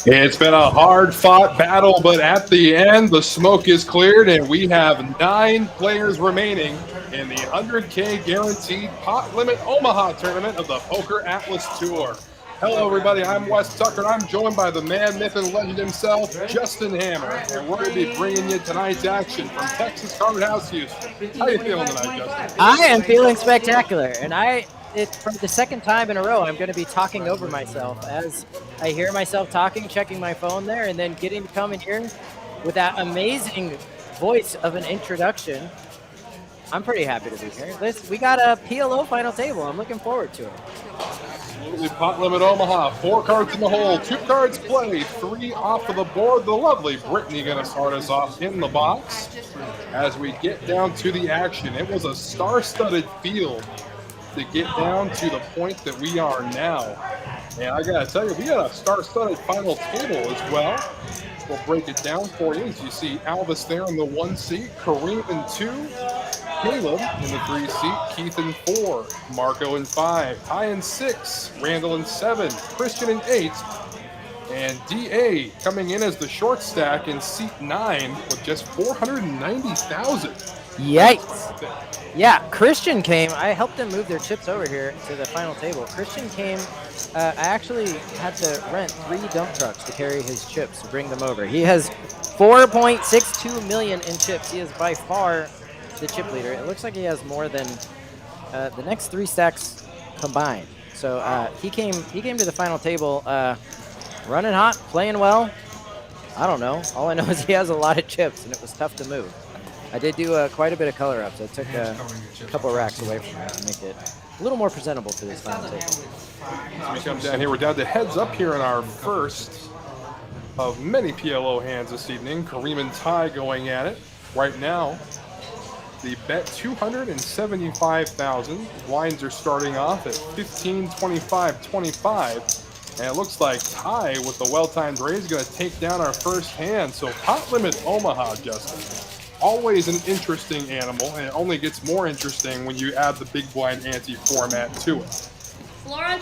It's been a hard-fought battle, but at the end, the smoke is cleared, and we have 9 players remaining in the 100K guaranteed pot limit Omaha tournament of the PokerAtlas Tour. Hello, everybody. I'm Wes Tucker, and I'm joined by the man, myth, and legend himself, Justin Hammer. And we're going to be bringing you tonight's action from Texas Card House, Houston. How you feeling tonight, Justin? I am feeling spectacular, and for the second time in a row, I'm going to be talking over myself as I hear myself talking, checking my phone there, and then getting to come in here with that amazing voice of an introduction. I'm pretty happy to be here. We got a PLO final table. I'm looking forward to it. Absolutely, pot limit Omaha. 4 cards in the hole, 2 cards played, 3 off of the board. The lovely Brittany going to start us off in the box as we get down to the action. It was a star-studded field to get down to the point that we are now. And I gotta tell you, we got a star-studded final table as well. We'll break it down for you. As you see Alvis there in the 1 seat, Kareem in 2, Caleb in the 3 seat, Keith in 4, Marco in 5, Ty in 6, Randall in 7, Christian in 8, and DA coming in as the short stack in seat 9 with just 490,000. Yikes. Yeah, Christian came. I helped him move their chips over here to the final table. Christian came. I actually had to rent 3 dump trucks to carry his chips to bring them over. He has 4.62 million in chips. He is by far the chip leader. It looks like he has more than the next 3 stacks combined. So he came to the final table running hot, playing well. I don't know. All I know is he has a lot of chips, and it was tough to move. I did do quite a bit of color ups. I took a couple of racks away from it to make it a little more presentable to this final table. As we come down here, we're down to heads up here in our first of many PLO hands this evening. Kareem and Ty going at it. Right now, the bet 275,000. Blinds are starting off at 15, 25, 25. And it looks like Ty with the well-timed raise is going to take down our first hand. So pot limit Omaha, Justin. Always an interesting animal, and it only gets more interesting when you add the big blind ante format to it.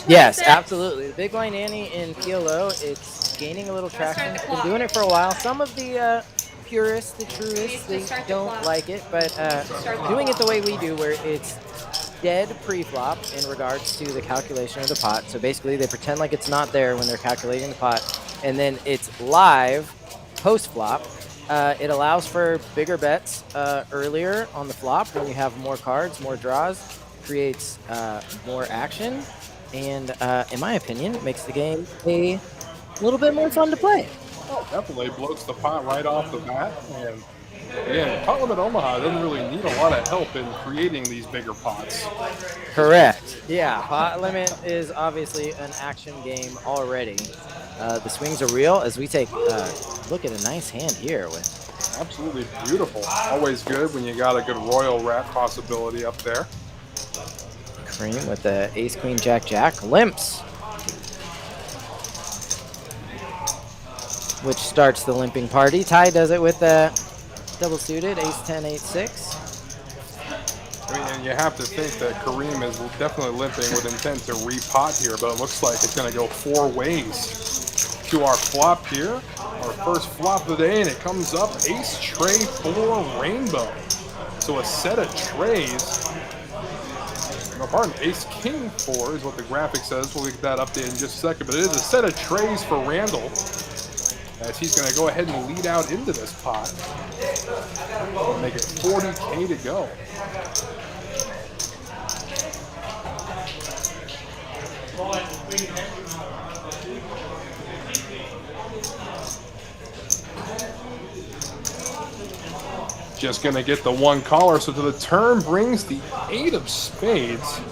Yes, absolutely. The big blind ante in PLO, it's gaining a little traction. Been doing it for a while. Some of the purists, the truists, they don't like it, but doing it the way we do, where it's dead pre-flop in regards to the calculation of the pot. So basically, they pretend like it's not there when they're calculating the pot, and then it's live post-flop. It allows for bigger bets earlier on the flop when you have more cards, more draws, creates more action, and in my opinion, makes the game a little bit more fun to play. Oh, definitely bloats the pot right off the bat. And again, pot limit Omaha doesn't really need a lot of help in creating these bigger pots. Correct. Yeah, pot limit is obviously an action game already. The swings are real as we take a look at a nice hand here with. Absolutely beautiful. Always good when you got a good royal rat possibility up there. Kareem with the ace, queen, jack, jack, limps. Which starts the limping party. Ty does it with a double suited, ace, 10, 8, 6. I mean, and you have to think that Kareem is definitely limping with intent to repot here, but it looks like it's going to go 4 ways to our flop here. Our first flop of the day, and it comes up ace, tray, 4, rainbow. So a set of trays. No, pardon, ace, king, 4 is what the graphic says. We'll get that updated in just a second, but it is a set of trays for Randall, as he's going to go ahead and lead out into this pot. We'll make it 40K to go. Just going to get the 1 caller, so to the turn brings the 8 of spades.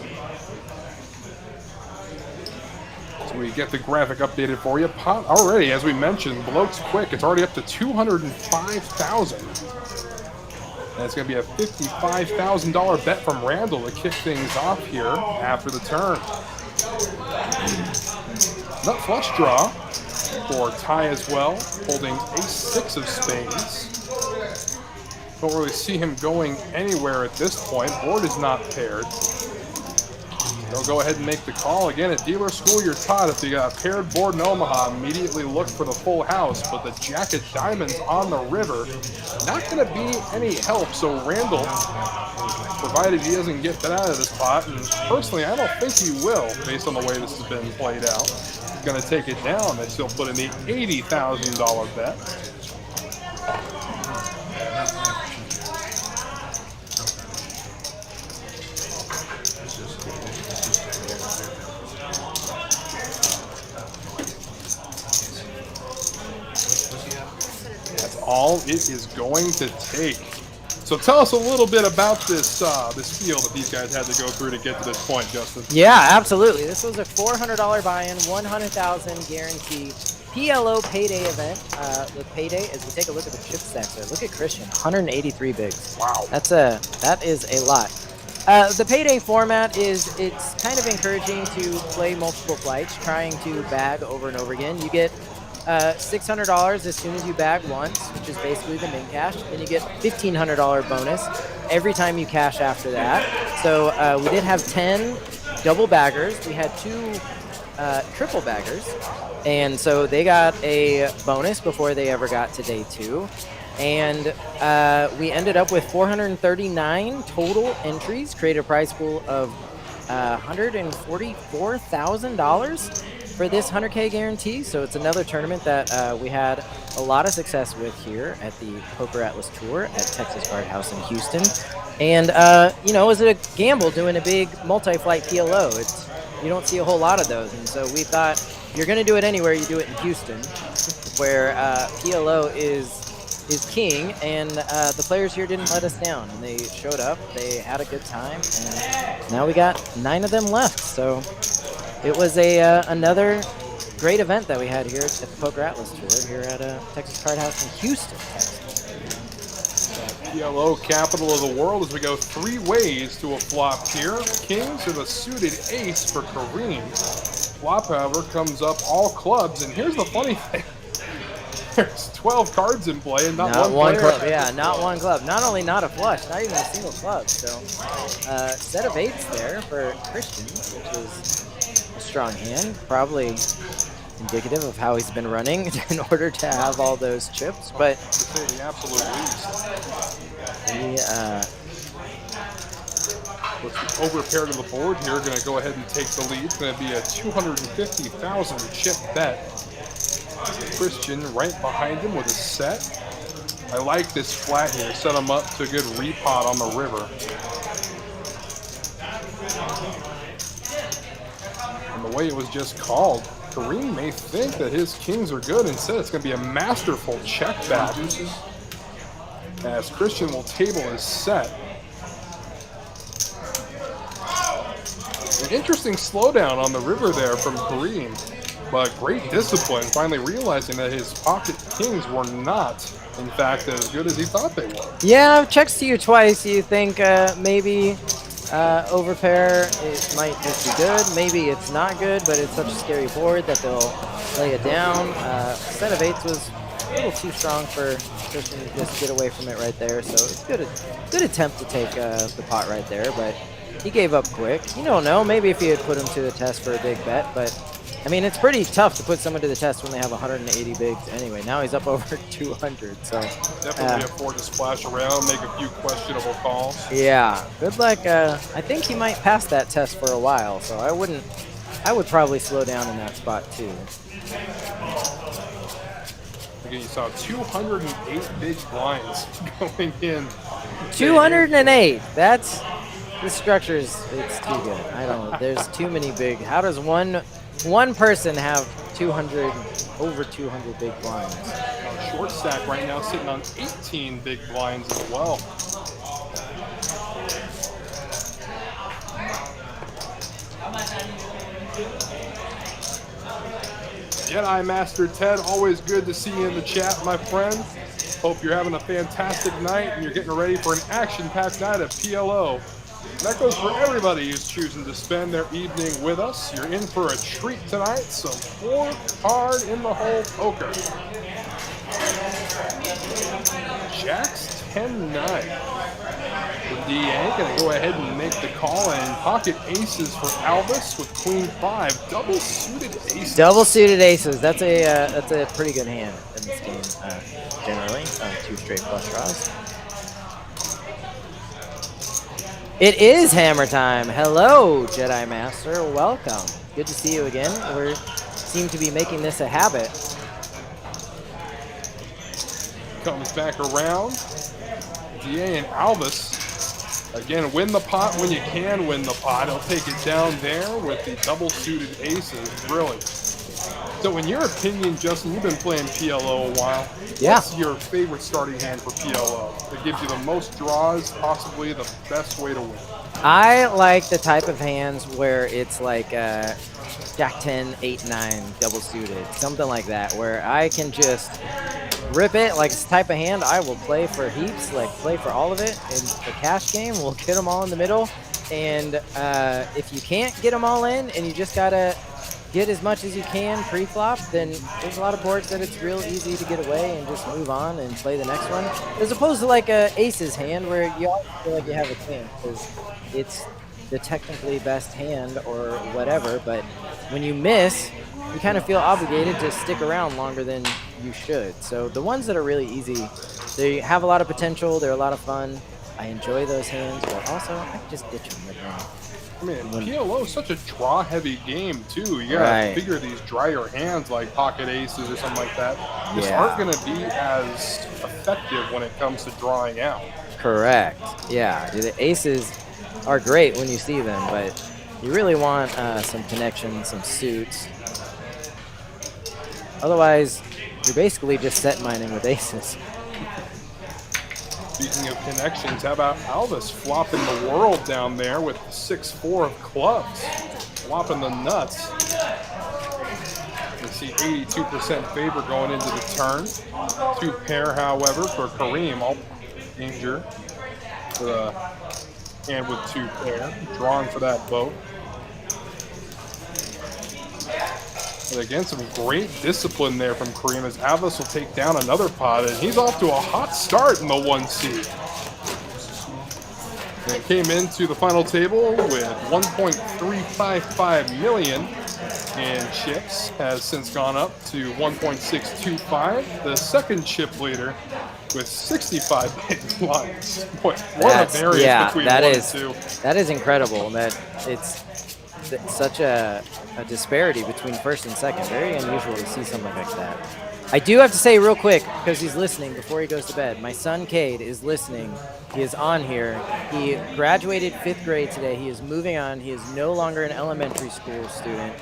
So we get the graphic updated for you. Pot already, as we mentioned, bloats quick. It's already up to 205,000. And it's going to be a $55,000 bet from Randall to kick things off here after the turn. Nut flush draw for Ty as well, holding ace, 6 of spades. Don't really see him going anywhere at this point. Board is not paired. They'll go ahead and make the call. Again, at dealer school, you're taught if you got a paired board in Omaha, immediately look for the full house. But the jack of diamonds on the river, not going to be any help. So Randall, provided he doesn't get that out of this pot, and personally, I don't think he will, based on the way this has been played out. He's going to take it down. They still put in the $80,000 bet. All it is going to take. So tell us a little bit about this this field that these guys had to go through to get to this point, Justin. Yeah, absolutely. This was a $400 buy-in, $100,000 guarantee PLO payday event. With payday, as we take a look at the chip stacks there, look at Christian, 183 bigs. Wow, that is a lot. The payday format is it's kind of encouraging to play multiple flights, trying to bag over and over again. You get $600 as soon as you bag once, which is basically the min cash. Then you get $1,500 bonus every time you cash after that. So we did have 10 double baggers. We had 2 triple baggers. And so they got a bonus before they ever got to day 2. And we ended up with 439 total entries, created a prize pool of $144,000 for this 100K guarantee. So it's another tournament that we had a lot of success with here at the PokerAtlas Tour at Texas Card House in Houston. And, you know, it was a gamble doing a big multi-flight PLO. You don't see a whole lot of those. And so we thought, you're going to do it anywhere, you do it in Houston, where PLO is king, and the players here didn't let us down, and they showed up, they had a good time, and now we got 9 of them left. So it was another great event that we had here at the PokerAtlas Tour here at Texas Card House in Houston, Texas. PLO capital of the world, as we go 3 ways to a flop here. Kings with a suited ace for Kareem. Flop, however, comes up all clubs, and here's the funny thing. There's 12 cards in play and not one club. Yeah, not one club. Not only not a flush, not even a single club. So, set of 8s there for Christian, which is a strong hand. Probably indicative of how he's been running in order to have all those chips. But to say the absolute least. Over pair to the board here, going to go ahead and take the lead. It's going to be a 250,000 chip bet. Christian right behind him with a set. I like this flat here. Set him up to a good repot on the river. And the way it was just called, Kareem may think that his kings are good. Instead, it's going to be a masterful check back as Christian will table his set. An interesting slowdown on the river there from Kareem, but great discipline, finally realizing that his pocket kings were not, in fact, as good as he thought they were. Yeah, checks to you twice. You think maybe overpair, it might just be good. Maybe it's not good, but it's such a scary board that they'll lay it down. Set of 8s was a little too strong for Christian to just get away from it right there. So it's good attempt to take the pot right there, but he gave up quick. You don't know. Maybe if he had put him to the test for a big bet, but I mean, it's pretty tough to put someone to the test when they have 180 bigs anyway. Now he's up over 200, so definitely afford to splash around, make a few questionable calls. Yeah, good luck. I think he might pass that test for a while, so I would probably slow down in that spot too. Again, you saw 208 big blinds going in. 208. This structure it's too good. I don't know. There's too many big. How does one person have over 200 big blinds? Short stack right now sitting on 18 big blinds as well. Jedi Master Ted, always good to see you in the chat, my friend. Hope you're having a fantastic night and you're getting ready for an action-packed night of PLO. And that goes for everybody who's choosing to spend their evening with us. You're in for a treat tonight, so 4 card in the hole poker. Jacks 10-9. DA gonna go ahead and make the call, and pocket aces for Alvis with queen 5. Double suited aces. Double suited aces. That's a pretty good hand in this game. Generally, 2 straight flush draws. It is hammer time. Hello, Jedi Master. Welcome. Good to see you again. We seem to be making this a habit. Comes back around. DA and Alvis again win the pot when you can win the pot. He'll take it down there with the double suited aces. Really. So in your opinion, Justin, you've been playing PLO a while. Yeah. What's your favorite starting hand for PLO? That gives you the most draws, possibly the best way to win. I like the type of hands where it's like Jack 10, 8, 9, double suited, something like that, where I can just rip it. Like it's the type of hand I will play for heaps, like play for all of it. In the cash game, we'll get them all in the middle. And if you can't get them all in and you just gotta get as much as you can pre-flop, then there's a lot of boards that it's real easy to get away and just move on and play the next one. As opposed to like a aces hand where you always feel like you have a chance because it's the technically best hand or whatever, but when you miss, you kind of feel obligated to stick around longer than you should. So the ones that are really easy, they have a lot of potential, they're a lot of fun. I enjoy those hands, but also I can just ditch them right now. I mean, PLO is such a draw-heavy game, too. You gotta figure these drier hands like pocket aces or something like that just aren't gonna be as effective when it comes to drawing out. Correct. Yeah, the aces are great when you see them, but you really want some connection, some suits. Otherwise, you're basically just set mining with aces. Speaking of connections, how about Alvis flopping the world down there with 6-4 of clubs, flopping the nuts. You see 82% favor going into the turn. 2 pair, however, for Kareem. All danger for the hand with 2 pair, drawing for that boat. And again, some great discipline there from Kareem as Alvis will take down another pot, and he's off to a hot start in the 1 seed. And came into the final table with 1.355 million in chips, has since gone up to 1.625. The second chip leader with 65 big lines. Boy, what a variance between 1 and 2. That is incredible. That it's such a disparity between first and second. Very unusual to see something like that. I do have to say real quick, because he's listening before he goes to bed, my son Cade is listening. He is on here. He graduated 5th grade today. He is moving on. He is no longer an elementary school student.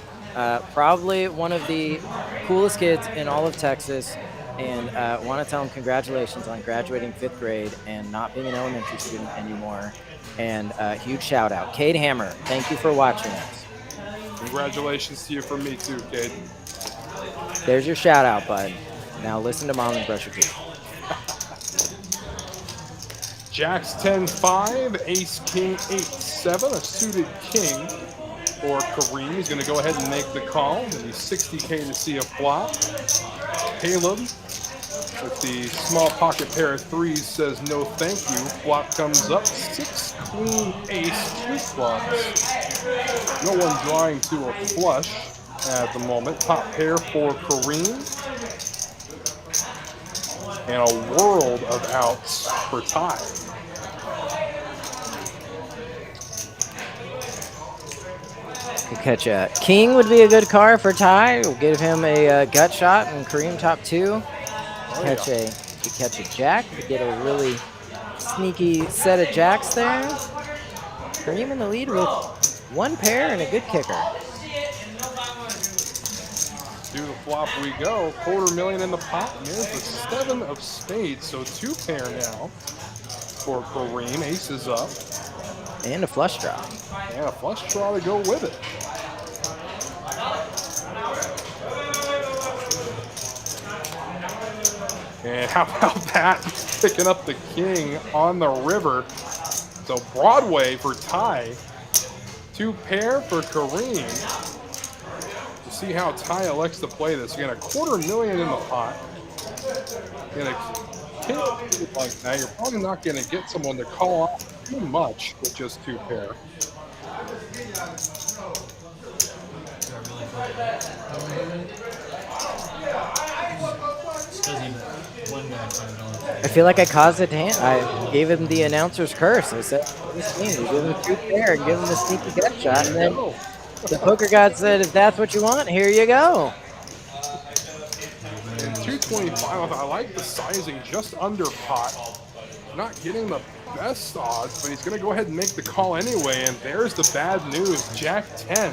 Probably one of the coolest kids in all of Texas, and want to tell him congratulations on graduating 5th grade and not being an elementary student anymore. And huge shout out. Cade Hammer, thank you for watching us. Congratulations to you from me too, Cade. There's your shout out, bud. Now listen to Mom and brush your teeth. Jacks 10-5, Ace King 8-7, a suited king for Kareem. He's going to go ahead and make the call. And he's 60K to see a flop. Caleb with the small pocket pair of 3s says no thank you. Flop comes up, 6 queen ace 2 clubs. No one drawing to a flush at the moment. Top pair for Kareem. And a world of outs for Ty. Catch a king would be a good card for Ty. We'll give him a gut shot and Kareem top 2. Catch a jack to get a really sneaky set of jacks there. Kareem in the lead with 1 pair and a good kicker. To the flop we go. $250,000 in the pot. And there's the 7 of spades. So 2 pair now for Kareem. Ace is up. And a flush draw. And a flush draw to go with it. And how about that? Picking up the king on the river. So Broadway for Ty. 2 pair for Kareem. To see how Ty elects to play this. Again, $250,000 in the pot. In a king like that, you're probably not going to get someone to call off too much with just 2 pair. I feel like I caused it to him. I gave him the announcer's curse. I said, this game, you give him 2 pair and give him the sneaky gut shot. And then the poker god said, if that's what you want, here you go. And 225, I like the sizing just under pot. Not getting the best odds, but he's going to go ahead and make the call anyway. And there's the bad news. Jack 10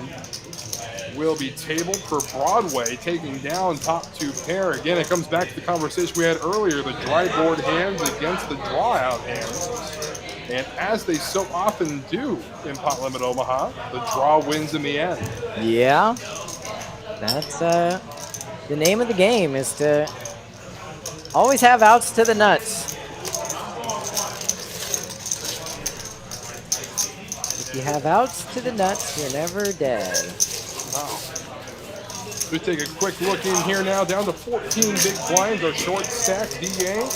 will be tabled for Broadway, taking down top 2 pair. Again, it comes back to the conversation we had earlier, the dry board hands against the draw out hands. And as they so often do in Pot Limit Omaha, the draw wins in the end. Yeah, that's the name of the game, is to always have outs to the nuts. If you have outs to the nuts, you're never dead. Wow. We take a quick look in here now, down to 14 big blinds, our short stack DA.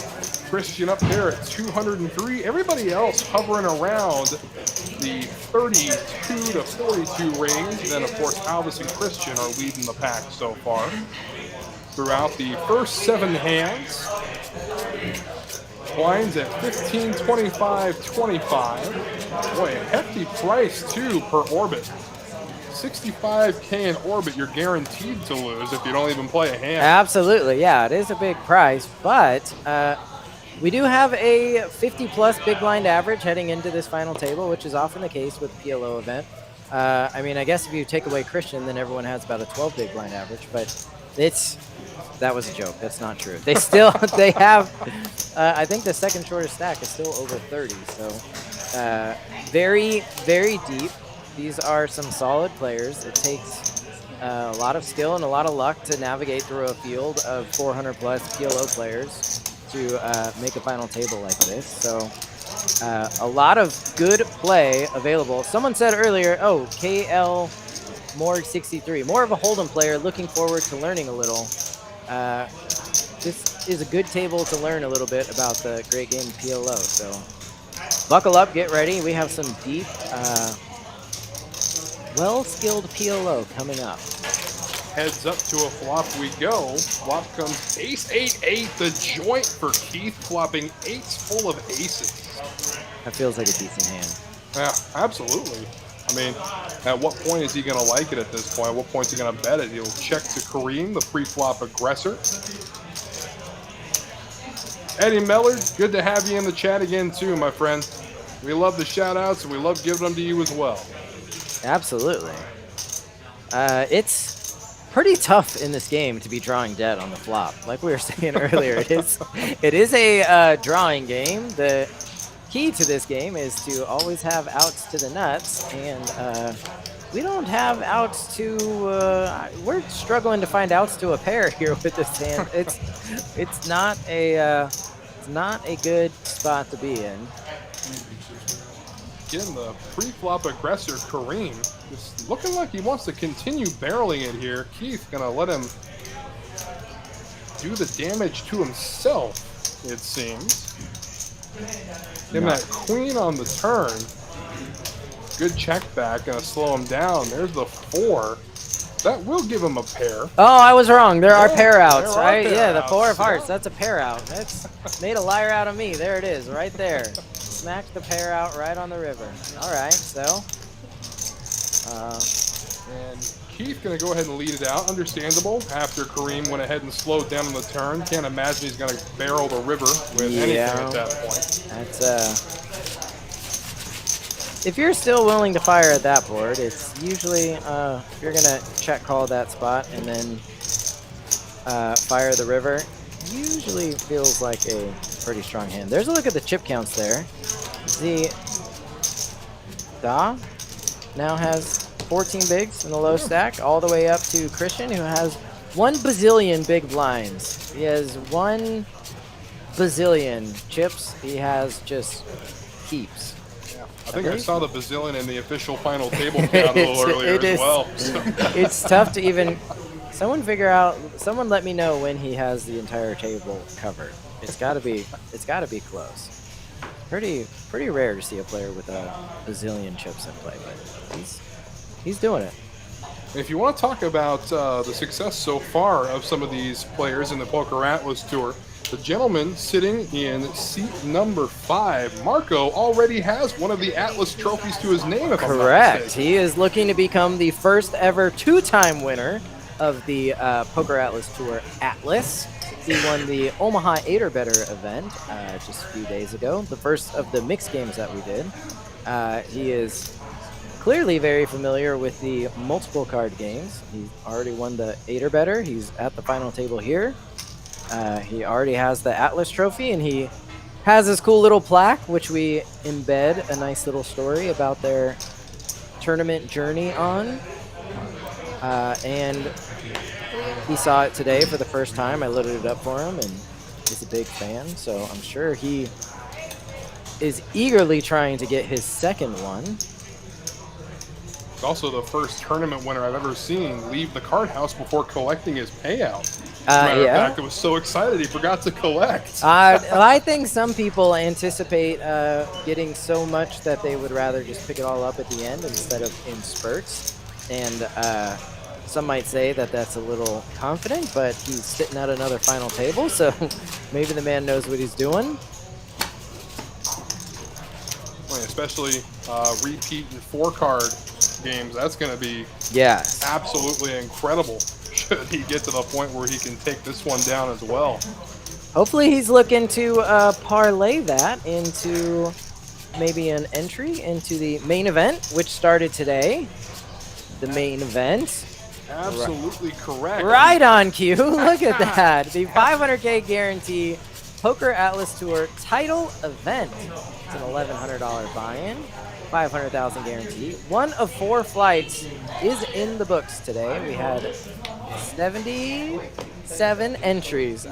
Christian up there at 203. Everybody else hovering around the 32 to 42 range. And then, of course, Alvis and Christian are leading the pack so far. Throughout the first 7 hands, blinds at 15, 25, 25. Boy, a hefty price, too, per orbit. 65K in orbit, you're guaranteed to lose if you don't even play a hand. Absolutely, yeah, it is a big price, but we do have a 50-plus big blind average heading into this final table, which is often the case with the PLO event. I mean, I guess if you take away Christian, then everyone has about a 12 big blind average, but that was a joke. That's not true. They still, they have, I think the second shortest stack is still over 30, so very, very deep. These are some solid players. It takes a lot of skill and a lot of luck to navigate through a field of 400-plus PLO players to make a final table like this. So a lot of good play available. Someone said earlier, oh, KL Morg 63, more of a Hold'em player, looking forward to learning a little. This is a good table to learn a little bit about the great game of PLO. So buckle up, get ready. We have some deep, well-skilled PLO coming up. Heads up to a flop we go. Flop comes ace 8-8, the joint for Keith, flopping 8s full of aces. That feels like a decent hand. Yeah, absolutely. I mean, at what point is he going to like it at this point? At what point is he going to bet it? He'll check to Kareem, the pre-flop aggressor. Eddie Mellard, good to have you in the chat again too, my friend. We love the shout-outs, and we love giving them to you as well. Absolutely. It's pretty tough in this game to be drawing dead on the flop. Like we were saying earlier, it is a drawing game. The key to this game is to always have outs to the nuts, and we don't have outs to. We're struggling to find outs to a pair here with this hand. It's not a good spot to be in. Again, the pre-flop aggressor, Kareem, is looking like he wants to continue barreling it here. Keith gonna let him do the damage to himself, it seems. Give him that queen on the turn. Good check back, gonna slow him down. There's the 4. That will give him a pair. Oh, I was wrong. There are pair outs, there are right? pair Yeah, the outs. 4 of hearts. That's a pair out. That's made a liar out of me. There it is, right there. Smacked the pair out right on the river. All right, so. And Keith gonna go ahead and lead it out. Understandable. After Kareem went ahead and slowed down on the turn, can't imagine he's gonna barrel the river with anything at that point. That's if you're still willing to fire at that board, it's usually if you're gonna check call that spot and then fire the river, usually feels like a pretty strong hand. There's a look at the chip counts there. The Da now has 14 bigs in the low stack, all the way up to Christian, who has 1 bazillion big blinds. He has 1 bazillion chips. He has just heaps. Yeah, I think I saw the bazillion in the official final table count a little earlier as well. So. It's tough to even. Someone figure out. Someone let me know when he has the entire table covered. It's got to be. It's got to be close. Pretty rare to see a player with a bazillion chips in play, but he's doing it. If you want to talk about the success so far of some of these players in the PokerAtlas Tour, the gentleman sitting in seat number 5, Marco, already has one of the Atlas trophies to his name. If I'm not Correct. mistaken. He is looking to become the first ever 2-time winner of the PokerAtlas Tour Atlas. He won the Omaha 8 or Better event just a few days ago, the first of the mixed games that we did. He is clearly very familiar with the multiple card games. He already won the 8 or Better. He's at the final table here. He already has the Atlas trophy, and he has this cool little plaque, which we embed a nice little story about their tournament journey on. And he saw it today for the first time. I loaded it up for him, and he's a big fan, so I'm sure he is eagerly trying to get his second one. It's also the first tournament winner I've ever seen leave the card house before collecting his payout. Matter of fact, I was so excited he forgot to collect. I think some people anticipate getting so much that they would rather just pick it all up at the end instead of in spurts. And some might say that that's a little confident, but he's sitting at another final table, so maybe the man knows what he's doing. Especially repeat and 4-card games. That's going to be absolutely incredible should he get to the point where he can take this one down as well. Hopefully he's looking to parlay that into maybe an entry into the main event, which started today. The main event. Absolutely correct. Right on cue. Look at that. The 500K guarantee PokerAtlas Tour title event. It's an $1,100 buy-in, 500,000 guarantee. 1 of 4 flights is in the books today. We had 77 entries.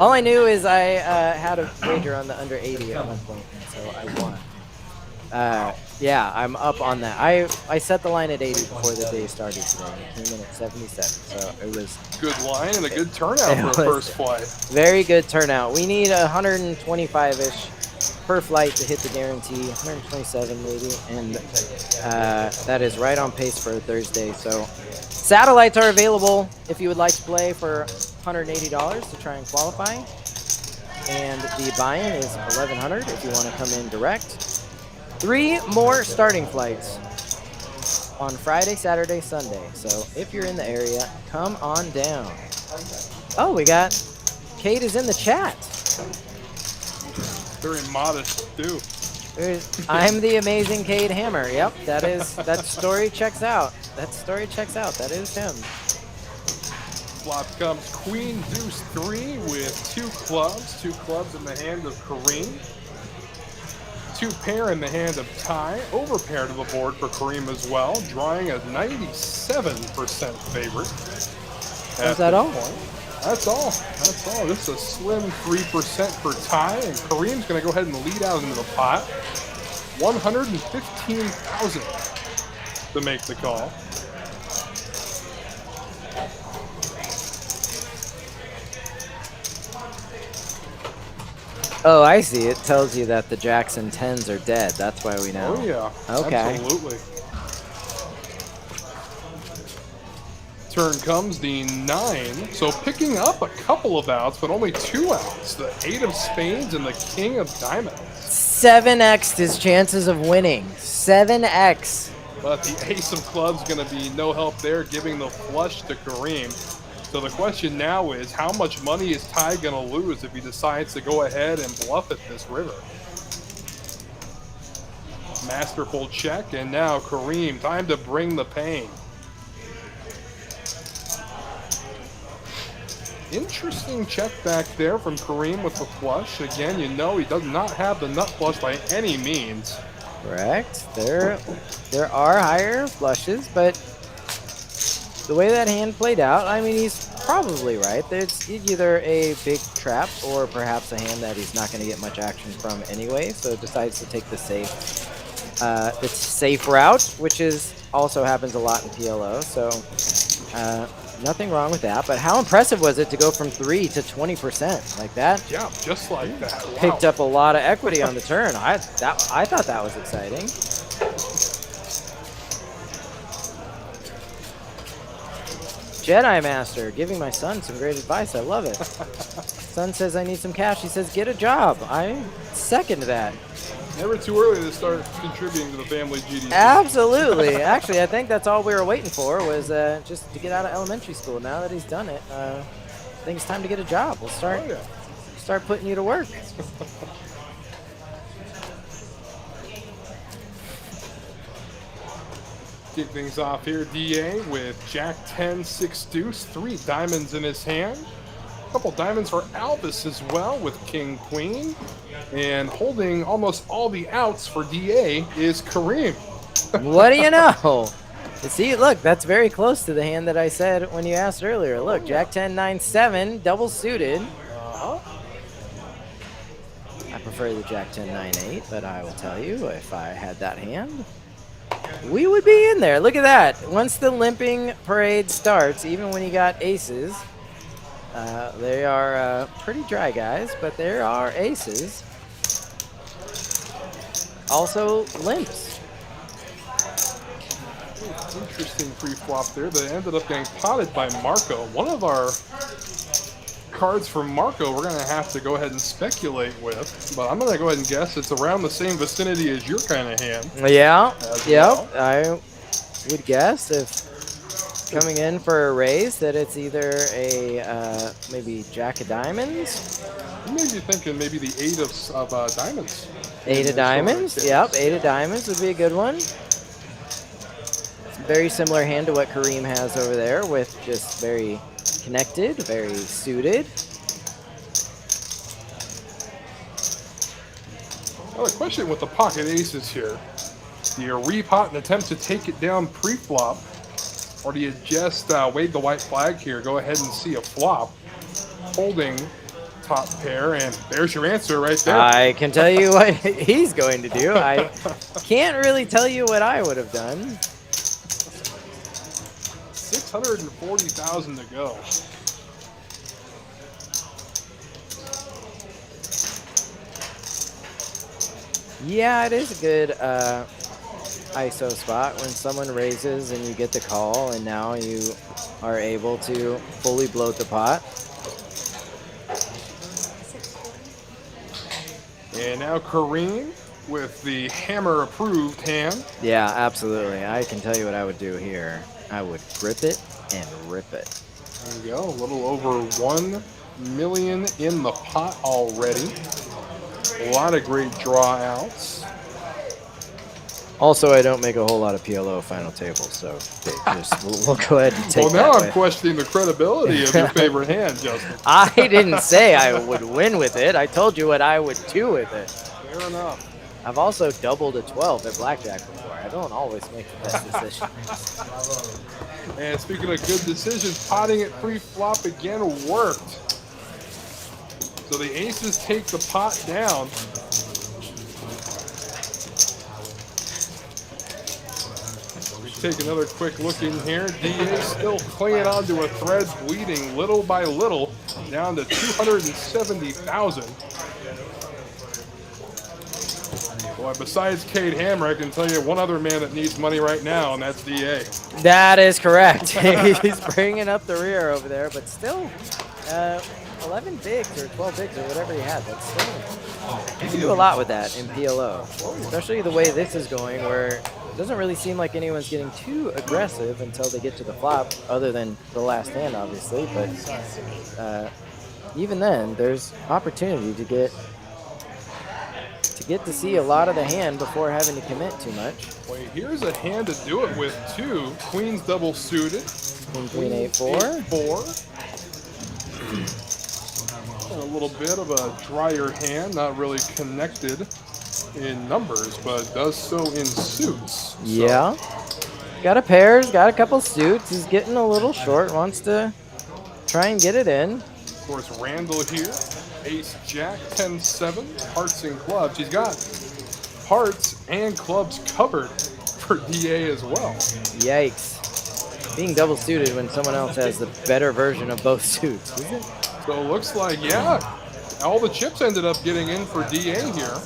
All I knew is I had a wager on the under 80 at one point, and so I won. Yeah, I'm up on that. I set the line at 80 before the day started today. It came in at 77, so it was good line and a good turnout for a first flight. Very good turnout. We need 125-ish per flight to hit the guarantee, 127 maybe, and that is right on pace for a Thursday. So satellites are available if you would like to play for $180 to try and qualify, and the buy-in is $1,100 if you want to come in direct. 3 more starting flights on Friday, Saturday, Sunday. So if you're in the area, come on down. Oh, we got Kate is in the chat. Very modest, too. I'm the amazing Cade Hammer. Yep, that story checks out. That story checks out. That is him. Flop comes Queen Deuce 3 with 2 clubs. 2 clubs in the hand of Kareem. 2 pair in the hand of Ty. Overpair to the board for Kareem as well. Drawing a 97% favorite. Is that all? That's all. That's all. This is a slim 3% for Ty, and Kareem's going to go ahead and lead out into the pot. 115,000 to make the call. Oh, I see. It tells you that the Jackson 10s are dead. That's why we know. Oh, yeah. Okay. Absolutely. Turn comes the 9. So picking up a couple of outs, but only 2 outs. The 8 of spades and the king of diamonds. 7x his chances of winning. 7x. But the ace of clubs going to be no help there, giving the flush to Kareem. So the question now is, how much money is Ty going to lose if he decides to go ahead and bluff at this river? Masterful check, and now Kareem, time to bring the pain. Interesting check back there from Kareem with the flush. Again, you know he does not have the nut flush by any means. Correct. There are higher flushes, but the way that hand played out, I mean, he's probably right. It's either a big trap or perhaps a hand that he's not going to get much action from anyway, so decides to take the safe route, which is also happens a lot in PLO. So Nothing wrong with that. But how impressive was it to go from 3 to 20% like that? Yeah, just like that. Wow. Picked up a lot of equity on the turn. I thought that was exciting. Jedi Master giving my son some great advice. I love it. Son says I need some cash. He says get a job. I second that. Never too early to start contributing to the family GDP. Absolutely. Actually, I think that's all we were waiting for was just to get out of elementary school. Now that he's done it, I think it's time to get a job. We'll start putting you to work. Kick things off here, DA with Jack 10, 6 deuce, 3 diamonds in his hand. A couple diamonds for Albus as well with King Queen. And holding almost all the outs for DA is Kareem. What do you know? See, look, that's very close to the hand that I said when you asked earlier. Look, Jack 10, 9, 7, double suited. I prefer the Jack 10, 9, 8, but I will tell you, if I had that hand, we would be in there. Look at that. Once the limping parade starts, even when you got aces, they are pretty dry guys, but there are aces. Also limps. Interesting pre-flop there that ended up getting potted by Marco. One of our cards from Marco we're going to have to go ahead and speculate with, but I'm going to go ahead and guess it's around the same vicinity as your kind of hand. Yeah, well. I would guess if coming in for a raise that it's either a maybe Jack of Diamonds. Maybe thinking maybe the 8 of diamonds. 8 of Diamonds, yep, 8 of Diamonds would be a good one. Very similar hand to what Kareem has over there, with just very connected, very suited. Well, the question with the pocket aces here, do you repot and attempt to take it down pre-flop, or do you just wave the white flag here, go ahead and see a flop, holding top pair, and there's your answer right there. I can tell you what he's going to do. I can't really tell you what I would have done. 640,000 to go. Yeah, it is a good ISO spot when someone raises and you get the call, and now you are able to fully bloat the pot. And now Kareem with the hammer approved hand. Yeah, absolutely. I can tell you what I would do here. I would grip it and rip it. There you go. A little over 1 million in the pot already. A lot of great draw outs. Also, I don't make a whole lot of PLO final tables, so we'll go ahead and take well, now that I'm questioning the credibility of your favorite hand, Justin. I didn't say I would win with it. I told you what I would do with it. Fair enough. I've also doubled a 12 at blackjack before. I don't always make the best decisions. And speaking of good decisions, potting it pre-flop again worked. So the aces take the pot down. We take another quick look in here. DA still clinging on to a thread, bleeding little by little, down to 270,000. Boy, besides Cade Hammer, I can tell you one other man that needs money right now, and that's DA. That is correct. He's bringing up the rear over there, but still 11 bigs or 12 bigs or whatever he had. That's still, you can do a lot with that in PLO, especially the way this is going, where it doesn't really seem like anyone's getting too aggressive until they get to the flop, other than the last hand, obviously. But even then, there's opportunity to get to see a lot of the hand before having to commit too much. Well, here's a hand to do it with, too. Queen's double suited. Queen 8-4. 8-4. And a little bit of a drier hand, not really connected in numbers, but does so in suits. Yeah. Got a pairs, got a couple suits. He's getting a little short, wants to try and get it in. Of course, Randall here. Ace, Jack, 10-7, hearts and clubs. He's got hearts and clubs covered for DA as well. Yikes. being double suited when someone else has the better version of both suits, is it? So it looks like, yeah, all the chips ended up getting in for DA here.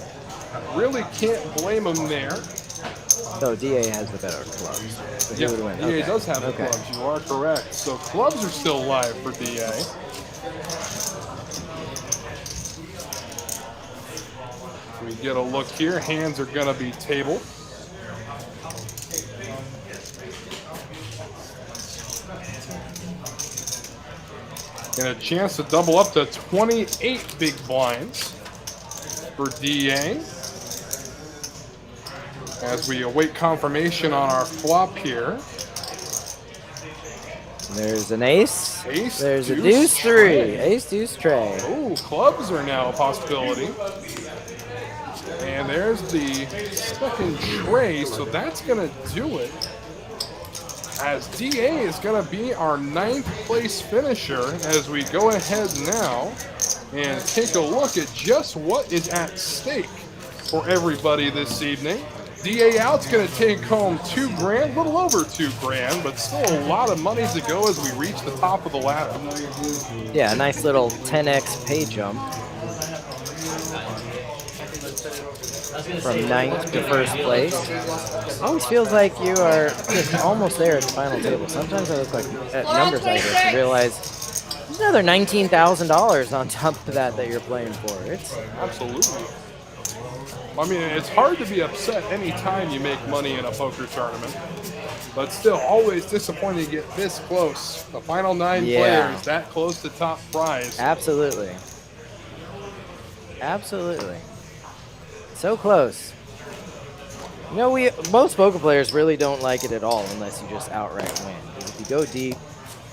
Really can't blame him there. So DA has the better clubs. So he Yeah, would win. DA Okay. does have the clubs. You are correct. So clubs are still live for DA. We get a look here. Hands are going to be tabled. And a chance to double up to 28 big blinds for DA. As we await confirmation on our flop here. There's an ace. Ace, There's a deuce, deuce three. tray. Ace, deuce, tray. Oh, clubs are now a possibility. And there's the second tray, so that's going to do it. As DA is going to be our 9th place finisher as we go ahead now and take a look at just what is at stake for everybody this evening. DA out's going to take home $2 grand, a little over $2 grand, but still a lot of money to go as we reach the top of the ladder. Yeah, a nice little 10x pay jump. From 9th to 1st place. Always feels like you are just almost there at the final table. Sometimes I look like at numbers like this and realize there's another $19,000 on top of that you're playing for. It's absolutely. I mean, it's hard to be upset anytime you make money in a poker tournament, but still always disappointing to get this close. The final 9 players that close to top prize. Absolutely. Absolutely. So close. You know, most poker players really don't like it at all unless you just outright win. Because if you go deep,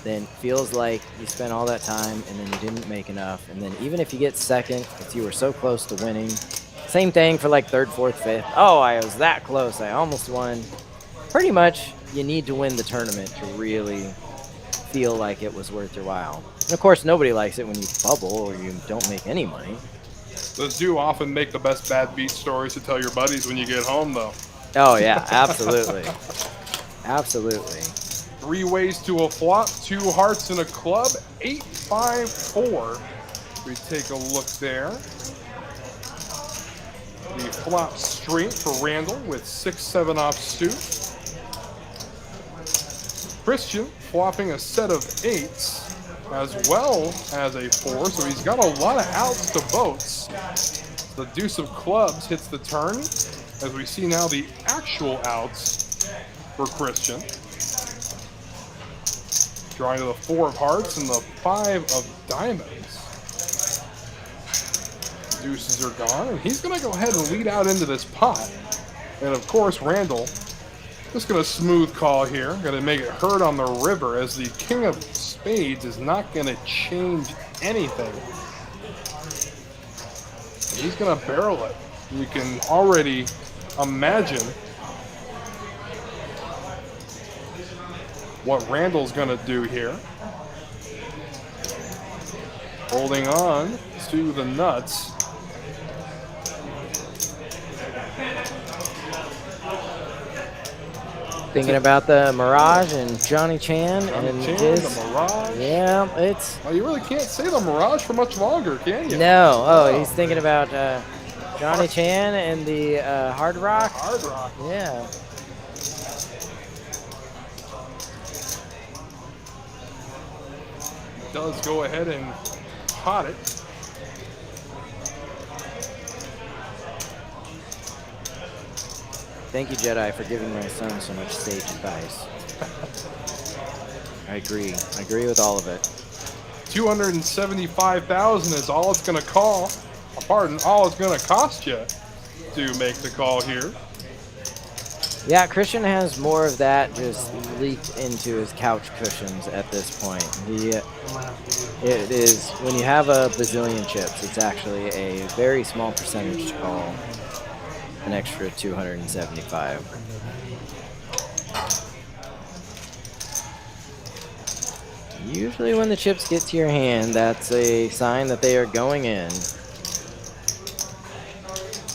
then it feels like you spent all that time and then you didn't make enough. And then even if you get second, if you were so close to winning, same thing for like 3rd, 4th, 5th. Oh, I was that close. I almost won. Pretty much, you need to win the tournament to really feel like it was worth your while. And of course, nobody likes it when you bubble or you don't make any money. Those do often make the best bad beat stories to tell your buddies when you get home, though. Oh, yeah, absolutely. Absolutely. 3 ways to a flop, 2 hearts and a club, 8, 5, 4. We take a look there. The flop straight for Randall with 6, 7 off suit. Christian flopping a set of 8s as well as a 4, so he's got a lot of outs to boats. The deuce of clubs hits the turn as we see now the actual outs for Christian. Drawing to the 4 of hearts and the 5 of diamonds. Deuces are gone, and he's going to go ahead and lead out into this pot. And of course, Randall just going to smooth call here. Going to make it hurt on the river as the king of spades is not going to change anything. He's going to barrel it. You can already imagine what Randall's going to do here. Holding on to the nuts. Thinking about the Mirage and Johnny Chan and his, the Mirage. Yeah, it's. Oh, you really can't say the Mirage for much longer, can you? No. Oh, he's thinking about Johnny Chan and the Hard Rock. Hard Rock. Yeah. Does go ahead and pot it. Thank you, Jedi, for giving my son so much sage advice. I agree. I agree with all of it. $275,000 is all it's going to all it's going to cost you to make the call here. Yeah, Christian has more of that just leaked into his couch cushions at this point. It is, when you have a bazillion chips, it's actually a very small percentage to call an extra 275. Usually when the chips get to your hand, that's a sign that they are going in.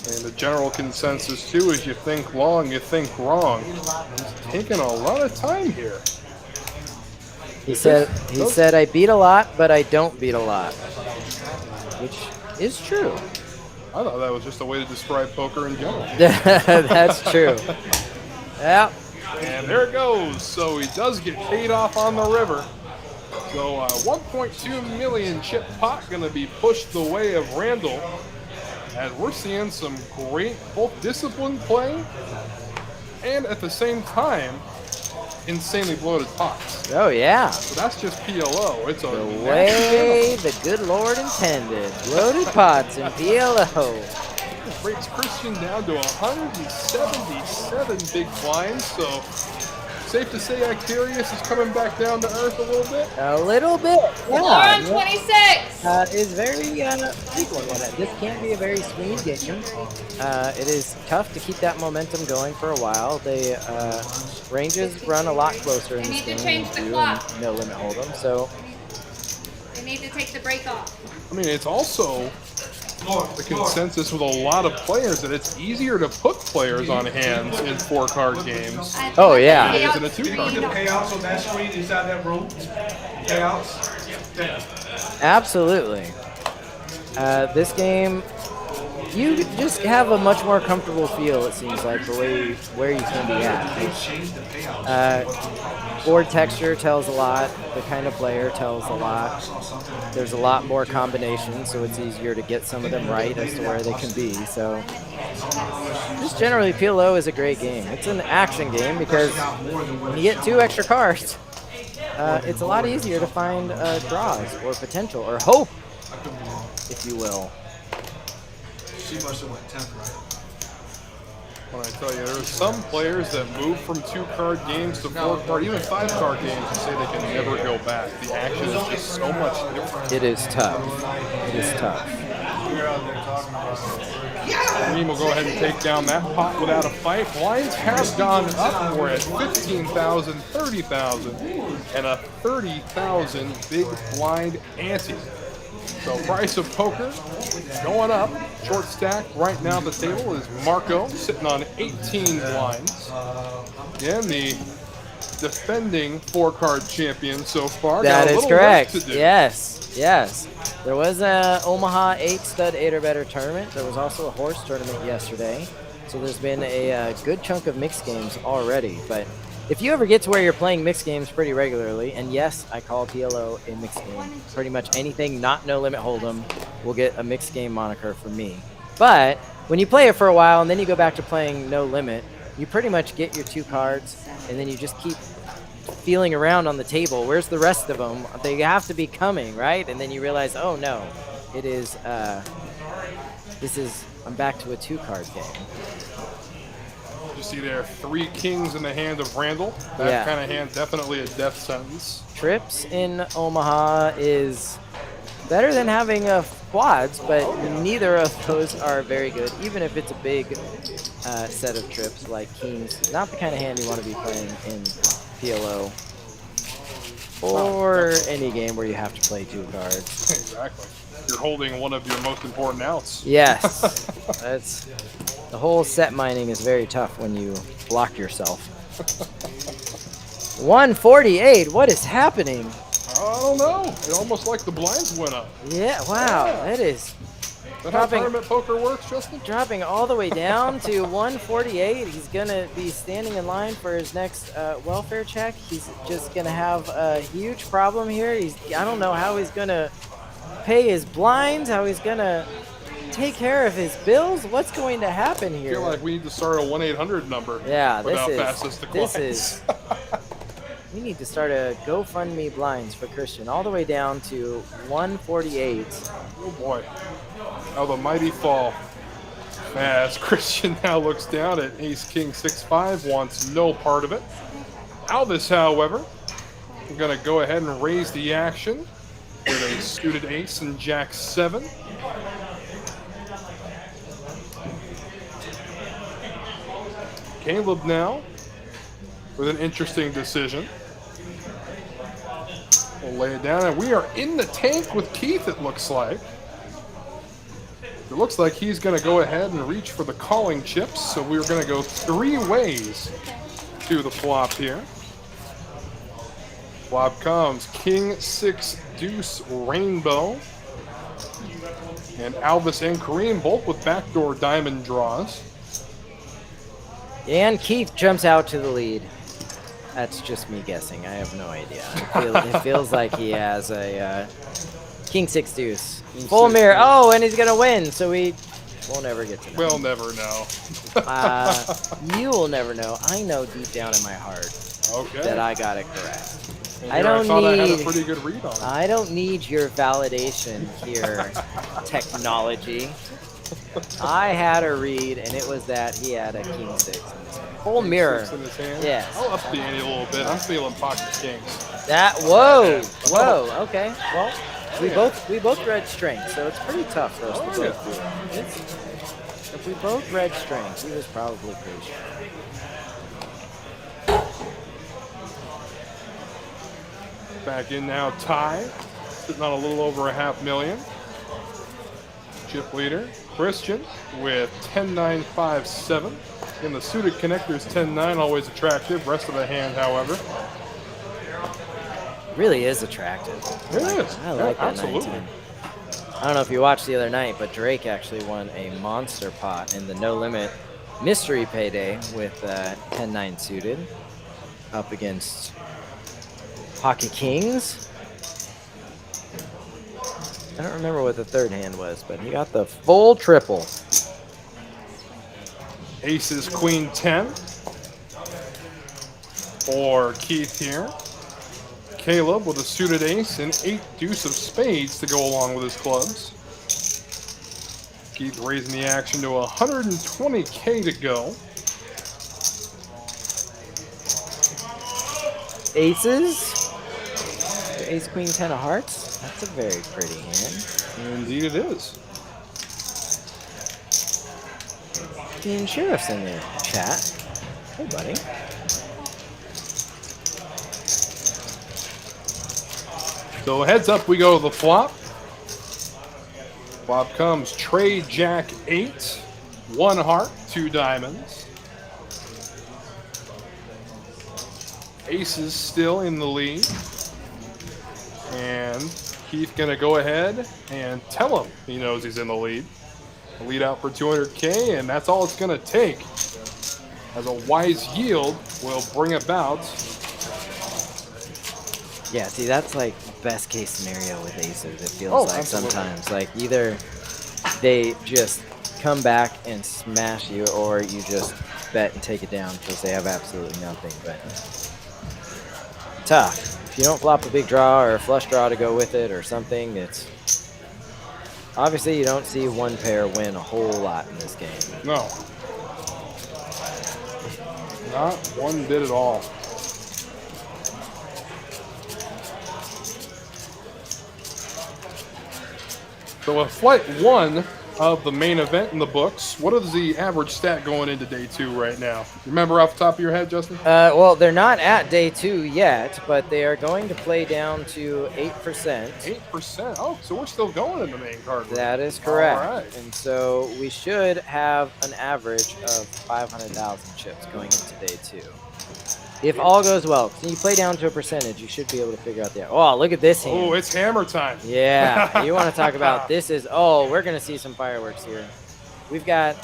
And the general consensus, too, is you think long, you think wrong. It's taking a lot of time here. He said I beat a lot, but I don't beat a lot, which is true. I thought that was just a way to describe poker in general. That's true. Yeah. And there it goes. So he does get paid off on the river. So 1.2 million chip pot going to be pushed the way of Randall. As we're seeing some great, both disciplined play and at the same time, insanely bloated pots. Oh, yeah. So that's just PLO. It's a The way the good Lord intended. Loaded pots and PLO. Breaks Christian down to 177 big blinds. So safe to say Actarius is coming back down to earth a little bit. A little bit. We're on 26. Is very frequent with it. This can't be a very smooth game. It is tough to keep that momentum going for a while. The ranges run a lot closer in They this need to game change the than clock. No limit hold'em. So They need to take the break off. I mean, it's also the consensus with a lot of players that it's easier to put players on hands in 4-card games. Oh, yeah. It is in a 2-card The game. payouts on that screen inside that room. Payouts. Yeah. absolutely. This game, you just have a much more comfortable feel, it seems like, for where you can be at. Board texture tells a lot. The kind of player tells a lot. There's a lot more combinations, so it's easier to get some of them right as to where they can be. So just generally, PLO is a great game. It's an action game because when you get 2 extra cards, it's a lot easier to find draws or potential or hope, if you will. She must have went 10th, right? When I tell you, there's some players that move from 2-card games to 4-card, even 5-card games, and say they can never go back. The action is just so much different. It is tough. It is tough. Reem will go ahead and take down that pot without a fight. Blinds have gone up. We're at 15,000, 30,000, and a 30,000 big blind ante. So price of poker going up. Short stack right now at the table is Marco sitting on 18 blinds. Again, the defending 4-card champion so far. That Got a is little work correct. to do. Yes, yes. There was a Omaha 8-stud 8 or better tournament. There was also a horse tournament yesterday. So there's been a good chunk of mixed games already. But if you ever get to where you're playing mixed games pretty regularly, and yes, I call PLO a mixed game. Pretty much anything not no limit hold'em will get a mixed game moniker from me. But when you play it for a while and then you go back to playing no limit, you pretty much get your 2 cards, and then you just keep feeling around on the table. Where's the rest of them? They have to be coming, right? And then you realize, oh no, it is. I'm back to a 2-card game. You see there, 3 kings in the hand of Randall. That Yeah. kind of hand, definitely a death sentence. Trips in Omaha is better than having quads, but neither of those are very good, even if it's a big set of trips like kings. Not the kind of hand you want to be playing in PLO or any game where you have to play 2 cards. Exactly. You're holding one of your most important outs. Yes, that's the whole set mining is very tough when you block yourself. 148. What is happening? I don't know. It almost like the blinds went up. Yeah, wow, that is Is that how Dropping- tournament poker works, Justin? dropping all the way down to 148. He's gonna be standing in line for his next welfare check. He's just gonna have a huge problem here. I don't know how he's gonna pay his blinds, how he's gonna take care of his bills. What's going to happen I here? feel like we need to start a 1-800 number. Yeah, without this fastest declines. is. We need to start a GoFundMe blinds for Christian, all the way down to 148. Oh boy. How the mighty fall. As Christian now looks down at Ace King 6-5, wants no part of it. Alvis, however, is going to go ahead and raise the action with a suited ace and Jack 7. Caleb now with an interesting decision. We'll lay it down, and we are in the tank with Keith, it looks like. It looks like he's going to go ahead and reach for the calling chips, so we're going to go 3 ways to the flop here. Flop comes King 6 Deuce Rainbow. And Alvis and Kareem both with backdoor diamond draws. And Keith jumps out to the lead. That's just me guessing. I have no idea. It feels like he has a King 6 Deuce. Full mirror. Oh, and he's going to win. So we'll never get to know. We'll never know. You will never know. I know deep down in my heart that I got it correct. I thought I had a pretty good read on it. I don't need your validation here, technology. I had a read, and it was that he had a King 6 in his hand. Full mirror. In his hand? Yes. I'll up the ante a little bit. I'm feeling pocket kings. Whoa. Okay. Well, we both read strength, so it's pretty tough for us to both do it. If we both read strength, he was probably pretty strong. Back in now, Ty, sitting on a little over $500,000. Chip leader, Christian, with 10-9-5-7. In the suited connectors, 10-9, always attractive. Rest of the hand, however. Really is attractive. It is. I like that absolutely. 9-10. I don't know if you watched the other night, but Drake actually won a monster pot in the No Limit Mystery Payday with 10-9 suited up against Pocket Kings. I don't remember what the third hand was, but he got the full triple. Aces, Queen 10 for Keith here. Caleb with a suited ace and 8 deuce of spades to go along with his clubs. Keith raising the action to 120K to go. Aces. Ace, Queen, 10 of hearts. That's a very pretty hand. Indeed it is. Dean Sheriff's in the chat. Hey, buddy. So heads up, we go to the flop. Flop comes Trey Jack 8, 1 heart, 2 diamonds. Aces still in the lead. And Keith gonna go ahead and tell him he knows he's in the lead. A lead out for 200K, and that's all it's gonna take. As a wise yield will bring about. Yeah, see, that's like best case scenario with aces. It feels like absolutely. sometimes, like either they just come back and smash you, or you just bet and take it down because they have absolutely nothing. But tough. If you don't flop a big draw or a flush draw to go with it or something, it's obviously you don't see one pair win a whole lot in this game. No. Not one bit at all. So with flight 1 of the main event in the books, what is the average stat going into day 2 right now? Remember off the top of your head, Justin? Well, they're not at day 2 yet, but they are going to play down to 8%. 8%? Oh, so we're still going in the main card. That is correct. All right. And so we should have an average of 500,000 chips going into day 2. If all goes well. So you play down to a percentage, you should be able to figure out the... Oh, look at this hand. Oh, it's hammer time. Yeah, you want to talk about this is... Oh, we're going to see some fireworks here. We've got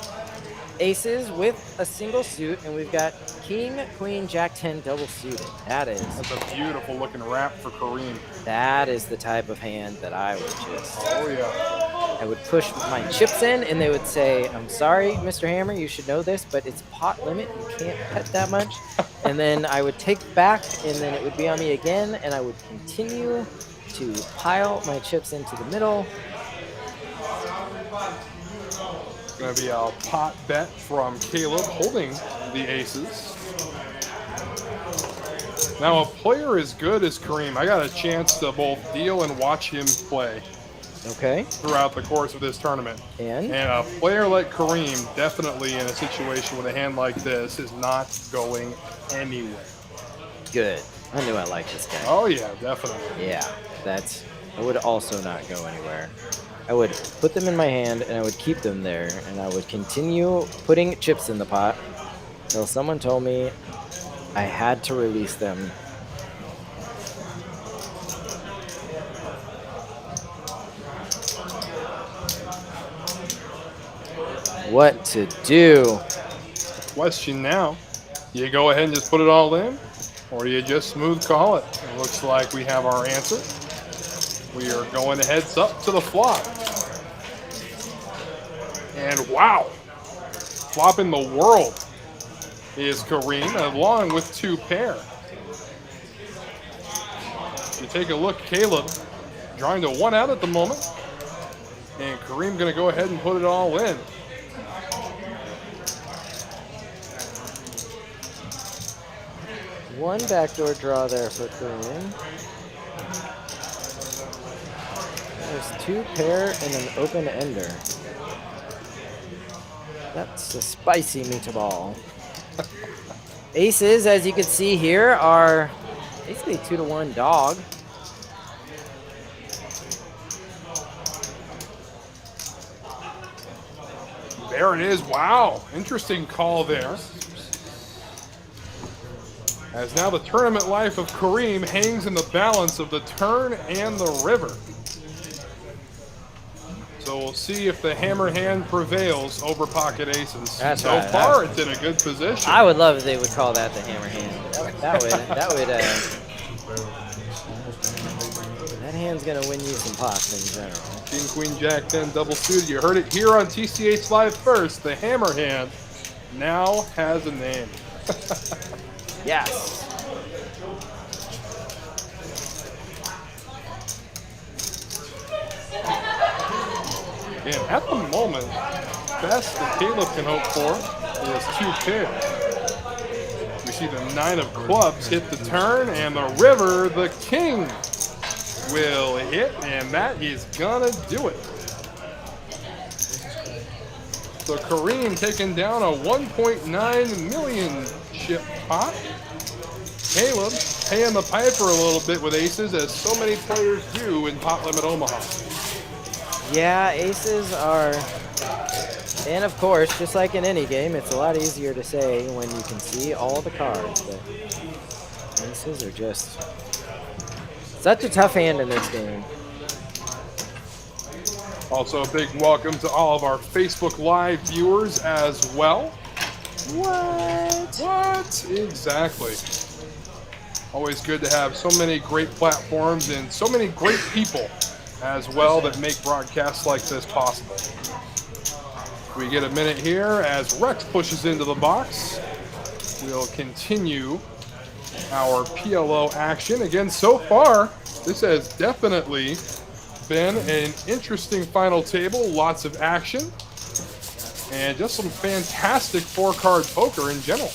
aces with a single suit, and we've got king, queen, jack 10 double suited. That's a beautiful looking wrap for Kareem. That is the type of hand that I would just... Oh, yeah. I would push my chips in, and they would say, I'm sorry, Mr. Hammer, you should know this, but it's pot limit. You can't bet that much. And then I would take back, and then it would be on me again, and I would continue to pile my chips into the middle. It's going to be a pot bet from Caleb holding the aces. Now, a player as good as Kareem, I got a chance to both deal and watch him play. Okay. Throughout the course of this tournament. And a player like Kareem, definitely in a situation with a hand like this, is not going anywhere. Good. I knew I liked this guy. Oh, yeah, definitely. Yeah, I would also not go anywhere. I would put them in my hand, and I would keep them there, and I would continue putting chips in the pot until someone told me I had to release them what to do. Question now, you go ahead and just put it all in, or you just smooth call it? It looks like we have our answer. We are going heads up to the flop. And wow, flop in the world is Kareem, along with 2 pair. You take a look, Caleb drawing to 1 out at the moment. And Kareem going to go ahead and put it all in. One backdoor draw there for Kareem. There's 2 pair and an open ender. That's a spicy meatball. Aces, as you can see here, are basically 2-to-1 dog. There it is. Wow. Interesting call there. As now the tournament life of Kareem hangs in the balance of the turn and the river. So we'll see if the hammer hand prevails over pocket aces. That's so right. far, it's in a good position. I would love if they would call that the hammer hand. That hand's gonna win you some pots in general. King, Queen, Jack, 10, double suited. You heard it here on TCH Live first. The hammer hand now has a name. Yes. And at the moment, best that Caleb can hope for is 2 pair. We see the 9 of clubs hit the turn, and the river, the king, will hit, and that is gonna do it. So Kareem taking down a 1.9 million chip pot. Caleb paying the piper a little bit with aces, as so many players do in Pot Limit Omaha. Yeah, aces are, and of course, just like in any game, it's a lot easier to say when you can see all the cards, but aces are just such a tough hand in this game. Also, a big welcome to all of our Facebook Live viewers as well. What? What? Exactly. Always good to have so many great platforms and so many great people as well that make broadcasts like this possible. We get a minute here as Rex pushes into the box. We'll continue our PLO action. Again, so far, this has definitely been an interesting final table. Lots of action. And just some fantastic 4-card poker in general.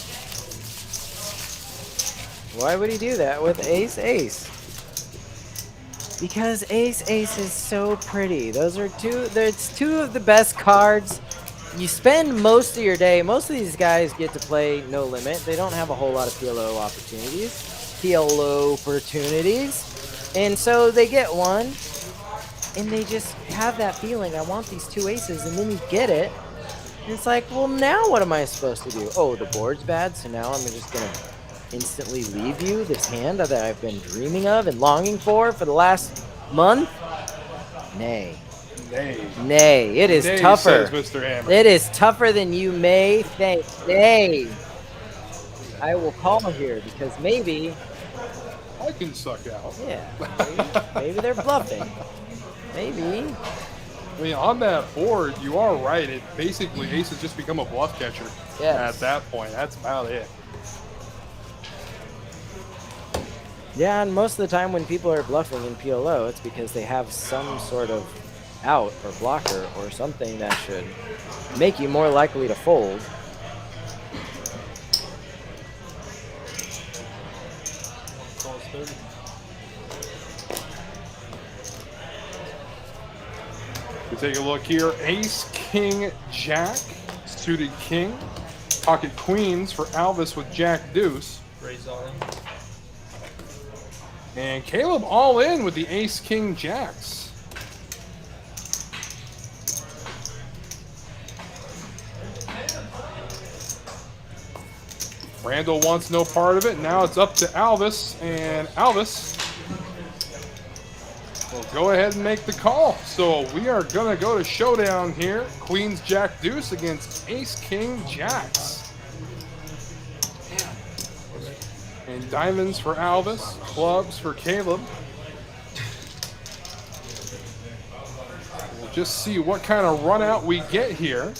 Why would he do that with ace-ace? Because ace-ace is so pretty. Those are it's 2 of the best cards. You spend most of your day, most of these guys get to play no limit. They don't have a whole lot of PLO opportunities. And so they get one, and they just have that feeling, I want these 2 aces, and then you get it. And it's like, well, now what am I supposed to do? Oh, the board's bad, so now I'm just going to instantly leave you this hand that I've been dreaming of and longing for the last month? Nay. Nay. It is Nay, tougher. says Mr. Hammer. It is tougher than you may think. Nay. I will call here because maybe. I can suck out. Yeah. Maybe they're bluffing. Maybe. I mean, on that board, you are right. It basically, aces just become a bluff catcher at that point. That's about it. Yeah, and most of the time when people are bluffing in PLO, it's because they have some sort of out or blocker or something that should make you more likely to fold. We take a look here. Ace, King, Jack, suited King. Pocket Queens for Alvis with Jack Deuce. Raise all in. And Caleb all in with the Ace, King, Jacks. Randall wants no part of it. Now it's up to Alvis, and Alvis Well, go ahead and make the call. So we are going to go to showdown here. Queens, Jack, Deuce against Ace, King, Jacks. And diamonds for Alvis, clubs for Caleb. We'll just see what kind of run out we get here.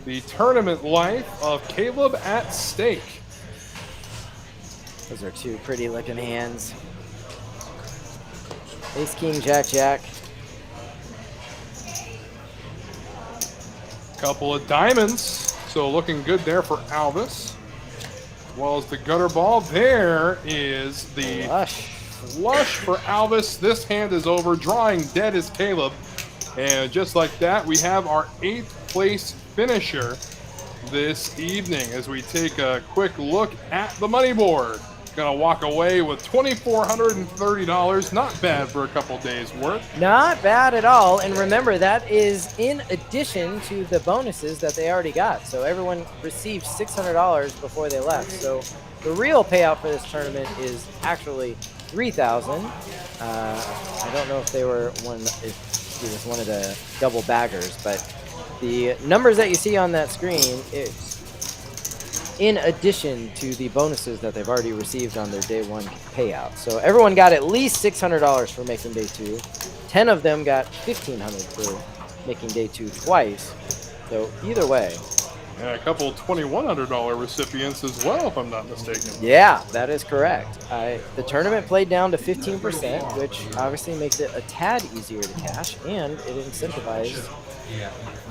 The tournament life of Caleb at stake. Those are two pretty looking hands. Ace, King, Jack, Jack. Couple of diamonds, so looking good there for Alvis. As well as the gutter ball. There is the flush for Alvis. This hand is over. Drawing dead is Caleb. And just like that, we have our 8th place finisher this evening as we take a quick look at the money board. Gonna walk away with $2,430. Not bad for a couple days worth. Not bad at all. And remember, that is in addition to the bonuses that they already got. So everyone received $600 before they left. So the real payout for this tournament is actually $3,000. I don't know if they were if it was one of the double baggers, but the numbers that you see on that screen is in addition to the bonuses that they've already received on their day 1 payout. So everyone got at least $600 for making day 2. 10 of them got $1,500 for making day 2 twice. So either way. And a couple $2,100 recipients as well, if I'm not mistaken. Yeah, that is correct. The tournament played down to 15%, which obviously makes it a tad easier to cash, and it incentivized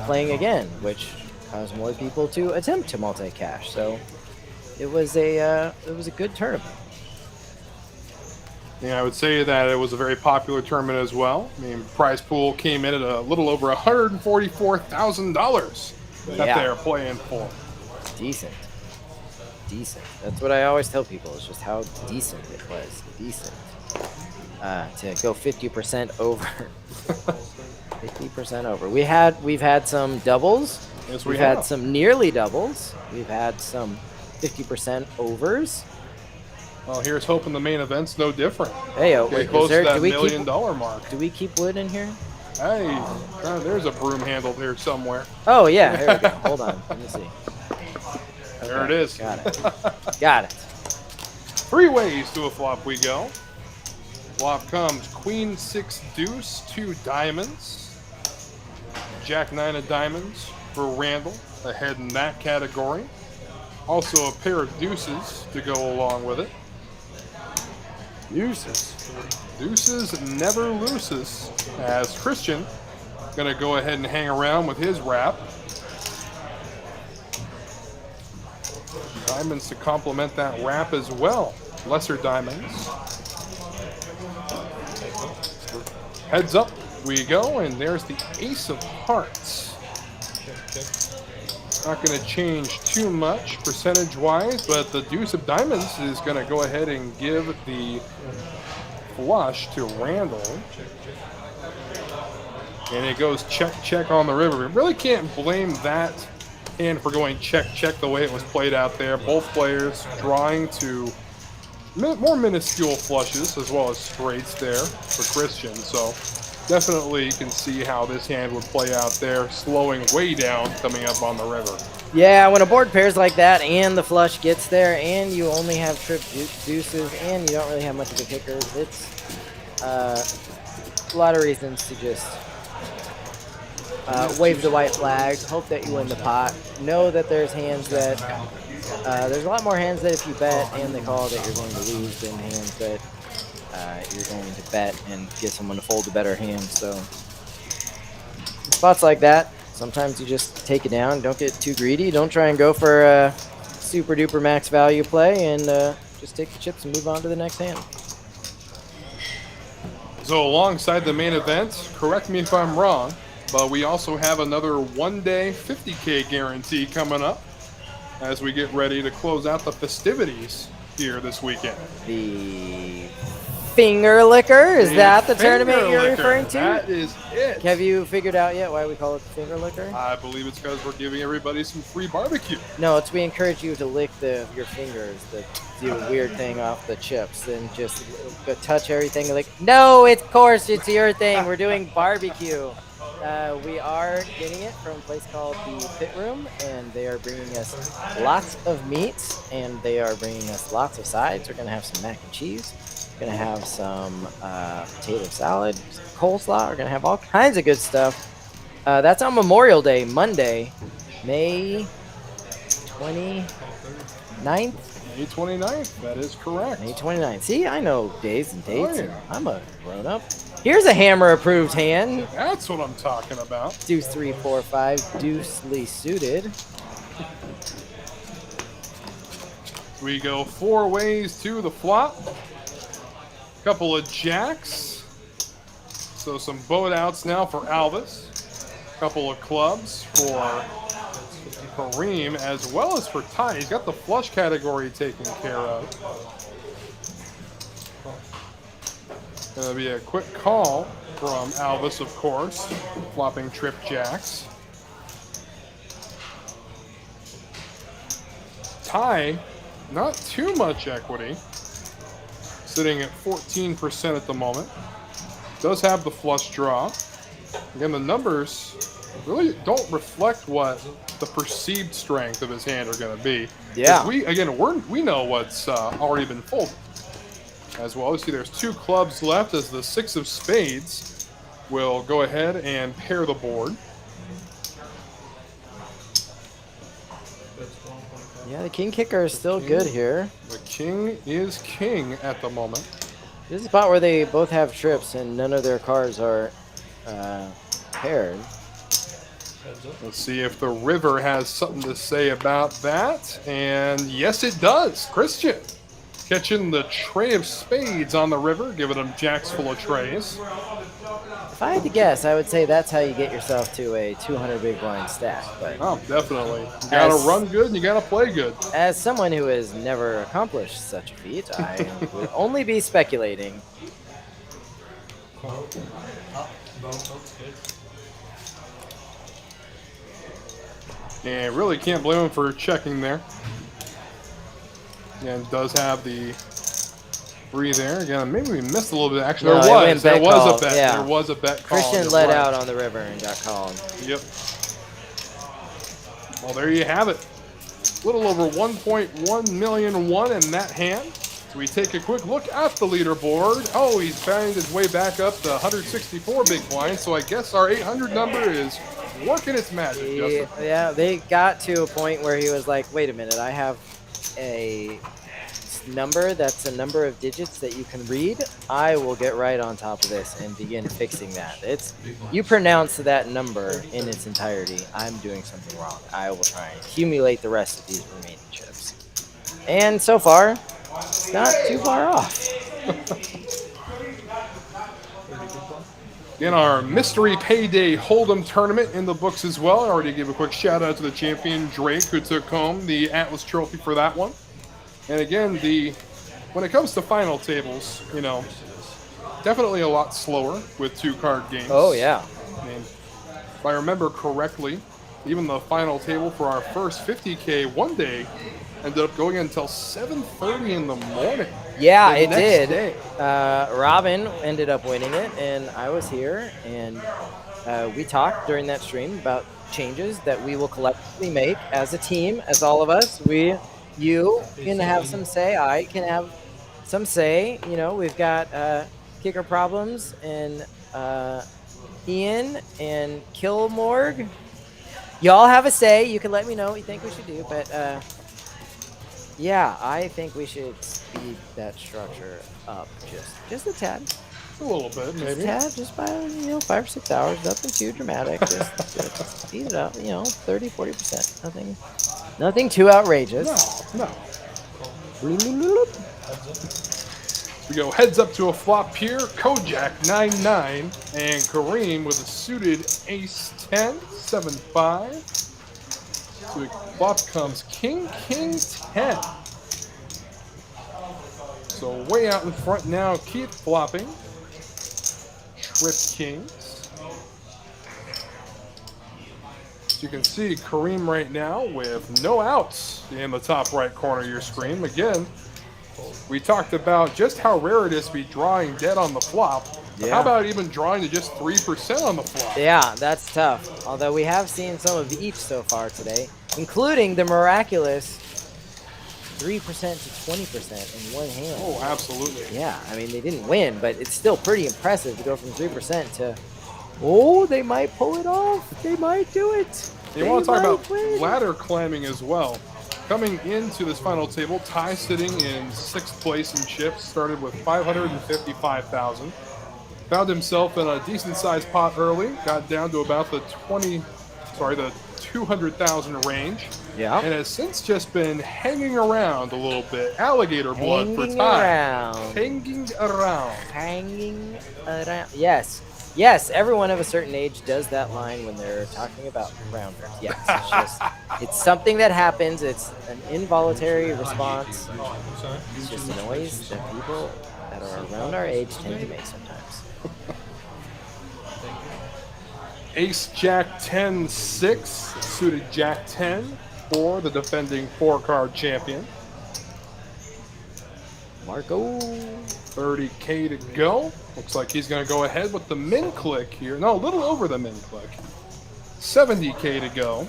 playing again, which caused more people to attempt to multi-cash. So it was a good tournament. Yeah, I would say that it was a very popular tournament as well. I mean, prize pool came in at a little over $144,000 that they're playing for. Decent. That's what I always tell people, is just how decent it was. Decent. To go 50% over. 50% over. We've had some doubles. Yes, We've had some nearly doubles. We've had some 50% overs. Well, here's hoping the main event's no different. Hey, Get close to that $1 million mark. Do we keep wood in here? Hey, there's a broom handle here somewhere. Oh, yeah. Here we go. Hold on. Let me see. Okay, there it is. Got it. Got it. 3 ways to a flop we go. Flop comes Queen 6 Deuce, 2 diamonds. Jack 9 of diamonds for Randall, ahead in that category. Also a pair of deuces to go along with it. Deuces never loses, as Christian gonna go ahead and hang around with his wrap. Diamonds to complement that wrap as well. Lesser diamonds. Heads up we go, and there's the Ace of Hearts. Not going to change too much percentage-wise, but the Deuce of Diamonds is going to go ahead and give the flush to Randall. And it goes check, check on the river. We really can't blame that hand for going check, check the way it was played out there. Both players drawing to more minuscule flushes as well as straights there for Christian. So definitely you can see how this hand would play out there, slowing way down coming up on the river. Yeah, when a board pairs like that and the flush gets there and you only have trip deuces and you don't really have much of a kicker, it's a lot of reasons to just wave the white flag, hope that you win the pot. Know that there's hands that, there's a lot more hands that if you bet and they call that you're going to lose than hands that you're going to bet and get someone to fold a better hand. So spots like that, sometimes you just take it down. Don't get too greedy. Don't try and go for a super duper max value play, and just take the chips and move on to the next hand. So alongside the main event, correct me if I'm wrong, but we also have another one-day 50K guarantee coming up as we get ready to close out the festivities here this weekend. The finger liquor. Is that the Finger tournament you're liquor. referring to? That is it. Have you figured out yet why we call it the finger liquor? I believe it's because we're giving everybody some free barbecue. No, it's we encourage you to lick your fingers, to do a weird thing off the chips, and just go touch everything. Like, no, of course it's your thing. We're doing barbecue. We are getting it from a place called the Pit Room, and they are bringing us lots of meats, and they are bringing us lots of sides. We're gonna have some mac and cheese. We're gonna have some potato salad, some coleslaw. We're gonna have all kinds of good stuff. That's on Memorial Day, Monday, May 29th. May 29th, that is correct. May 29th. See, I know days and dates. Oh, yeah. I'm a grown-up. Here's a hammer-approved hand. That's what I'm talking about. Deuce 3, 4, 5, deucely suited. We go 4 ways to the flop. Couple of jacks. So some boat outs now for Alvis. Couple of clubs for Kareem, as well as for Ty. He's got the flush category taken care of. Gonna be a quick call from Alvis, of course, flopping trip jacks. Ty, not too much equity, sitting at 14% at the moment. Does have the flush draw. Again, the numbers really don't reflect what the perceived strength of his hand are going to be. Yeah. We know what's already been folded. As well, you see there's 2 clubs left as the 6 of spades will go ahead and pair the board. Yeah, the king kicker is still good here. The king is king at the moment. This is a spot where they both have trips and none of their cards are paired. Let's see if the river has something to say about that. And yes, it does. Christian catching the tray of spades on the river, giving them jacks full of trays. If I had to guess, I would say that's how you get yourself to a 200 big blind stack. But Oh, definitely. You got to run good and you got to play good. as someone who has never accomplished such a feat, I would only be speculating. And really can't blame him for checking there. And does have the 3 there. Again, maybe we missed a little bit. Actually, No, it there went was. There bet was call, a bet. yeah. There was a bet call. Christian You're led right. out on the river and got called. Yep. Well, there you have it. A little over 1.1 million won in that hand. So we take a quick look at the leaderboard. Oh, he's found his way back up to 164 big blinds. So I guess our 800 number is working its magic, Justin. Yeah, they got to a point where he was like, wait a minute, I have a number that's a number of digits that you can read. I will get right on top of this and begin fixing that. You pronounce that number in its entirety. I'm doing something wrong. I will try and accumulate the rest of these remaining chips. And so far, it's not too far off. In our Mystery Payday Hold'em tournament in the books as well. I already gave a quick shout out to the champion, Drake, who took home the Atlas trophy for that one. And again, when it comes to final tables, definitely a lot slower with 2-card games. Oh, yeah. And if I remember correctly, even the final table for our first 50K one day ended up going until 7:30 in the morning. Yeah, the it next did. day. Robin ended up winning it, and I was here, and we talked during that stream about changes that we will collectively make as a team, as all of us. You can have some say, I can have some say. We've got kicker problems, and Ian and Kilmorg. Y'all have a say. You can let me know what you think we should do, but yeah, I think we should speed that structure up just a tad. A little bit, maybe. Just by 5 or 6 hours. Nothing too dramatic. Just speed it up. 30-40%. Nothing too outrageous. No. We go heads up to a flop here. Kojak 9-9 and Kareem with a suited ace 10, 7-5. So the flop comes King 10. So way out in front now, Keith flopping. Trip kings. As you can see, Kareem right now with no outs in the top right corner of your screen. Again, we talked about just how rare it is to be drawing dead on the flop. Yeah. How about even drawing to just 3% on the flop? Yeah, that's tough. Although we have seen some of each so far today, including the miraculous 3% to 20% in one hand. Oh, absolutely. Yeah, I mean, they didn't win, but it's still pretty impressive to go from 3% to, oh, they might pull it off. They might do it. You want to talk about ladder climbing as well. Coming into this final table, Ty sitting in 6th place in chips, started with 555,000. Found himself in a decent-sized pot early, got down to about the 200,000 range. Yeah. And has since just been hanging around a little bit. Alligator blood for Hanging Ty. around. Hanging around. Hanging around. Yes. Yes, everyone of a certain age does that line when they're talking about rounders. Yes, it's something that happens. It's an involuntary response. It's just a noise that people that are around our age tend to make sometimes. Ace Jack 10 6, suited Jack 10 for the defending 4-card champion. Marco. 30K to go. Looks like he's going to go ahead with the min click here. No, a little over the min click. 70K to go.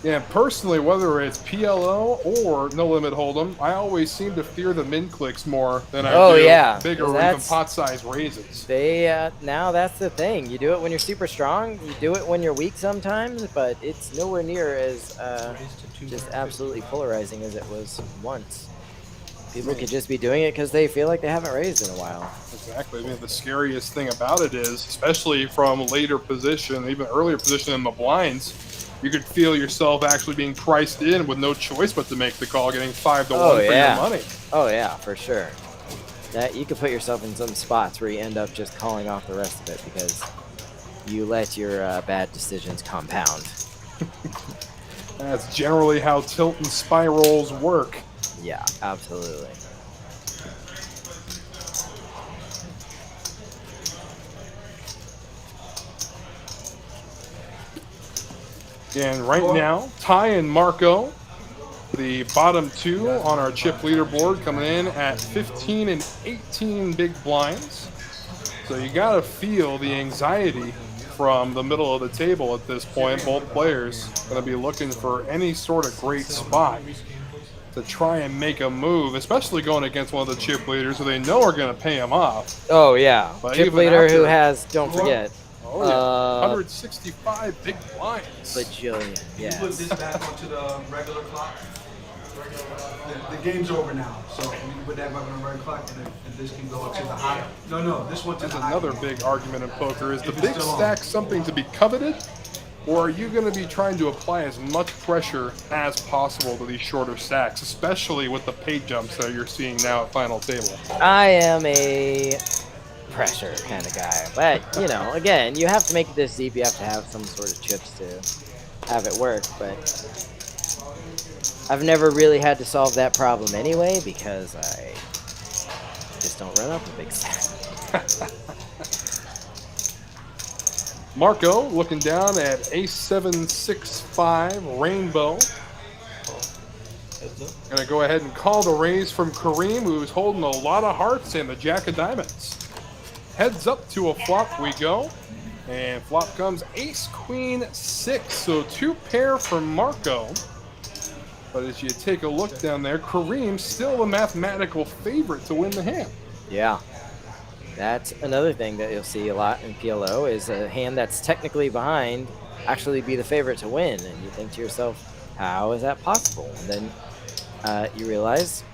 Yeah, personally, whether it's PLO or No Limit Hold'em, I always seem to fear the min clicks more than I do bigger or even pot size raises. Now that's the thing. You do it when you're super strong. You do it when you're weak sometimes, but it's nowhere near as just absolutely polarizing as it was once. People could just be doing it because they feel like they haven't raised in a while. Exactly. I mean, the scariest thing about it is, especially from later position, even earlier position in the blinds, you could feel yourself actually being priced in with no choice but to make the call, getting 5 to 1 for your money. Oh yeah, for sure. That you could put yourself in some spots where you end up just calling off the rest of it because you let your bad decisions compound. That's generally how tilt and spirals work. Yeah, absolutely. And right now, Ty and Marco, the bottom two on our chip leaderboard, coming in at 15 and 18 big blinds. So you got to feel the anxiety from the middle of the table at this point. Both players going to be looking for any sort of great spot to try and make a move, especially going against one of the chip leaders who they know are going to pay him off. Oh yeah, But chip even leader after- who has, don't forget, Oh yeah, 165 big blinds. bajillion. You put this Yes. back onto the regular clock. The game's over now, so you can put that back on the regular clock, and this can go up to the high. No, this one to That's the high. another big argument in poker. Is the If it's big still on. stack something to be coveted, or are you going to be trying to apply as much pressure as possible to these shorter stacks, especially with the pay jumps that you're seeing now at final table? I am a pressure kind of guy, but you know, again, you have to make it this deep. You have to have some sort of chips to have it work. But I've never really had to solve that problem anyway because I just don't run up a big stack. Marco looking down at ace 765 rainbow. Gonna go ahead and call the raise from Kareem, who's holding a lot of hearts and the jack of diamonds. Heads up to a flop we go, and flop comes ace queen 6, so 2 pair from Marco. But as you take a look down there, Kareem still a mathematical favorite to win the hand. Yeah, that's another thing that you'll see a lot in PLO is a hand that's technically behind actually be the favorite to win, and you think to yourself, how is that possible? And then you realize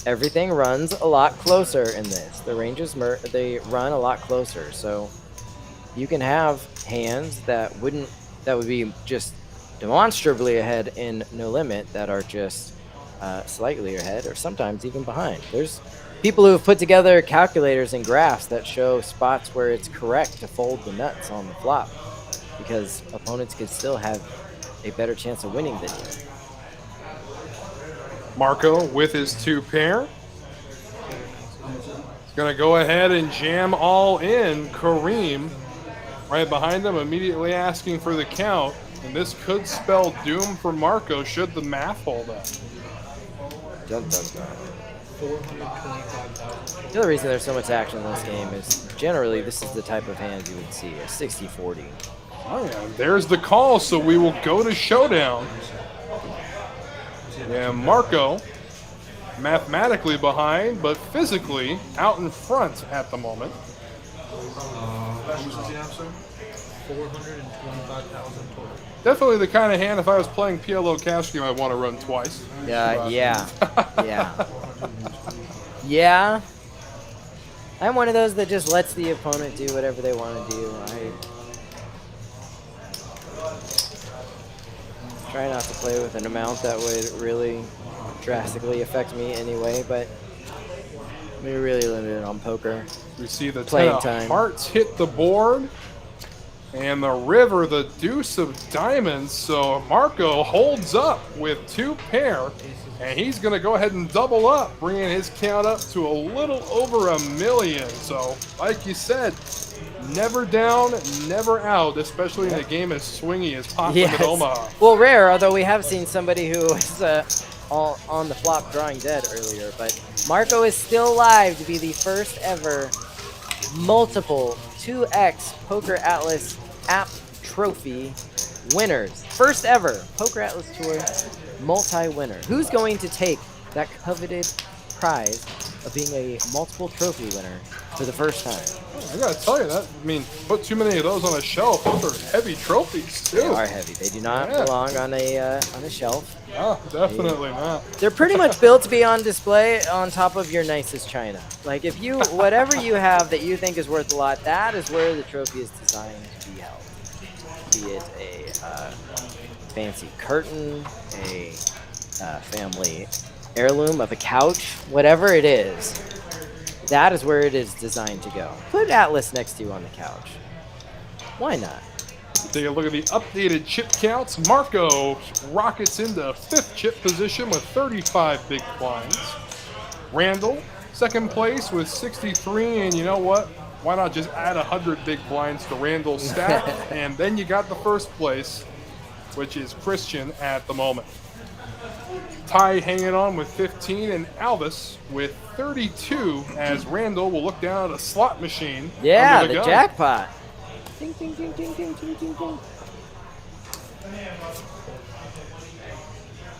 everything runs a lot closer in this. The ranges they run a lot closer, so you can have hands that would be just demonstrably ahead in no limit that are just slightly ahead or sometimes even behind. There's people who have put together calculators and graphs that show spots where it's correct to fold the nuts on the flop because opponents could still have a better chance of winning than you. Marco with his 2 pair. He's going to go ahead and jam all in. Kareem right behind him, immediately asking for the count. And this could spell doom for Marco should the math hold up. Dun, dun, dun. The other reason there's so much action in this game is generally this is the type of hand you would see, a 60-40. Oh yeah, there's the call, so we will go to showdown. And Marco mathematically behind, but physically out in front at the moment. How much does he have, sir? 425,000 total. Definitely the kind of hand, if I was playing PLO cash game, I'd want to run twice. Yeah. Yeah. Yeah. I'm one of those that just lets the opponent do whatever they want to do. I try not to play with an amount that would really drastically affect me anyway, but we're really limited on poker. We see the 10 Playing of time. hearts hit the board. And the river, the deuce of diamonds. So Marco holds up with 2 pair. And he's going to go ahead and double up, bringing his count up to a little over $1 million. So, like you said, never down, never out, especially in a game as swingy as Pot Limit Omaha. Well, rare, although we have seen somebody who was all on the flop drawing dead earlier. But Marco is still alive to be the first ever multiple 2x PokerAtlas app trophy winners. First ever PokerAtlas Tour multi-winner. Who's going to take that coveted prize of being a multiple trophy winner for the first time? I gotta tell you that. I mean, put too many of those on a shelf. Those are heavy trophies too. They are heavy. They do not belong on a shelf. Oh, definitely not. They're pretty much built to be on display on top of your nicest china. Like if you, whatever you have that you think is worth a lot, that is where the trophy is designed to be held. Be it a fancy curtain, a family heirloom of a couch, whatever it is, that is where it is designed to go. Put Atlas next to you on the couch. Why not? Take a look at the updated chip counts. Marco rockets into 5th chip position with 35 big blinds. Randall, 2nd place with 63, and you know what? Why not just add 100 big blinds to Randall's stack? And then you got the 1st place, which is Christian at the moment. Ty hanging on with 15, and Alvis with 32, as Randall will look down at a slot machine. Yeah, under the gun. jackpot. Ding, ding, ding, ding, ding, ding, ding, ding.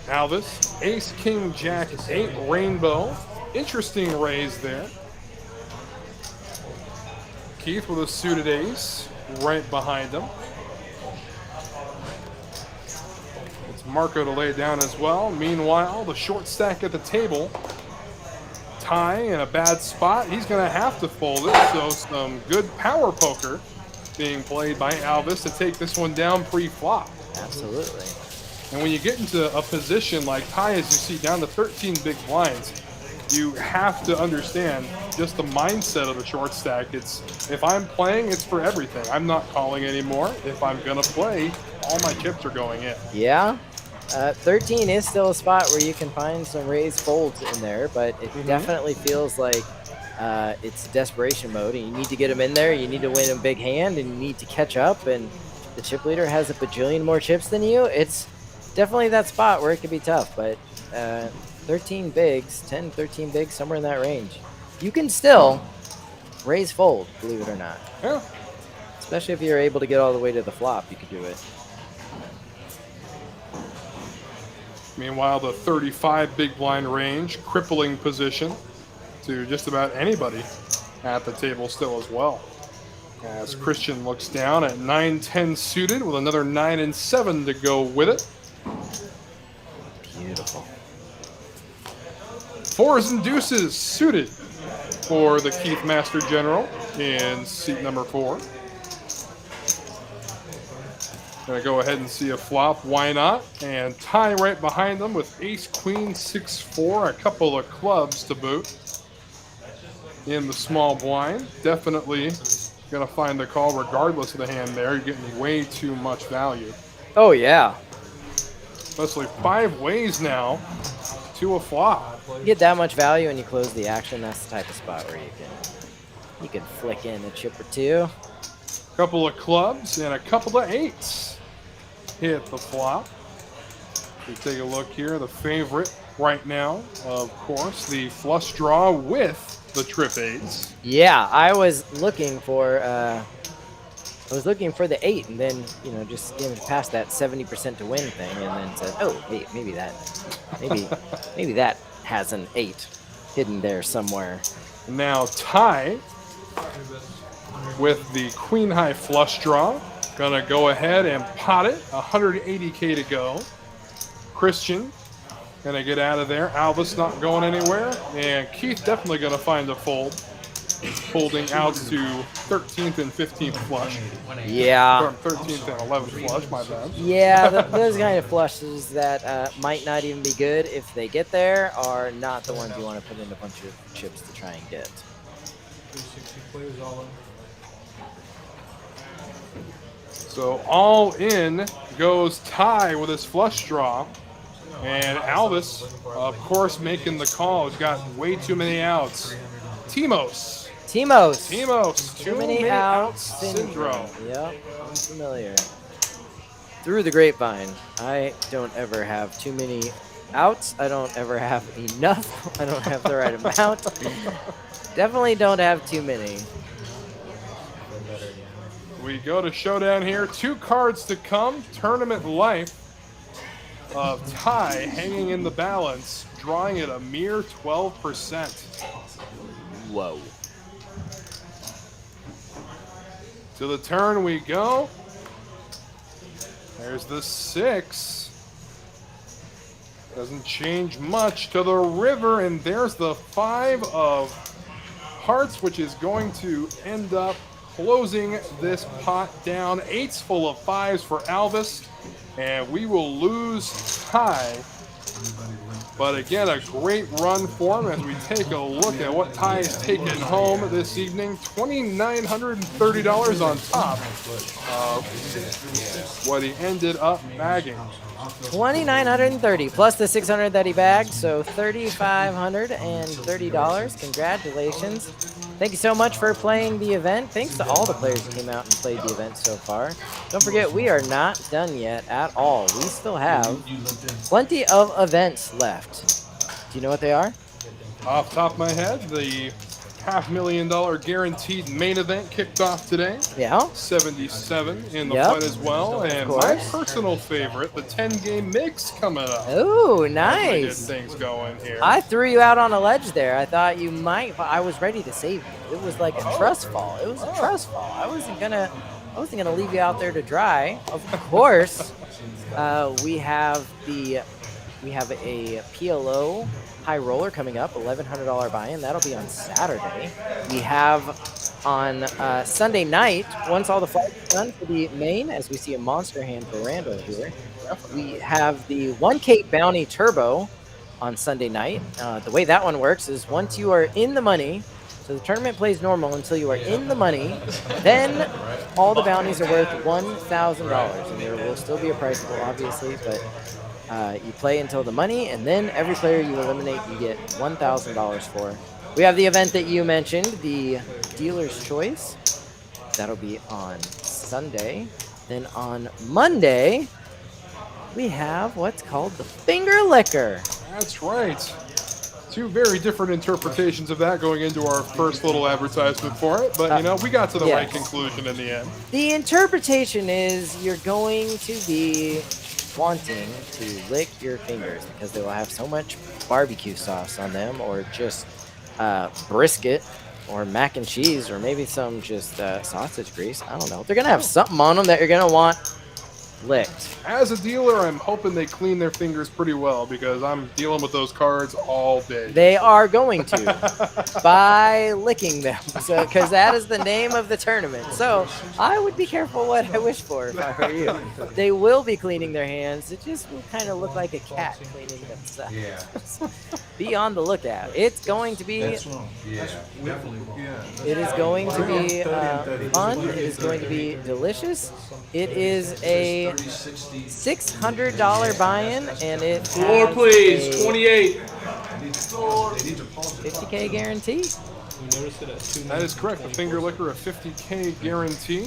Alvis, ace, king, jack, 8 rainbow. Interesting raise there. Keith with a suited ace right behind him. It's Marco to lay down as well. Meanwhile, the short stack at the table. Ty in a bad spot. He's going to have to fold it, so some good power poker being played by Alvis to take this one down pre-flop. Absolutely. And when you get into a position like Ty, as you see, down to 13 big blinds, you have to understand just the mindset of the short stack. It's, if I'm playing, it's for everything. I'm not calling anymore. If I'm going to play, all my chips are going in. Yeah. 13 is still a spot where you can find some raised folds in there, but it definitely feels like it's desperation mode, and you need to get them in there. You need to win a big hand, and you need to catch up, and the chip leader has a bajillion more chips than you. It's definitely that spot where it could be tough, but 13 bigs, 10, 13 bigs, somewhere in that range. You can still raise fold, believe it or not. Yeah. Especially if you're able to get all the way to the flop, you could do it. Meanwhile, the 35 big blind range, crippling position to just about anybody at the table still as well. As Christian looks down at 9-10 suited with another 9 and 7 to go with it. Beautiful. 4s and deuces suited for the Keith Master General in seat number 4. Gonna go ahead and see a flop, why not? And Ty right behind them with ace, queen, 6-4, a couple of clubs to boot. In the small blind, definitely gonna find the call regardless of the hand there. You're getting way too much value. Oh, yeah. Especially 5 ways now to a flop. You get that much value and you close the action. That's the type of spot where you can flick in a chip or two. Couple of clubs and a couple of eights hit the flop. We take a look here. The favorite right now, of course, the flush draw with the trip eights. Yeah, I was looking for the 8, and then just skimmed past that 70% to win thing, and then said, oh wait, maybe that has an 8 hidden there somewhere. Now Ty with the queen high flush draw, gonna go ahead and pot it. 180K to go. Christian gonna get out of there. Alvis not going anywhere, and Keith definitely gonna find a fold. Holding outs to 13th and 15th flush. Yeah. Or 13th and 11th flush, my bad. Yeah, those kind of flushes that might not even be good if they get there are not the ones you want to put in a bunch of chips to try and get. 360 players all in. So all in goes Ty with his flush draw. And Alvis, of course, making the call. He's got way too many outs. Timos, too many outs syndrome. Yep, I'm familiar. Through the grapevine, I don't ever have too many outs. I don't ever have enough. I don't have the right amount. Definitely don't have too many. We go to showdown here. 2 cards to come. Tournament life of Ty hanging in the balance, drawing at a mere 12%. Whoa. To the turn we go. There's the 6. Doesn't change much. To the river, and there's the 5 of hearts, which is going to end up closing this pot down. 8's full of 5s for Alvis, and we will lose Ty. But again, a great run for him as we take a look at what Ty has taken home this evening. $2,930 on top of what he ended up bagging. 2,930 plus the 600 that he bagged, so $3,530. Congratulations. Thank you so much for playing the event. Thanks to all the players who came out and played the event so far. Don't forget, we are not done yet at all. We still have plenty of events left. Do you know what they are? Off the top of my head, the $500,000 guaranteed main event kicked off today. Yeah. 77 in the fight as well. And my personal favorite, the 10-game mix coming up. Oh, nice. Get things going here. I threw you out on a ledge there. I thought you might, but I was ready to save you. It was like a trust fall. It was a trust fall. I wasn't gonna leave you out there to dry. Of course, we have a PLO high roller coming up, $1,100 buy-in. That'll be on Saturday. We have on Sunday night, once all the flights are done for the main, as we see a monster hand for Randall here, we have the 1K Bounty Turbo on Sunday night. The way that one works is once you are in the money, so the tournament plays normal until you are in the money, then all the bounties are worth $1,000. And there will still be a price pool, obviously, but you play until the money, and then every player you eliminate, you get $1,000 for. We have the event that you mentioned, the Dealer's Choice. That'll be on Sunday. Then on Monday, we have what's called the Finger Licker. That's right. 2 very different interpretations of that going into our first little advertisement for it. But, we got to the right conclusion in the end. The interpretation is you're going to be wanting to lick your fingers because they will have so much barbecue sauce on them, or just brisket, or mac and cheese, or maybe some just sausage grease. I don't know. They're going to have something on them that you're going to want licked. As a dealer, I'm hoping they clean their fingers pretty well because I'm dealing with those cards all day. They are going to by licking them, so because that is the name of the tournament. So I would be careful what I wish for if I were you. They will be cleaning their hands. It just will kind of look like a cat cleaning themselves. Yeah. be on the lookout. It's going to be. Yeah. Definitely. It is going to be fun. It is going to be delicious. It is a $600 buy-in, and it Floor, has please. a 28. 50K guarantee. That is correct. The finger liquor, a 50K guarantee.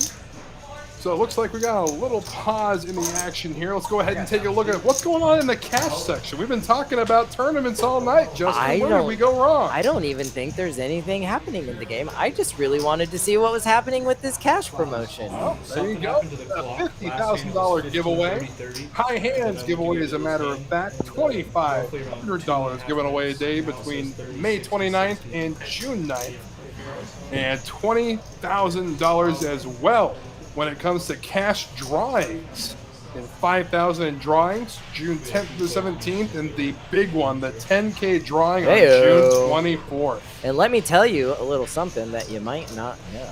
So it looks like we got a little pause in the action here. Let's go ahead and take a look at what's going on in the cash section. We've been talking about tournaments all night, Justin. Where did we go wrong? I don't even think there's anything happening in the game. I just really wanted to see what was happening with this cash promotion. Oh, there you go. A $50,000 giveaway. High hands giveaway, as a matter of fact. $2,500 given away a day between May 29th and June 9th. And $20,000 as well when it comes to cash drawings. And $5,000 in drawings, June 10th to the 17th, and the big one, the 10K drawing on June 24th. And let me tell you a little something that you might not know.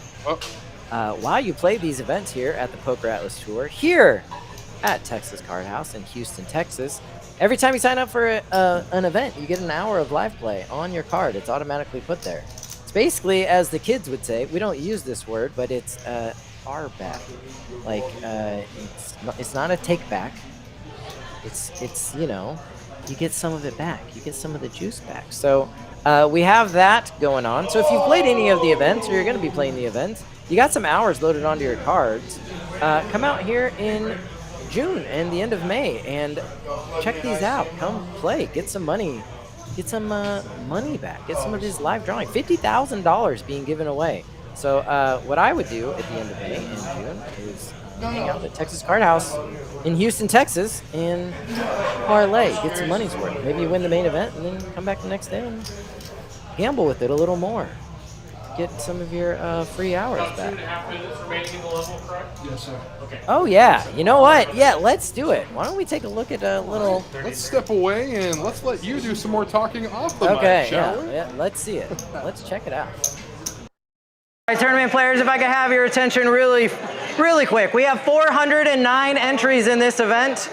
While you play these events here at the PokerAtlas Tour, here at Texas Card House in Houston, Texas, every time you sign up for an event, you get an hour of live play on your card. It's automatically put there. It's basically, as the kids would say, we don't use this word, but it's our back. Like, it's not a take back. It's you know, you get some of it back. You get some of the juice back. So we have that going on. So if you've played any of the events, or you're going to be playing the events, you got some hours loaded onto your cards. Come out here in June and the end of May and check these out. Come play. Get some money. Get some money back. Get some of this live drawing. $50,000 being given away. So what I would do at the end of May and June is hang out at Texas Card House in Houston, Texas, and parlay, get some money's worth. Maybe you win the main event and then come back the next day and gamble with it a little more. Get some of your free hours back. 2.5 minutes remaining in the level, correct? Yes, sir. Okay. Oh yeah, you know what? Yeah, let's do it. Why don't we take a look at a little? Let's step away and let's let you do some more talking off the Okay, mic, shall we? yeah, let's see it. Let's check it out. All right, tournament players, if I could have your attention really quick. We have 409 entries in this event.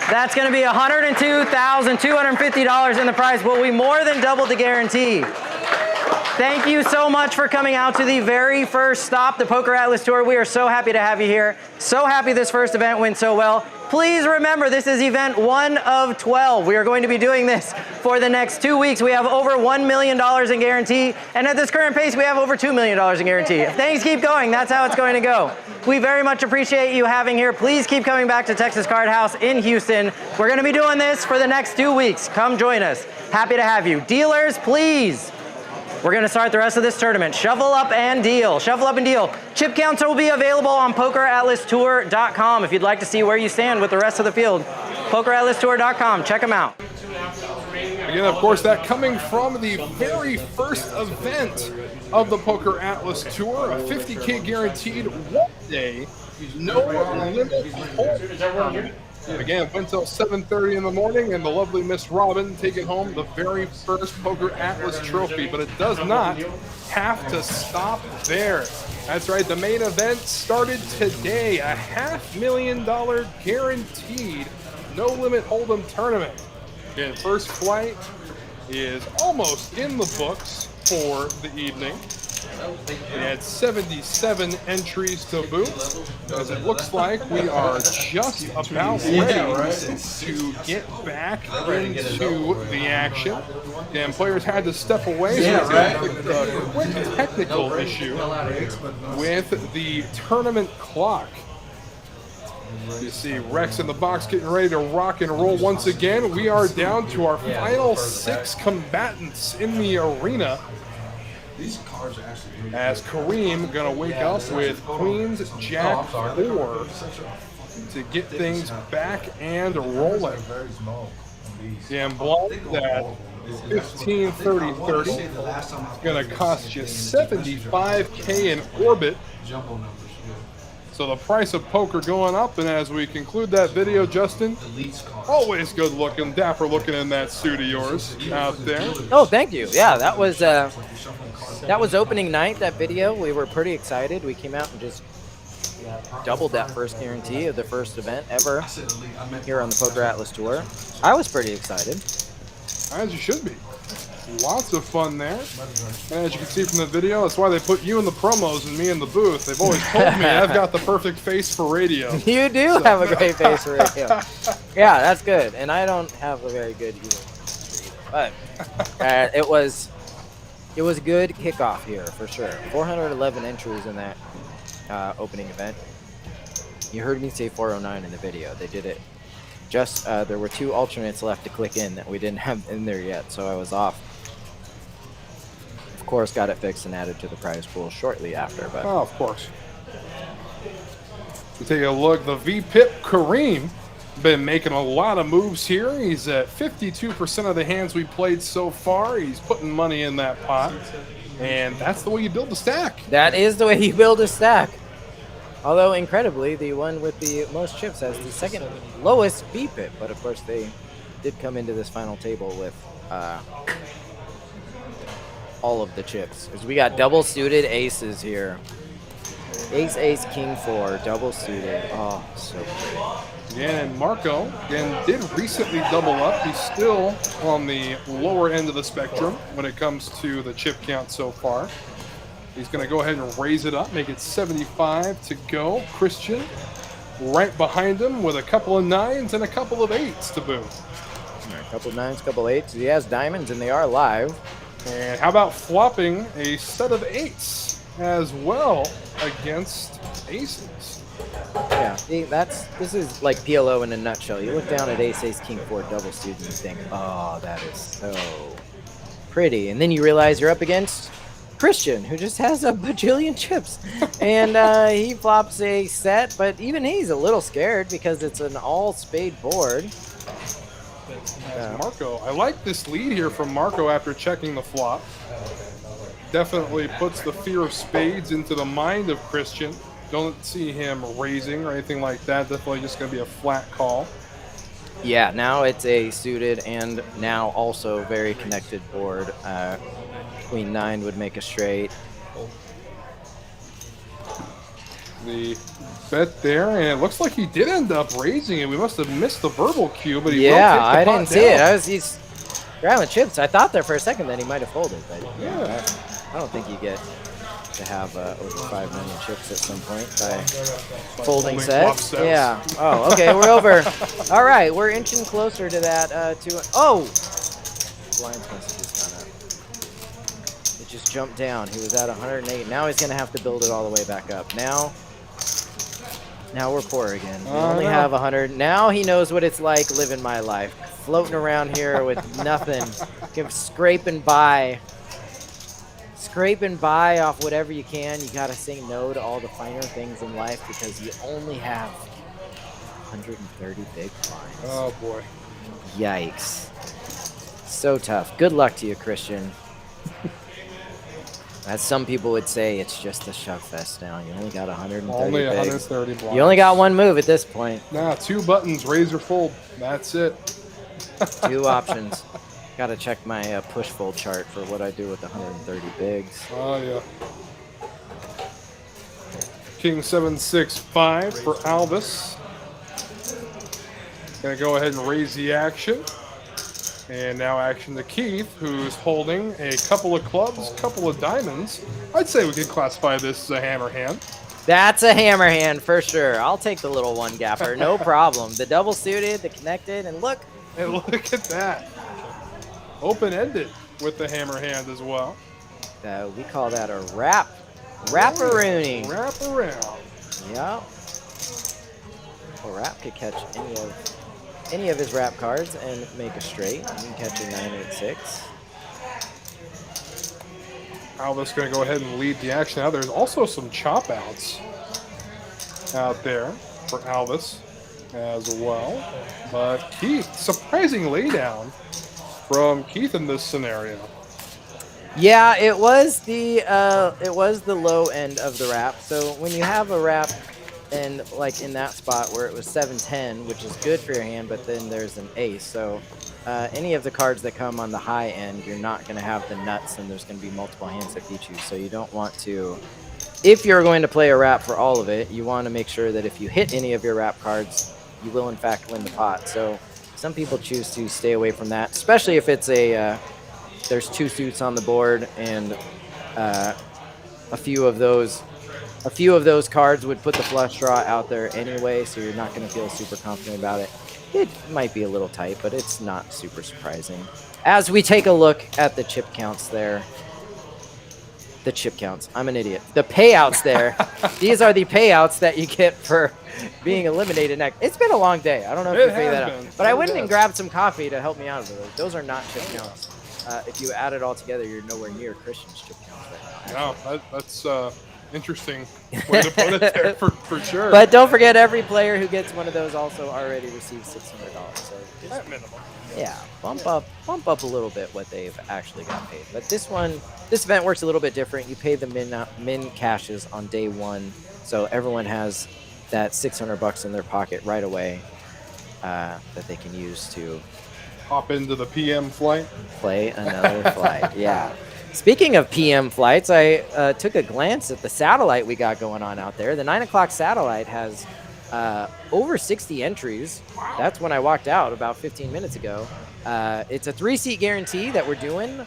That's going to be $102,250 in the prize, but we more than doubled the guarantee. Thank you so much for coming out to the very first stop, the PokerAtlas Tour. We are so happy to have you here. So happy this first event went so well. Please remember, this is event 1 of 12. We are going to be doing this for the next 2 weeks. We have over $1 million in guarantee, and at this current pace, we have over $2 million in guarantee. If things keep going, that's how it's going to go. We very much appreciate you having here. Please keep coming back to Texas Card House in Houston. We're going to be doing this for the next 2 weeks. Come join us. Happy to have you. Dealers, please. We're going to start the rest of this tournament. Shovel up and deal. Shovel up and deal. Chip counts will be available on PokerAtlasTour.com if you'd like to see where you stand with the rest of the field. PokerAtlasTour.com. Check them out. Again, of course, that coming from the very first event of the PokerAtlas Tour, a 50K guaranteed one day, no limit hold. Again, went until 7:30 in the morning, and the lovely Miss Robin taking home the very first PokerAtlas trophy. But it does not have to stop there. That's right, the main event started today. A $500,000 guaranteed no-limit hold'em tournament. Again, first flight is almost in the books for the evening. It had 77 entries to boot, as it looks like we are just about ready to get back into the action. And players had to step away. So a quick technical issue with the tournament clock. You see Rex in the box getting ready to rock and roll once again. We are down to our final 6 combatants in the arena. These cards are actually really As Kareem gonna wake up with Queens, Jack, 4 to get things back and rolling. And block that 15, 30, 30. It's gonna cost you 75K in orbit. jumbo numbers. So the price of poker going up, and as we conclude that video, Justin, always good looking, dapper looking in that suit of yours out there. Oh, thank you. Yeah, that was opening night, that video. We were pretty excited. We came out and just doubled that first guarantee of the first event ever here on the PokerAtlas Tour. I was pretty excited. As you should be. Lots of fun there. And as you can see from the video, that's why they put you in the promos and me in the booth. They've always told me I've got the perfect face for radio. You do have a great face for radio. Yeah, that's good. And I don't have a very good either. But it was a good kickoff here for sure. 411 entries in that opening event. You heard me say 409 in the video. They did it. Just there were 2 alternates left to click in that we didn't have in there yet, so I was off. Of course, got it fixed and added to the prize pool shortly after. But oh, of course. You take a look. The VPIP Kareem been making a lot of moves here. He's at 52% of the hands we played so far. He's putting money in that pot, and that's the way you build a stack. that is the way you build a stack. Although, incredibly, the one with the most chips has the second lowest VPIP. But, of course, they did come into this final table with all of the chips. As we got double-suited aces here. Ace, ace, king, 4, double-suited. Oh, so pretty. Yeah, and Marco, again, did recently double up. He's still on the lower end of the spectrum when it comes to the chip count so far. He's going to go ahead and raise it up, make it 75 to go. Christian right behind him with a couple of 9s and a couple of 8s to boot. A couple 9s, couple 8s. He has diamonds, and they are live. And how about flopping a set of 8s as well against aces? Yeah, see, this is like PLO in a nutshell. You look down at ace, ace, king, 4, double suited, and you think, oh, that is so pretty. And then you realize you're up against Christian, who just has a bajillion chips. And he flops a set, but even he's a little scared because it's an all-spade board. Marco, I like this lead here from Marco after checking the flop. Definitely puts the fear of spades into the mind of Christian. Don't see him raising or anything like that. Definitely just going to be a flat call. Yeah, now it's a suited and now also very connected board. Queen 9 would make a straight. The bet there, and it looks like he did end up raising it. We must have missed the verbal cue, but he yeah, will I take the pot didn't see it. down. He's grabbing chips. I thought there for a second that he might have folded, but Yeah. I don't think you get to have over 5 million chips at some point by folding flop sets. Yeah. Oh, okay, we're over. All right, we're inching closer to that. Oh, blinds must have just gone up. It just jumped down. He was at 108. Now he's gonna have to build it all the way back up. Now we're poor again. We only have 100. Now he knows what it's like living my life, floating around here with nothing, scraping by off whatever you can. You gotta say no to all the finer things in life because you only have 130 big blinds. Oh boy. Yikes. So tough. Good luck to you, Christian. As some people would say, it's just a shove fest now. You only got 130 Only bigs. 130 blinds. You only got one move at this point. Nah, 2 buttons, raise or fold. That's it. 2 options. Got to check my push fold chart for what I do with 130 bigs. Oh yeah. King 7-6-5 for Alvis. Gonna go ahead and raise the action. And now action to Keith, who's holding a couple of clubs, couple of diamonds. I'd say we could classify this as a hammer hand. That's a hammer hand for sure. I'll take the little one gapper, no problem. The double suited, the connected, and look. And look at that. Open-ended with the hammer hand as well. We call that a wrap. Wrap-a-rooney. Wrap around. Yep. Well, Wrap could catch any of his wrap cards and make a straight. You can catch a 9-8-6. Alvis going to go ahead and lead the action. Now there's also some chop outs out there for Alvis as well. But Keith, surprising laydown from Keith in this scenario. Yeah, it was the low end of the wrap. So when you have a wrap and like in that spot where it was 7-10, which is good for your hand, but then there's an ace. So any of the cards that come on the high end, you're not going to have the nuts, and there's going to be multiple hands that beat you. So you don't want to, if you're going to play a wrap for all of it, you want to make sure that if you hit any of your wrap cards, you will in fact win the pot. So Some people choose to stay away from that, especially if it's a there's 2 suits on the board, and a few of those cards would put the flush draw out there anyway, so you're not going to feel super confident about it. It might be a little tight, but it's not super surprising. As we take a look at the chip counts there. The chip counts. I'm an idiot. The payouts there. These are the payouts that you get for being eliminated next. It's been a long day. I don't know if you figured that out. But I went and grabbed some coffee to help me out of it. Those are not chip counts. If you add it all together, you're nowhere near Christian's chip counts right now. Wow, that's interesting way to put it there for sure. But don't forget, every player who gets one of those also already receives $600. So just, at minimum. yeah, bump up a little bit what they've actually got paid. But this event works a little bit different. You pay the min cashes on day 1, so everyone has that $600 in their pocket right away that they can use to hop into the PM flight. Play another flight. Yeah. Speaking of PM flights, I took a glance at the satellite we got going on out there. The 9 o'clock satellite has over 60 entries. Wow. That's when I walked out about 15 minutes ago. It's a 3-seat guarantee that we're doing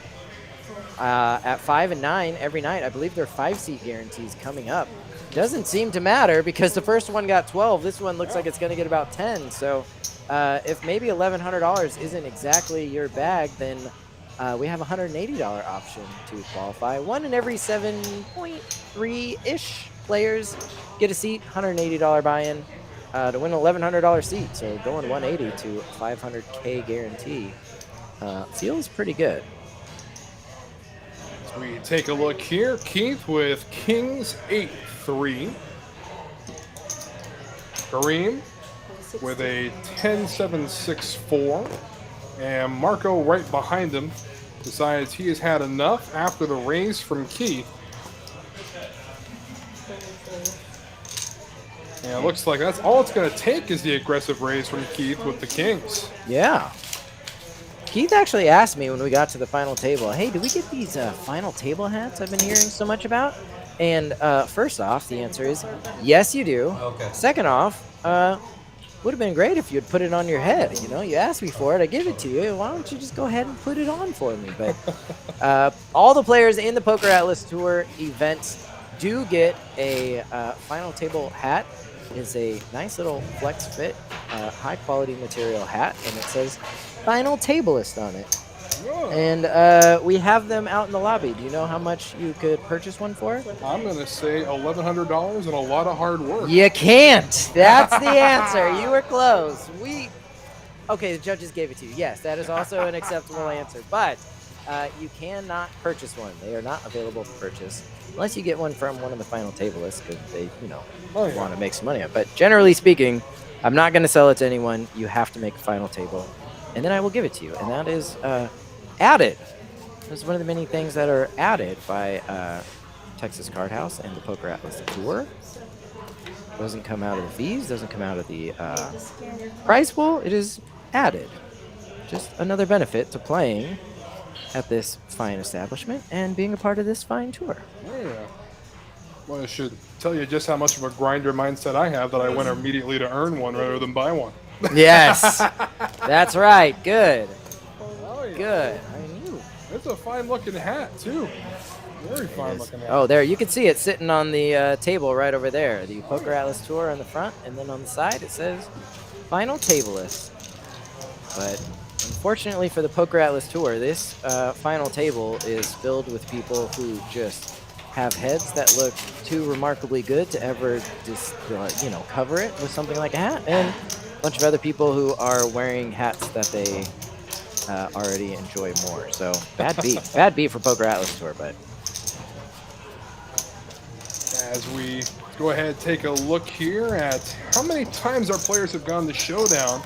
at 5 and 9 every night. I believe there are 5-seat guarantees coming up. Doesn't seem to matter because the first one got 12. This one looks like it's going to get about 10. So if maybe $1,100 isn't exactly your bag, then we have a $180 option to qualify. 1 in every 7.3-ish players get a seat, $180 buy-in to win an $1,100 seat. So going 180 to $500K guarantee feels pretty good. As we take a look here, Keith with Kings 8-3. Kareem with a 10-7-6-4. And Marco right behind him decides he has had enough after the raise from Keith. And it looks like that's all it's going to take is the aggressive raise from Keith with the Kings. Yeah. Keith actually asked me when we got to the final table, hey, do we get these final table hats I've been hearing so much about? And first off, the answer is yes, you do. Okay. Second off, would have been great if you'd put it on your head. You know, you asked me for it, I give it to you. Why don't you just go ahead and put it on for me? But all the players in the PokerAtlas Tour events do get a final table hat. It's a nice little flex fit, high quality material hat, and it says Final Tableist on it. Whoa. And we have them out in the lobby. Do you know how much you could purchase one for? I'm going to say $1,100 and a lot of hard work. You can't. That's the answer. You were close. Okay, the judges gave it to you. Yes, that is also an acceptable answer. But you cannot purchase one. They are not available for purchase unless you get one from one of the final tablists because they, want to make some money on it. But generally speaking, I'm not going to sell it to anyone. You have to make a final table, and then I will give it to you. And that is added. This is one of the many things that are added by Texas Card House and the PokerAtlas Tour. Doesn't come out of the fees. Doesn't come out of the prize pool. It is added. Just another benefit to playing at this fine establishment and being a part of this fine tour. Yeah. Well, I should tell you just how much of a grinder mindset I have that I went immediately to earn one rather than buy one. Yes, that's right. Good. Oh, yeah. Good. I knew. It's a fine looking hat, too. Very fine looking hat. Oh, there. You can see it sitting on the table right over there. The PokerAtlas Tour on the front, and then on the side it says Final Tableist. But unfortunately for the PokerAtlas Tour, this final table is filled with people who just have heads that look too remarkably good to ever just, cover it with something like a hat, and a bunch of other people who are wearing hats that they already enjoy more. So bad beat. Bad beat for PokerAtlas Tour, but As we go ahead and take a look here at how many times our players have gone to Showdown.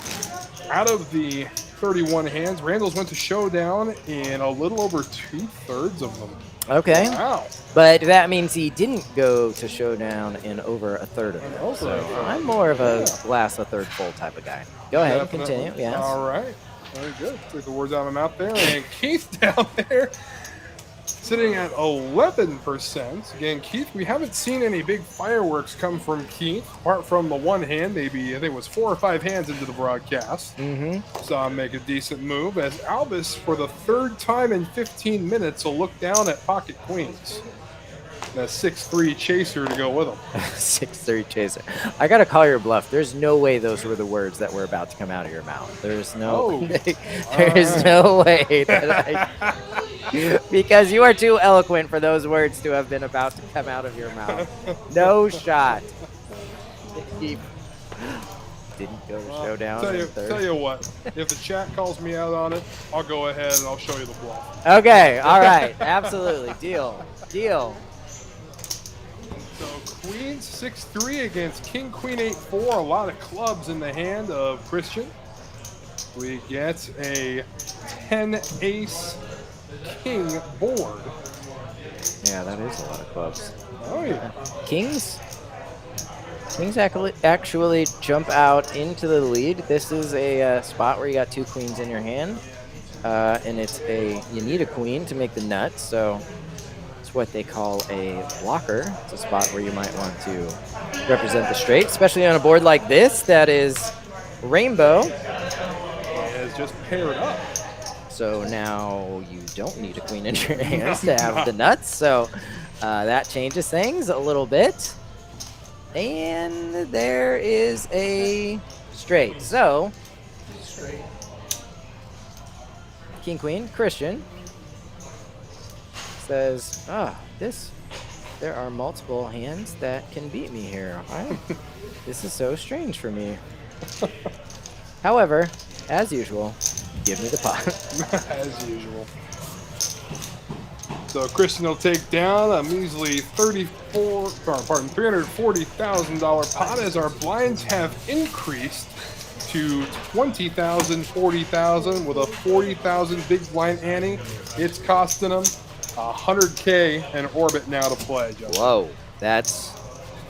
Out of the 31 hands, Randall's went to Showdown in a little over 2/3 of them. okay. Wow. But that means he didn't go to Showdown in over a third of it. So I'm more of a glass a third full type of guy. Go ahead and Definitely. continue. Yes. All right. Very good. Took the words out of my mouth there. And Keith down there sitting at 11%. Again, Keith, we haven't seen any big fireworks come from Keith, apart from the one hand, maybe, I think it was 4 or 5 hands into the broadcast. Saw him make a decent move as Albus, for the 3rd time in 15 minutes, will look down at pocket queens. That 6-3 chaser to go with him. 6-3 chaser. I gotta call your bluff. There's no way those were the words that were about to come out of your mouth. There's no. There's no way that because you are too eloquent for those words to have been about to come out of your mouth. No shot. Didn't go to showdown. Tell you what, if the chat calls me out on it, I'll go ahead and I'll show you the bluff. Okay. All right. Absolutely. Deal. So Queens 6-3 against King Queen 8-4. A lot of clubs in the hand of Christian. We get a 10 Ace King board. Yeah, that is a lot of clubs. Oh yeah. Kings actually jump out into the lead. This is a spot where you got 2 queens in your hand, and you need a queen to make the nut. So what they call a blocker. It's a spot where you might want to represent the straight, especially on a board like this that is rainbow. It's just paired up. So now you don't need a queen in your hands to have the nuts. So that changes things a little bit. And there is a straight. So King Queen, Christian says, there are multiple hands that can beat me here. This is so strange for me. However, as usual, give me the pot. As usual. So Christian will take down a measly $340,000 pot as our blinds have increased to 20,000, 40,000 with a 40,000 big blind ante. It's costing them 100K in orbit now to play, Justin. Whoa, that's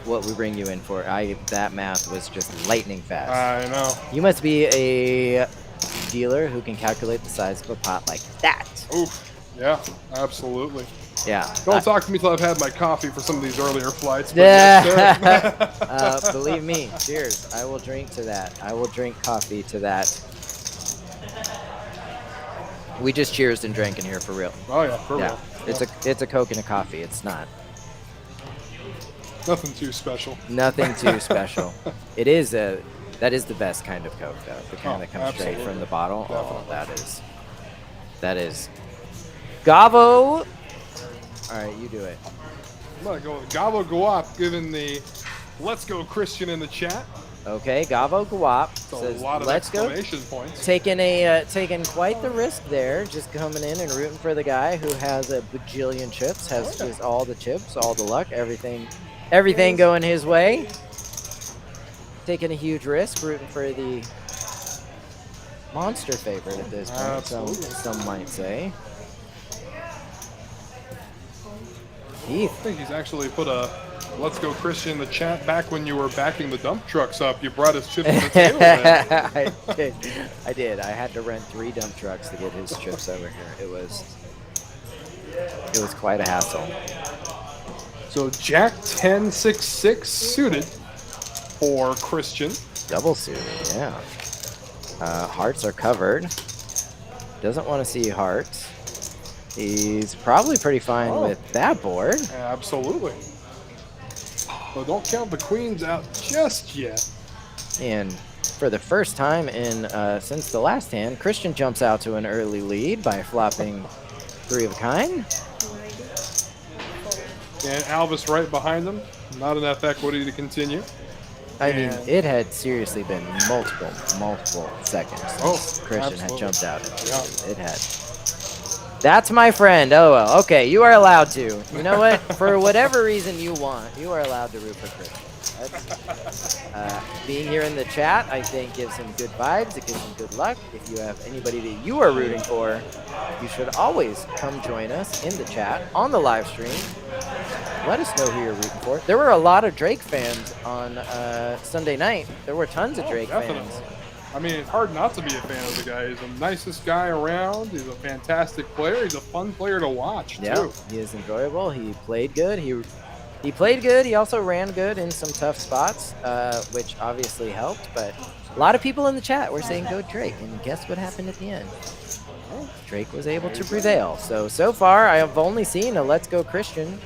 what we bring you in for. That math was just lightning fast. I know. You must be a dealer who can calculate the size of a pot like that. Oof. Yeah, absolutely. Yeah. Don't talk to me till I've had my coffee for some of these earlier flights. But yes, believe me. Cheers. I will drink to that. I will drink coffee to that. We just cheersed and drank in here for real. Oh yeah, for real. It's a Coke and a coffee. It's not. Nothing too special. Nothing too special. That is the best kind of Coke though. The kind that comes straight from the bottle. Definitely. Oh, that is. Gavo. All right, you do it. I'm gonna go with Gabo Guap, given the "Let's Go Christian" in the chat. Okay, Gavo Guap says, A lot of "Let's go." exclamation points. Taking quite the risk there, just coming in and rooting for the guy who has a bajillion chips, has just all the chips, all the luck, everything going his way. Taking a huge risk, rooting for the monster favorite at this point, some might say. I think he's actually put a "Let's Go Christian" in the chat back when you were backing the dump trucks up. You brought his chips to the table. I did. I had to rent 3 dump trucks to get his chips over here. It was quite a hassle. So Jack 10-6-6 suited for Christian. Double suited, yeah. Hearts are covered. Doesn't want to see hearts. He's probably pretty fine with that board. Absolutely. So don't count the queens out just yet. And for the first time in since the last hand, Christian jumps out to an early lead by flopping 3 of a kind. And Albus right behind him. Not enough equity to continue. I mean, it had seriously been multiple seconds since Christian had jumped out. It had. That's my friend. Oh, well. Okay, you are allowed to. You know what? For whatever reason you want, you are allowed to root for Christian. Being here in the chat, I think, gives him good vibes. It gives him good luck. If you have anybody that you are rooting for, you should always come join us in the chat on the live stream. Let us know who you're rooting for. There were a lot of Drake fans on Sunday night. There were tons of Drake fans. I mean, it's hard not to be a fan of the guy. He's the nicest guy around. He's a fantastic player. He's a fun player to watch, Yeah, too. he is enjoyable. He played good. He played good. He also ran good in some tough spots, which obviously helped. But a lot of people in the chat were saying go Drake, and guess what happened at the end? Well, Drake was able to prevail. So far, I have only seen a Let's Go Christian.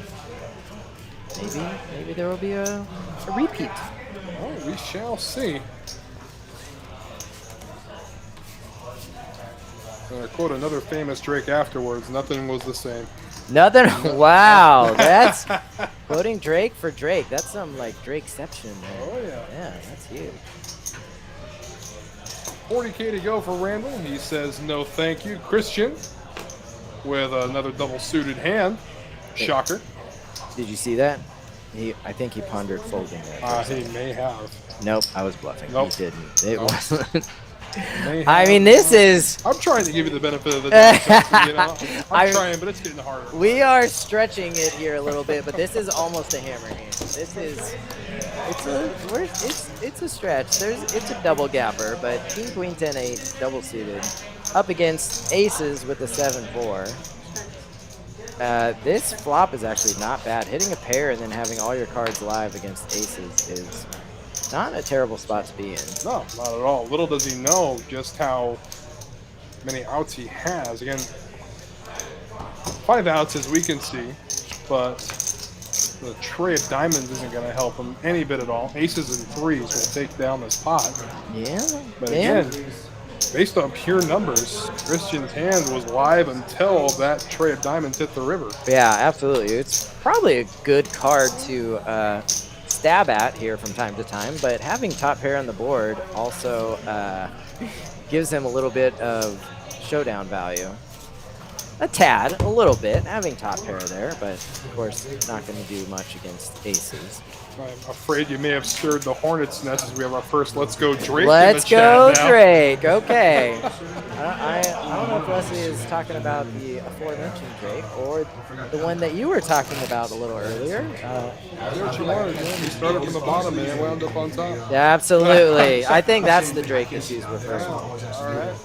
Maybe there will be a repeat. Well, we shall see. I'm going to quote another famous Drake afterwards. Nothing was the same. Nothing. Wow, that's quoting Drake for Drake. That's some like Drakeception. Oh, yeah. Yeah, that's huge. 40K to go for Randall. He says no thank you. Christian with another double suited hand. Shocker. Did you see that? I think he pondered folding there. He may have. Nope, I was bluffing. Nope. He didn't. It wasn't. May I have. mean, this is. I'm trying to give you the benefit of the doubt. You know? I'm I- trying, but it's getting harder. We are stretching it here a little bit, but this is almost a hammer hand. This is. It's a stretch. It's a double gapper, but King, Queen, 10, 8, double suited, up against aces with the 7-4. This flop is actually not bad. Hitting a pair and then having all your cards live against aces is not a terrible spot to be in. No, not at all. Little does he know just how many outs he has. Again, 5 outs as we can see, but the tray of diamonds isn't going to help him any bit at all. Aces and 3s will take down this pot. Yeah. But yeah. again, based on pure numbers, Christian's hand was live until that tray of diamonds hit the river. Yeah, absolutely. It's probably a good card to stab at here from time to time, but having top pair on the board also gives him a little bit of showdown value. A tad, a little bit, having top pair there, but of course not going to do much against aces. I'm afraid you may have stirred the hornet's nest as we have our first Let's Go Drake Let's in the go chat now. Drake, okay. I don't know if Leslie is talking about the aforementioned Drake or the one that you were talking about a little earlier. Do what you wanted, man. You started from the bottom and you wound up on top. Yeah, absolutely. I think that's the Drake that she's referring to. All right.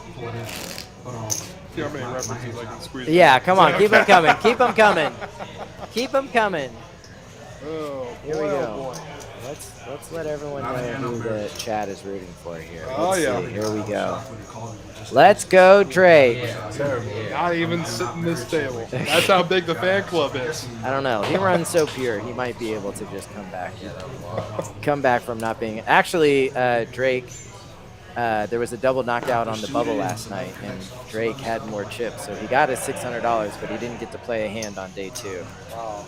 See how many references I can squeeze in. Yeah, come on, keep them coming, keep them coming, keep them coming. Oh, Here boy, we oh, go. boy. Let's let everyone know who the chat is rooting for here. Oh, Let's yeah. see. Here we go. Let's go, Drake. Not even sitting this table. That's how big the fan club is. I don't know. He runs so pure. He might be able to just come back from not being. Actually, Drake. There was a double knockout on the bubble last night, and Drake had more chips, so he got his $600, but he didn't get to play a hand on day 2. Wow.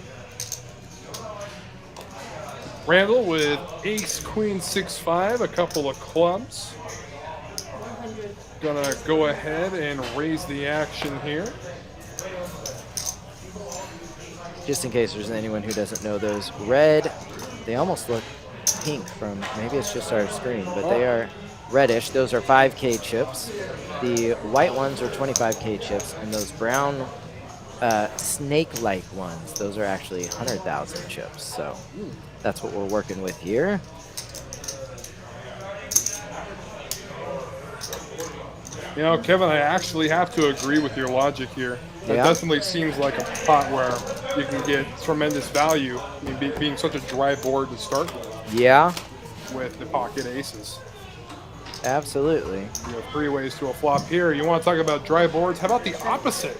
Randall with ace, queen, 6-5, a couple of clubs. Gonna go ahead and raise the action here. Just in case there's anyone who doesn't know, those red, they almost look pink from, maybe it's just our screen, but they are reddish. Those are 5K chips. The white ones are 25K chips, and those brown snake-like ones, those are actually 100,000 chips. So that's what we're working with here. You know, Kevin, I actually have to agree with your logic here. That Yeah. definitely seems like a pot where you can get tremendous value, I mean, being such a dry board to start Yeah, with the pocket aces. absolutely. You have 3 ways to a flop here. You want to talk about dry boards? How about the opposite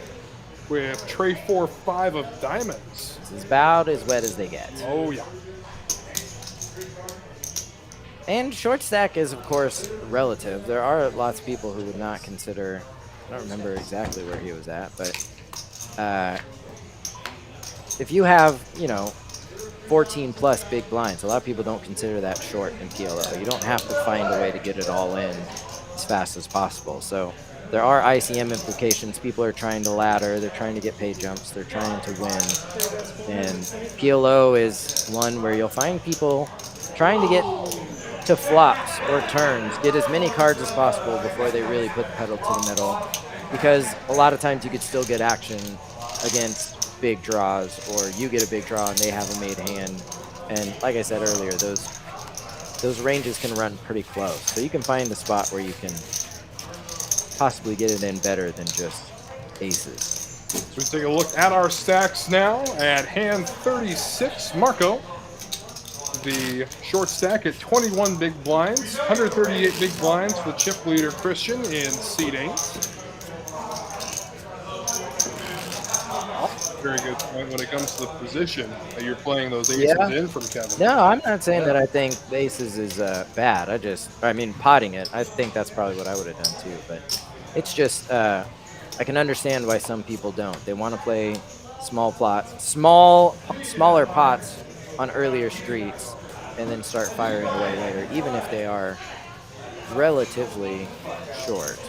with tray 4-5 of diamonds? This is about as wet as they get. Oh, yeah. And short stack is, of course, relative. There are lots of people who would not consider, I don't remember exactly where he was at, but if you have, 14 plus big blinds, a lot of people don't consider that short in PLO. You don't have to find a way to get it all in as fast as possible. So there are ICM implications. People are trying to ladder, they're trying to get pay jumps, they're trying to win. And PLO is one where you'll find people trying to get to flops or turns, get as many cards as possible before they really put the pedal to the metal, because a lot of times you could still get action against big draws, or you get a big draw and they have a made hand. And like I said earlier, those those ranges can run pretty close. So you can find a spot where you can possibly get it in better than just aces. So we take a look at our stacks now. At hand 36, Marco. The short stack at 21 big blinds, 138 big blinds for the chip leader Christian in seed 8. Very good point when it comes to the position that you're playing those aces in from Kevin. No, I'm not saying that I think the aces is bad. I mean, potting it, I think that's probably what I would have done too. But it's just, I can understand why some people don't. They want to play smaller pots on earlier streets and then start firing away later, even if they are relatively short.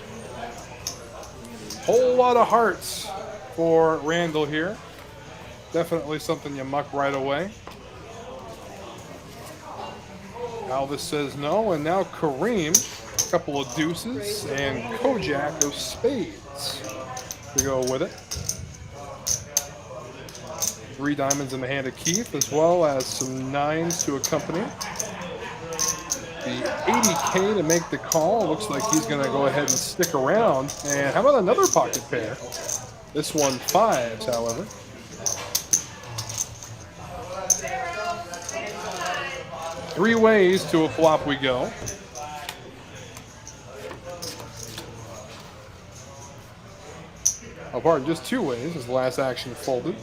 Whole lot of hearts for Randall here. Definitely something you muck right away. Alvis says no, and now Kareem, a couple of deuces, and Kojak of spades to go with it. 3 diamonds in the hand of Keith, as well as some 9s to accompany. The 80K to make the call. Looks like he's going to go ahead and stick around. And how about another pocket pair? This one 5s, however. Three ways to a flop we go. Oh, pardon, just 2 ways as the last action folded.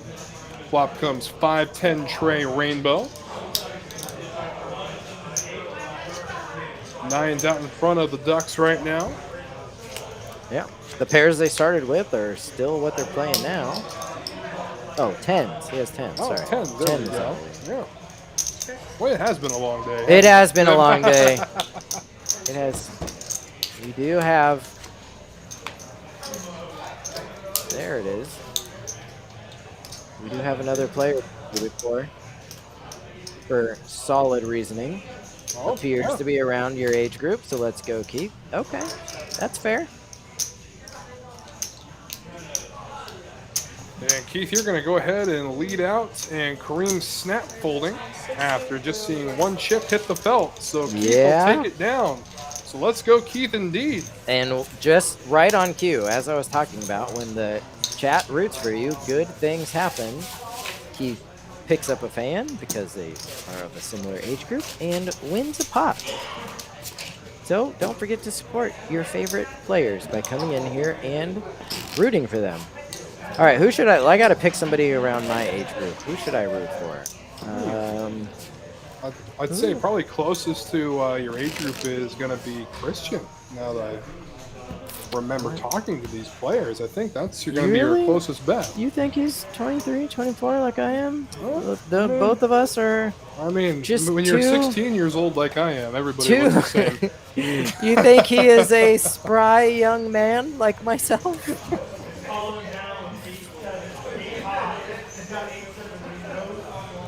Flop comes 5-10 tray rainbow. 9's out in front of the Ducks right now. Yeah, the pairs they started with are still what they're playing now. Oh, 10s. He has 10s. Oh, Sorry. 10s. There we go. Yeah. Well, it has been a long day. It has been a long day. It has. We do have. There it is. We do have another player to root for solid reasoning. Oh, Appears to be around your age group, so let's go, Keith. Okay, that's fair. And Keith, you're going to go ahead and lead out, and Kareem snap folding after just seeing 1 chip hit the felt. So Keith will take it down. So let's go, Keith, indeed. And just right on cue, as I was talking about, when the chat roots for you, good things happen. Keith picks up a fan because they are of a similar age group and wins a pot. So don't forget to support your favorite players by coming in here and rooting for them. All right, who should I got to pick somebody around my age group. Who should I root for? I'd say probably closest to your age group is going to be Christian. Now that I remember talking to these players, I think that's going to be your closest bet. You think he's 23, 24 like I am? Both of us are. I mean, just when you're 16 years old like I am, everybody looks the same. You think he is a spry young man like myself?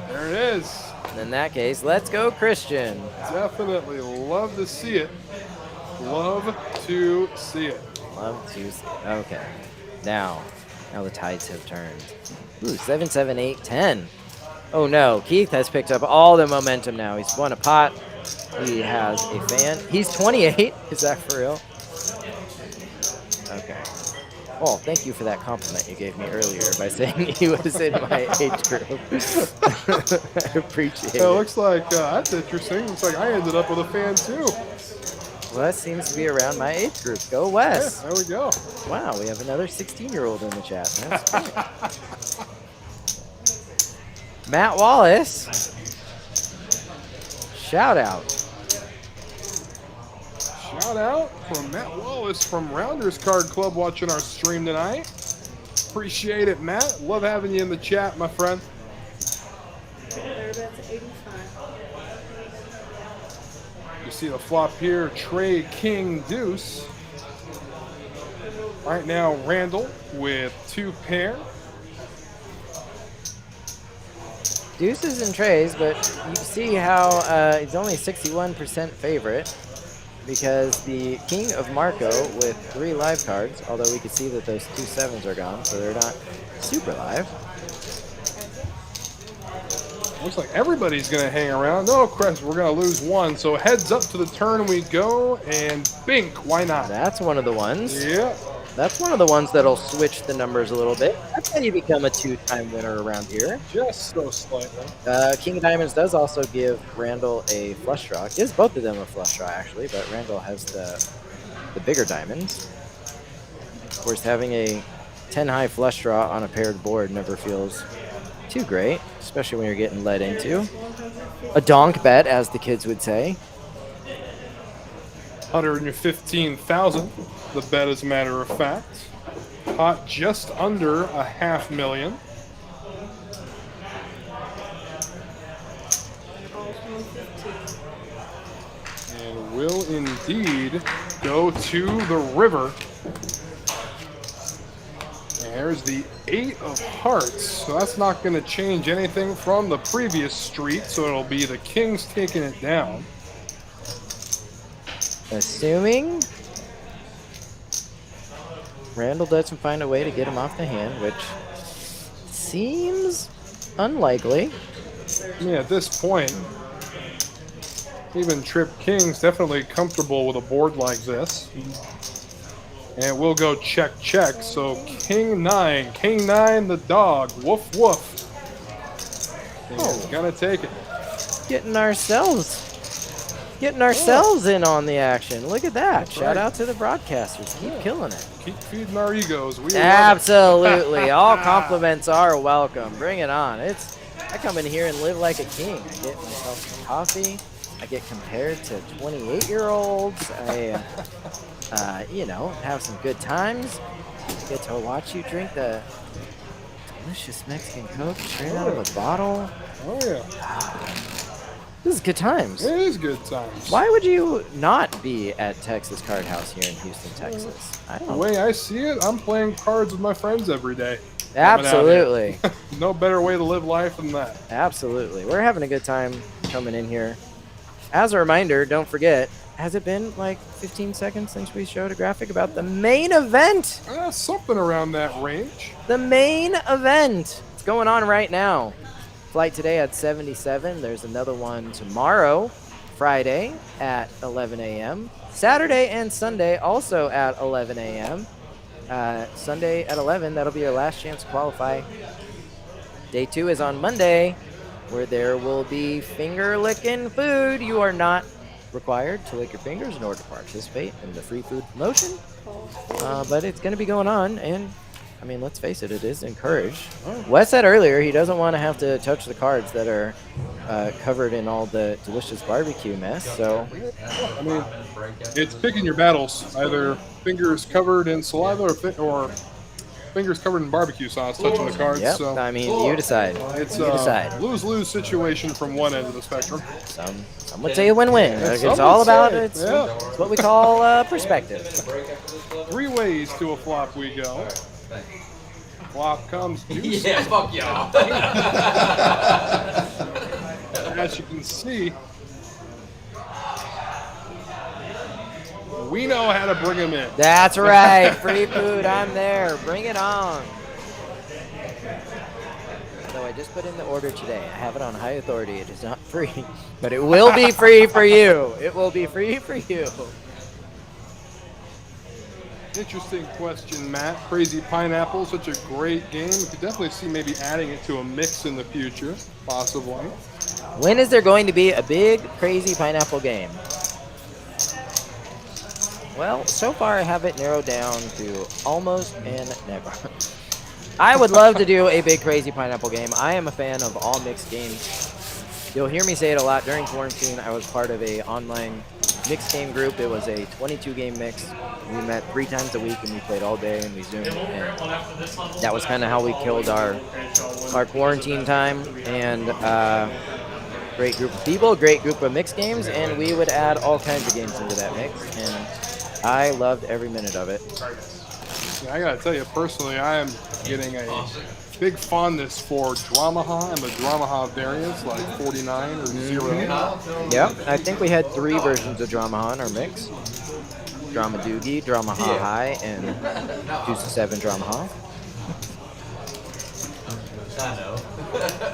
There it is. In that case, let's go, Christian. Definitely love to see it. Love to see it. Love to see it. Okay. Now the tides have turned. Ooh, 7, 7, 8, 10. Oh no, Keith has picked up all the momentum now. He's won a pot. He has a fan. He's 28. Is that for real? Okay. Well, thank you for that compliment you gave me earlier by saying he was in my age group. I appreciate it. It looks like that's interesting. Looks like I ended up with a fan too. Well, that seems to be around my age group. Go Wes. Yeah, there we go. Wow, we have another 16-year-old in the chat. That's great. Matt Wallace. Shout out. Shout out from Matt Wallace from Rounders Card Club watching our stream tonight. Appreciate it, Matt. Love having you in the chat, my friend. You see the flop here, Trey King Deuce. Right now, Randall with 2 pair. Deuces and trays, but you see how he's only 61% favorite because the King of Marco with 3 live cards, although we can see that those 2 7s are gone, so they're not super live. Looks like everybody's going to hang around. No, Chris, we're going to lose one. So heads up to the turn we go, and bink, why not? That's one of the ones. Yeah. That's one of the ones that'll switch the numbers a little bit. That's how you become a 2-time winner around here. Just so slightly. King of Diamonds does also give Randall a flush draw. Gives both of them a flush draw, actually, but Randall has the bigger diamonds. Of course, having a 10-high flush draw on a paired board never feels too great, especially when you're getting led into. A donk bet, as the kids would say. 115,000. The bet, as a matter of fact. Pot just under $500,000. And will indeed go to the river. And there's the 8 of hearts. So that's not going to change anything from the previous street. So it'll be the kings taking it down. Assuming Randall doesn't find a way to get him off the hand, which seems unlikely. I mean, at this point, even Trip King's definitely comfortable with a board like this. And we'll go check, check. So King 9 the dog, woof, woof. And he's gonna take it. Getting ourselves in on the action. Look at that. Shout out to the broadcasters. Keep killing it. Keep feeding our egos. We Absolutely. All compliments are welcome. Bring it on. I come in here and live like a king. I get myself some coffee. I get compared to 28-year-olds. I, you know, have some good times. I get to watch you drink the delicious Mexican Coke straight out of a bottle. Oh, yeah. This is good times. It is good times. Why would you not be at Texas Card House here in Houston, Texas? I don't The know. way I see it, I'm playing cards with my friends every day. Absolutely. No better way to live life than that. Absolutely. We're having a good time coming in here. As a reminder, don't forget, has it been like 15 seconds since we showed a graphic about the main event? Something around that range. The main event. It's going on right now. Flight today at 77. There's another one tomorrow, Friday at 11 a.m. Saturday and Sunday also at 11 a.m. Sunday at 11, that'll be your last chance to qualify. Day 2 is on Monday, where there will be finger-licking food. You are not required to lick your fingers in order to participate in the free food promotion. But it's going to be going on, and I mean, let's face it, it is encouraged. Wes said earlier he doesn't want to have to touch the cards that are covered in all the delicious barbecue mess. So, I mean, it's picking your battles. Either fingers covered in saliva or fingers covered in barbecue sauce touching the cards. yep. So I mean, you decide. it's you decide. lose-lose situation from one end of the spectrum. Some would say a win-win. Yeah, It's some all would about say, it's yeah. what we call perspective. 3 ways to a flop we go. Flop comes deuce. Yeah, fuck y'all. As you can see, we know how to bring him in. That's right. Free food. I'm there. Bring it on. So I just put in the order today. I have it on high authority. It is not free, but it will be free for you. It will be free for you. Interesting question, Matt. Crazy Pineapple, such a great game. We could definitely see maybe adding it to a mix in the future, possibly. When is there going to be a big, crazy pineapple game? Well, so far I have it narrowed down to almost and never. I would love to do a big, crazy pineapple game. I am a fan of all mixed games. You'll hear me say it a lot during quarantine. I was part of a online mixed game group. It was a 22-game mix. We met 3 times a week and we played all day and we zoomed. And that was kind of how we killed our quarantine time. And great group of people, great group of mixed games, and we would add all kinds of games into that mix. And I loved every minute of it. I gotta tell you, personally, I am getting a big fondness for Dramaha and the Dramaha variants, like 49 or 0. Yeah, I think we had 3 versions of Dramaha in our mix. Drama Doogie, Dramaha High, and 2-7 Dramaha. I know.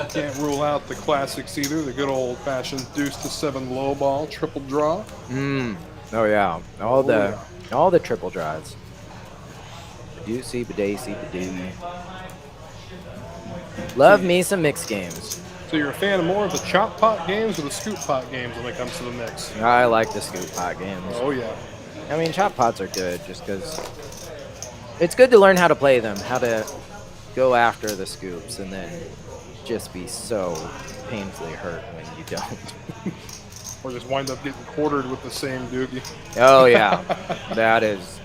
Can't rule out the classics either. The good old-fashioned deuce to 7 low ball, triple draw. Oh yeah, all the triple draws. Badoosie, Badacy, Badoo. Love me some mixed games. So you're a fan of more of the chop pot games or the scoop pot games when it comes to the mix? I like the scoop pot games. Oh yeah. I mean, chop pots are good just because it's good to learn how to play them, how to go after the scoops, and then just be so painfully hurt when you don't. Or just wind up getting quartered with the same doogie. Oh yeah, that is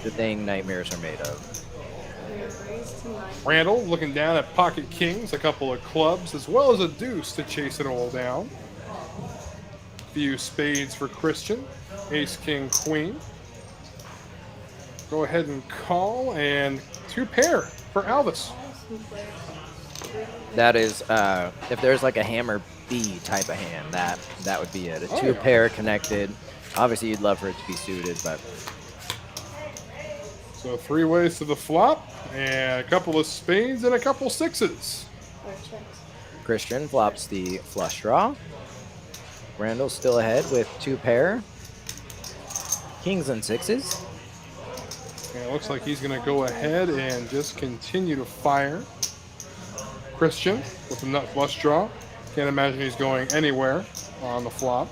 the thing nightmares are made of. Randall looking down at pocket kings, a couple of clubs, as well as a deuce to chase it all down. Few spades for Christian. Ace, king, queen. Go ahead and call, and 2 pair for Alvis. That is, if there's like a hammer B type of hand, that would be it. A 2 yeah. pair connected. Obviously, you'd love for it to be suited, but So 3 ways to the flop, and a couple of spades and a couple 6s. Christian flops the flush draw. Randall's still ahead with 2 pair. Kings and 6s. And it looks like he's going to go ahead and just continue to fire. Christian with the nut flush draw. Can't imagine he's going anywhere on the flop.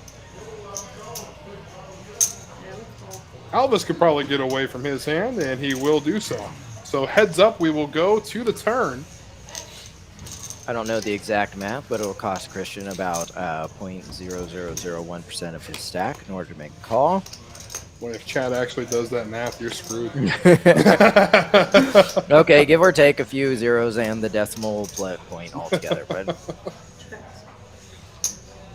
Alvis could probably get away from his hand, and he will do so. So heads up, we will go to the turn. I don't know the exact math, but it will cost Christian about 0.0001% of his stack in order to make a call. Well, if Chad actually does that math, you're screwed. Okay, give or take a few zeros and the decimal point altogether. But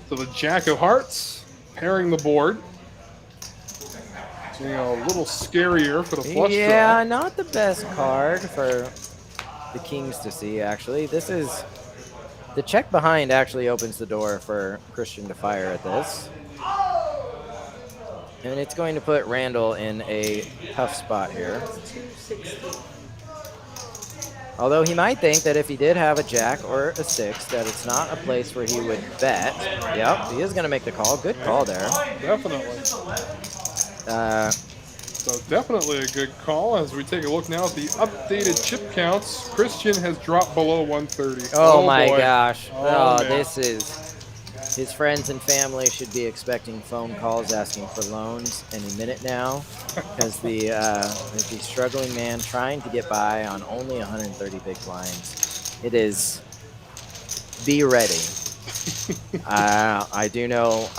So the Jack of Hearts pairing the board. So, a little scarier for the flush yeah, draw. not the best card for the Kings to see, actually. This is... The check behind actually opens the door for Christian to fire at this. And it's going to put Randall in a tough spot here. Although he might think that if he did have a jack or a 6, that it's not a place where he would bet. Yep, he is going to make the call. Good call there. Definitely. So definitely a good call. As we take a look now at the updated chip counts, Christian has dropped below 130. Oh my boy. gosh. Oh, man. This is... His friends and family should be expecting phone calls asking for loans any minute now, because there's the struggling man trying to get by on only 130 big blinds. It is... Be ready. I do know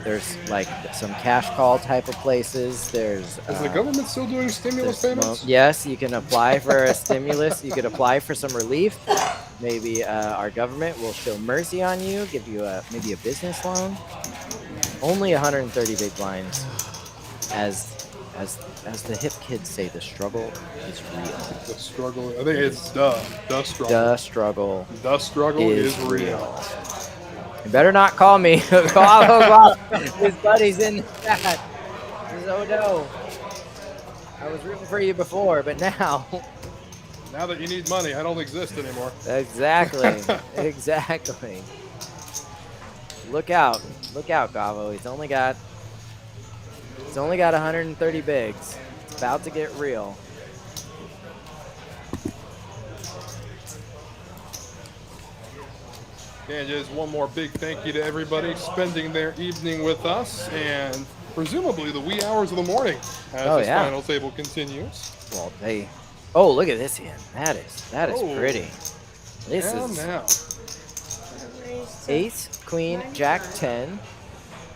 there's like some cash call type of places. There's Is the government still doing stimulus payments? Yes, you can apply for a stimulus. You could apply for some relief. Maybe our government will show mercy on you, give you maybe a business loan. Only 130 big blinds. As the hip kids say, the struggle is real. The struggle. I think it's the struggle. The struggle. The struggle is real. You better not call me. Call his buddy's in the chat. Oh no. I was rooting for you before, but now. Now that you need money, I don't exist anymore. Exactly. Exactly. Look out, Gavo. He's only got 130 bigs. It's about to get real. And just one more big thank you to everybody spending their evening with us, and presumably the wee hours of the morning as this final table continues. Well, oh, look at this hand. That is pretty. This is now. Ace, Queen, Jack 10.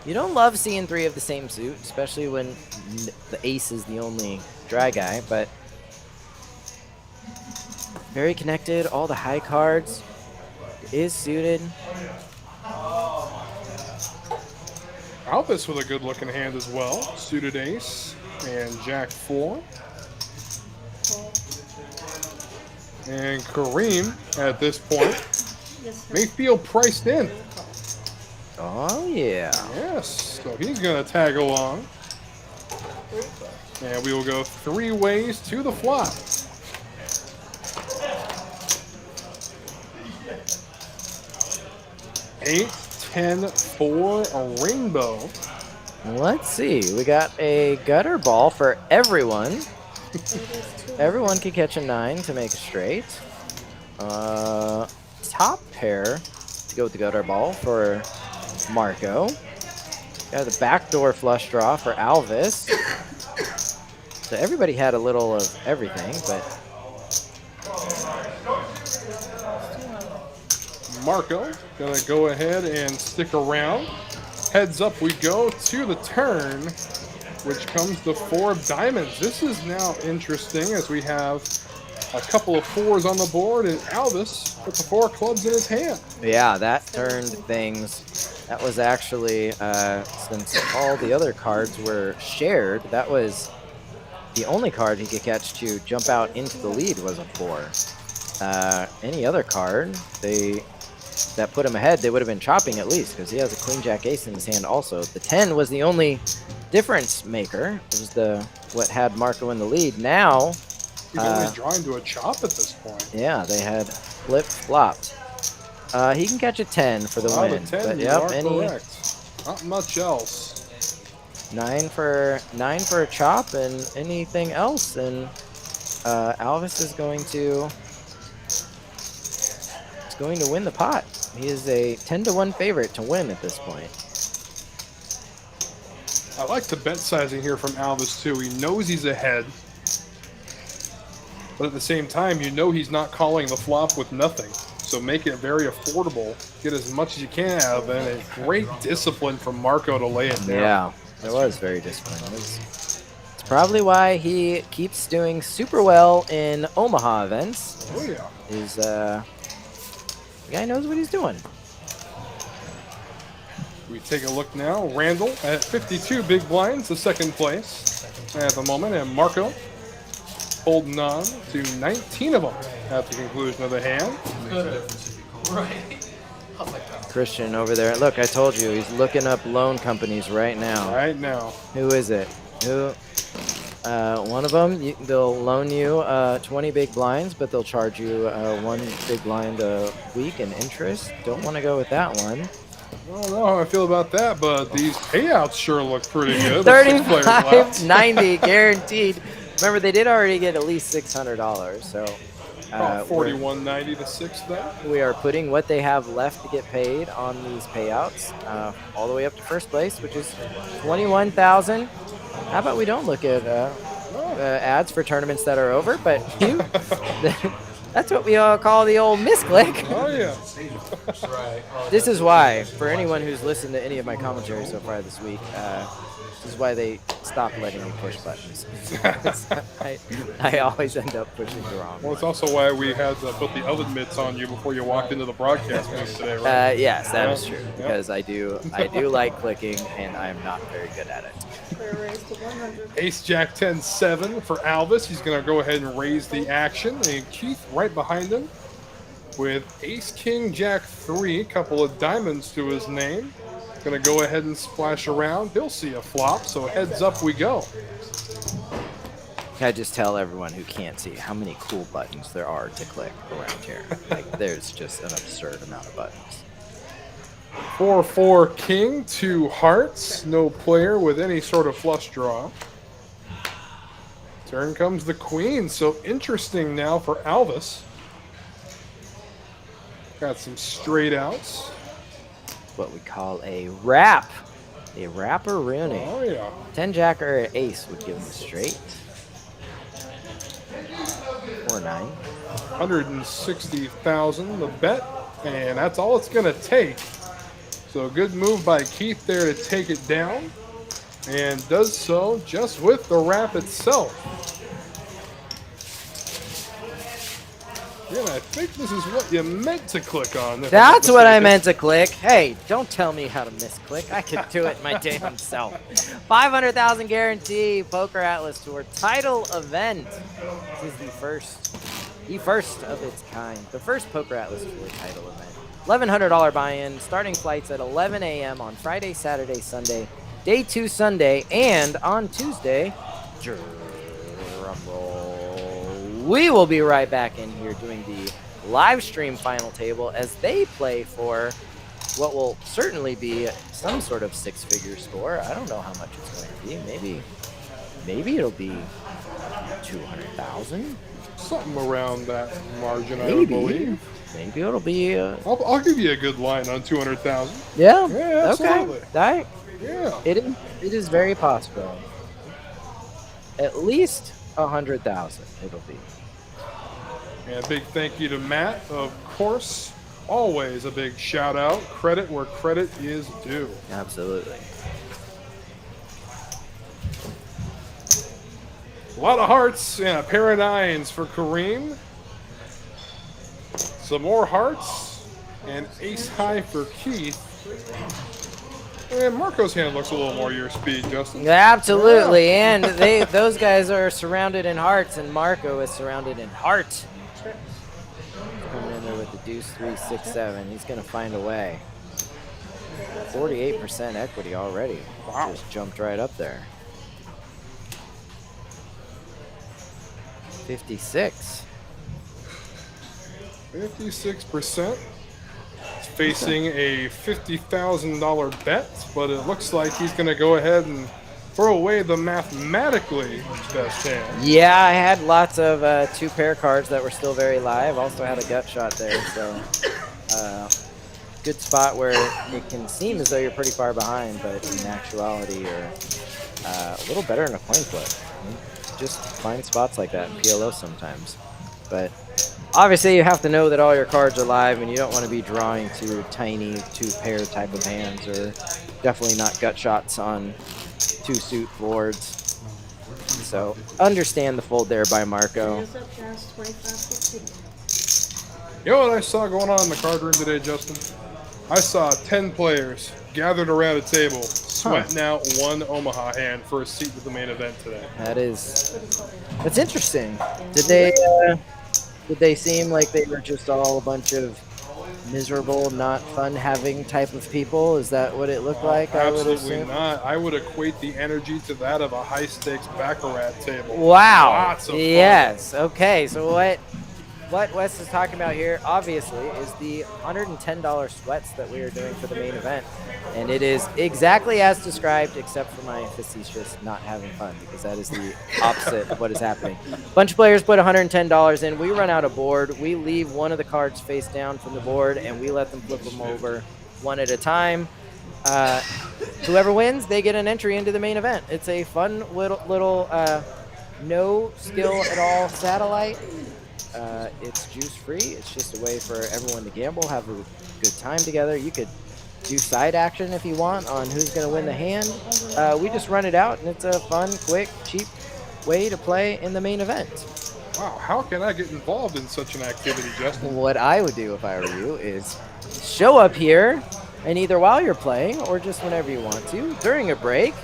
You don't love seeing 3 of the same suit, especially when the ace is the only dry guy, but very connected. All the high cards is suited. Alvis with a good looking hand as well. Suited ace and Jack 4. And Kareem at this point may feel priced in. Oh yeah. Yes, so he's going to tag along. And we will go 3 ways to the flop. 8, 10, 4, a rainbow. Let's see. We got a gutter ball for everyone. Everyone can catch a 9 to make a straight. Top pair to go with the gutter ball for Marco. Got the backdoor flush draw for Alvis. So everybody had a little of everything, but Marco gonna go ahead and stick around. Heads up we go to the turn, which comes to 4 of diamonds. This is now interesting as we have a couple of 4s on the board, and Alvis with the 4 clubs in his hand. yeah, that turned things. That was actually, since all the other cards were shared, that was the only card he could catch to jump out into the lead was a 4. Any other card that put him ahead, they would have been chopping at least, because he has a queen jack ace in his hand also. The 10 was the only difference maker. It was what had Marco in the lead. Now He's only drawing to a chop at this point. yeah, they had flip-flopped. He can catch a 10 for the win. The 10, But you yep, are any correct. Not much else. 9 for a chop and anything else, and Alvis is going to win the pot. He is a 10-1 favorite to win at this point. I like the bet sizing here from Alvis too. He knows he's ahead, but at the same time, you know he's not calling the flop with nothing. So make it very affordable. Get as much as you can out of it. And a great discipline from Marco to lay it down. Yeah, it was very disappointing. It's probably why he keeps doing super well in Omaha events. Oh yeah. The guy knows what he's doing. We take a look now. Randall at 52 big blinds, the second place at the moment, and Marco holding on to 19 of them at the conclusion of the hand. Right. Oh my God. Christian over there. Look, I told you, he's looking up loan companies right now. Right now. Who is it? One of them, they'll loan you 20 big blinds, but they'll charge you 1 big blind a week in interest. Don't want to go with that one. I don't know how I feel about that, but these payouts sure look pretty good. With 6 players left. 35.90 guaranteed. Remember, they did already get at least $600, so About $41.90 to 6 there. we are putting what they have left to get paid on these payouts all the way up to first place, which is $21,000. How about we don't look at ads for tournaments that are over, but that's what we all call the old misclick. Oh yeah. Right. Oh, This is why, for anyone who's listened to any of my commentary so far this week, this is why they stopped letting me push buttons. I always end up pushing the wrong Well, one. it's also why we had to put the oven mitts on you before you walked into the broadcast booth today, right? Yes, that is Yeah. true, Yep. because I do like clicking, and I'm not very good at it. Ace Jack 10-7 for Alvis. He's going to go ahead and raise the action. And Keith right behind him with Ace King Jack 3, couple of diamonds to his name. Going to go ahead and splash around. He'll see a flop, so heads up we go. Can I just tell everyone who can't see how many cool buttons there are to click around here? Like, there's just an absurd amount of buttons. 4-4 King, 2 hearts. No player with any sort of flush draw. Turn comes the queen, so interesting now for Alvis. Got some straight outs. What we call a wrap. A wrapper-rooney. Oh yeah. 10 jack or an ace would give him a straight. Or 9. 160,000 the bet, and that's all it's going to take. So a good move by Keith there to take it down, and does so just with the wrap itself. Yeah, I think this is what you meant to click on. if I'm not That's what I mistaken. meant to click. Hey, don't tell me how to misclick. I could do it my damn self. 500,000 guarantee PokerAtlas Tour title event. This is the first of its kind. The first PokerAtlas Tour title event. $1,100 buy-in. Starting flights at 11 a.m. on Friday, Saturday, Sunday. Day 2 Sunday, and on Tuesday. Drum roll. We will be right back in here doing the live stream final table as they play for what will certainly be some sort of six-figure score. I don't know how much it's going to be. Maybe it'll be 200,000. Something around that margin, I would Maybe. believe. Maybe it'll be. I'll give you a good line on 200,000. Yeah. Yeah, absolutely. Okay. Yeah. It is very possible. At least 100,000. It'll be. And a big thank you to Matt, of course. Always a big shout out. Credit where credit is due. Absolutely. A lot of hearts and a pair of nines for Kareem. Some more hearts and ace high for Keith. And Marco's hand looks a little more your speed, Justin. Absolutely, and those guys are surrounded in hearts, and Marco is surrounded in heart. Coming in there with the deuce, 3, 6, 7. He's going to find a way. 48% equity already. Wow. Just jumped right up there. 56. 56%. He's facing a $50,000 bet, but it looks like he's going to go ahead and throw away the mathematically best hand. Yeah, I had lots of 2-pair cards that were still very live. Also had a gut shot there, so good spot where it can seem as though you're pretty far behind, but in actuality you're a little better in a coin flip. Just find spots like that in PLO sometimes. But obviously you have to know that all your cards are live, and you don't want to be drawing to tiny 2-pair type of hands, or definitely not gut shots on 2-suit boards. So understand the fold there by Marco. You know what I saw going on in the card room today, Justin? I saw 10 players gathered around a table sweating out one Omaha hand for a seat to the main event today. That's interesting. Did they seem like they were just all a bunch of miserable, not fun-having type of people? Is that what it looked like? Absolutely not. I would equate the energy to that of a high-stakes baccarat table. Wow. Lots of fun. Yes. Okay. So what Wes is talking about here, obviously, is the $110 sweats that we are doing for the main event. And it is exactly as described, except for my facetious not having fun, because that is the opposite of what is happening. Bunch of players put $110 in. We run out of board. We leave one of the cards face down from the board, and we let them flip them over one at a time. Whoever wins, they get an entry into the main event. It's a fun little no skill at all satellite. It's juice free. It's just a way for everyone to gamble, have a good time together. You could do side action if you want on who's going to win the hand. We just run it out, and it's a fun, quick, cheap way to play in the main event. Wow, how can I get involved in such an activity, Justin? What I would do if I were you is show up here, and either while you're playing or just whenever you want to, during a break,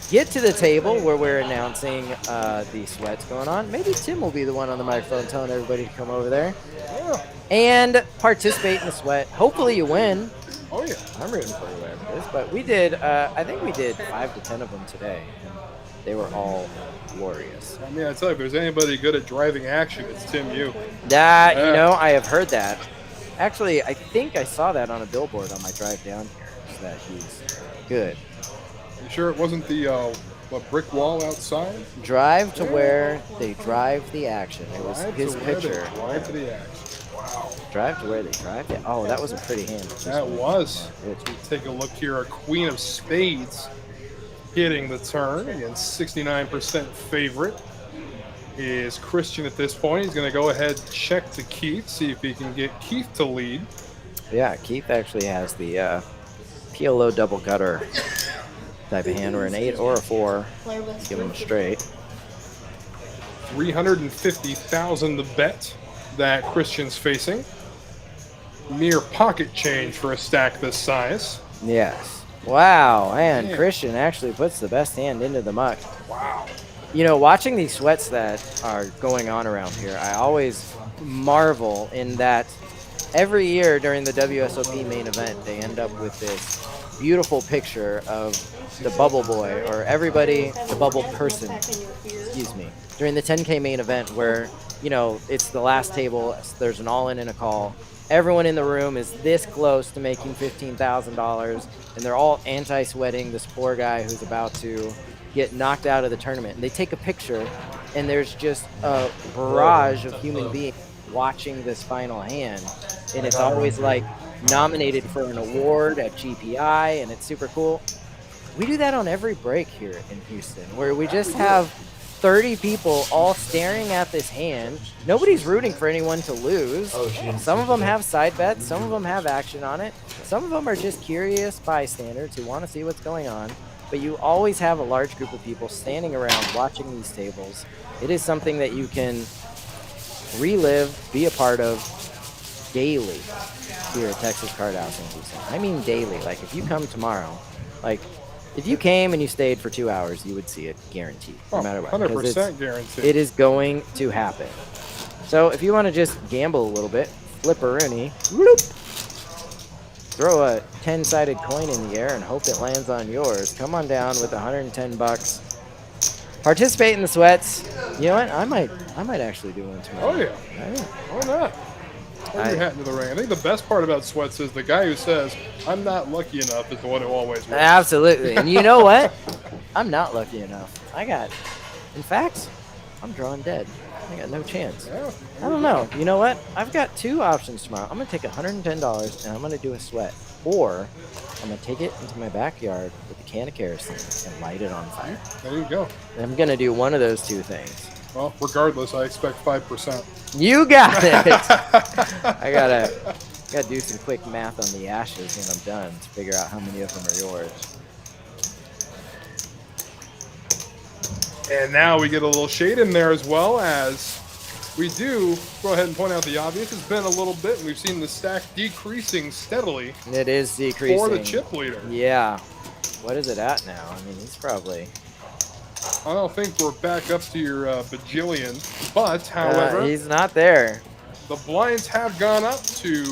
get to the table where we're announcing the sweats going on. Maybe Tim will be the one on the microphone telling everybody to come over there. Yeah. And participate in the sweat. Hopefully you win. Oh, yeah. I'm rooting for whoever it is. But we did, I think we did 5 to 10 of them today. And they were all glorious. I mean, I tell you, if there's anybody good at driving action, it's Tim Yu. That, you know, I have heard that. Actually, I think I saw that on a billboard on my drive down here, so that he's good. You sure it wasn't the brick wall outside? Drive to where they drive the action. It was his picture. Drive to the action. Wow. Drive to where they drive it. Oh, that was a pretty hand. That was. Let's take a look here. A queen of spades hitting the turn against 69% favorite is Christian at this point. He's going to go ahead, check to Keith, see if he can get Keith to lead. Yeah, Keith actually has the PLO double gutter type of hand, or an 8 or a 4. Give him straight. 350,000 to bet that Christian's facing. Mere pocket change for a stack this size. Yes. Wow, and Christian actually puts the best hand into the muck. Wow. You know, watching these sweats that are going on around here, I always marvel in that every year during the WSOP main event, they end up with this beautiful picture of the bubble boy, or everybody, the bubble person, excuse me, during the 10K main event where, you know, it's the last table, there's an all-in and a call, everyone in the room is this close to making $15,000, and they're all anti-sweating this poor guy who's about to get knocked out of the tournament. And they take a picture, and there's just a barrage of human beings watching this final hand, and it's always like nominated for an award at GPI, and it's super cool. We do that on every break here in Houston, where we just have 30 people all staring at this hand. Nobody's rooting for anyone to lose. Some of them have side bets. Some of them have action on it. Some of them are just curious bystanders who want to see what's going on. But you always have a large group of people standing around watching these tables. It is something that you can relive, be a part of daily here at Texas Card House in Houston. I mean daily. Like, if you come tomorrow, like, if you came and you stayed for 2 hours, you would see it guaranteed, no matter what. 100% guaranteed. It is going to happen. So if you want to just gamble a little bit, flip a Rooney, whoop, throw a 10-sided coin in the air and hope it lands on yours. Come on down with $110. Participate in the sweats. You know what? I might actually do one tomorrow. Oh yeah. Why not? Throw your hat into the ring. I think the best part about sweats is the guy who says, "I'm not lucky enough," is the one who always wins. Absolutely. And you know what? I'm not lucky enough. In fact, I'm drawing dead. I got no chance. Yeah. I don't know. You know what? I've got two options tomorrow. I'm going to take $110 and I'm going to do a sweat. Or I'm going to take it into my backyard with a can of kerosene and light it on fire. There you go. And I'm going to do one of those two things. Well, regardless, I expect 5%. You got it. I gotta do some quick math on the ashes when I'm done to figure out how many of them are yours. And now we get a little shade in there as well, as we do go ahead and point out the obvious. It's been a little bit, and we've seen the stack decreasing steadily. It is decreasing. For the chip leader. Yeah. What is it at now? I mean, he's probably... I don't think we're back up to your bajillion, but however, he's not there. The blinds have gone up to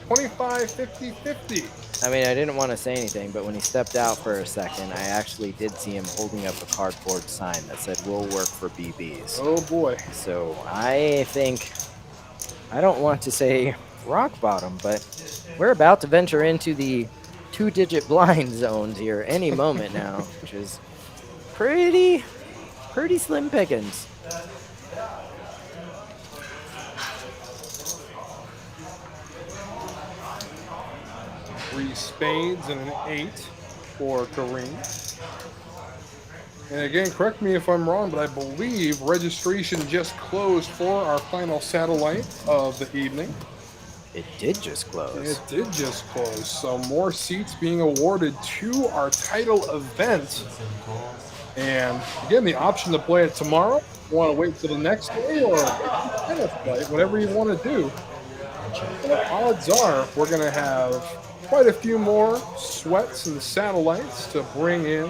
25, 50, 50. I mean, I didn't want to say anything, but when he stepped out for a second, I actually did see him holding up a cardboard sign that said, "We'll work for BBs." Oh boy. So I think, I don't want to say rock bottom, but we're about to venture into the 2-digit blind zones here any moment now, which is pretty slim pickings. Three spades and an 8 for Kareem. And again, correct me if I'm wrong, but I believe registration just closed for our final satellite of the evening. It did just close. It did just close. So more seats being awarded to our title event. And again, the option to play it tomorrow. You want to wait till the next day or tennis flight, whatever you want to do. And the odds are we're going to have quite a few more sweats and satellites to bring in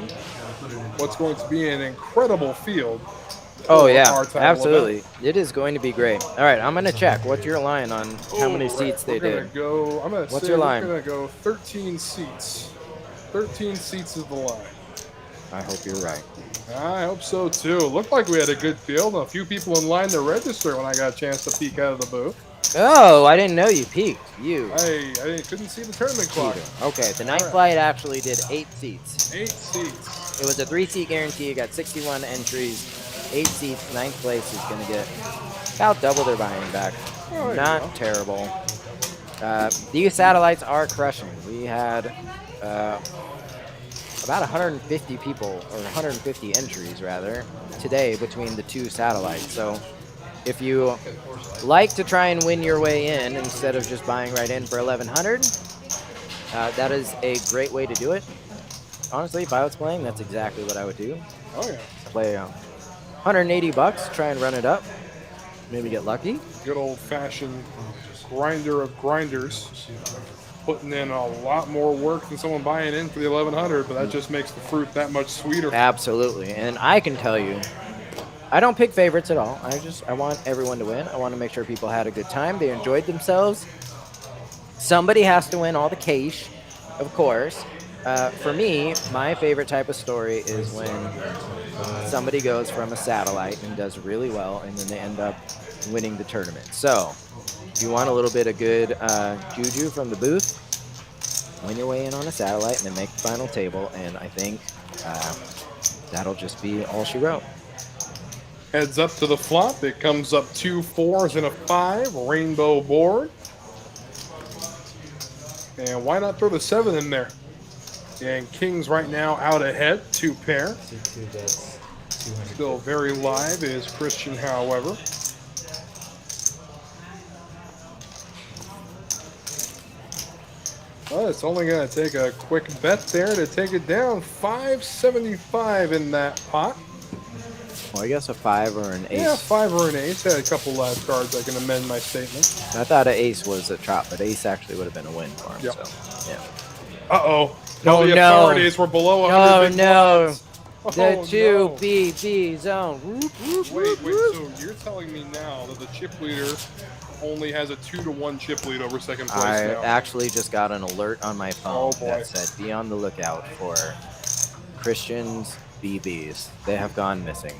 what's going to be an incredible field. Oh yeah, absolutely. Event. It is going to be great. All right, I'm going to check. What's your line on how many seats they did? I'm going to say your line? We're going to go 13 seats. 13 seats is the line. I hope you're right. I hope so too. Looked like we had a good field. A few people in line to register when I got a chance to peek out of the booth. Oh, I didn't know you peeked. I couldn't see the tournament clock. Okay, the night flight actually did 8 seats. 8 seats. It was a 3-seat guarantee. You got 61 entries. 8 seats. 9th place is going to get about double their buy-in back. Not terrible. These satellites are crushing. We had about 150 people, or 150 entries rather, today between the two satellites. So if you like to try and win your way in instead of just buying right in for 1,100, that is a great way to do it. Honestly, if I was playing, that's exactly what I would do. Oh yeah. Play $180, try and run it up, maybe get lucky. Good old-fashioned grinder of grinders. Putting in a lot more work than someone buying in for the 1,100, but that just makes the fruit that much sweeter. Absolutely, and I can tell you, I don't pick favorites at all. I want everyone to win. I want to make sure people had a good time. They enjoyed themselves. Somebody has to win all the cash, of course. For me, my favorite type of story is when somebody goes from a satellite and does really well, and then they end up winning the tournament. So, if you want a little bit of good juju from the booth, win your way in on a satellite and then make the final table, and I think that'll just be all she wrote. Heads up to the flop. It comes up 2 4s and a 5. Rainbow board. And why not throw the 7 in there? And kings right now out ahead. 2 pair. Still very live is Christian, however. Well, it's only going to take a quick bet there to take it down. 575 in that pot. Well, I guess a 5 or an ace. Yeah, 5 or an ace. Had a couple last cards. I can amend my statement. I thought an ace was a chop, but ace actually would have been a win for him. Yep. So, yeah. Uh-oh. No, the no. authorities were below 100 Oh, big no. blinds. The Oh, 2BB zone. Wait, so you're telling me now that the chip leader only has a 2-1 chip lead over second place I now? actually just got an alert on my phone Oh, boy. that said, be on the lookout for Christian's BBs. They have gone missing.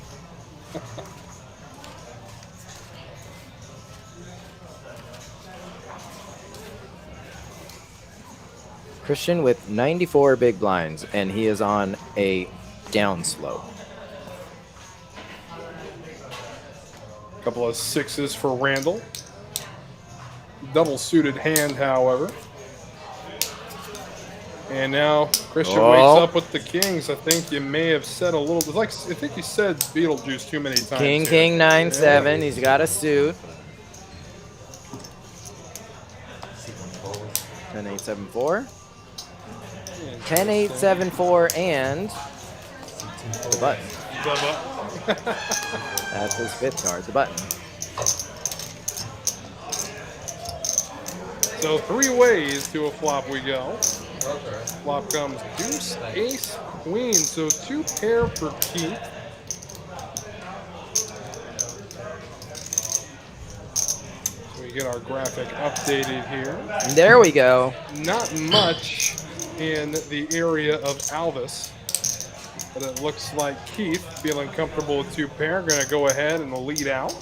Christian with 94 big blinds, and he is on a downslope. Couple of 6s for Randall. Double suited hand, however. And now Christian wakes up with the kings. I think you may have said a little bit. Like I think you said Beetlejuice too many times. King, here. king, 9-7. Yeah. He's got a suit. 10-8-7-4. 10-8-7-4 and the button. That's his 5th card, the button. So 3 ways to a flop we go. Flop comes deuce, ace, queen. So 2 pair for Keith. So we get our graphic updated here. There we go. Not much in the area of Alvis, but it looks like Keith, feeling comfortable with 2 pair, going to go ahead and lead out.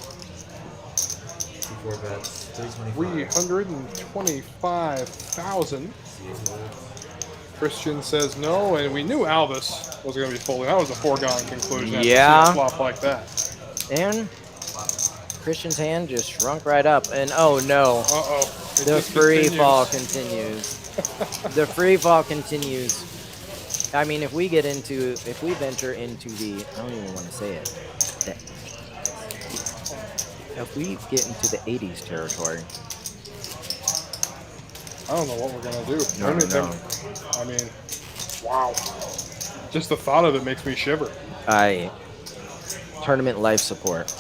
4 bets. 325,000. Christian says no, and we knew Alvis was going to be folding. That was a foregone conclusion. After Yeah. seeing a flop like that. And Christian's hand just shrunk right up. And oh no, Uh-oh. It the just free continues. fall continues. The free fall continues. I mean, if we venture into the, I don't even want to say it. If we get into the 80s territory. I don't know what we're going to do. No, no. I mean, wow. Just the thought of it makes me shiver. Tournament life support.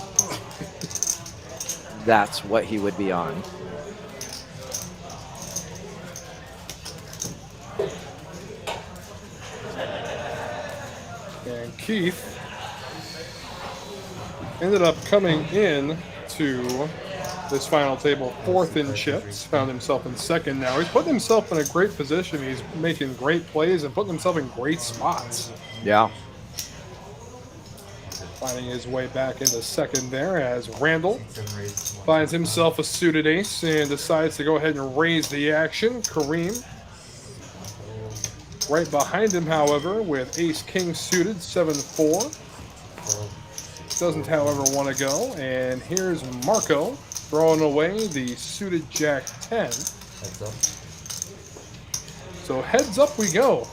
That's what he would be on. And Keith ended up coming in to this final table 4th in chips. Found himself in 2nd now. He's putting himself in a great position. He's making great plays and putting himself in great spots. Yeah. Finding his way back into 2nd there as Randall finds himself a suited ace and decides to go ahead and raise the action. Kareem right behind him, however, with ace-king suited, 7-4. Doesn't, however, want to go. And here's Marco throwing away the suited jack-10. Heads up. So heads up we go.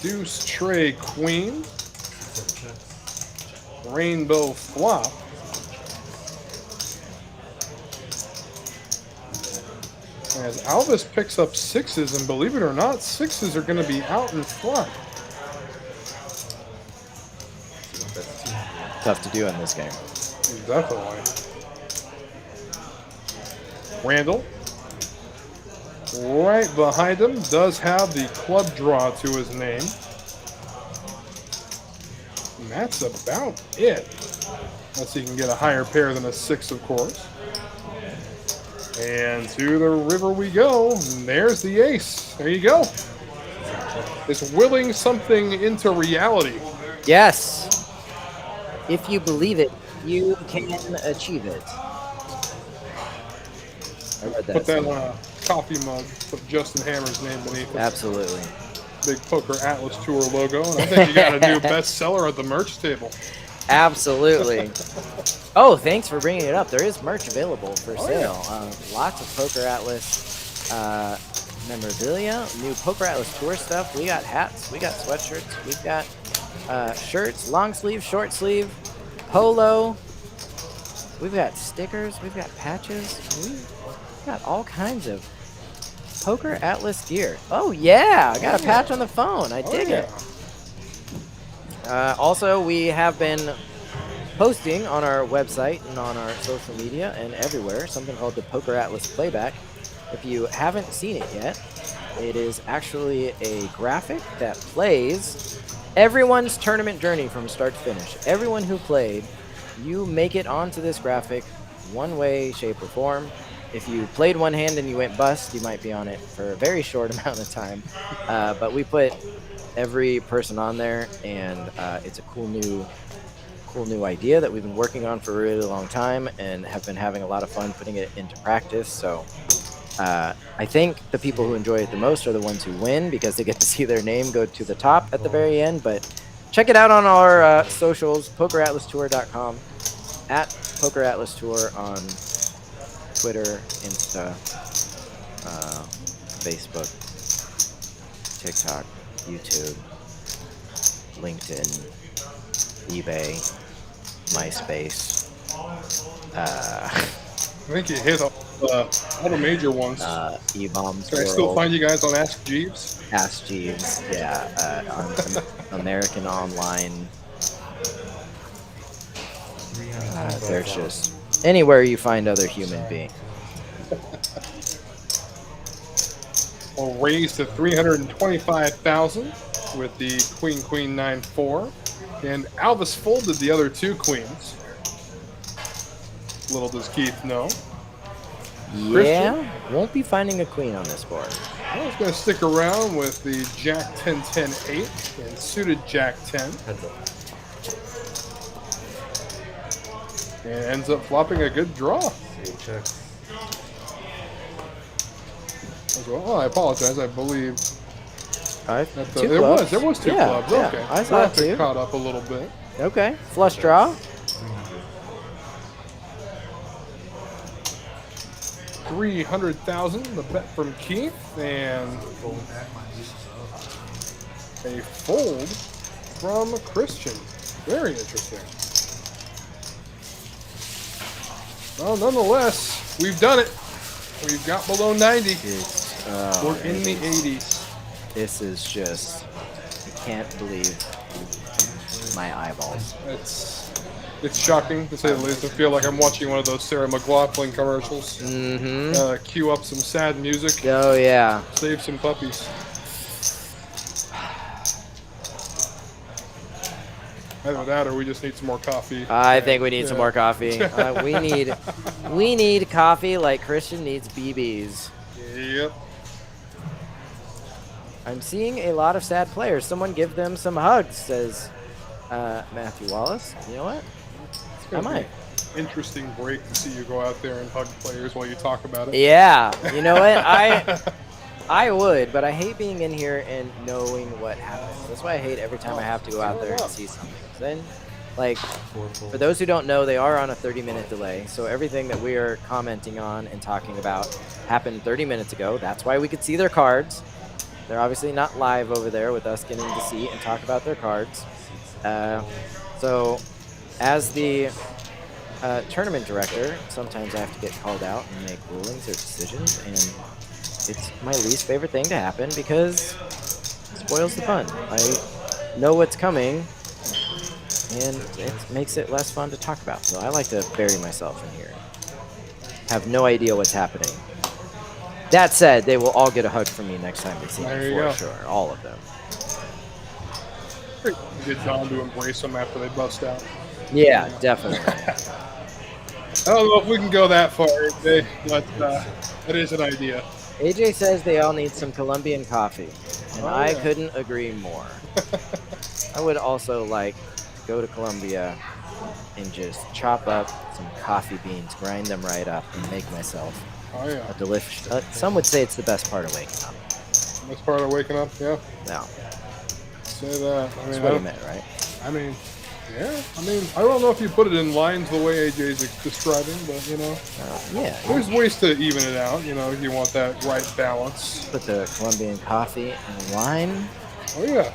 Deuce, tray, queen. Rainbow flop. As Alvis picks up 6s, and believe it or not, 6s are going to be out in front. Tough to do in this game. Definitely. Randall, right behind him, does have the club draw to his name. And that's about it. Unless he can get a higher pair than a 6, of course. And to the river we go. And there's the ace. There you go. It's willing something into reality. Yes. If you believe it, you can achieve it. I read that. Put that somewhere. on a coffee mug with Justin Hammer's name beneath it. Absolutely. Big PokerAtlas Tour logo. And I think you got a new bestseller at the merch table. Absolutely. Oh, thanks for bringing it up. There is merch available for sale. Lots of PokerAtlas memorabilia, new PokerAtlas Tour stuff. We got hats, we got sweatshirts, we've got shirts, long sleeve, short sleeve, polo. We've got stickers, we've got patches. We've got all kinds of PokerAtlas gear. Oh yeah, I got a patch on the phone. I dig it. Also, we have been posting on our website and on our social media and everywhere something called the PokerAtlas Playback. If you haven't seen it yet, it is actually a graphic that plays everyone's tournament journey from start to finish. Everyone who played, you make it onto this graphic one way, shape, or form. If you played one hand and you went bust, you might be on it for a very short amount of time. But we put every person on there, and it's a cool new idea that we've been working on for a really long time and have been having a lot of fun putting it into practice. So I think the people who enjoy it the most are the ones who win, because they get to see their name go to the top at the very end. But check it out on our socials, PokerAtlasTour.com, at PokerAtlas Tour on Twitter, Insta, Facebook, TikTok, YouTube, LinkedIn, eBay, MySpace. I think you hit all the major ones. E-Bombs Can I still find you guys on Ask Jeeves? Ask Jeeves, yeah, on American Online. There's just anywhere you find other human beings. We'll raise to 325,000 with the Queen 9-4, and Alvis folded the other two queens. Little does Keith know. Yeah, won't be finding a queen on this board. I was going to stick around with the Jack 10 10 8 and suited Jack 10. Heads up. And ends up flopping a good draw. Check. As well. Oh, I apologize. I believe that Two there clubs. was two Yeah, clubs. yeah, Okay, I saw it Graphic too. caught up a little bit. Okay, flush draw. 300,000. The bet from Keith, and a fold from Christian. Very interesting. Well, nonetheless, we've done it. We've got below 90. We're in the 80s. This is just, I can't believe my eyeballs. It's shocking, to say the least. I feel like I'm watching one of those Sarah McLachlan commercials. Mm-hmm. Cue up some sad music. Oh, yeah. Save some puppies. Either that, or we just need some more coffee. I think we need some more coffee. We need coffee like Christian needs BBs. Yep. I'm seeing a lot of sad players. Someone give them some hugs, says Matthew Wallace. You know what? It's gonna I might. be an interesting break to see you go out there and hug players while you talk about it. Yeah. You know what? I would, but I hate being in here and knowing what happens. That's why I hate every time I have to go out there and see something. Then, like, for those who don't know, they are on a 30-minute delay. So everything that we are commenting on and talking about happened 30 minutes ago. That's why we could see their cards. They're obviously not live over there with us getting to see and talk about their cards. So as the tournament director, sometimes I have to get called out and make rulings or decisions, and it's my least favorite thing to happen because it spoils the fun. I know what's coming, and it makes it less fun to talk about. So I like to bury myself in here. Have no idea what's happening. That said, they will all get a hug from me next time they see There me, you for go. sure. All of them. Good time to embrace them after they bust out. Yeah, definitely. I don't know if we can go that far, AJ, but that is an idea. AJ says they all need some Colombian coffee, and I yeah. couldn't agree more. I would also like to go to Colombia and just chop up some coffee beans, grind them right up, and make myself a delicious. Some would say it's the best part of waking up. Best part of waking up, yeah. No, Say that. I mean, that's what he meant, right? I mean, yeah. I mean, I don't know if you put it in lines the way AJ's describing, but you know, Yeah. there's ways to even it out. You know, you want that right balance. Put the Colombian coffee and wine. Oh yeah.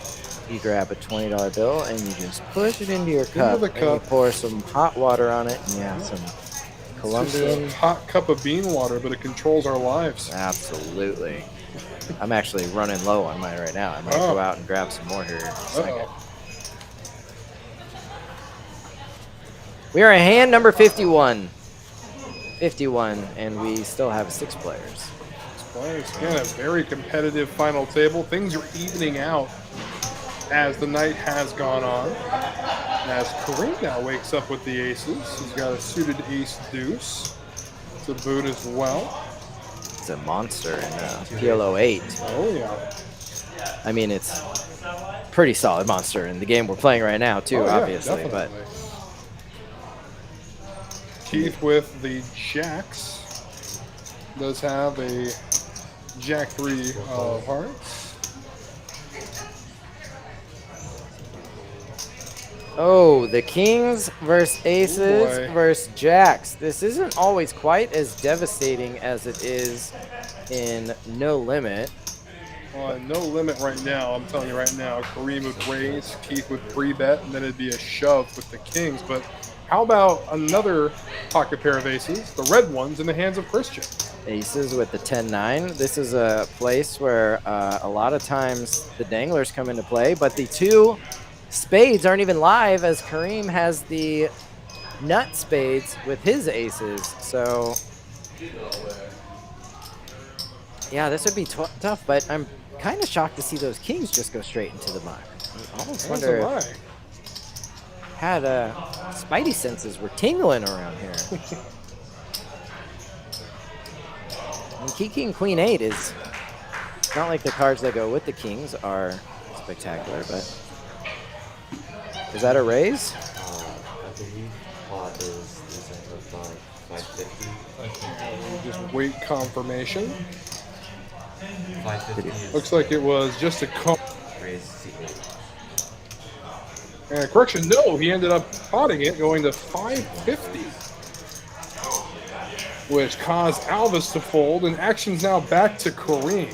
You grab a $20 bill and you just push it into your cup. the And you cup. pour some hot water on it. And yeah, some It's Colombian. just a hot cup of bean water, but it controls our lives. Absolutely. I'm actually running low on mine right now. I might go out and grab some more here in a second. Uh-oh. We are at hand number 51. 51, and we still have 6 players. Players, again, a very competitive final table. Things are evening out as the night has gone on. As Kareem now wakes up with the aces. He's got a suited ace deuce to boot as well. It's a monster in PLO 8. Oh, yeah. I mean, it's pretty solid monster in the game we're playing right now, too, Oh, yeah, obviously. But definitely. Keith with the jacks does have a jack 3 of hearts. oh, the kings versus aces boy. versus jacks. This isn't always quite as devastating as it is in No Limit. No limit right now. I'm telling you right now, Kareem would raise, Keith would pre-bet, and then it'd be a shove with the kings. But how about another pocket pair of aces, the red ones, in the hands of Christian? Aces with the 10-9. This is a place where a lot of times the danglers come into play, but the 2 spades aren't even live as Kareem has the nut spades with his aces. So, yeah, this would be tough, but I'm kind of shocked to see those kings just go straight into the mine. I almost wonder if had spidey senses were tingling around here. And King Queen 8 is not like the cards that go with the kings are spectacular, but is that a raise? I believe pot is at 550. Just wait confirmation. 550 Looks like it was just a raise secret. correction. No, he ended up potting it, going to 550, which caused Alvis to fold, and action's now back to Kareem.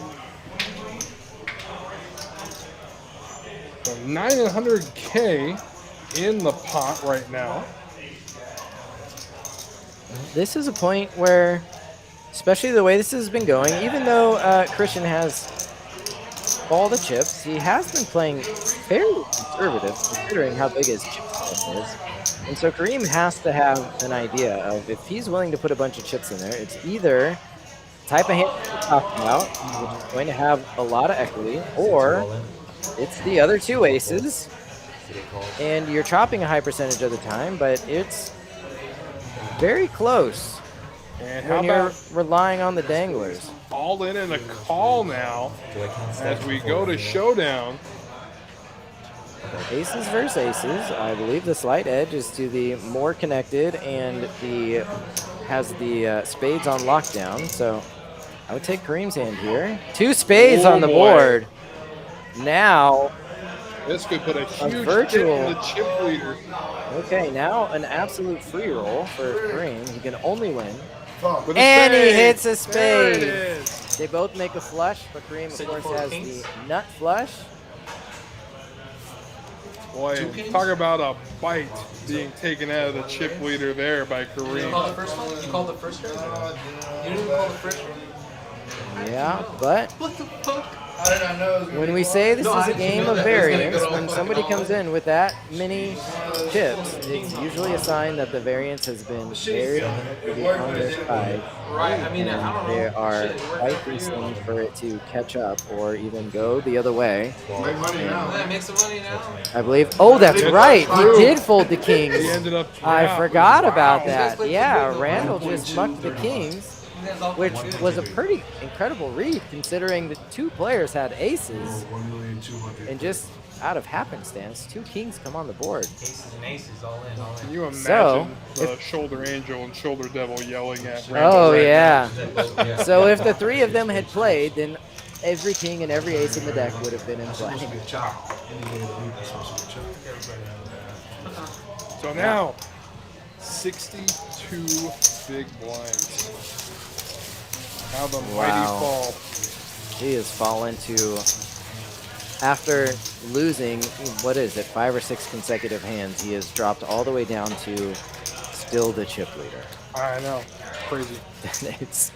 So 900K in the pot right now. This is a point where, especially the way this has been going, even though Christian has all the chips, he has been playing fairly conservative considering how big his chip set is. And so Kareem has to have an idea of if he's willing to put a bunch of chips in there, it's either the type of hand we're talking about, which is going to have a lot of equity, or it's the other 2 aces, and you're chopping a high percentage of the time, but it's very close And how when you're about relying on the danglers. all in and a call now as we go to showdown? Aces versus aces. I believe the slight edge is to the more connected and has the spades on lockdown. So I would take Kareem's hand here. 2 spades on the board. Now, This could put a huge virtual- dent in the chip leader. okay, now an absolute free roll for Kareem. He can only win. With a And he spade. hits a There spade. it is. They both make a flush, but Kareem, of course, has the nut flush. Boy, talk about a bite being taken out of the chip leader there by You call Kareem. the first one? You called the first one? You didn't call the first one? Yeah, but What the fuck? I did not know it was gonna When be we hard. say this No, is I a didn't game know of that. It was gonna variance, go when all somebody fucking comes in with that many chips, it's usually a sign that the variance has been very heavy on their side. Right, I mean, I And don't they know. are Shit, it worked quite out for you. destined for it to catch up or even go the other way. Make money now. Yeah, make some money now. I believe. Oh, that's It's right. He true. did fold the kings. He ended up. I yeah. forgot Wow. about You guys that. played Yeah, pretty good, though. Randall just 142, mucked the 30 kings, You guys all which played was a good. pretty incredible read considering the two players had aces. 1,200,000. And just out of happenstance, two kings come on the board. Aces and aces, all in, all Can in. you imagine So, the shoulder angel and shoulder devil yelling at Randall? Oh, right yeah. Yeah. So if the three of them had played, then every king and every ace in the deck would have been in play. Supposed to be a chop. Any day of the week is supposed to be a chop. now? So now, 62 big blinds. How the mighty Wow. fall. He has fallen to, after losing, what is it, 5 or 6 consecutive hands, he has dropped all the way down to still the chip leader. I know. Crazy. It's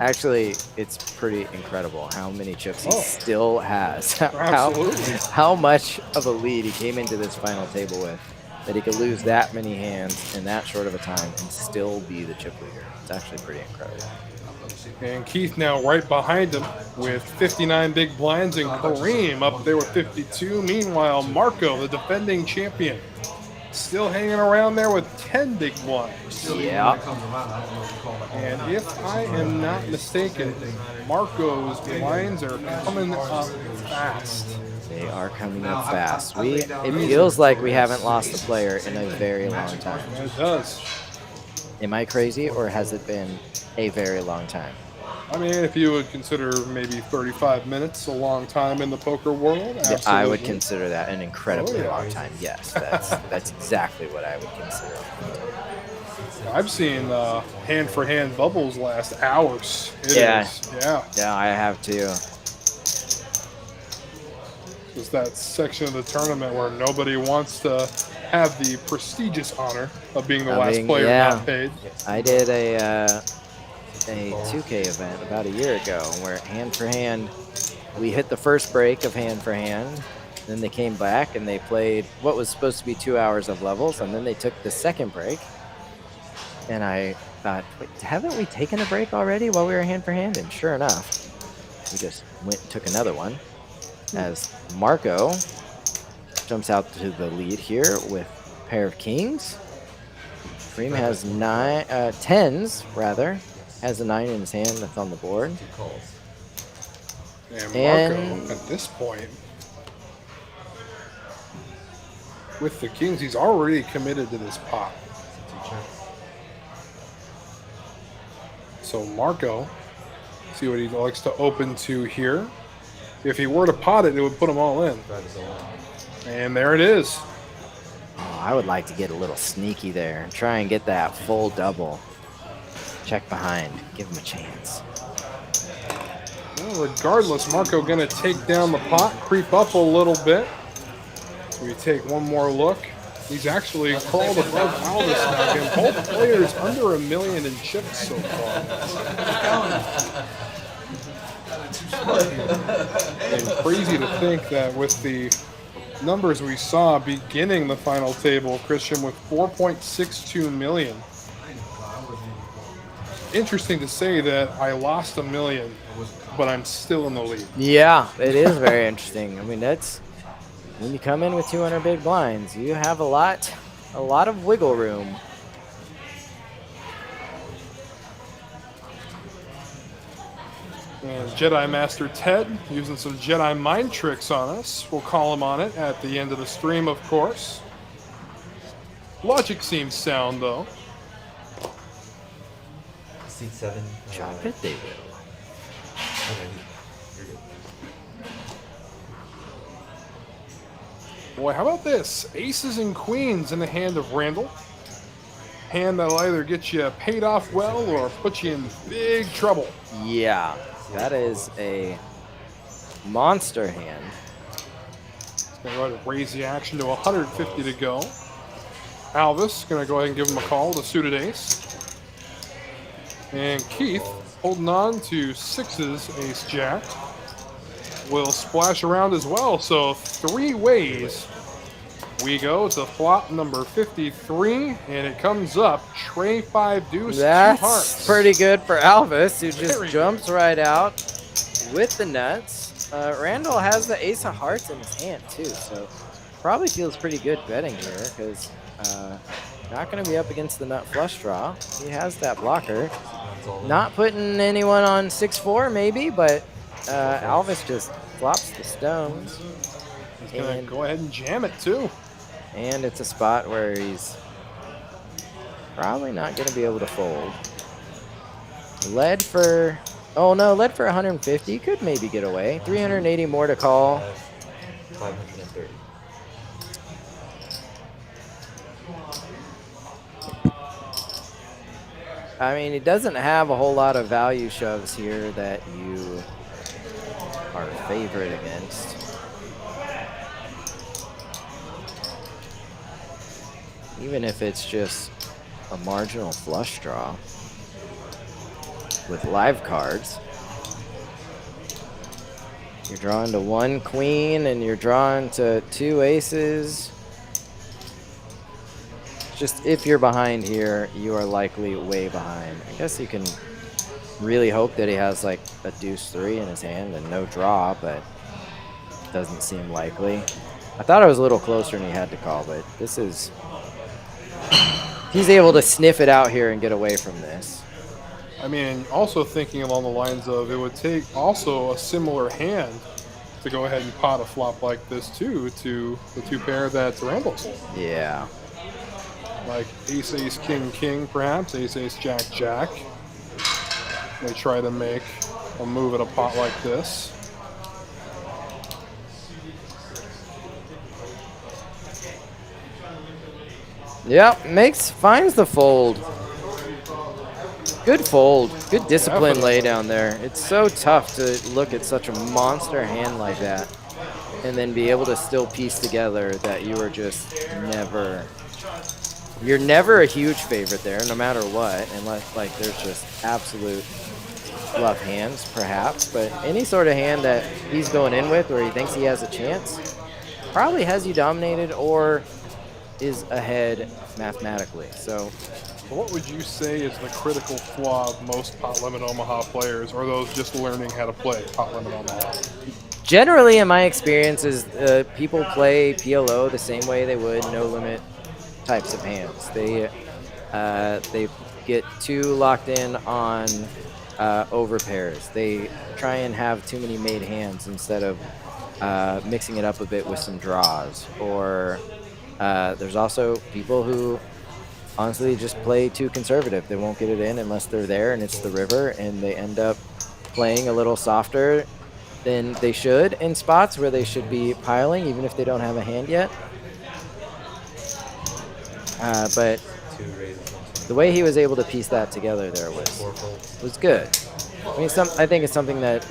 actually, it's pretty incredible how many chips he Oh. still has. Absolutely. How much of a lead he came into this final table with, that he could lose that many hands in that short of a time and still be the chip leader. It's actually pretty incredible. And Keith now right behind him with 59 big blinds, and Kareem up there with 52. Meanwhile, Marco, the defending champion, still hanging around there with 10 big blinds. Yeah. And if I am not mistaken, Marco's blinds are coming up fast. They are coming up fast. It feels like we haven't lost a player in a very long time. It does. Am I crazy, or has it been a very long time? I mean, if you would consider maybe 35 minutes a long time in the poker world, absolutely. I would consider that an incredibly Oh, yeah. long time. Yes, that's exactly what I would consider. I've seen hand-for-hand bubbles last hours. It Yeah. is. Yeah. Yeah, I have too. It's that section of the tournament where nobody wants to have the prestigious honor of being the last player not paid. I did a 2K event about a year ago where hand for hand, we hit the first break of hand for hand. Then they came back and they played what was supposed to be 2 hours of levels, and then they took the second break. And I thought, wait, haven't we taken a break already while we were hand for hand? And sure enough, we just went and took another one. As Marco jumps out to the lead here with a pair of kings. Kareem has tens, rather. Has a 9 in his hand that's on the board. And Marco, And- at this point, with the kings, he's already committed to this pot. So Marco, see what he likes to open to here. If he were to pot it, it would put them all in. And there it is. Oh, I would like to get a little sneaky there and try and get that full double. Check behind. Give him a chance. Well, regardless, Marco going to take down the pot, creep up a little bit. We take one more look. He's actually crawled above Aldous now. Again, both players under $1 million in chips so far. And crazy to think that with the numbers we saw beginning the final table, Christian, with 4.62 million. Interesting to say that I lost $1 million, but I'm still in the lead. Yeah, it is very interesting. I mean, that's when you come in with 200 big blinds, you have a lot of wiggle room. And Jedi Master Ted using some Jedi mind tricks on us. We'll call him on it at the end of the stream, of course. Logic seems sound, though. Seat 7. Chop it, they will. Okay, you're good. Boy, how about this? Aces and queens in the hand of Randall. Hand that'll either get you paid off well or put you in big trouble. Yeah, that is a monster hand. Gonna go ahead and raise the action to 150 to go. Alvis gonna go ahead and give him a call, the suited ace. And Keith holding on to sixes, ace jack. will splash around as well. So 3 ways we go to flop number 53, and it comes up tray 5 deuce 2 That's hearts. pretty good for Alvis, who just Very jumps right out with the nuts. Randall has the ace of hearts in his hand too, so probably feels pretty good betting here because not going to be up against the nut flush draw. He has that blocker. Not putting anyone on 6-4 maybe, but Alvis just flops the stones. He's going to go ahead and jam it too. And it's a spot where he's probably not going to be able to fold. Led for, oh no, led for 150. Could maybe get away. 380 more to call. 530. I mean, he doesn't have a whole lot of value shoves here that you are favored against. Even if it's just a marginal flush draw with live cards. You're drawing to 1 queen and you're drawing to 2 aces. Just if you're behind here, you are likely way behind. I guess you can really hope that he has like a deuce 3 in his hand and no draw, but it doesn't seem likely. I thought I was a little closer and he had to call, but this is... He's able to sniff it out here and get away from this. I mean, also thinking along the lines of it would take also a similar hand to go ahead and pot a flop like this too to the 2 pair that's Randall's. Yeah. Like ace, ace, king, king, perhaps. Ace, ace, jack, jack. They try to make a move at a pot like this. Yep, finds the fold. Good fold. Good discipline Definitely. lay down there. It's so tough to look at such a monster hand like that and then be able to still piece together that you are just never... You're never a huge favorite there, no matter what, unless like there's just absolute bluff hands, perhaps. But any sort of hand that he's going in with where he thinks he has a chance probably has you dominated or is ahead mathematically. So What would you say is the critical flaw of most Pot Limit Omaha players, or those just learning how to play Pot Limit Omaha? generally, in my experience, is people play PLO the same way they would no limit types of hands. They get too locked in on over pairs. They try and have too many made hands instead of mixing it up a bit with some draws. Or there's also people who honestly just play too conservative. They won't get it in unless they're there and it's the river, and they end up playing a little softer than they should in spots where they should be piling, even if they don't have a hand yet. But the way he was able to piece that together there was good. I mean, I think it's something that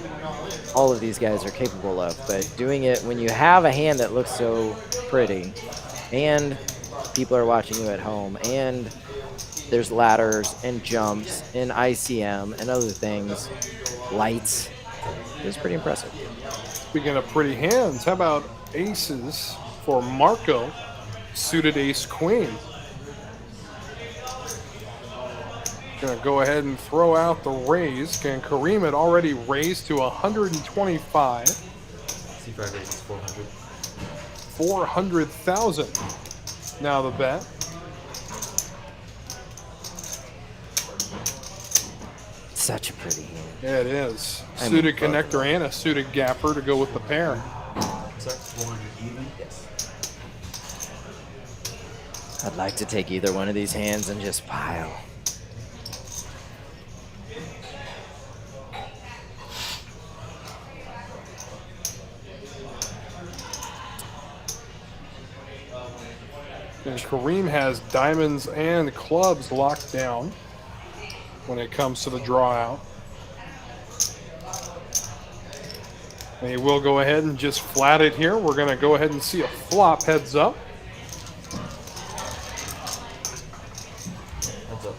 all of these guys are capable of, but doing it when you have a hand that looks so pretty and people are watching you at home and there's ladders and jumps and ICM and other things, lights, it's pretty impressive. Speaking of pretty hands, how about aces for Marco? Suited ace queen. Gonna go ahead and throw out the raise. Can Kareem had already raised to 125. C5 raises 400. 400,000. Now the bet. Such a pretty hand. Yeah, it is. I mean, Suited connector and a suited gapper to go with the pair. Sorry? 400 even? Yes. I'd like to take either one of these hands and just pile. And Kareem has diamonds and clubs locked down when it comes to the draw out. And he will go ahead and just flat it here. We're going to go ahead and see a flop heads up. Heads up.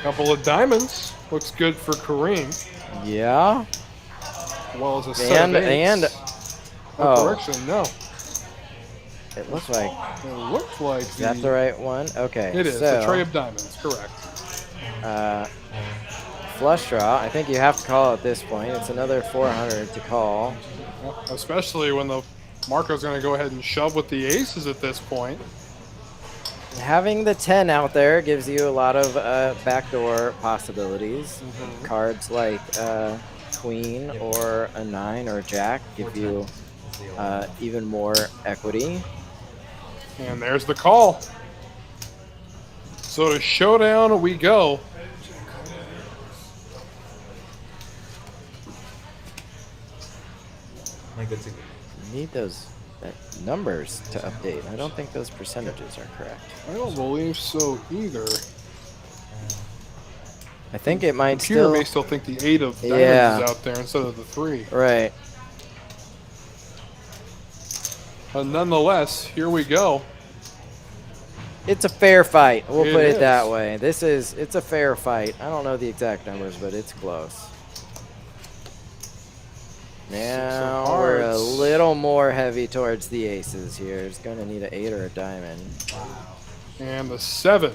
Couple of diamonds. Looks good for Kareem. Yeah. As well as a set And of eights. oh, Correction, no. it looks like. It looked like Is that the right one? Okay. It is. So, The tray of diamonds, correct. flush draw. I think you have to call at this point. It's another 400 to call. Especially when Marco's going to go ahead and shove with the aces at this point. Having the 10 out there gives you a lot of backdoor possibilities. Cards like queen or a 9 or a jack give you even more equity. And there's the call. So to showdown we go. Like that's a You need those numbers to update. I don't think those percentages are correct. I don't believe so either. I think it might Computer still. may still think the 8 of diamonds Yeah. is out there instead of the 3. Right. But nonetheless, here we go. It's a fair fight. We'll It put it is. that way. It's a fair fight. I don't know the exact numbers, but it's close. Now we're a hearts. little more heavy towards the aces here. It's going to need an 8 or a diamond. And the 7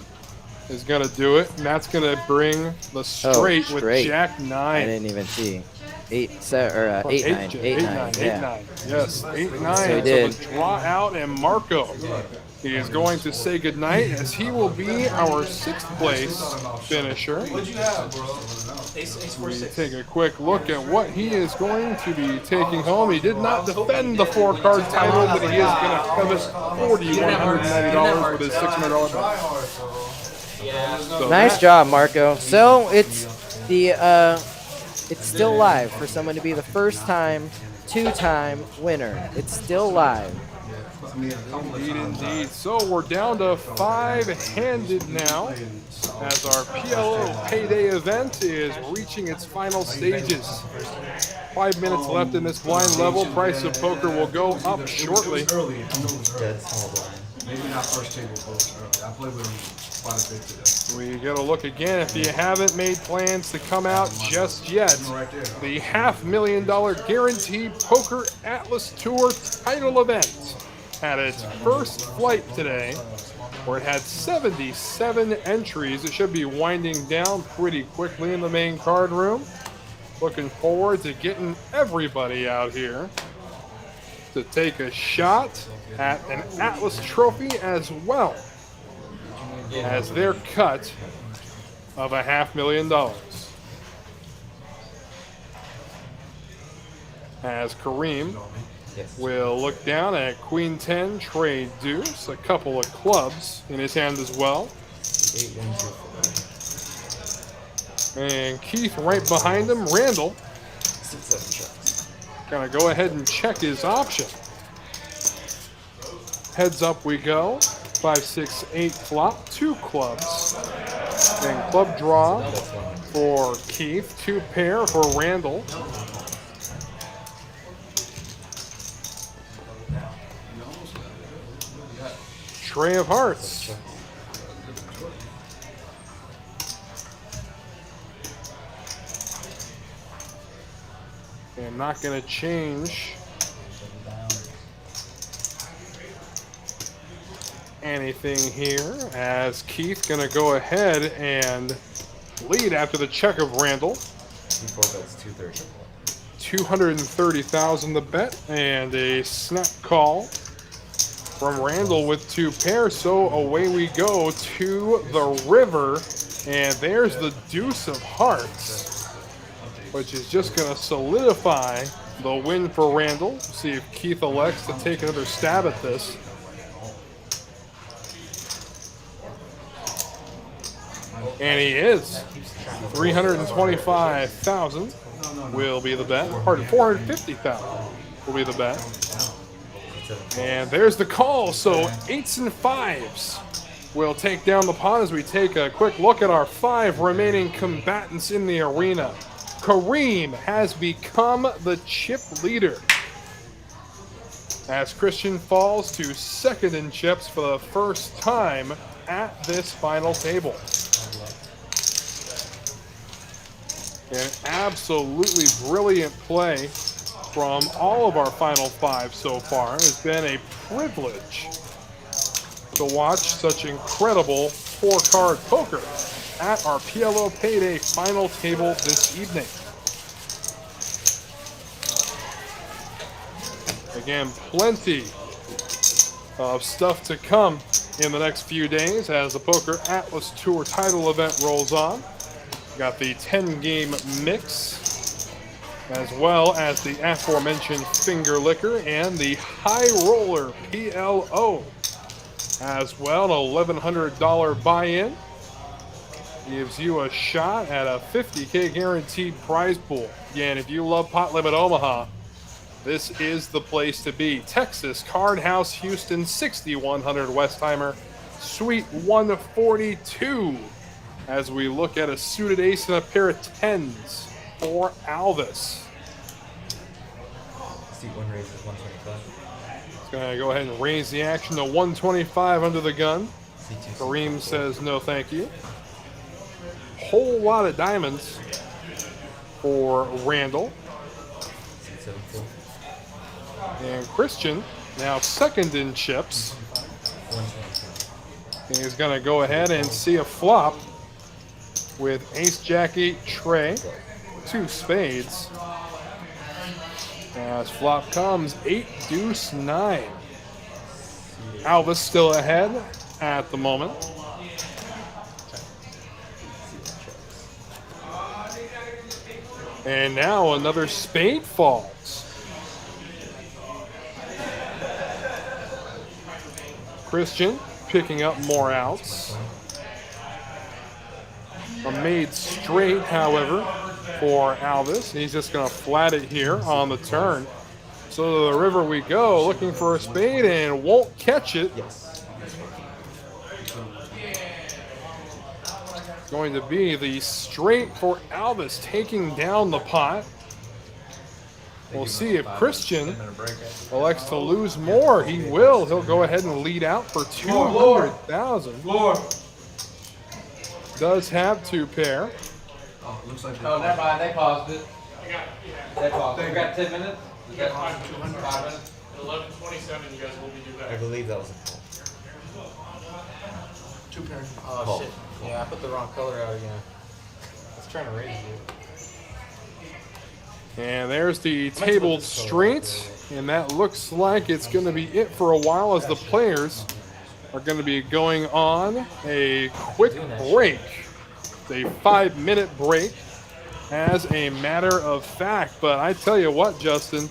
is going to do it. And that's going to bring the straight with straight. Jack 9. I didn't even see. 8, 7, or 8, 9. 8, 9. Yeah. 9. Yes, 8, 9. So he So did. the draw out, and Marco, he is going to say goodnight as he will be our 6th place finisher. What'd you have, bro? Ace 4 We 6. take a quick look at what he is going to be taking home. He did not defend the 4-card title, but he is going to covet $4,190 with his $600 bet. Yeah. So Nice that- job, Marco. So it's still live for someone to be the first time, 2-time winner. It's still live. Indeed, indeed. So we're down to 5-handed now as our PLO Payday event is reaching its final stages. 5 minutes left in this blind level. Price of poker will go up shortly. Early. I know it was early. dead small blind. Maybe not first table, but early. I played with him quite a bit today. We get a look again if you haven't made plans to come out just yet. Right there. The $500,000 guaranteed PokerAtlas Tour title event had its first flight today, where it had 77 entries. It should be winding down pretty quickly in the main card room. Looking forward to getting everybody out here to take a shot at an Atlas trophy as well as their cut of a $500,000. As Kareem Yes. will look down at Queen 10, trade deuce, a couple of clubs in his hand as well. 8, 1, 2, 4. And Keith right behind him, Randall, 6, 7 shots. gonna go ahead and check his option. Heads up we go. 5, 6, 8 flop, 2 clubs. And club draw for Keith, 2 pair for Randall. Tray of hearts. And not going to change anything here as Keith going to go ahead and lead after the check of Randall. 2, 4 bets, 2 thirds. 230,000 the bet and a snap call from Randall with 2 pairs. So away we go to the river, and there's the deuce of hearts, which is just going to solidify the win for Randall. See if Keith elects to take another stab at this. And he is. 325,000 will be the bet. Pardon, 450,000 will be the bet. And there's the call. So 8s and 5s will take down the pawn as we take a quick look at our 5 remaining combatants in the arena. Kareem has become the chip leader as Christian falls to 2nd in chips for the first time at this final table. An absolutely brilliant play from all of our final 5 so far. It's been a privilege to watch such incredible 4-card poker at our PLO Payday final table this evening. Again, plenty of stuff to come in the next few days as the PokerAtlas Tour title event rolls on. Got the 10-game mix, as well as the aforementioned Finger Licker and the High Roller PLO. As well, an $1,100 buy-in gives you a shot at a $50K guaranteed prize pool. Again, if you love Pot Limit Omaha, this is the place to be. Texas Card House Houston, 6100 Westheimer, Suite 142. As we look at a suited ace and a pair of 10s for Alvis. Seat 1 raises 125. He's going to go ahead and raise the action to 125 under the gun. Seat 2. Kareem says no thank you. Whole lot of diamonds for Randall. Seat 7. And Christian, now second in chips. 125. He's going to go ahead and see a flop with Ace Jack 8 Trey, 2 spades. As flop comes 8 deuce 9. Alvis still ahead at the moment. And now another spade falls. Christian picking up more outs. A made straight, however, for Alvis. He's just going to flat it here on the turn. So to the river we go, looking for a spade and won't catch it. Yes. Going to be the straight for Alvis, taking down the pot. We'll see if Christian elects to lose more. He will. He'll go ahead and lead out for 200,000. Floor. Does have 2 pair. Oh, looks like Oh, never mind. They paused it. They paused it. Thank We got 10 minutes? You got 5 5 minutes? At 11:27, you guys will be due I back. believe that was a call. 2 pairs. Oh, Call. shit. Yeah, I put the wrong color out again. I was trying to raise you. And there's the table straight. And that looks like it's going to be it for a while as the players are going to be going on a quick break. It's a 5-minute break as a matter of fact. But I tell you what, Justin,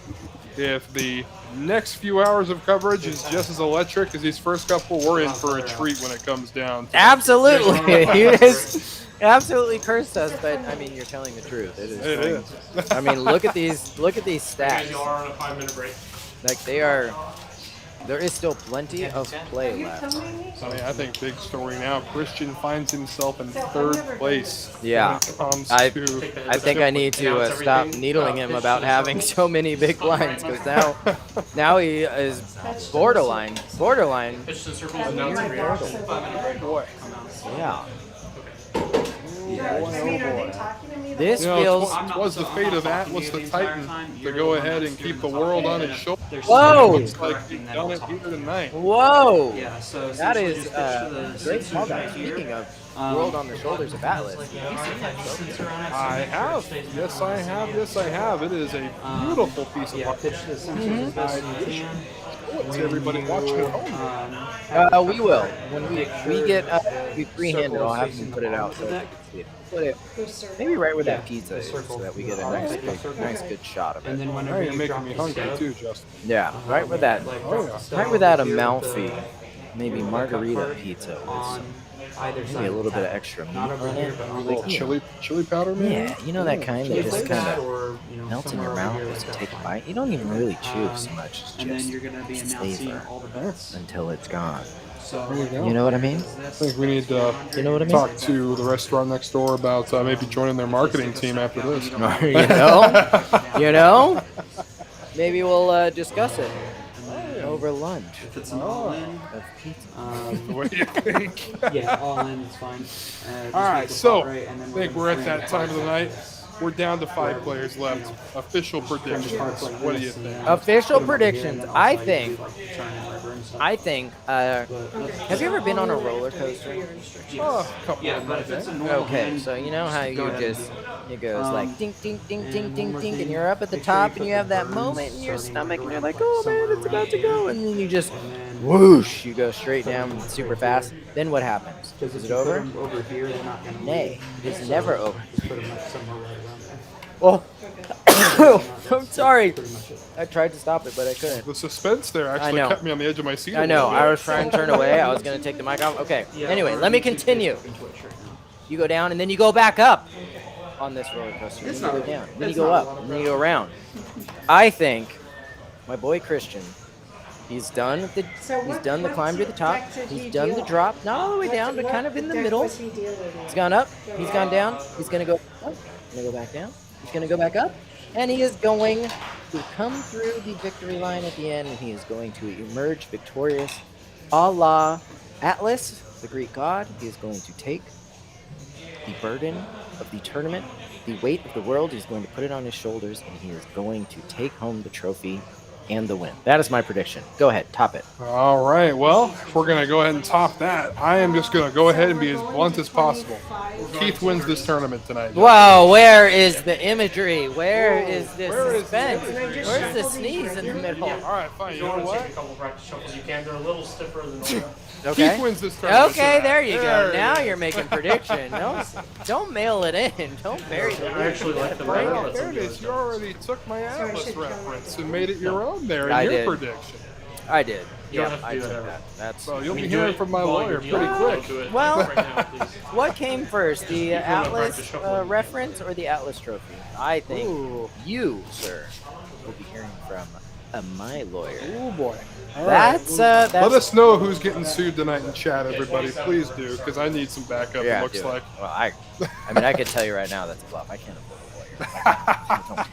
if the next few hours of coverage is just as electric as these first couple, we're in for a treat when it comes down to Absolutely. You just absolutely cursed us, but I mean, you're telling the truth. It is. It is. I mean, look at these You guys stats. are on a 5-minute break. Like they are. There is still plenty of play left. I think big story now. Christian finds himself in 3rd place. Yeah. When it comes I to I think I need to stop needling him about having so many big blinds because now he is borderline. Pitch to the circle and down to the Boy. Yeah. This You know, feels. it was the fate of Atlas the Titan to go ahead and keep the world on his shoulders. Whoa! Looks like he's done it here tonight. Whoa! Yeah, so That essentially is just pitch to the great sixes small guy. right here. Speaking of world on the shoulders of Atlas. I have. Yes, I have. Yes, I have. It is a beautiful piece of Yeah, art. pitch to the sixes as best as you can. To everybody watching at home. We will. When we get we freehand it, I'll have him put it out so that put it maybe right where that pizza is, so that we get a nice good shot of And it. then Now whenever you're you making drop me the hungry stub, too, Justin. Yeah, right with that. Right with that Amalfi, maybe margarita pizza with on some, either side maybe a little bit of the extra meat Not over on here, it. but on A the little chili powder, man. Yeah, you know that kind that just kind of or, you know, melts in somewhere your over mouth here as you is take a fine. bite. You don't even really chew so much. It's And then just you're gonna be announcing savor all the bets. until it's gone. So There you go. You know what I mean? I think we need to You know what I mean? talk to the restaurant next door about maybe joining their marketing team after this. You know? Maybe we'll discuss it over lunch if it's an all-in, of pizza. What do you think? yeah, all-in is fine. Just All make right, the so spot right, and I then think gonna we're at frame that it. time of the night We're down to 5 players left. Official predictions. What do you think? Official predictions. I think. Have you ever been on a roller coaster? Oh, a couple Yeah, of but them, if it's a I normal Okay, hand, so you know how just go you ahead just it goes like ding ding ding and ding one ding more ding, thing, and you're up at the make sure you top, put and you the have that burns moment in your starting stomach, and you're right like, oh man, somewhere it's about to around go, here. and then you just And then whoosh, you go straight down super fast. Then what happens? because Is if it you put over? them over here, they're not going to Nay, move. it's So never over. Just put them like somewhere right around there. Oh, I'm sorry. Pretty much it. I tried to stop it, but I couldn't. The suspense there actually know. kept me on the edge of my seat. I know. I was trying to turn away. I was gonna take the mic off. Okay. Anyway, let me continue. You go down, and then you go back up on this roller coaster. Then you go down. Then you go up. And then you go around. I think my boy Christian. He's done the climb to the top. He's done the drop, not all the way down, but kind of in the middle. He's gone up. He's gone down. He's gonna go up. He's gonna go back down. He's gonna go back up, and he is going to come through the victory line at the end, and he is going to emerge victorious, a la Atlas, the Greek god. He is going to take the burden of the tournament, the weight of the world. He's going to put it on his shoulders, and he is going to take home the trophy and the win. That is my prediction. Go ahead, top it. All right, well, if we're going to go ahead and top that, I am just going to go ahead and be as blunt as possible. Keith wins this tournament tonight. Whoa, where is the imagery? Where is this suspense? Where's the sneeze in the middle? All right, fine. You know Take what? a couple practice shuffles. You can. They're a little stiffer than normal. Okay. Keith wins this tournament. Okay, tonight. there you go. There Now it you're making prediction. Don't mail it in. Don't bury the I actually like the Right, right. there it is. You already took my Atlas reference and made it your own there in I your did. prediction. I did. You don't Yeah, have to I do took that. that. That's So you'll be Do hearing it from my while lawyer you're pretty dealing. quick. Do it Well- right now, please. what came first, the Keep going, Atlas practice shuffling. reference or the Atlas trophy? I think Ooh. you, sir, will be hearing from my lawyer. Oh boy. All right. That's Let us know who's getting sued tonight in chat, everybody. Please do, because I need some backup. yeah, it looks do it. like. Well, I mean, I could tell you right now that's a bluff. I can't afford a lawyer.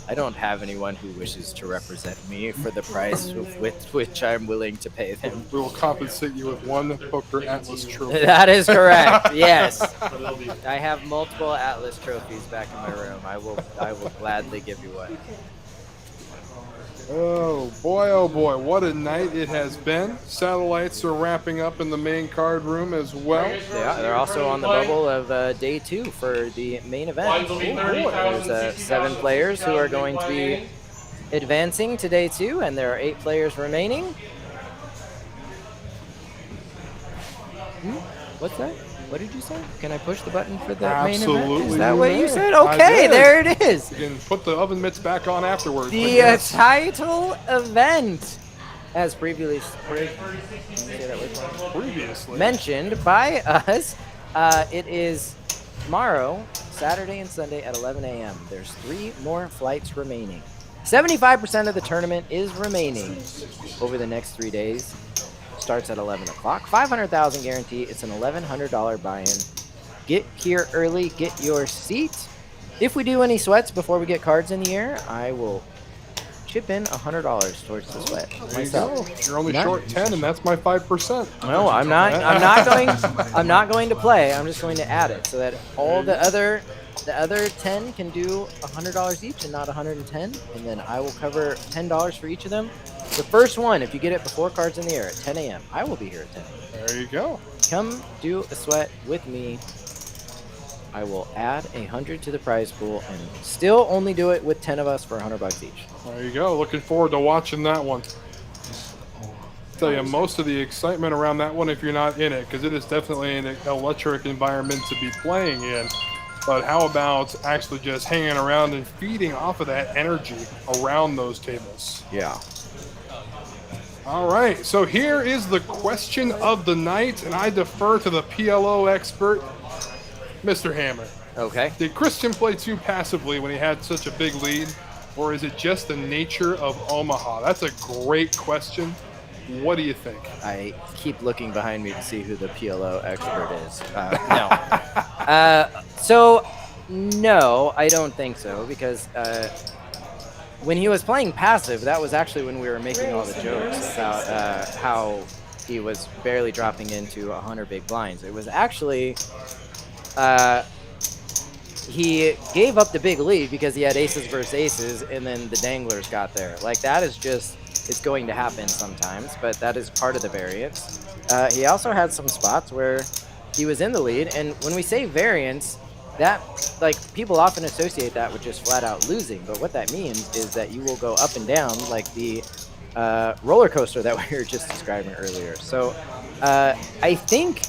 I don't have anyone who wishes to represent me for the price with which I'm willing to pay them. We will compensate you with one PokerAtlas trophy. That is correct. Yes, But it'll be I have multiple Atlas trophies back in my room. I will gladly give you one. Oh boy, what a night it has been. Satellites are wrapping up in the main card room as well. They're also on the bubble of day 2 for the main event. Lines will be 30,000, There's 7 players who are going to be advancing to day 2, and there are 8 players remaining. What's that? What did you say? Can I push the button for the main event? Absolutely Is that you what you may. said? I Okay, did. there it is. You can put the oven mitts back on afterwards. but The yes. title event, as previously can you say that word for me? Previously. Mentioned by us, it is tomorrow, Saturday and Sunday at 11 a.m. There's 3 more flights remaining. 75% of the tournament is remaining over the next 3 days. Starts at 11 o'clock. 500,000 guarantee. It's an $1,100 buy-in. Get here early. Get your seat. If we do any sweats before we get cards in the air, I will chip in $100 towards the sweat There you go. myself. You're only Nice. short 10, and that's my 5%. No, I'm not. I'm not going to play. I'm just going to add it so that all the other 10 can do $100 each and not 110, and then I will cover $10 for each of them. The first one, if you get it before cards in the air at 10 a.m., I will be here at 10 a.m. There you go. Come do a sweat with me. I will add 100 to the prize pool and still only do it with 10 of us for $100 each. There you go. Looking forward to watching that one. Tell you, most of the excitement around that one, if you're not in it, because it is definitely an electric environment to be playing in. But how about actually just hanging around and feeding off of that energy around those tables? Yeah. All right, so here is the question of the night, and I defer to the PLO expert, Mr. Hammer. Okay. Did Christian play too passively when he had such a big lead, or is it just the nature of Omaha? That's a great question. What do you think? I keep looking behind me to see who the PLO expert is. No. So, no, I don't think so, because when he was playing passive, that was actually when we were making all the jokes about how he was barely dropping into 100 big blinds. It was actually he gave up the big lead because he had aces versus aces, and then the danglers got there. Like, that is just, it's going to happen sometimes, but that is part of the variance. He also had some spots where he was in the lead, and when we say variance, that, like, people often associate that with just flat out losing, but what that means is that you will go up and down like the roller coaster that we were just describing earlier. So I think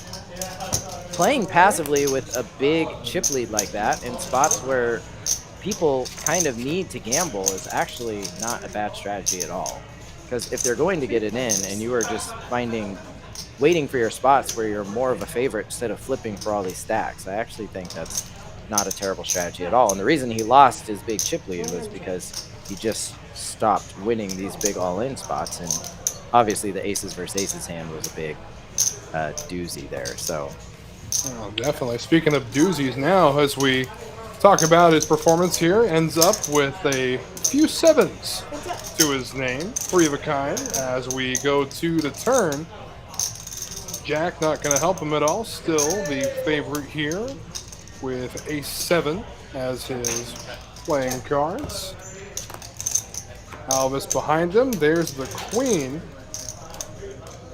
playing passively with a big chip lead like that in spots where people kind of need to gamble is actually not a bad strategy at all. Because if they're going to get it in and you are just waiting for your spots where you're more of a favorite instead of flipping for all these stacks, I actually think that's not a terrible strategy at all. And the reason he lost his big chip lead was because he just stopped winning these big all-in spots, and obviously the aces versus aces hand was a big doozy there. So Oh, definitely. Speaking of doozies now, as we talk about his performance here, ends up with a few sevens to his name, 3 of a kind, as we go to the turn. Jack not going to help him at all, still the favorite here with ace-7 as his playing cards. Alvis behind him, there's the queen.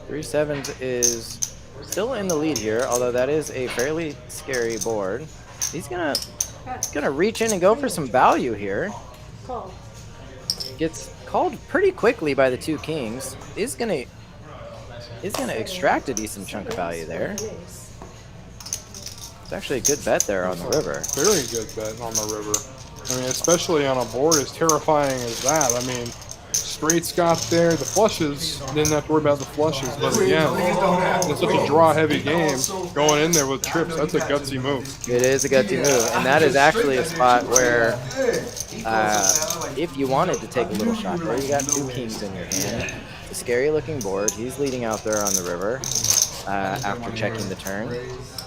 3 sevens is still in the lead here, although that is a fairly scary board. He's gonna reach in and go for some value here. Gets called pretty quickly by the 2 kings. Is gonna extract a decent chunk of value there. It's actually a good bet there on the river. Very good bet on the river. I mean, especially on a board as terrifying as that. I mean, straights got there. The flushes, didn't have to worry about the flushes. But again, it's such a draw-heavy game. Going in there with trips, that's a gutsy move. It is a gutsy move. And that is actually a spot where if you wanted to take a little shot there, you got 2 kings in your hand. It's a scary-looking board. He's leading out there on the river after checking the turn.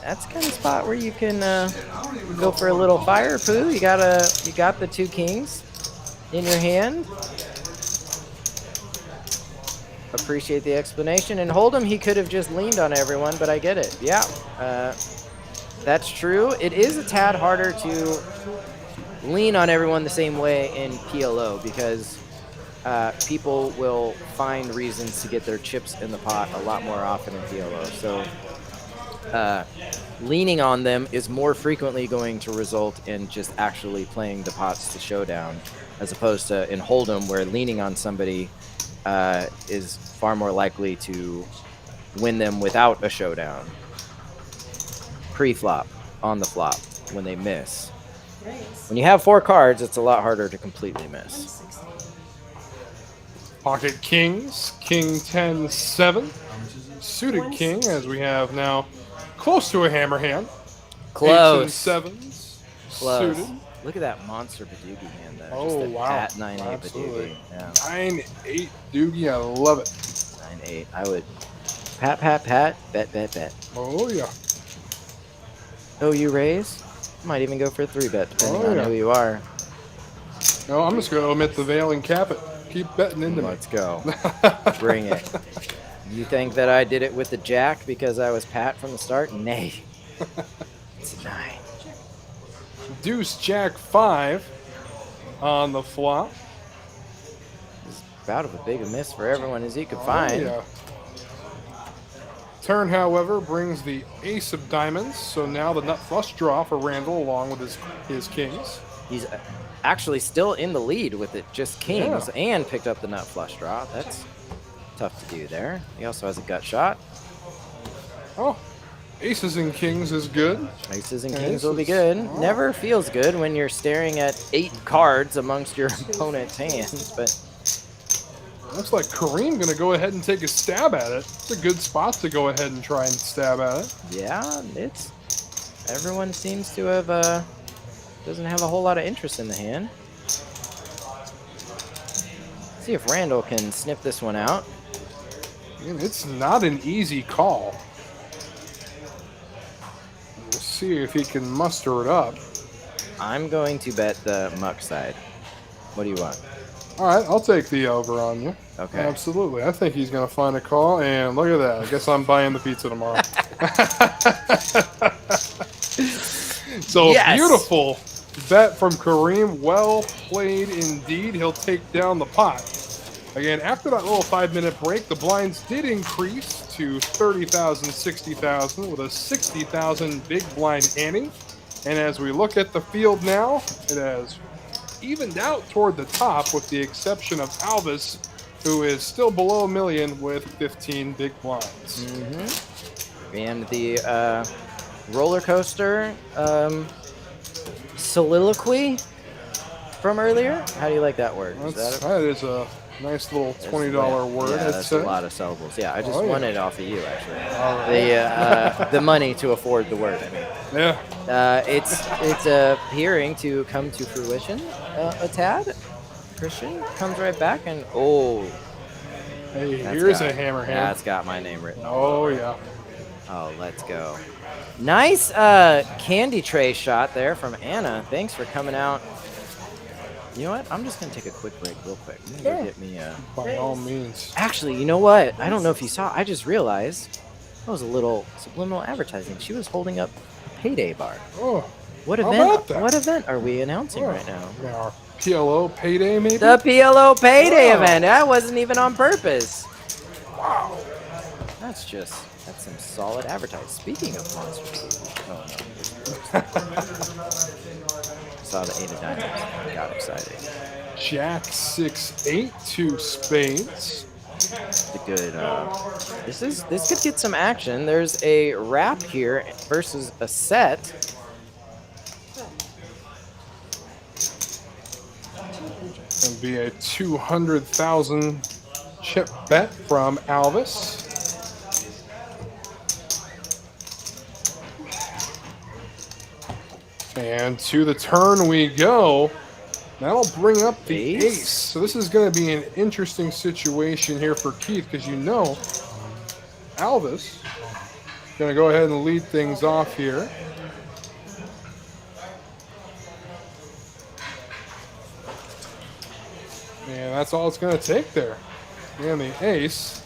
That's kind of spot where you can go for a little fire poo. You got the 2 kings in your hand. Appreciate the explanation. And Hold'em, he could have just leaned on everyone, but I get it. Yeah, that's true. It is a tad harder to lean on everyone the same way in PLO because people will find reasons to get their chips in the pot a lot more often in PLO. So leaning on them is more frequently going to result in just actually playing the pots to showdown, as opposed to in Hold'em, where leaning on somebody is far more likely to win them without a showdown. Pre-flop, on the flop, when they miss. When you have 4 cards, it's a lot harder to completely miss. Pocket kings, king 10-7. Suited king, as we have now close to a hammer hand. Close. 8s and 7s. Close. Suited. Look at that monster Badoogie hand there. Oh, Just a wow. Pat 9-8 Absolutely. Badoogie. Yeah. 9-8 Doogie, I love it. 9-8. I would pat, bet. Oh, yeah. Oh, you raise? Might even go for a 3-bet, depending Oh, on yeah. who you are. No, I'm just going to omit the veil and cap it. Keep betting into me. Let's go. Bring it. You think that I did it with the jack because I was pat from the start? Nay. It's a 9. Deuce Jack 5 on the flop. It's about as big a miss for everyone as you could Oh, find. yeah. Turn, however, brings the ace of diamonds, so now the nut flush draw for Randall along with his kings. He's actually still in the lead with it, just kings, and picked up the nut flush draw. That's tough to do there. He also has a gut shot. Oh, aces and kings is good. Aces and kings will be good. Never feels good when you're staring at 8 cards amongst your opponent's hands, but Looks like Kareem going to go ahead and take a stab at it. It's a good spot to go ahead and try and stab at it. yeah, it's everyone seems to have doesn't have a whole lot of interest in the hand. See if Randall can snip this one out. And it's not an easy call. We'll see if he can muster it up. I'm going to bet the muck side. What do you want? All right, I'll take the over on you. Okay. Absolutely. I think he's going to find a call, and look at that. I guess I'm buying the pizza tomorrow. So Yes. beautiful bet from Kareem. Well played indeed. He'll take down the pot. Again, after that little 5-minute break, the blinds did increase to 30,000, 60,000 with a 60,000 big blind ante. And as we look at the field now, it has evened out toward the top with the exception of Alvis, who is still below $1 million with 15 big blinds. And the roller coaster soliloquy from earlier. How do you like that word? That is a nice little $20 word. Yeah, I'd that's say. a lot of syllables. Yeah, I just Oh, yeah. won it off of you, actually. The money to afford the word. I mean, Yeah. it's appearing to come to fruition a tad. Christian comes right back and Hey, that's here's got- a hammer hand. That's got my name written. Oh, yeah. Oh, let's go. Nice candy tray shot there from Anna. Thanks for coming out. You know what? I'm just going to take a quick break real quick. I'm gonna go get me By all means. Actually, you know what? I don't know if you saw. I just realized that was a little subliminal advertising. She was holding up a Payday bar. Oh, What how event? about that? What event are we announcing right now? Our PLO payday, maybe? The PLO Payday Oh. event. That wasn't even on purpose. Wow. That's some solid advertising. Speaking of monsters. Oh, no. Saw the 8 of diamonds. Got excited. Jack 6-8, 2 spades. The good. This could get some action. There's a wrap here versus a set. Gonna be a 200,000 chip bet from Alvis. And to the turn we go. That'll bring up the ace. So this is going to be an interesting situation here for Keith because you know Alvis going to go ahead and lead things off here. And that's all it's going to take there. And the ace.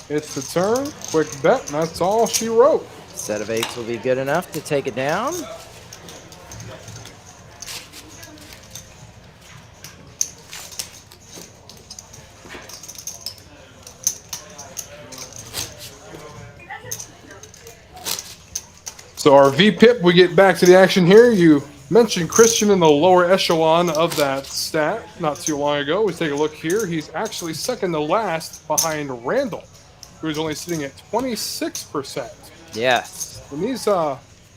It's the turn. Quick bet. And that's all she wrote. Set of 8s will be good enough to take it down. So our VPIP, we get back to the action here. You mentioned Christian in the lower echelon of that stat not too long ago. We take a look here. He's actually second to last behind Randall, who's only sitting at 26%. Yes. And these,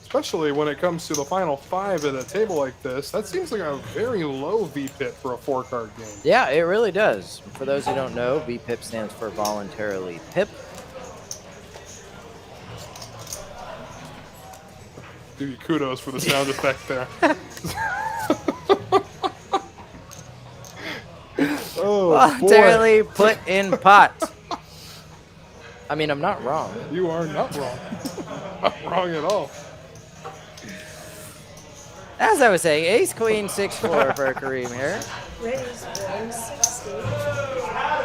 especially when it comes to the final 5 at a table like this, that seems like a very low VPIP for a 4-card game. Yeah, it really does. For those who don't know, VPIP stands for voluntarily pip. Give you kudos for the sound effect there. Oh, Voluntarily put in pot. I mean, I'm not wrong. You are not wrong. Not wrong at all. As I was saying, ace, queen, 6-4 for Kareem here. Raise 160.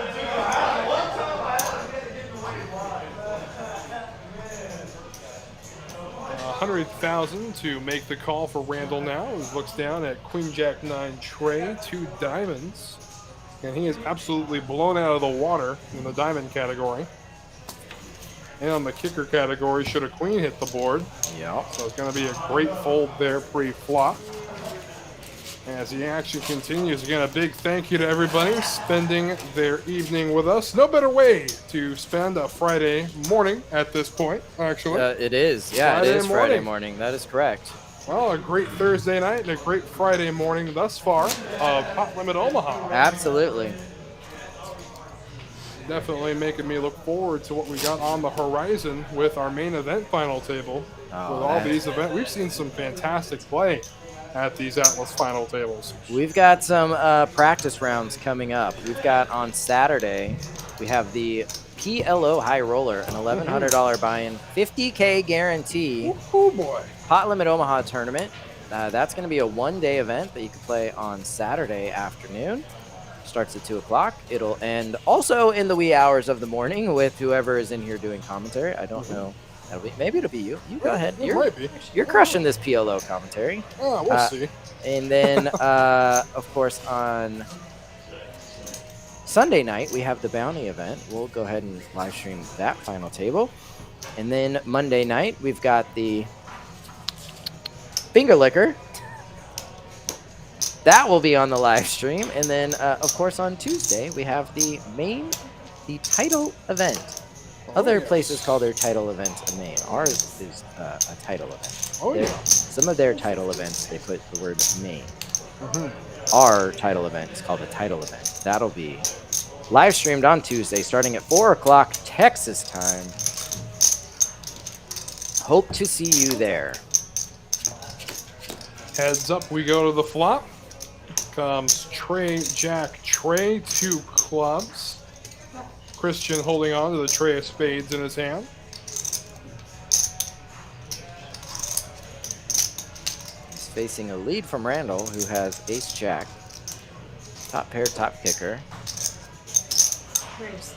100,000 to make the call for Randall now. He looks down at Queen Jack 9 tray, 2 diamonds. And he is absolutely blown out of the water in the diamond category. And on the kicker category, should a queen hit the board. Yeah. So it's going to be a great fold there pre-flop. As the action continues, again, a big thank you to everybody spending their evening with us. No better way to spend a Friday morning at this point, actually. It is. Yeah, Friday it is Friday morning. morning. That is correct. Well, a great Thursday night and a great Friday morning thus far of Hot Limit Omaha. Absolutely. Definitely making me look forward to what we got on the horizon with our main event final table. Oh, with all man. these events, we've seen some fantastic play at these Atlas final tables. We've got some practice rounds coming up. We've got on Saturday, we have the PLO High Roller, an $1,100 buy-in, 50K guarantee. Oh boy. Hot Limit Omaha tournament. That's going to be a one-day event that you can play on Saturday afternoon. Starts at 2 o'clock. It'll end also in the wee hours of the morning with whoever is in here doing commentary. I don't know Maybe it'll be you. You go ahead. It might be. You're crushing this PLO commentary. Oh, we'll see. And then, of course, on Sunday night, we have the bounty event. We'll go ahead and live stream that final table. And then Monday night, we've got the finger liquor. That will be on the live stream. And then, of course, on Tuesday, we have the title event. Other places call their title event a main. Ours is a title event. Oh, yeah. Some of their title events, they put the word main. Our title event is called a title event. That'll be live streamed on Tuesday, starting at 4 o'clock Texas time. Hope to see you there. Heads up, we go to the flop. Comes Trey, Jack, Trey, 2 clubs. Christian holding on to the tray of spades in his hand. He's facing a lead from Randall, who has ace-jack. Top pair, top kicker. Raise.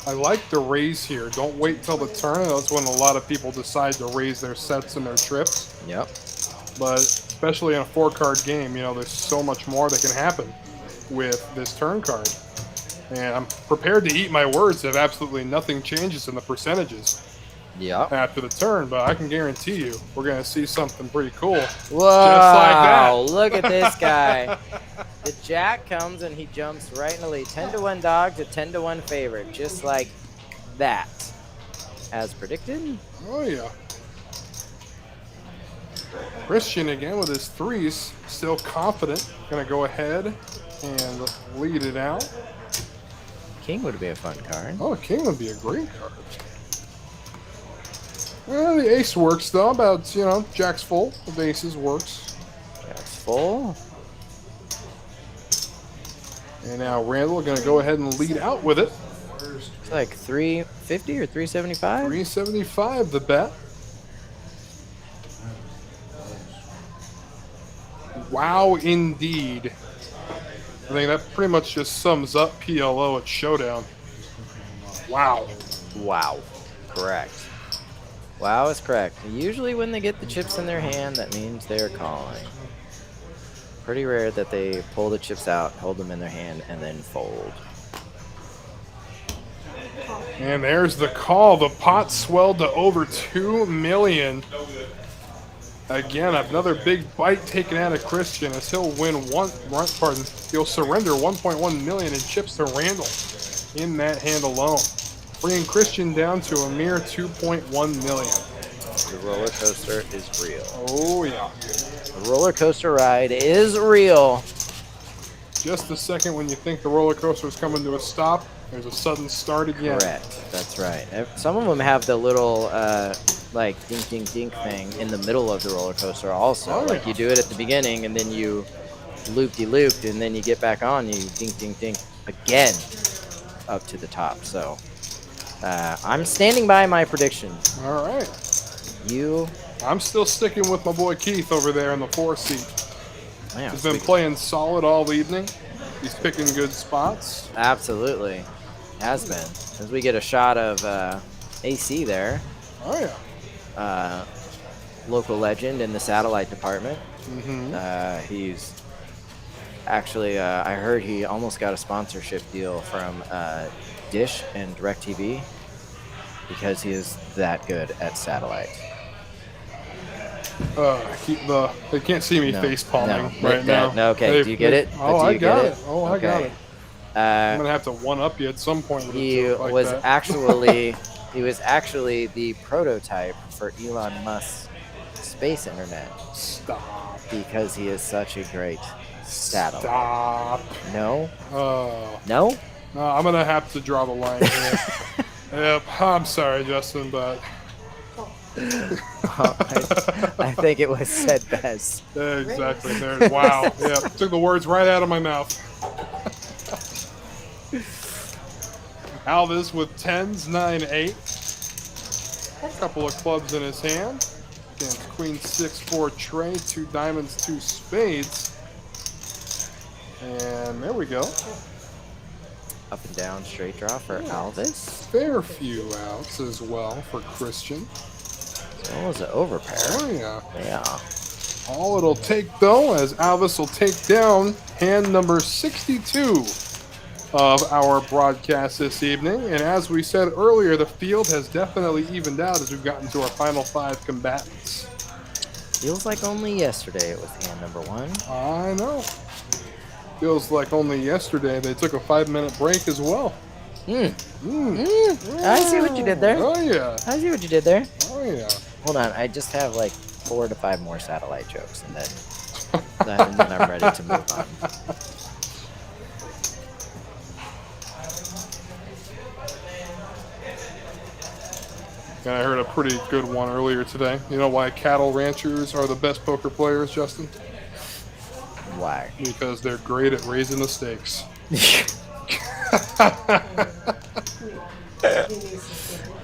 I like the raise here. Don't wait till the turn. That's when a lot of people decide to raise their sets and their trips. Yep. But especially in a 4-card game, you know, there's so much more that can happen with this turn card. And I'm prepared to eat my words if absolutely nothing changes in the percentages Yep. after the turn, but I can guarantee you we're going to see something pretty cool. Whoa! Just like that. Look at this guy. The jack comes and he jumps right in the lead. 10-1 dog to 10-1 favorite, just like that. As predicted. Oh, yeah. Christian again with his threes, still confident. Going to go ahead and lead it out. King would be a fun card. Oh, king would be a great card. Well, the ace works though. About, you know, jack's full. The aces works. Jack's full. And now Randall going to go ahead and lead out with it. It's like 350 or 375. 375 the bet. Wow, indeed. I think that pretty much just sums up PLO at Showdown. Wow. Wow. Correct. Wow is correct. Usually when they get the chips in their hand, that means they're calling. Pretty rare that they pull the chips out, hold them in their hand, and then fold. And there's the call. The pot swelled to over 2 million. Again, another big bite taken out of Christian as he'll he'll surrender 1.1 million in chips to Randall in that hand alone, bringing Christian down to a mere 2.1 million. The roller coaster is real. Oh yeah. The roller coaster ride is real. Just a second when you think the roller coaster is coming to a stop, there's a sudden start again. Correct. That's right. Some of them have the little like dink dink dink thing in the middle of the roller coaster also. Oh, Like yeah. you do it at the beginning and then you loop-de-looped and then you get back on, you dink dink dink again up to the top. So I'm standing by my prediction. All right. I'm still sticking with my boy Keith over there in the 4 seat. Man, He's been playing solid all evening. He's picking good spots. Absolutely. Has been. As we get a shot of AC there. Oh yeah. Local legend in the satellite department. He's actually, I heard he almost got a sponsorship deal from Dish and DirecTV because he is that good at satellite. They can't see me face palming right now. No, okay. Do you get it? Oh, Do I you got get it. Oh, I got Okay. it. I'm gonna have to one up you at some point. With He a joke like was that. he was actually the prototype for Elon Musk's space internet Stop. because he is such a great satellite. Stop. No? Oh. No? No, I'm gonna have to draw the line here. Yep. I'm sorry, Justin, but I think it was said best. exactly. There. Wow. Yeah. Took the words right out of my mouth. Alvis with 10s, 9, 8. A couple of clubs in his hand. Against Queen 6, 4 Trey, 2 diamonds, 2 spades. And there we go. Up and down straight draw for Alvis. Fair few outs as well for Christian. What was it? Overpair. Oh, yeah. Yeah. All it'll take, though, as Alvis will take down hand number 62 of our broadcast this evening. And as we said earlier, the field has definitely evened out as we've gotten to our final 5 combatants. Feels like only yesterday it was hand number 1. I know. Feels like only yesterday they took a 5-minute break as well. I see what you did there. Oh, yeah. I see what you did there. Oh, yeah. Hold on, I just have like 4 to 5 more satellite jokes, and then I'm ready to move on. And I heard a pretty good one earlier today. You know why cattle ranchers are the best poker players, Justin? Why? Because they're great at raising the stakes.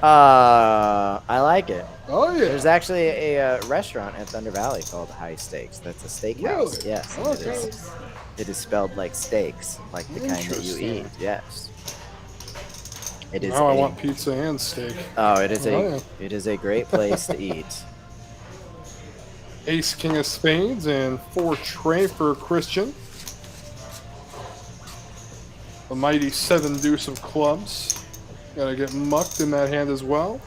I like it. Oh, yeah. There's actually a restaurant at Thunder Valley called High Steaks. That's a steakhouse. Really? Yes. and Okay. it is spelled like steaks, like the kind that you Interesting. eat. Yes. It is. Now I want pizza and steak. Oh, it is Oh, yeah. it is a great place to eat. Ace, king of spades, and 4 tray for Christian. The mighty 7 deuce of clubs. Gotta get mucked in that hand as well.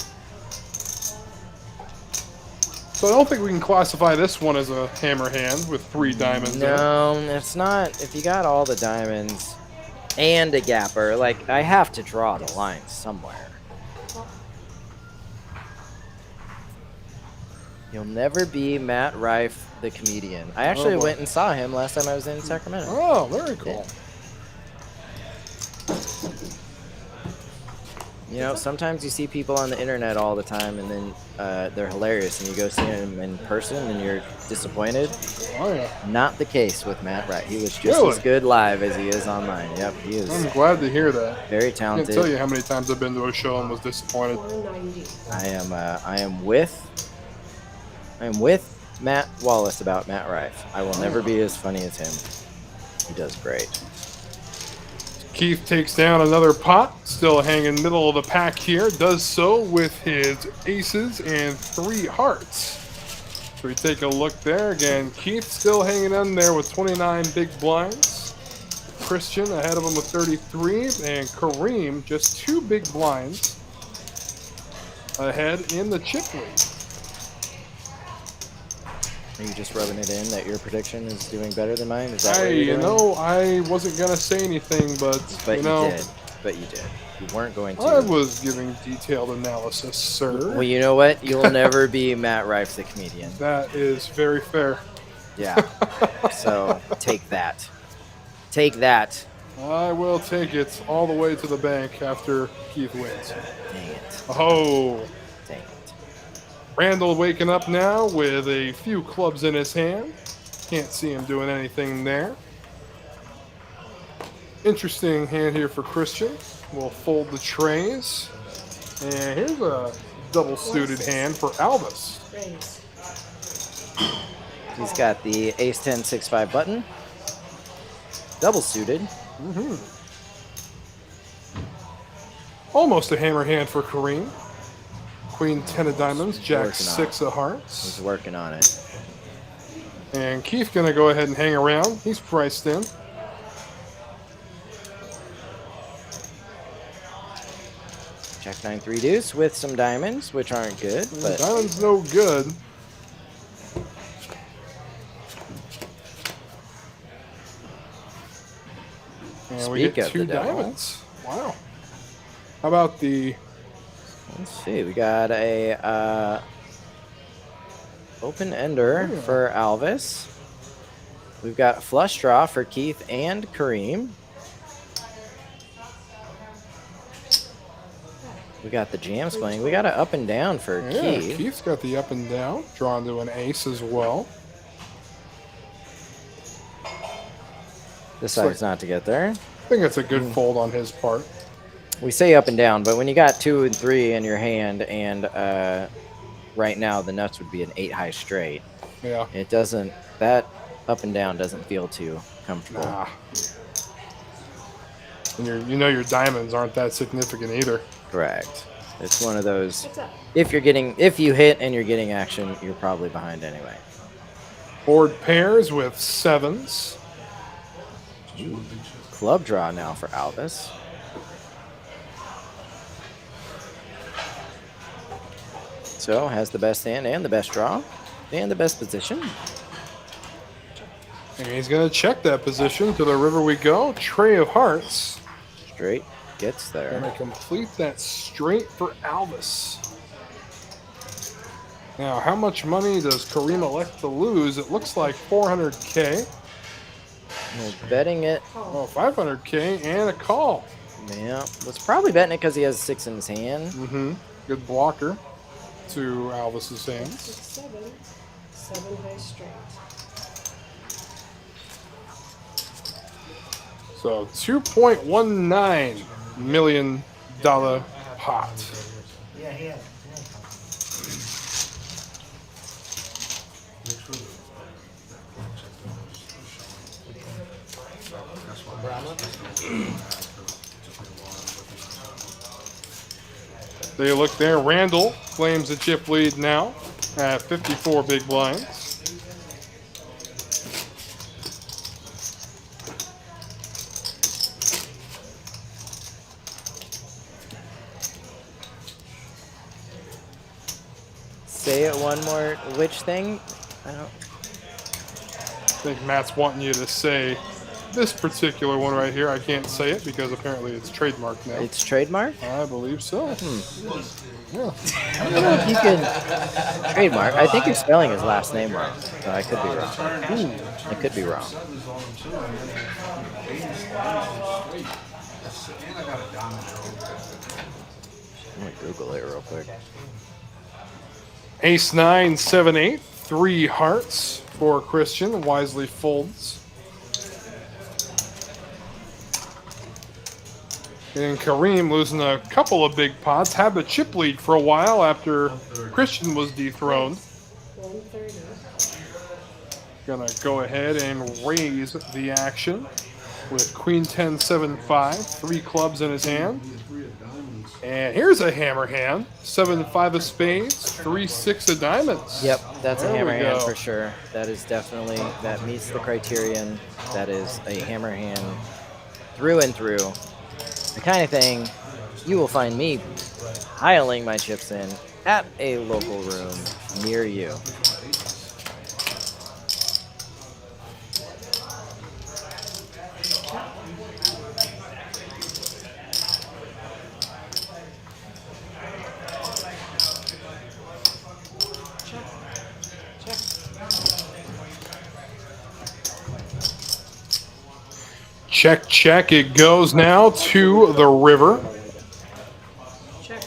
So I don't think we can classify this one as a hammer hand with 3 diamonds in it. No, it's not. If you got all the diamonds and a gapper, like, I have to draw the line somewhere. You'll never be Matt Rife, the comedian. I actually boy. went and saw him last time I was in Sacramento. Oh, very cool. You know, sometimes you see people on the internet all the time, and then they're hilarious, and you go see them in person, and you're disappointed. Oh, yeah. Not the case with Matt Rife. He was just Really? as good live as he is online. Yep, he is I'm glad to hear that. very I can't talented. tell you how many times I've been to a show and was disappointed. 490. I am with Matt Wallace about Matt Rife. I will never be as funny as him. He does great. Keith takes down another pot, still hanging middle of the pack here. Does so with his aces and 3 hearts. So we take a look there again. Keith still hanging in there with 29 big blinds. Christian ahead of him with 33, and Kareem just 2 big blinds ahead in the chip lead. Are you just rubbing it in that your prediction is doing better than mine? Is that what you're You doing? know, I wasn't gonna say anything, but But you know, did. But you did. You weren't going to. I was giving detailed analysis, sir. Well, you know what? You'll never be Matt Rife, the comedian. That is very fair. Yeah. So take that. Take that. I will take it all the way to the bank after Keith wins. Dang it. Oh, Dang it. Randall waking up now with a few clubs in his hand. Can't see him doing anything there. Interesting hand here for Christian. We'll fold the trays. And here's a double suited hand for Alvis. Raise. He's got the ace-10, 6-5 button. Double suited. Almost a hammer hand for Kareem. Queen 10 of diamonds, Jack Working on 6 of He's hearts. working on it. And Keith gonna go ahead and hang around. He's priced in. Jack 9, 3 deuce with some diamonds, which aren't good, but Diamond's no good. And we Speak get of 2 the devil. diamonds. Wow. How about the let's see. We got a open ender for Alvis. We've got flush draw for Keith and Kareem. We got the jam swing. We got an up and down for Keith. Keith's got the up and down, drawn to an ace as well. Decides not to get there. I think that's a good fold on his part. We say up and down, but when you got 2 and 3 in your hand, and right now the nuts would be an 8 high straight. Yeah. It doesn't. That up and down doesn't feel too comfortable. Ah. And you know your diamonds aren't that significant either. Correct. It's one of those. What's up? If you hit and you're getting action, you're probably behind anyway. Board pairs with 7s. Club draw now for Albus. So has the best hand and the best draw and the best position. And he's going to check that position. To the river we go. Tray of hearts. Straight gets there. Going to complete that straight for Albus. Now, how much money does Kareem elect to lose? It looks like 400K. We're betting it. Oh, 500K and a call. Yeah, was probably betting it because he has 6 in his hand. Mm-hmm. Good blocker to Albus's hands. 7. 7 high straight. So $2.19 million pot. Yeah. They look there. Randall claims the chip lead now at 54 big blinds. Say it one more. Which thing? I don't. I think Matt's wanting you to say this particular one right here. I can't say it because apparently it's trademarked now. It's trademark? I believe so. Yeah. I don't know if you can trademark. I think you're spelling his last name wrong. So I could be wrong. I could be wrong. I'm gonna Google it real quick. Ace 9, 7, 8. 3 hearts for Christian. Wisely folds. And Kareem losing a couple of big pots. Had the chip lead for a while after Christian was dethroned. 130. Gonna go ahead and raise the action with Queen 10, 7, 5. 3 clubs in his hand. And here's a hammer hand. 7, 5 of spades. 3, 6 of diamonds. Yep, that's a There we hammer hand go. for sure. That is definitely, that meets the criterion. That is a hammer hand through and through. The kind of thing you will find me piling my chips in at a local room near you. Check, check. It goes now to the river. Check.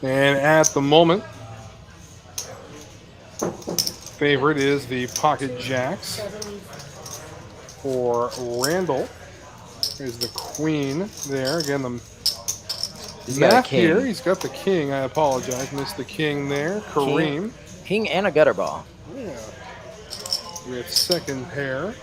And at the moment, favorite is the pocket jacks. 7. For Randall is the queen there. Again, the He's got a math king. here. He's got the king. I apologize. Missed the king there. Kareem. King and a gutter ball. Yeah. With second pair.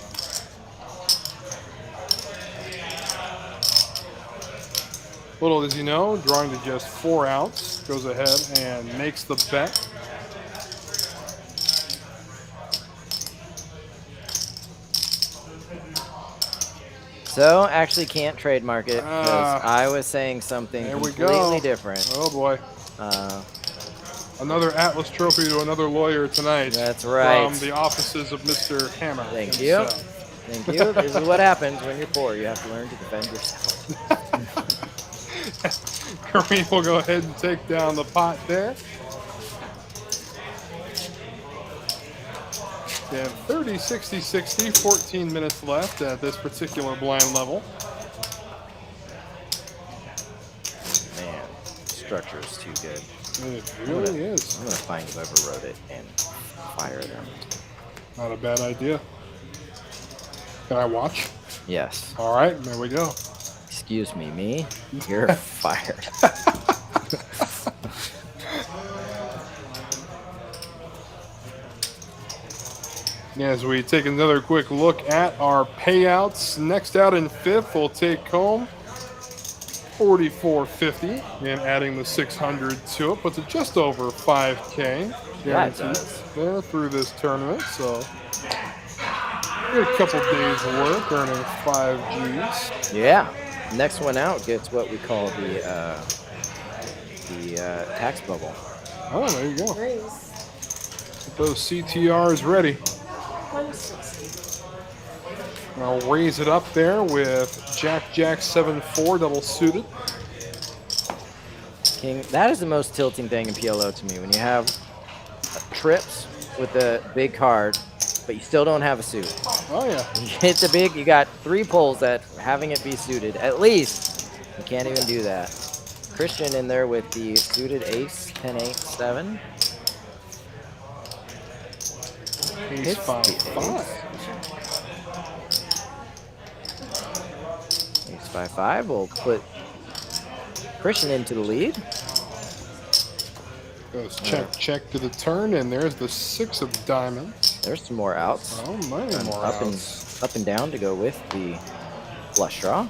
Little does he know, drawing to just 4 outs, goes ahead and makes the bet. So actually can't trademark it because I was saying something There we completely go. different. Oh boy. Another Atlas trophy to another lawyer tonight. That's right. From the offices of Mr. Hammer. Thank you. Thank you. This is what happens when you're poor. You have to learn to defend yourself. Kareem will go ahead and take down the pot there. Yeah, 30, 60, 60, 14 minutes left at this particular blind level. Man, structure is too good. It really is. I'm gonna find whoever wrote it and fire them. Not a bad idea. Can I watch? Yes. All right, there we go. Excuse me. You're fired. As we take another quick look at our payouts, next out in fifth, we'll take home $44.50, and adding the 600 to it puts it just over 5K. Yeah, it does. There through this tournament, so a couple days work, earning 5 Gs. Yeah. Next one out gets what we call the tax bubble. Oh, there you go. Nice. Get those CTRs ready. 160. I'll raise it up there with Jack 7-4 double suited. King, that is the most tilting thing in PLO to me. When you have trips with a big card, but you still don't have a suit. Oh yeah. You hit the big, you got 3 pulls that having it be suited. At least you can't even do that. Christian in there with the suited ace, 10-8, 7. Ace Hits 5-5. Ace 5-5 will put Christian into the lead. Goes check to the turn, and there's the 6 of diamonds. There's some more outs. Oh, many more Up outs. and down to go with the flush draw.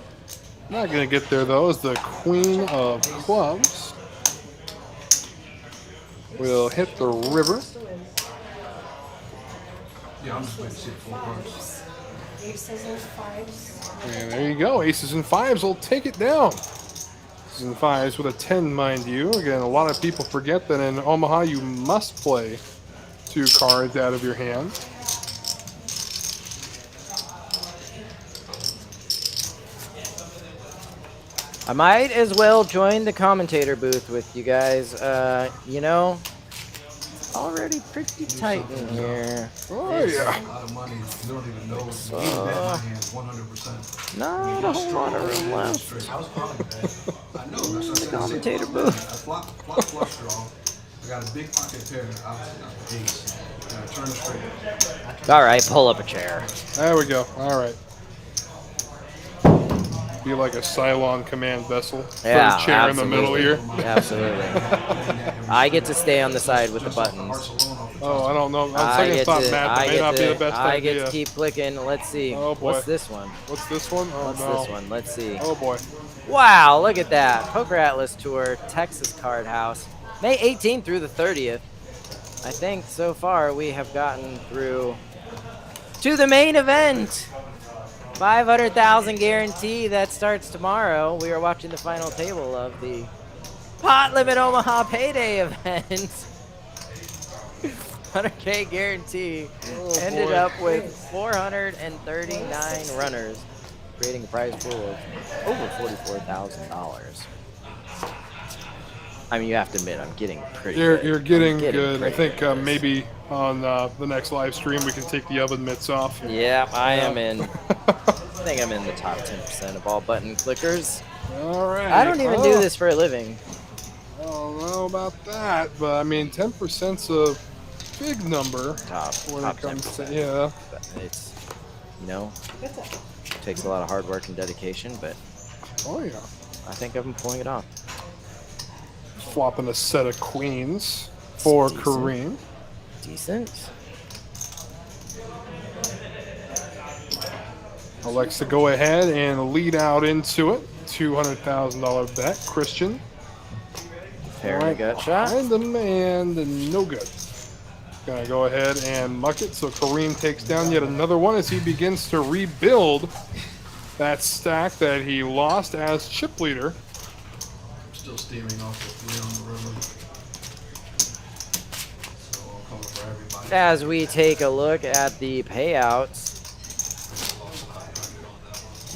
Not gonna get there though. Is the Queen of Clubs. We'll hit the river. Yeah, I'm just waiting to see full cards. Aces and fives. And there you go. Aces and 5s will take it down. Aces and 5s with a 10, mind you. Again, a lot of people forget that in Omaha you must play 2 cards out of your hand. I might as well join the commentator booth with you guys. You know, it's already pretty tight in here. Oh A yeah. lot of money. You don't even know. You bet my hands 100%. Not a whole lot of room left. I was calling that. I know. That's what I said. Commentator booth. I flop flush draw. I got a big pocket pair. Out the ace. And I turn straight. All right, pull up a chair. There we go. All right. Be like a Cylon command vessel. Yeah, Third chair in the middle here. Absolutely. I get to stay on the side with the buttons. Oh, I don't know. On I second get thought, to, Matt, that I may get not to, be the best I idea. get to keep clicking. Let's see. Oh, boy. What's this one? What's this one? Oh, What's no. this one? Let's see. Oh, boy. Wow, look at that. PokerAtlas Tour, Texas Card House. May 18th through the 30th. I think so far we have gotten through to the main event. 500,000 guarantee that starts tomorrow. We are watching the final table of the Pot Limit Omaha Payday event. 100K guarantee. Ended boy. up with 439 runners, creating a prize pool of over $44,000. I mean, you have to admit, I'm getting pretty good. You're getting I'm good. I pretty think good. maybe on the next live stream we can take the oven mitts off. Yeah, I am in. I think I'm in the top 10% of all button clickers. All right. I don't even do this for a living. I don't know about that, but I mean, 10%'s a big number Top when it comes 10%. to, yeah. But it's, you know, takes a lot of hard work and dedication, but Oh, yeah. I think I'm pulling it off. Flopping a set of queens for Decent. Kareem. Decent. Alexa, go ahead and lead out into it. $200,000 bet. Christian. Pair and a gut shot. Behind them and no good. Gonna go ahead and muck it. So Kareem takes down yet another one as he begins to rebuild that stack that he lost as chip leader. Still steaming off the 3 on the river. So I'll cover for everybody. As we take a look at the payouts.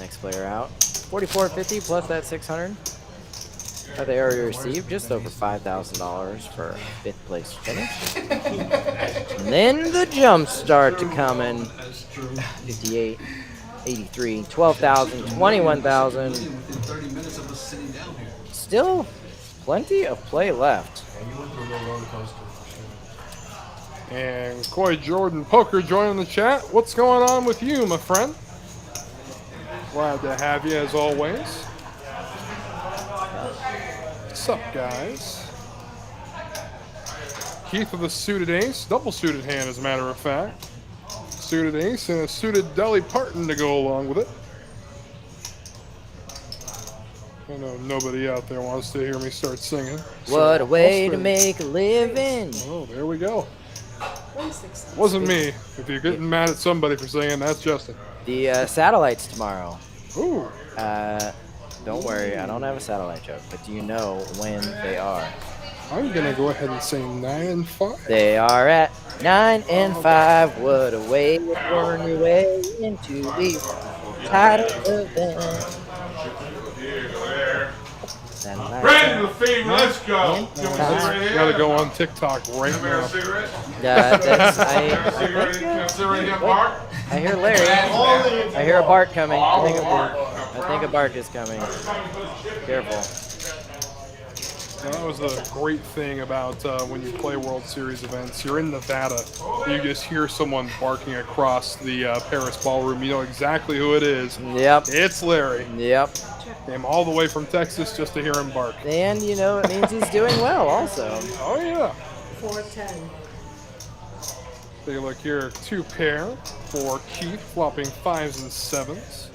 Next player out. 44.50 plus that 600. They already received just over $5,000 for 5th place finish. And then the jump start to come in. 58, 83, 12,000, 21,000. Within 30 minutes of us sitting down here. Still plenty of play left. Yeah, you went through a little roller coaster for sure. And Coy Jordan Poker joining the chat. What's going on with you, my friend? Glad to have you as always. What's up, guys? Keith with a suited ace, double suited hand, as a matter of fact. Suited ace and a suited Dolly Parton to go along with it. I know nobody out there wants to hear me start singing. What a way I'll to stay. make a living. Oh, there we go. 160. Wasn't me. If you're getting mad at somebody for singing, that's Justin. The satellites tomorrow. Ooh. Don't worry, I don't have a satellite joke, but do you know when they are? I'm going to go ahead and say 9 and 5. They are at 9 and 5. What a way to burn your way into the title event. Brandon Lefebvre, let's go. Got to go on TikTok right now. That's, I hear Larry. I hear a bark coming. I think a bark is coming. Careful. That was a great thing about when you play World Series events. You're in Nevada. You just hear someone barking across the Paris ballroom. You know exactly who it is. Yep. It's Larry. Yep. Came all the way from Texas just to hear him bark. And, you know, it means he's doing well also. Oh, yeah. 410. Take a look here. 2 pair for Keith, flopping 5s and 7s.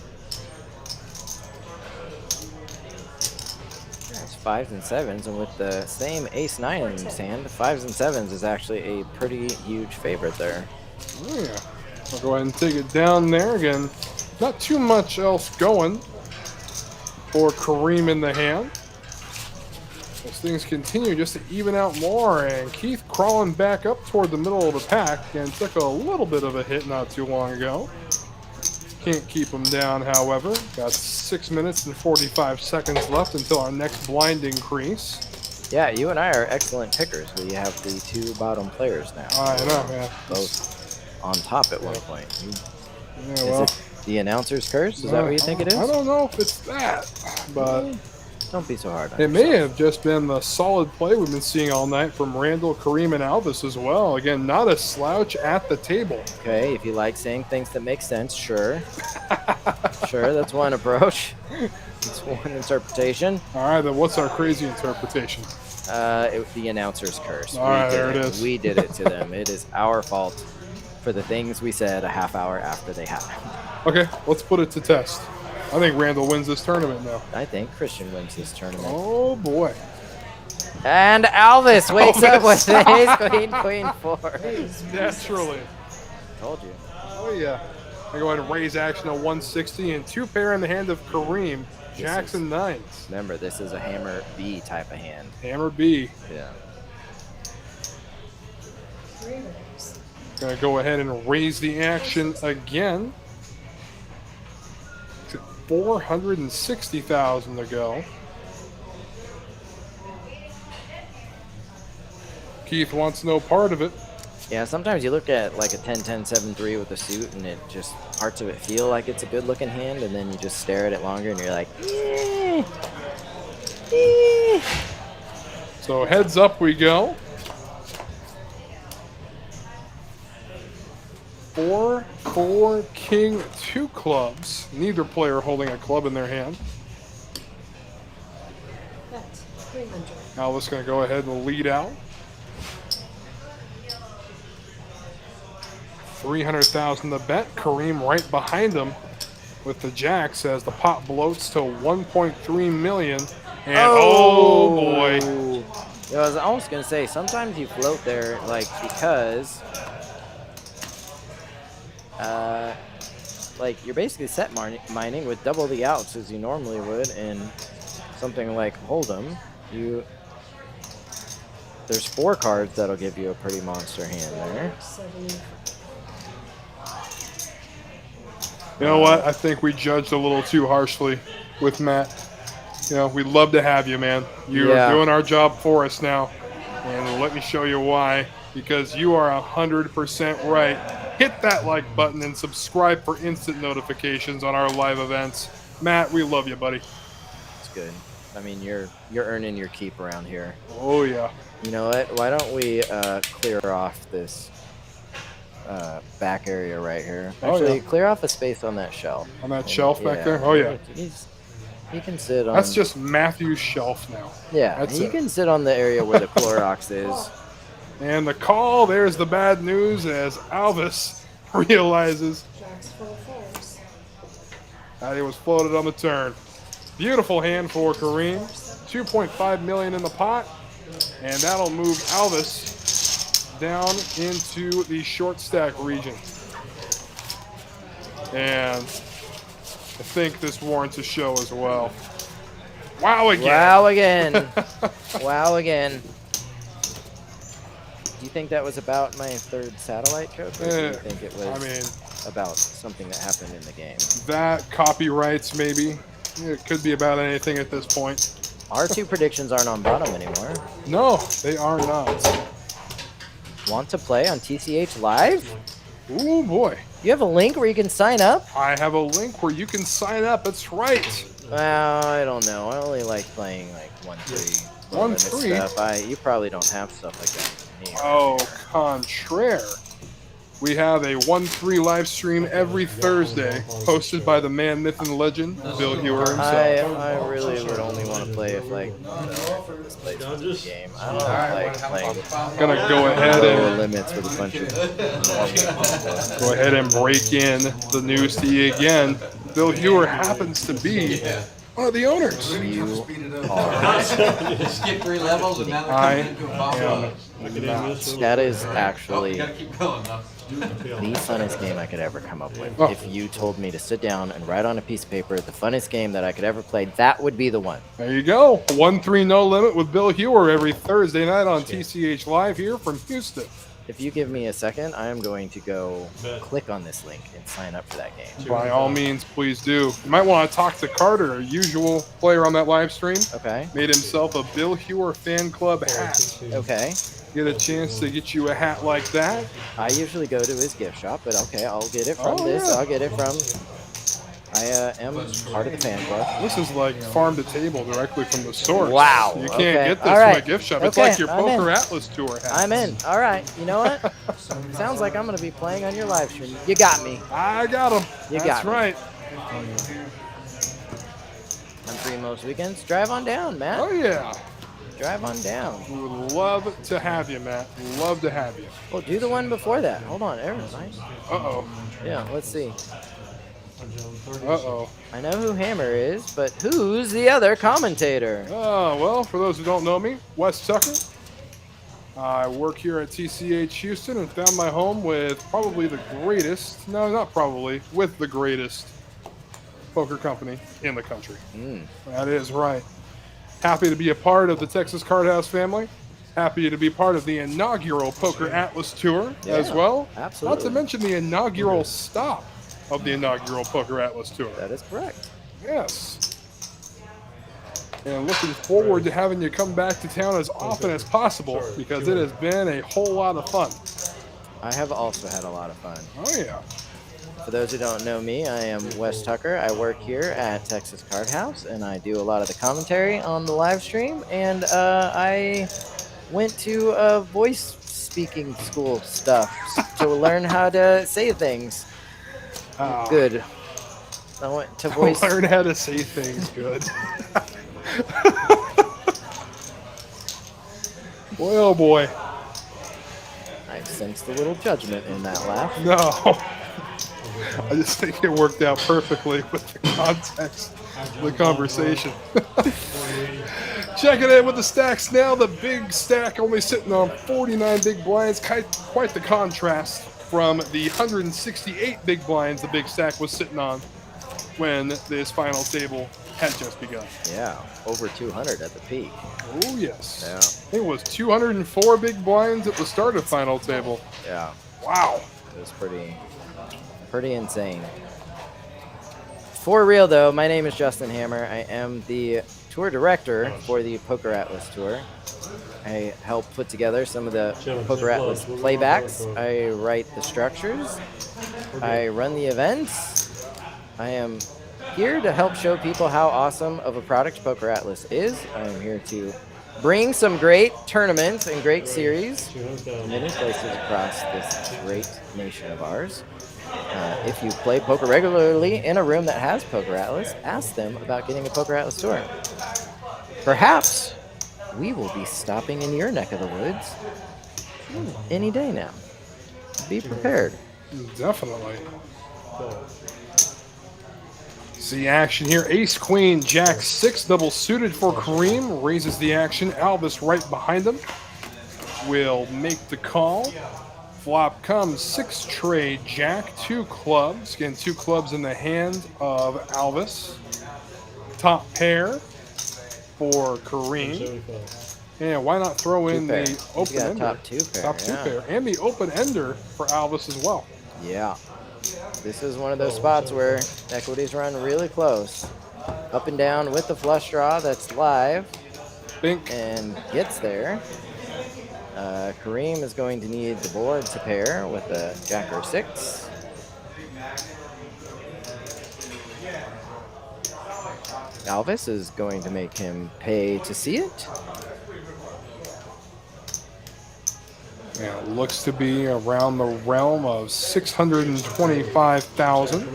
It's 5s and 7s, and with the same ace-9 in his hand, 5s and 7s is actually a pretty huge favorite there. Oh, yeah. I'll go ahead and take it down there again. Not too much else going for Kareem in the hand. As things continue just to even out more, and Keith crawling back up toward the middle of the pack and took a little bit of a hit not too long ago. Can't keep him down, however. Got 6 minutes and 45 seconds left until our next blind increase. Yeah, you and I are excellent pickers. We have the 2 bottom players now. I know, yeah. Both on top at one point. Yeah, Is well, it the announcer's curse? Is that what you think it is? I don't know if it's that, but Don't be so hard on it may yourself. have just been the solid play we've been seeing all night from Randall, Kareem, and Alvis as well. Again, not a slouch at the table. Okay, if you like saying things that make sense, sure. Sure, that's one approach. It's one interpretation. All right, then what's our crazy interpretation? The announcer's curse. All right, there it is. We did it to them. It is our fault for the things we said a half hour after they happened. Okay, let's put it to test. I think Randall wins this tournament now. I think Christian wins this tournament. Oh, boy. And Alvis wakes up with the ace, queen, queen, 4. Naturally. Told you. Oh, yeah. I go ahead and raise action at 160 and 2 pair in the hand of Kareem. Jacks and 9s. Remember, this is a hammer B type of hand. Hammer B. Yeah. Gonna go ahead and raise the action again. 460,000 to go. Keith wants no part of it. Yeah, sometimes you look at like a 10-10-7-3 with a suit and it just, parts of it feel like it's a good looking hand, and then you just stare at it longer and you're like, eh, eh. So heads up we go. 4, 4, king, 2 clubs. Neither player holding a club in their hand. That's 300. Alvis going to go ahead and lead out. 300,000 to bet. Kareem right behind him with the jacks as the pot bloats to 1.3 million. And oh boy. Yeah, I was almost gonna say sometimes you float there, like because, like you're basically set mining with double the outs as you normally would, and something like Hold'em, there's 4 cards that'll give you a pretty monster hand there. 70. You know what? I think we judged a little too harshly with Matt. You know, we'd love to have you, man. You're doing our job for us now. And let me show you why. Because you are 100% right. Hit that like button and subscribe for instant notifications on our live events. Matt, we love you, buddy. It's good. I mean, you're earning your keep around here. Oh, yeah. You know what? Why don't we clear off this back area right here? Actually, clear off a space on that shelf. On that shelf back there? Oh, yeah. He can sit on... That's just Matthew's shelf now. Yeah, That's he it. can sit on the area where the Clorox is. And the call, there's the bad news as Alvis realizes Jacks full fours. that he was floated on the turn. Beautiful hand for Kareem. 2.5 million in the pot, and that'll move Alvis down into the short stack region. And I think this warrants a show as well. Wow again. Wow again. Wow again. Do you think that was about my third satellite choke, or do you think it was about something that happened in the game? That copyrights maybe. It could be about anything at this point. Our two predictions aren't on bottom anymore. No, they are not. Want to play on TCH Live? Oh boy. You have a link where you can sign up? I have a link where you can sign up. That's right. Well, I don't know. I only like playing like 1-3. 1-3? Stuff. You probably don't have stuff like that. Here. Oh, contraire. We have a 1-3 live stream every Thursday, hosted by the man, myth, and legend, Bill Hewer himself. I really would only want to play if like this plays the game. I don't like playing. Gonna go ahead lower and limits with a bunch of. go ahead and break in the news to you again. Bill Hewer happens to be one of the owners. You are. Skip 3 levels and now they're I coming into a bomb. am. That is actually Gotta keep going though. the funnest game I could ever come up with. Oh. If you told me to sit down and write on a piece of paper the funnest game that I could ever play, that would be the one. There you go. 1-3 no limit with Bill Hewer every Thursday night on TCH Live here from Houston. If you give me a second, I am going to go click on this link and sign up for that game. By all means, please do. You might want to talk to Carter, a usual player on that live stream. Okay. Made himself a Bill Hewer fan club hat. Okay. Get a chance to get you a hat like that. I usually go to his gift shop, but okay, I'll get it from Oh, this. yeah. I'll get it from. I am part of the fan club. This is like farm to table directly from the source. Wow. You can't Okay. get this All from a right. gift shop. It's Okay, like your I'm in. PokerAtlas tour hat. I'm in. All right. You know what? Sounds like I'm going to be playing on your live stream. You got me. I got him. You That's got me. right. I'm free most weekends. Drive on down, Matt. Oh, yeah. Drive on down. We would love to have you, Matt. Love to have you. Well, do the one before that. Hold on. Nice. Uh-oh. Yeah, let's see. Uh-oh. I know who Hammer is, but who's the other commentator? Oh, well, for those who don't know me, Wes Tucker. I work here at TCH Houston and found my home with probably the greatest, no, not probably, with the greatest poker company in the country. That is right. Happy to be a part of the Texas Card House family. Happy to be part of the inaugural PokerAtlas tour as well. absolutely. Not to mention the inaugural stop of the inaugural PokerAtlas tour. That is correct. Yes. And looking forward to having you come back to town as often as possible because it has been a whole lot of fun. I have also had a lot of fun. Oh, yeah. For those who don't know me, I am Wes Tucker. I work here at Texas Card House, and I do a lot of the commentary on the live stream. And I went to voice speaking school stuff to learn how to say things good. I went to voice. Learn how to say things good. Boy, oh boy. I sensed a little judgment in that laugh. No. I just think it worked out perfectly with the context of the conversation. Checking in with the stacks now. The big stack only sitting on 49 big blinds. Quite the contrast from the 168 big blinds the big stack was sitting on when this final table had just begun. Yeah, over 200 at the peak. Oh, yes. Yeah. I think it was 204 big blinds at the start of final table. Yeah, Wow. it was pretty insane. For real though, my name is Justin Hammer. I am the tour director for the PokerAtlas tour. I help put together some of the PokerAtlas playbacks. I write the structures. I run the events. I am here to help show people how awesome of a product PokerAtlas is. I am here to bring some great tournaments and great series to many places across this great nation of ours. If you play poker regularly in a room that has PokerAtlas, ask them about getting a PokerAtlas tour. Perhaps we will be stopping in your neck of the woods any day now. Be prepared. Definitely. See action here. Ace, Queen, Jack 6 double suited for Kareem. Raises the action. Alvis right behind him. Will make the call. Flop comes 6 trade Jack, 2 clubs. Again, 2 clubs in the hand of Alvis. Top pair for Kareem. Yeah, why not throw in pair. the He's open got ender? top 2 pair. Top 2 yeah. pair. And the open ender for Alvis as well. Yeah. This is one of those spots where equities run really close. Up and down with the flush draw that's live Bink. and gets there. Kareem is going to need the board to pair with a Jack or 6. Alvis is going to make him pay to see it. Yeah, it looks to be around the realm of 625,000.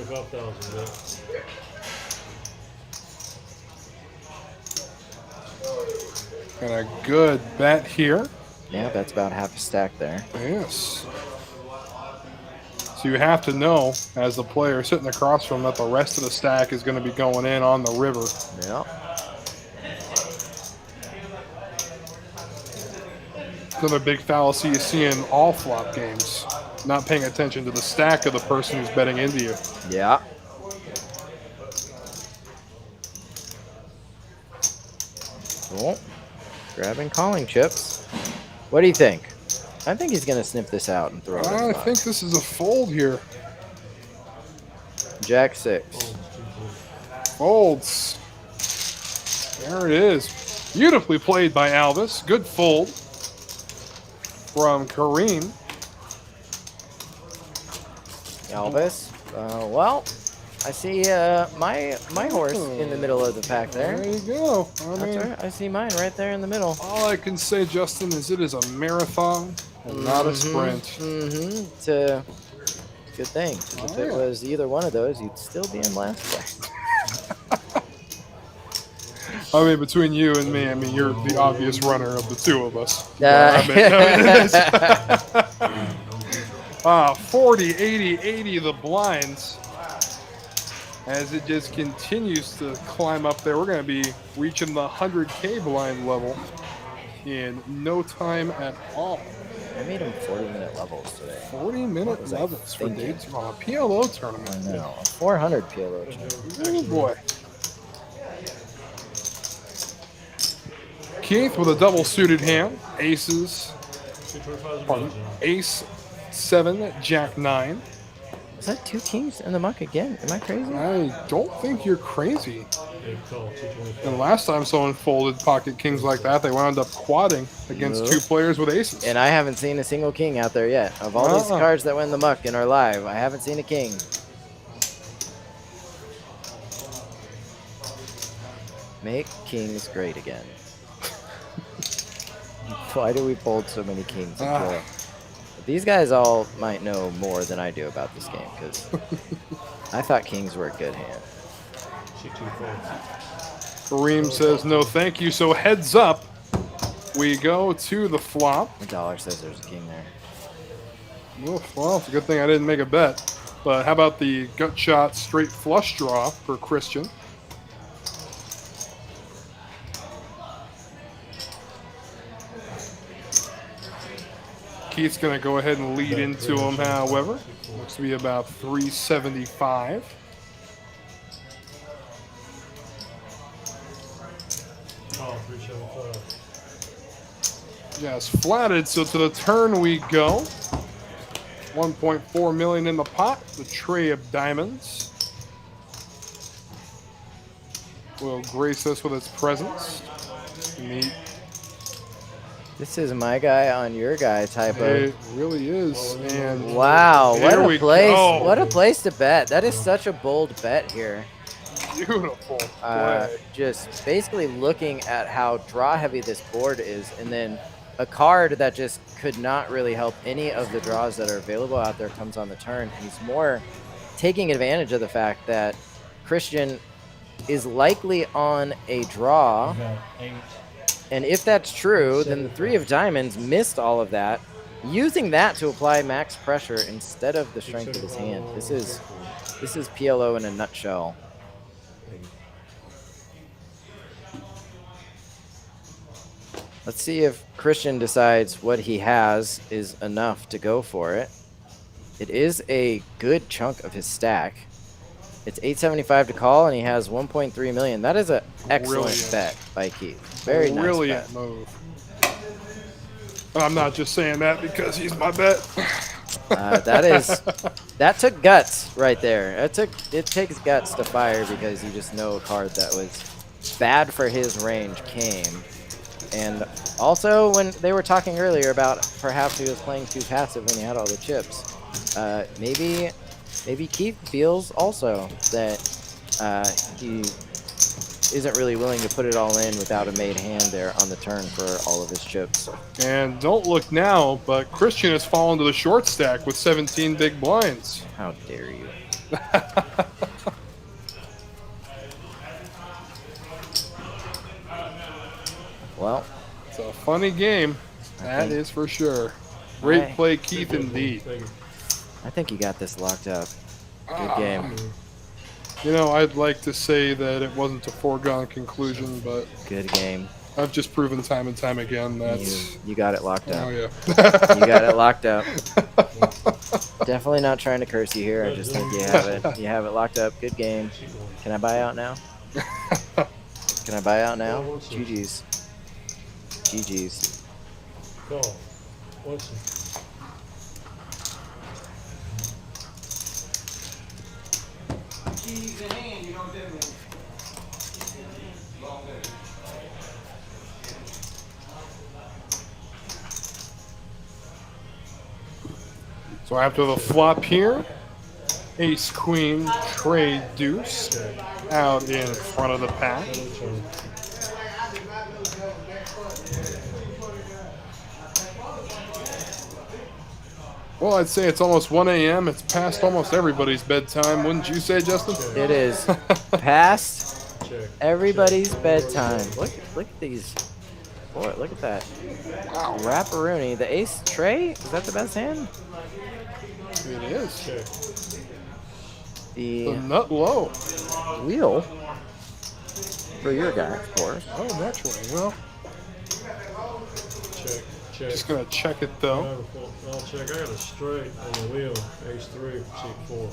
And a good bet here. Yeah, that's about half a stack there. Yes. So you have to know, as the player sitting across from him, that the rest of the stack is going to be going in on the river. Yeah. Another big fallacy you see in all flop games. Not paying attention to the stack of the person who's betting into you. Yeah. Cool. Grabbing calling chips. What do you think? I think he's going to snip this out and throw it in the I box. think this is a fold here. Jack 6. Folds. There it is. Beautifully played by Alvis. Good fold from Kareem. Alvis. Well, I see my horse in the middle of the pack there. There you go. That's right. I see mine right there in the middle. All I can say, Justin, is it is a marathon and not a sprint. Mm-hmm. It's a good thing. If it was either one of those, you'd still be in last place. I mean, between you and me, I mean, you're the obvious runner of the two of us. 40, 80, 80 the blinds. As it just continues to climb up there, we're going to be reaching the 100K blind level in no time at all. I made him 40-minute levels today. 40-minute levels for day 2 on a PLO tournament. I know. 400 PLO. Oh boy. Keith with a double suited hand. Aces. Pardon. Ace 7, Jack 9. Is that 2 kings in the muck again? Am I crazy? I don't think you're crazy. And last time someone folded pocket kings like that, they wound up quadding against 2 players with aces. And I haven't seen a single king out there yet. Of all these cards that went in the muck and are live, I haven't seen a king. Make kings great again. Why do we fold so many kings? These guys all might know more than I do about this game, because I thought kings were a good hand. Kareem says no thank you, so heads up. We go to the flop. The dollar says there's a king there. Well, it's a good thing I didn't make a bet. But how about the gut shot straight flush draw for Christian? Keith's going to go ahead and lead into him, however. Looks to be about 375. Yes, flatted, so to the turn we go. 1.4 million in the pot. The tray of diamonds will grace us with its presence. Neat. This is my guy on your guy type of. It really is. And wow, what a place! Go. What a place to bet. That is such a bold bet here. Beautiful play. Just basically looking at how draw heavy this board is, and then a card that just could not really help any of the draws that are available out there comes on the turn. He's more taking advantage of the fact that Christian is likely on a draw. And if that's true, then the 3 of diamonds missed all of that using that to apply max pressure instead of the strength of his hand. This is PLO in a nutshell. Let's see if Christian decides what he has is enough to go for it. It is a good chunk of his stack. It's 875 to call, and he has 1.3 million. That is an excellent bet by Keith. Very nice Brilliant bet. move. I'm not just saying that because he's my bet. That took guts right there. It takes guts to fire because you just know a card that was bad for his range came. And also, when they were talking earlier about perhaps he was playing too passive when he had all the chips, maybe Keith feels also that he isn't really willing to put it all in without a made hand there on the turn for all of his chips. And don't look now, but Christian has fallen to the short stack with 17 big blinds. How dare you? Well, It's a funny game. That is for sure. Great play, Keith, indeed. I think you got this locked up. Good game. You know, I'd like to say that it wasn't a foregone conclusion, but Good game. I've just proven time and time again that. You got it locked up. Oh, yeah. You got it locked up. Definitely not trying to curse you here. I just think you have it. You have it locked up. Good game. Can I buy out now? Can I buy out now? GG's. GG's. Go. What's it? So after the flop here, ace, queen, trade, deuce out in front of the pack. Well, I'd say it's almost 1 a.m. It's past almost everybody's bedtime, wouldn't you say, Justin? It is past everybody's bedtime. Look at these. Boy, look at that. Wow. Rapparoony. The ace tray? Is that the best hand? It is. The nut low. wheel for your guy, of course. Oh, naturally. Well, Check. just going to check it, though. I'll check. I got a straight on the wheel. Ace 3, seat 4.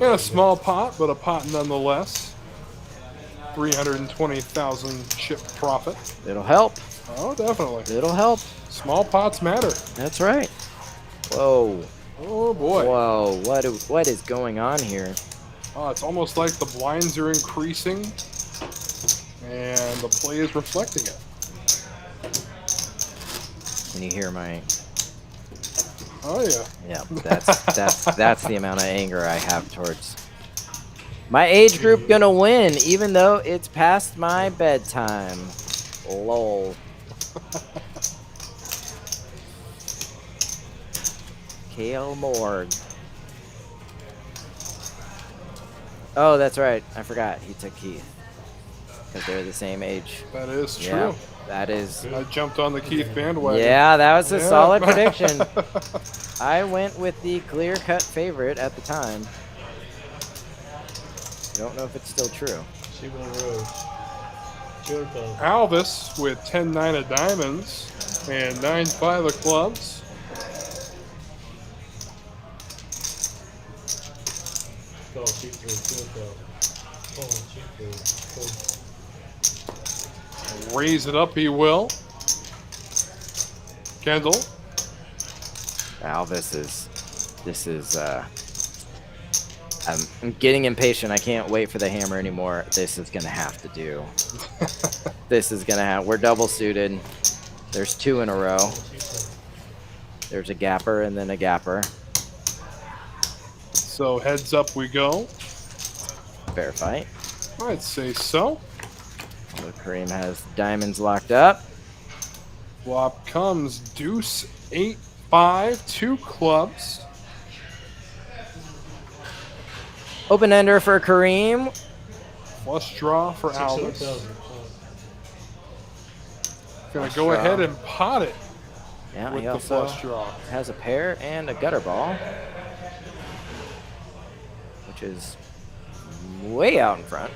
And a small pot, but a pot nonetheless. 320,000 chip profit. It'll help. Oh, definitely. It'll help. Small pots matter. That's right. Whoa. Oh, boy. Whoa. What is going on here? Oh, it's almost like the blinds are increasing, and the play is reflecting it. Can you hear my... Oh, yeah. Yeah, that's the amount of anger I have towards... My age group gonna win, even though it's past my bedtime. Lol. Kale Morg. Oh, that's right. I forgot. He took Keith. Because they're the same age. That is true. Yeah, that is... I jumped on the Keith bandwagon. Yeah, that was a solid prediction. I went with the clear-cut favorite at the time. Don't know if it's still true. Alvis with 10-9 of diamonds and 9-5 of clubs. Raise it up, he will. Kendall. This is I'm getting impatient. I can't wait for the hammer anymore. This is gonna have to do. This is gonna have. We're double suited. There's 2 in a row. There's a gapper and then a gapper. So heads up we go. Fair fight. I'd say so. So Kareem has diamonds locked up. Flop comes deuce, 8-5, 2 clubs. Open ender for Kareem. Flush draw for Alvis. Gonna Flush go draw. ahead and pot it Yeah, with he the also flush draw. has a pair and a gutter ball, which is way out in front.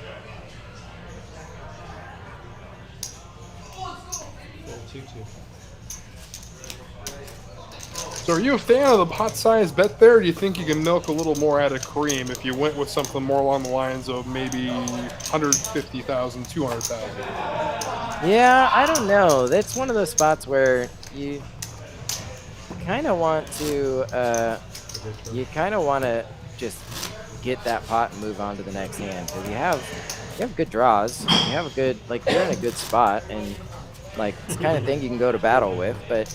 2-2. So are you a fan of the pot size bet there, or do you think you can milk a little more out of Kareem if you went with something more along the lines of maybe 150,000, 200,000? Yeah, I don't know. That's one of those spots where you kind of want to just get that pot and move on to the next hand, because you have good draws. You have a good, like, you're in a good spot, and like it's the kind of thing you can go to battle with, but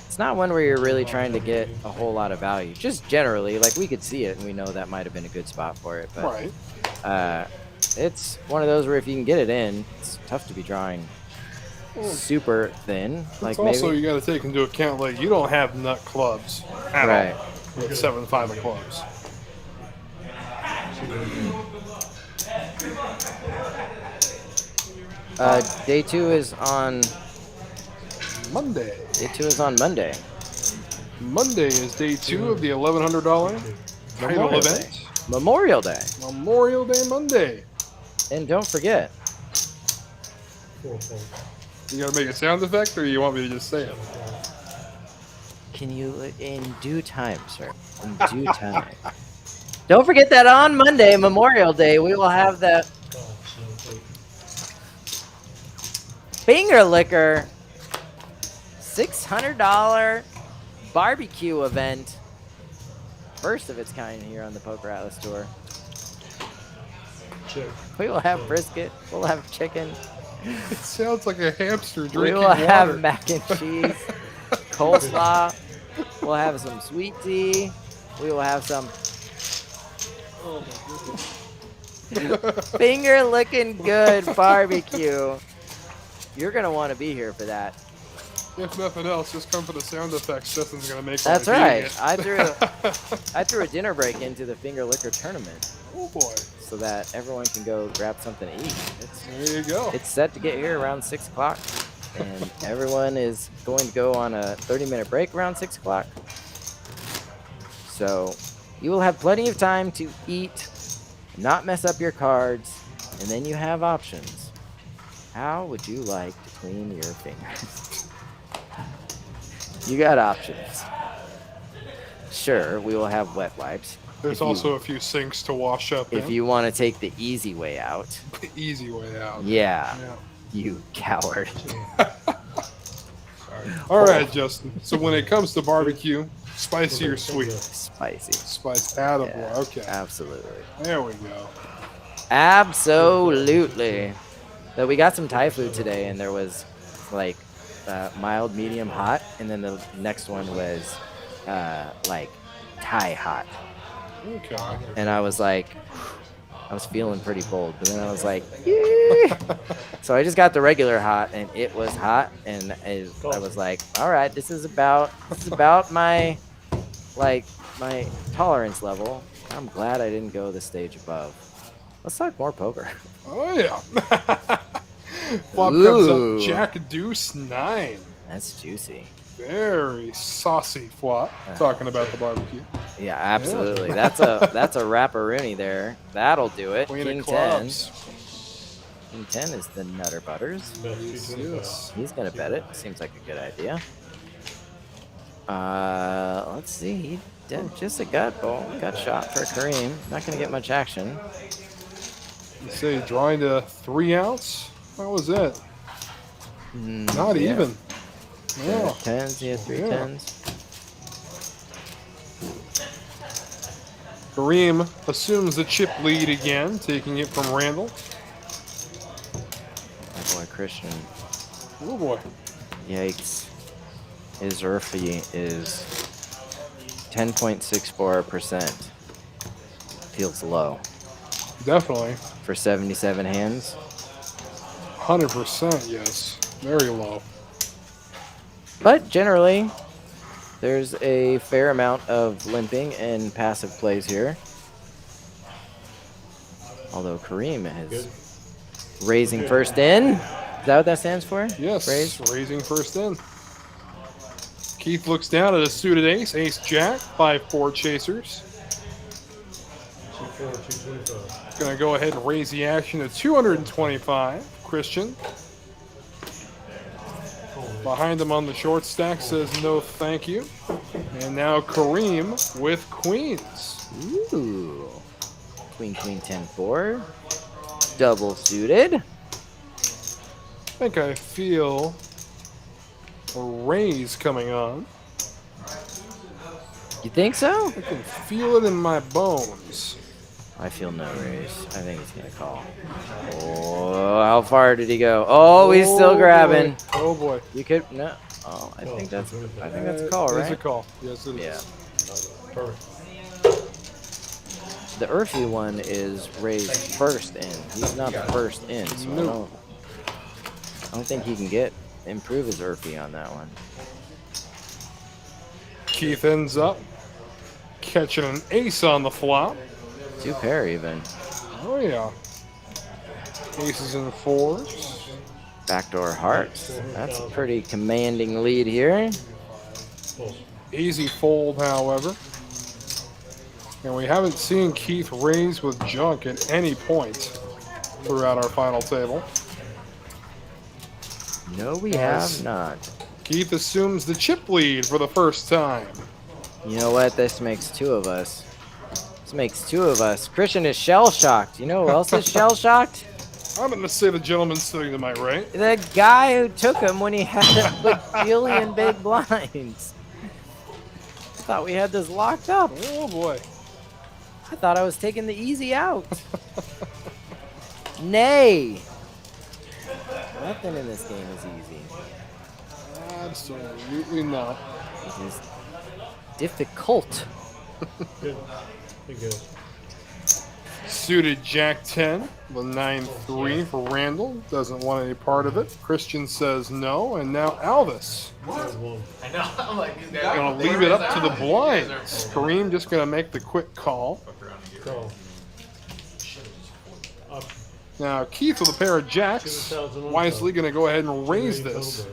it's not one where you're really trying to get a whole lot of value. Just generally, like, we could see it and we know that might have been a good spot for it, but Right. it's one of those where if you can get it in, it's tough to be drawing super thin. Like, It's also, maybe you got to take into account, like, you don't have nut clubs at right. all with 7-5 of clubs. Day 2 is on Monday. Day 2 is on Monday. Monday is day 2 of the $1,100 title Memorial event. Day. Memorial Day. Memorial Day Monday. And don't forget, 4-4. You got to make a sound effect, or you want me to just say it? can you, in due time, sir, in due time. Don't forget that on Monday, Memorial Day, we will have the Finger Liquor $600 barbecue event. First of its kind here on the PokerAtlas Tour. Check. We will have brisket. We'll have chicken. It sounds like a hamster We drinking will water. have mac and cheese, coleslaw. We'll have some sweet tea. We will have some finger looking good barbecue. You're gonna want to be here for that. If nothing else, just come for the sound effects. Justin's gonna make. That's while I'm eating right. it. I threw a dinner break into the finger liquor tournament Oh boy, so that everyone can go grab something to eat. there you go. It's set to get here around 6 o'clock, and everyone is going to go on a 30-minute break around 6 o'clock. So you will have plenty of time to eat, not mess up your cards, and then you have options. How would you like to clean your fingers? You got options. Sure, we will have wet wipes. There's also a few sinks to wash up. If in. you want to take the easy way out. The easy way out. Yeah, Yeah. you coward. All right, Justin. So when it comes to barbecue, spicy or sweet? Spicy. Spice. Attaboy. Yeah, Okay. absolutely. There we go. Absolutely. So we got some Thai food today, and there was like mild, medium, hot, and then the next one was like Thai hot. Okay. And I was like, I was feeling pretty bold, but then I was like, yeah. So I just got the regular hot, and it was hot, and I was like, all right, this is about my my tolerance level. I'm glad I didn't go the stage above. Let's talk more poker. Oh yeah. Flop comes Ooh. up Jack Deuce 9. That's juicy. Very saucy flop. Talking about the barbecue. Yeah, absolutely. That's a wrapperoonie there. That'll do it. Queen King of 10. clubs. King 10 is the Nutter Butters. Bet 225. Yes. He's gonna bet it. Seems like a good idea. Let's see. He did just a gut shot for Kareem. Not gonna get much action. You say drawing to 3 outs? What was it? Not yeah. even. Yeah. Tens. He has 3 Yeah. tens. Kareem assumes the chip lead again, taking it from Randall. My boy Christian. Oh boy. Yikes. His Urfi is 10.64%. Feels low. Definitely. For 77 hands. 100%, yes. Very low. But generally, there's a fair amount of limping and passive plays here. Although Kareem is raising first in. Is that what that stands for? Yes, Raise? raising first in. Keith looks down at a suited ace, ace-jack, 5-4 chasers. C4, 225. Going to go ahead and raise the action to 225. Christian. Behind him on the short stack says no thank you. And now Kareem with queens. Ooh. Queen, queen, 10-4. Double suited. I think I feel a raise coming on. You think so? I can feel it in my bones. I feel no raise. I think he's going to call. Oh, how far did he go? Oh, he's still grabbing. Boy. Oh boy. You could, no. Oh, I think that's a call, right? It's a call. Yes, it is. Yeah. Perfect. The earthy one is raised first in. He's not the first in, so I don't think he can improve his earthy on that one. Keith ends up catching an ace on the flop. 2 pair even. Oh yeah. Aces and 4s. Backdoor hearts. That's a pretty commanding lead here. Easy fold, however. And we haven't seen Keith raise with junk at any point throughout our final table. No, we have not. Keith assumes the chip lead for the first time. You know what? This makes 2 of us. This makes 2 of us. Christian is shell-shocked. You know who else is shell-shocked? I'm going to say the gentleman sitting to my right. The guy who took him when he had a billion big blinds. I thought we had this locked up. Oh boy. I thought I was taking the easy out. Nay. Nothing in this game is easy. Absolutely not. It is difficult. Good. Pretty good. Suited Jack 10, the 9-3 for Randall. Doesn't want any part of it. Christian says no, and now Alvis. There's one. I know. I'm like, these guys Gonna leave it up to the blinds. Kareem just gonna make the quick call. Call. Up. Now Keith with a pair of jacks, wisely gonna go ahead and raise this.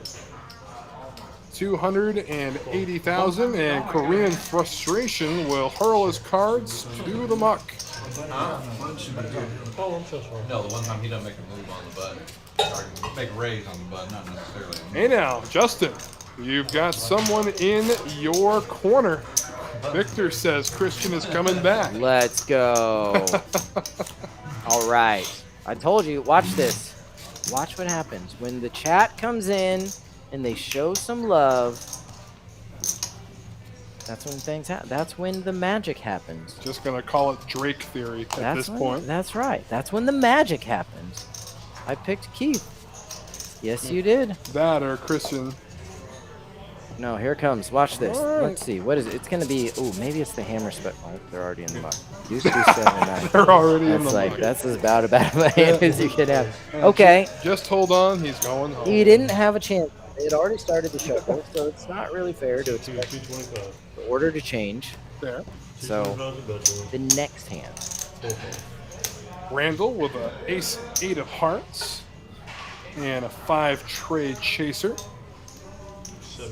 280,000, and Korean frustration will hurl his cards to the muck. Oh, I'm so sorry. No, the one time he doesn't make a move on the button. Or make a raise on the button, not necessarily. Hey now, Justin, you've got someone in your corner. Victor says Christian is coming back. Let's go. All right. I told you, watch this. Watch what happens. When the chat comes in and they show some love, that's when things happen. That's when the magic happens. Just gonna call it Drake theory at this point. That's right. That's when the magic happens. I picked Keith. Yes, you did. That or Christian. No, here it comes. Watch this. All right. Let's see. What is it? It's gonna be. Oh, maybe it's the hammer spec. Oh, they're already in the muck. Deuce, deuce, 7, 9. They're already in That's the like muck. that's as about a hand as you could have. Okay. Just hold on, he's going home. He didn't have a chance. They had already started the shuffle, so it's not really fair to expect 225. the order to change. There. So 225 the next hand. Randall with an ace-8 of hearts and a 5 trade chaser.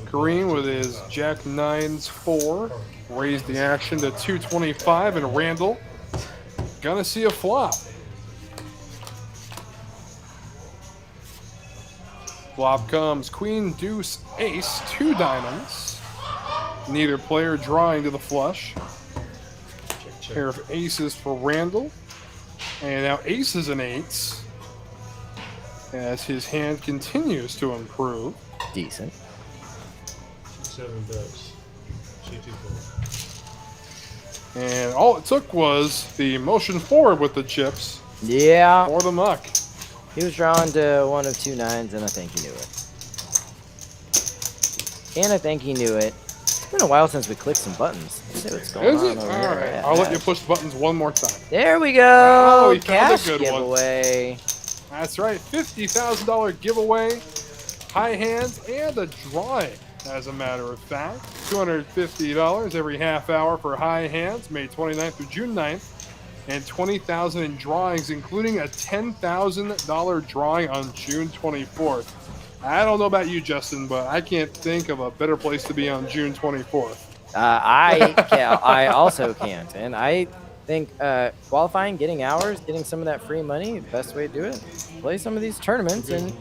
Kareem with his jack 9s 4 raised the action to 225, and Randall gonna see a flop. Flop comes queen, deuce, ace, 2 diamonds. Neither player drawing to the flush. Pair of aces for Randall. And now aces and 8s as his hand continues to improve. Decent. 7 bets. C24. And all it took was the motion forward with the chips Yeah. or the muck. He was drawn to one of 2 9s, and I think he knew it. And I think he knew it. It's been a while since we clicked some buttons. Let's see what's going Is on it? over All here. right. Yeah, I'll let yeah. you push the buttons one more time. There we go. Oh, he found a Cash good one. giveaway. That's right. $50,000 giveaway. High hands and a drawing, as a matter of fact. $250 every half hour for high hands, May 29th through June 9th. and 20,000 in drawings, including a $10,000 drawing on June 24th. I don't know about you, Justin, but I can't think of a better place to be on June 24th. I also can't, and I think qualifying, getting hours, getting some of that free money, the best way to do it, play some of these tournaments and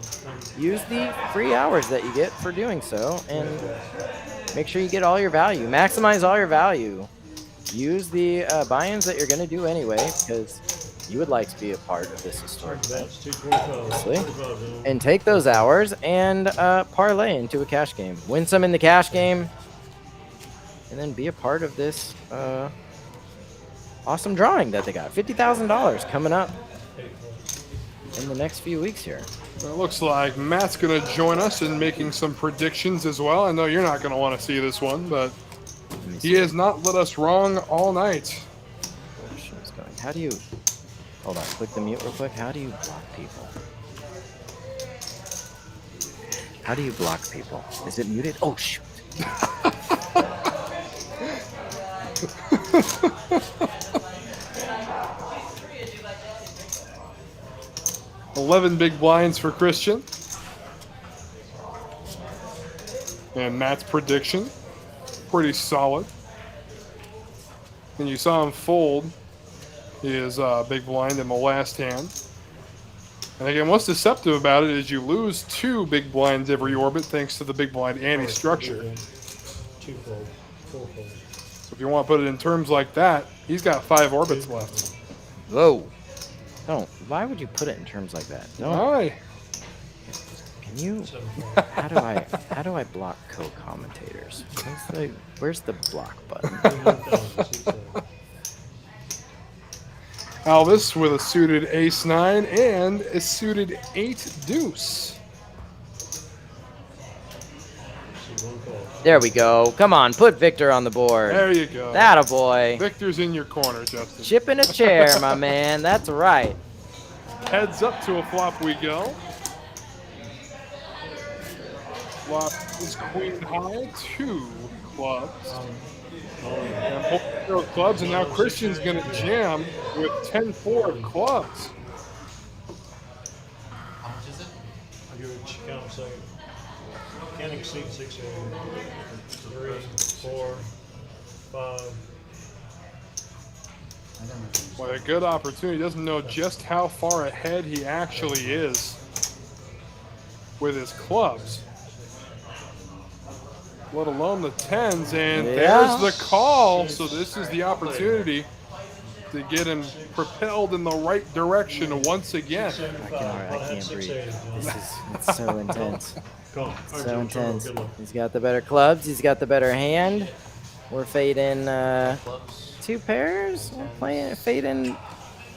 use the free hours that you get for doing so, and make sure you get all your value, maximize all your value. Use the buy-ins that you're going to do anyway, because you would like to be a part of this historic event, obviously. And take those hours and parlay into a cash game. Win some in the cash game, and then be a part of this awesome drawing that they got. $50,000 coming up in the next few weeks here. It looks like Matt's going to join us in making some predictions as well. I know you're not going to want to see this one, but he has not let us wrong all night. How do you... Hold on, click the mute real quick. How do you block people? How do you block people? Is it muted? Oh, shoot. 11 big blinds for Christian. And Matt's prediction, pretty solid. And you saw him fold his big blind in the last hand. And again, what's deceptive about it is you lose 2 big blinds every orbit thanks to the big blind anti-structure. 2-fold, 4-fold. So if you want to put it in terms like that, he's got 5 orbits left. Whoa. Don't. Why would you put it in terms like that? Don't. Why? Can you? How do I block co-commentators? Where's the block button? Alvis with a suited ace-9 and a suited 8-deuce. There we go. Come on, put Victor on the board. There you go. That a boy. Victor's in your corner, Justin. Chipping a chair, my man. That's right. Heads up to a flop we go. Flop is queen high, 2 clubs. And both 0 clubs, and now Christian's going to jam with 10-4 clubs. How much is it? I'll give it a count second. Can't exceed 6 3, 4, 5. What a good opportunity. Doesn't know just how far ahead he actually is with his clubs, let alone the 10s. And there's the call. So this is the opportunity to get him propelled in the right direction once again. I can't breathe. It's so intense. It's so intense. He's got the better clubs. He's got the better hand. We're fading 2 pairs. We're playing fading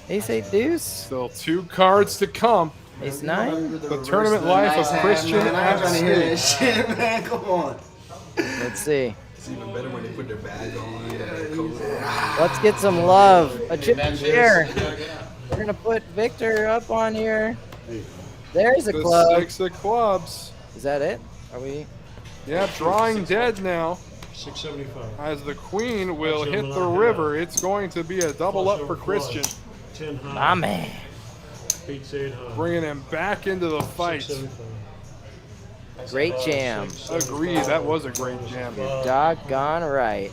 ace-8 deuce. Still 2 cards to come. Ace-9. The tournament life of Christian FC. Shit, man, come on. Let's see. It's even better when they put their bag on. Let's get some love. A chip here. We're gonna put Victor up on here. There's a The club. 6 of clubs. Is that it? Are we? Yeah, drawing dead now. 675. As the queen will hit the river, it's going to be a double up for Christian. 10 high. My man. Beats 8 high. Bringing him back into the fight. 675. Great jam. Agreed, that was a great jam. Doggone right.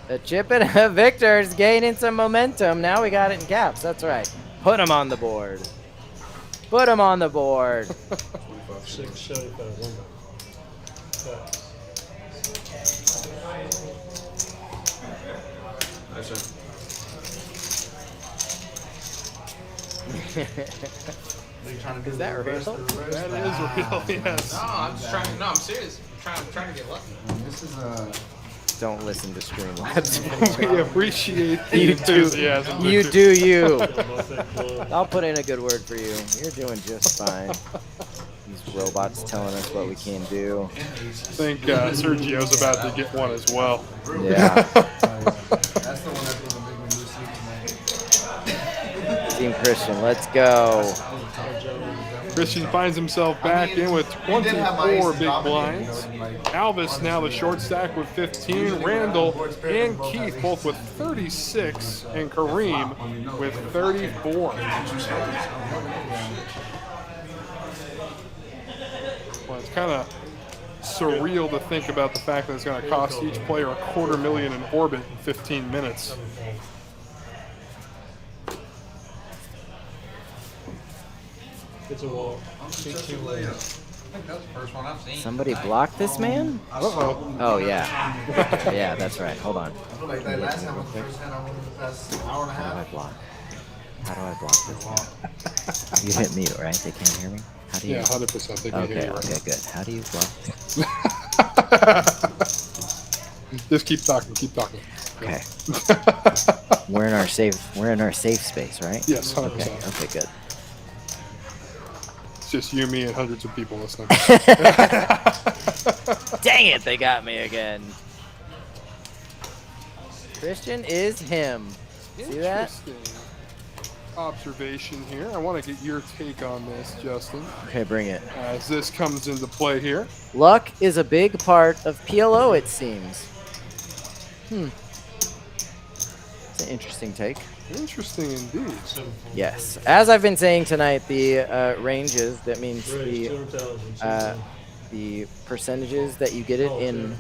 The chip and Victor's gaining some momentum. Now we got it in caps. That's right. Put him on the board. Put him on the board. 675. Is that real? That is real, yes. No, I'm just trying. No, I'm serious. I'm trying to get lucky. This is Don't listen to Streamlabs. We appreciate the You do. enthusiasm. You do you. Club. I'll put in a good word for you. You're doing just fine. These robots telling us what we can do. I think Sergio's about to get one as well. Yeah. that's the one that's gonna make me lose sleep tonight. Team Christian, let's go. Christian finds himself back in with 24 big blinds. Alvis now the short stack with 15. Randall and Keith both with 36. And Kareem with 34. Well, it's kind of surreal to think about the fact that it's going to cost each player $250,000 in orbit in 15 minutes. It's a wall. I think that's the first one I've seen. Somebody blocked this man? Uh-oh. Oh, yeah. Yeah, that's right. Hold on. I feel like that last time was the first hand I won in the past hour and a How do I half. block? How do I block this man? You hit mute, right? They can't hear me? How do you? Yeah, 100%. They can hear Okay, you right okay, good. How do you block? Just keep talking. Keep talking. Okay. We're in our safe space, right? Yes, 100%. Okay, good. It's just you, me, and hundreds of people listening. Dang it, they got me again. Christian is him. See that? Interesting observation here. I want to get your take on this, Justin, Okay, bring it. as this comes into play here. Luck is a big part of PLO, it seems. It's an interesting take. Interesting indeed. Yes. As I've been saying tonight, the ranges, that means the percentages that you get it in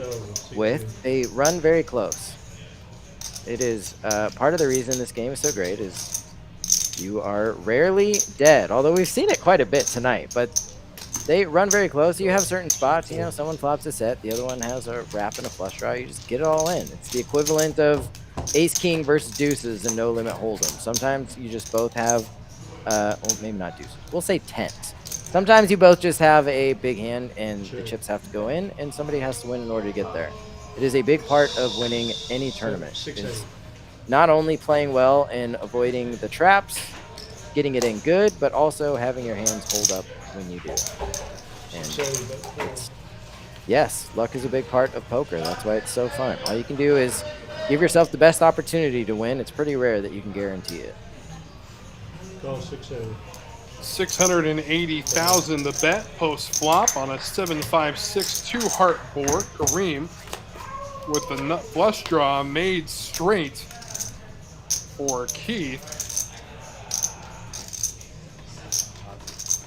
with, they run very close. It is part of the reason this game is so great is you are rarely dead, although we've seen it quite a bit tonight, but they run very close. You have certain spots, you know, someone flops a set, the other one has a wrap and a flush draw, you just get it all in. It's the equivalent of ace-king versus deuces and no-limit hold'em. Sometimes you just both have, well, maybe not deuces, we'll say tens. Sometimes you both just have a big hand and the chips have to go in and somebody has to win in order to get there. It is a big part of winning any tournament. It's not only playing well and avoiding the traps, getting it in good, but also having your hands hold up when you do. And yes, luck is a big part of poker. That's why it's so fun. All you can do is give yourself the best opportunity to win. It's pretty rare that you can guarantee it. Call 6-0. 680,000 the bet post flop on a 7-5-6 2-heart board. Kareem with the nut flush draw made straight for Keith.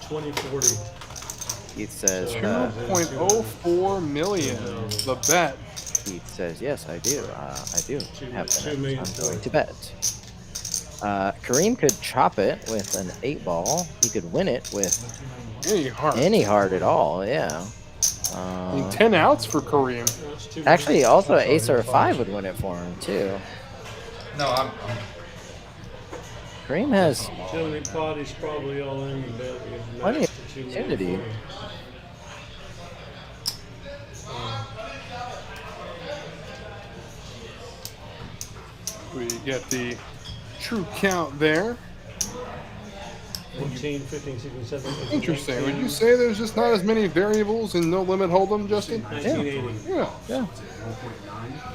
20-40. Keith says, 2.04 million the bet. Keith says, yes, I do. I do have $2 that. million. I'm going to bet. Kareem could chop it with an 8-ball. He could win it with Any heart. any heart at all, yeah. I mean, 10 outs for Kareem. Actually, also an ace or a 5 would win it for him, too. No, I'm Kareem has Utility pot is probably all in the bet. plenty of opportunity. We get the true count there. 14, 15, 16, 17. Interesting. Would you say there's just not as many variables in no limit hold'em, Justin? 1980. Yeah, Yeah.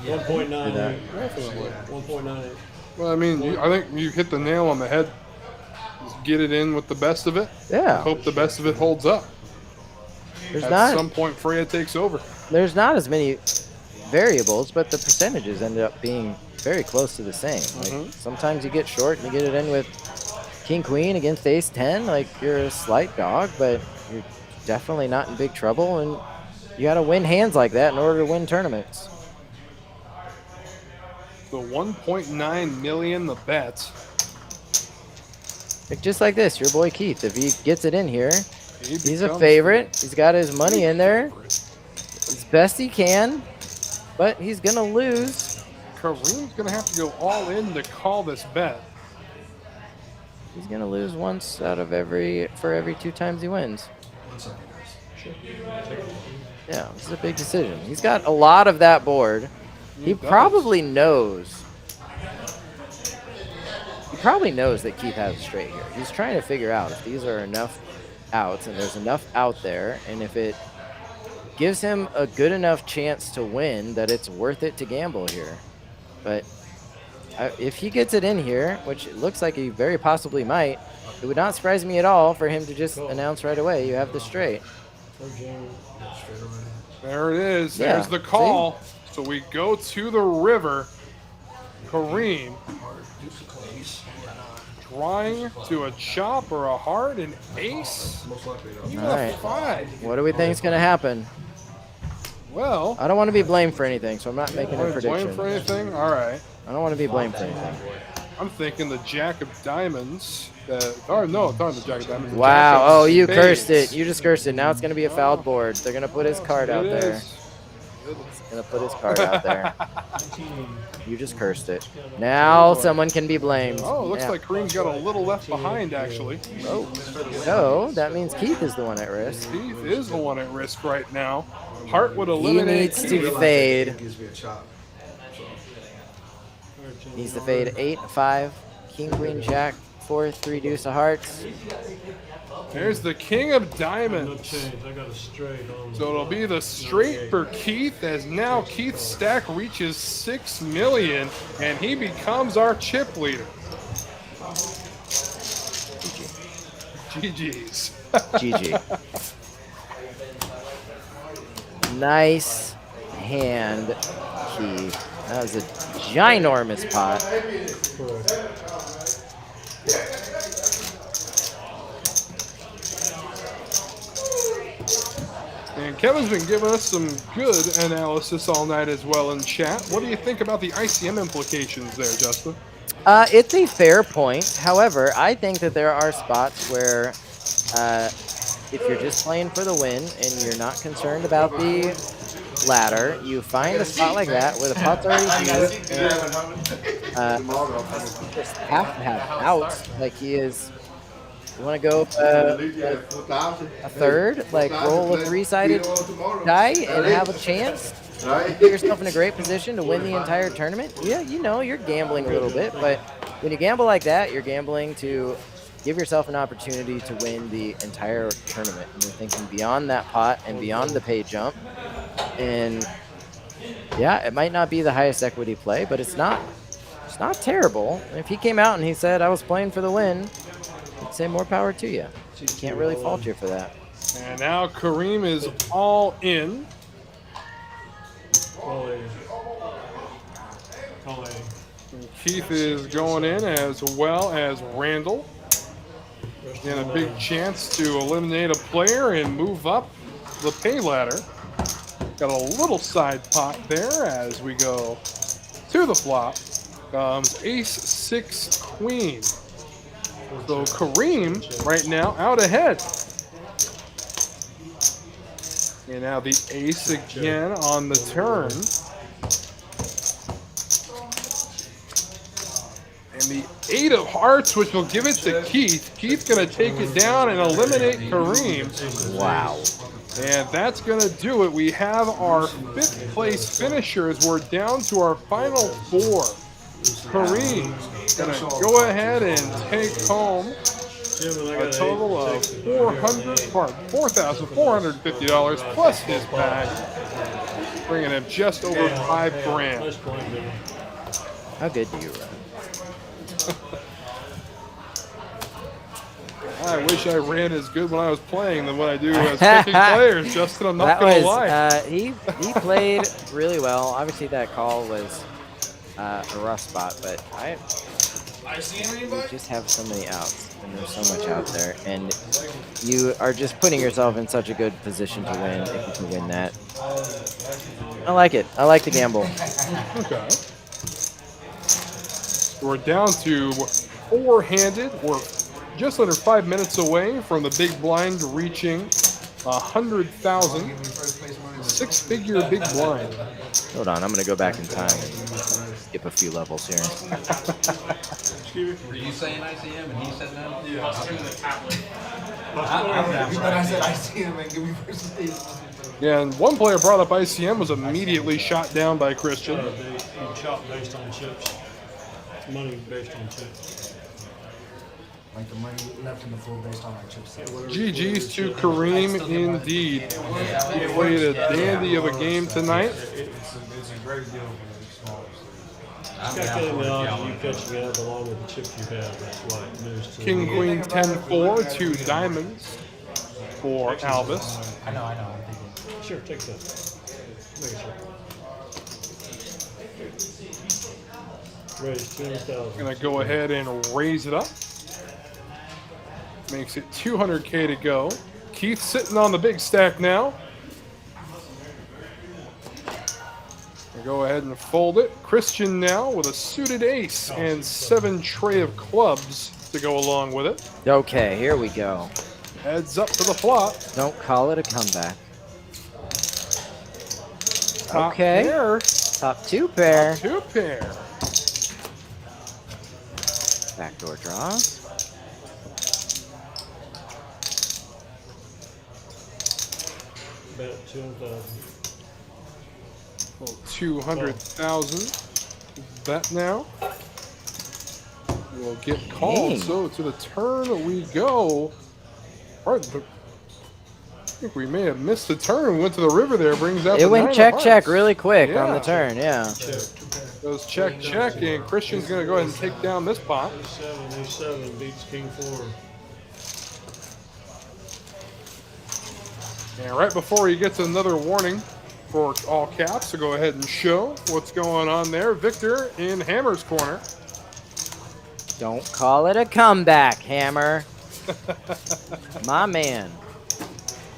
1.98. definitely. 1.98. Well, I mean, I think you hit the nail on the head. Just get it in with the best of it. Yeah. Hope the best of it holds up. There's At some point, Freya takes over. There's not as many variables, but the percentages end up being very close to the same. Like sometimes you get short and you get it in with King Queen against Ace 10. Like you're a slight dog, but you're definitely not in big trouble, and you got to win hands like that in order to win tournaments. The 1.9 million the bet. Like just like this, your boy Keith, if he gets it in here, He he's a becomes favorite. He's got his money in there as best he can, but he's gonna lose. Kareem's gonna have to go all in to call this bet. He's gonna lose once out of every 2 times he wins. Yeah, this is a big decision. He's got a lot of that board. He probably knows. He probably knows that Keith has a straight here. He's trying to figure out if these are enough outs and there's enough out there, and if it gives him a good enough chance to win that it's worth it to gamble here. But If he gets it in here, which it looks like he very possibly might, it would not surprise me at all for him to just announce right away, you have the straight. There it is. Yeah, There's the call. So we go to the river. Kareem drawing to a chop or a heart, an ace. You All got right. 5. What do we think is going to happen? Well, I don't want to be blamed for anything, so I'm not making a blame prediction. for anything? All right. I don't want to be blamed for anything. I'm thinking the Jack of Diamonds. No, it's not the Jack of Diamonds. the Wow. Jack of Oh, you Spades. cursed it. You just cursed it. Now it's going to be a fouled board. They're going to put his card out It there. is. Going to put his card out there. You just cursed it. Now someone can be blamed. Oh, it looks Yeah. like Kareem's got a little left behind, actually. Oh, so that means Keith is the one at risk. Keith is the one at risk right now. Hart would He eliminate needs Keith. to fade. It gives me a chop. Needs to fade 8, 5, King, Queen, Jack, 4, 3 deuce of hearts. There's the King of No Diamonds. change. I got a straight on. So it'll be the straight for Keith, as now Keith's stack reaches 6 million and he becomes our chip leader. GG's. GG. Nice hand, Keith. That was a ginormous pot. And Kevin's been giving us some good analysis all night as well in chat. What do you think about the ICM implications there, Justin? It's a fair point. However, I think that there are spots where if you're just playing for the win and you're not concerned about the ladder, you find a spot like that where the pot's already huge. Just have to have outs like he is. You want to go a third, like roll a 3-sided die and have a chance? Put yourself in a great position to win the entire tournament? Yeah, you know, you're gambling a little bit, but when you gamble like that, you're gambling to give yourself an opportunity to win the entire tournament. And you're thinking beyond that pot and beyond the pay jump. And yeah, it might not be the highest equity play, but it's not terrible. And if he came out and he said, I was playing for the win, I'd say more power to you. Can't really fault you for that. And now Kareem is all in. Keith is going in as well as Randall. And a big chance to eliminate a player and move up the pay ladder. Got a little side pot there as we go to the flop. Comes ace, 6, queen. So Kareem right now out ahead. And now the ace again on the turn. And the 8 of hearts, which will give it to Keith. Keith's going to take it down and eliminate Kareem. Wow. And that's going to do it. We have our 5th place finishers. We're down to our final 4. Kareem going to go ahead and take home a total of $4,450 plus his bag, bringing him just over $5,000. How good do you run? I wish I ran as good when I was playing than what I do as picking players, Justin. I'm not going to lie. He played really well. Obviously, that call was a rough spot, but you just have so many outs, and there's so much out there, and you are just putting yourself in such a good position to win if you can win that. I like it. I like the gamble. Okay. We're down to 4-handed. We're just under 5 minutes away from the big blind reaching 100,000. 6-figure big blind. Hold on, I'm going to go back in time and skip a few levels here. Were you saying ICM and he said no? Yeah. I said ICM and give me first place. Yeah, and one player brought up ICM was immediately shot down by Christian. They chop based on chips. It's money based on chips. Like the money left in the full based on our chips. GG's to Kareem indeed. He played a dandy of a game tonight. It's a great deal for the smallest. It's got kind of the odds of you catching out along with the chip you have. That's why it moves to King, Queen, 10-4, 2 diamonds for Albus. I know, I'm thinking. Sure, take that. Make it sure. Raise 200,000. Gonna go ahead and raise it up. Makes it 200K to go. Keith sitting on the big stack now. Go ahead and fold it. Christian now with a suited ace and 7 tray of clubs to go along with it. Okay, here we go. Heads up to the flop. Don't call it a comeback. Top Okay. pair. Top 2 pair. 2 pair. Backdoor draws. Bet 200,000. 200,000. Bet now. We'll get called. Dang. So to the turn we go. All right, I think we may have missed the turn. Went to the river there. Brings out It the went 9 check, of check hearts. really quick on Yeah. the turn, yeah. Goes check, check, and Christian's going to go ahead and take down this pot. A7 beats King 4. And right before he gets another warning for all caps, so go ahead and show what's going on there. Victor in Hammer's corner. Don't call it a comeback, Hammer. My man.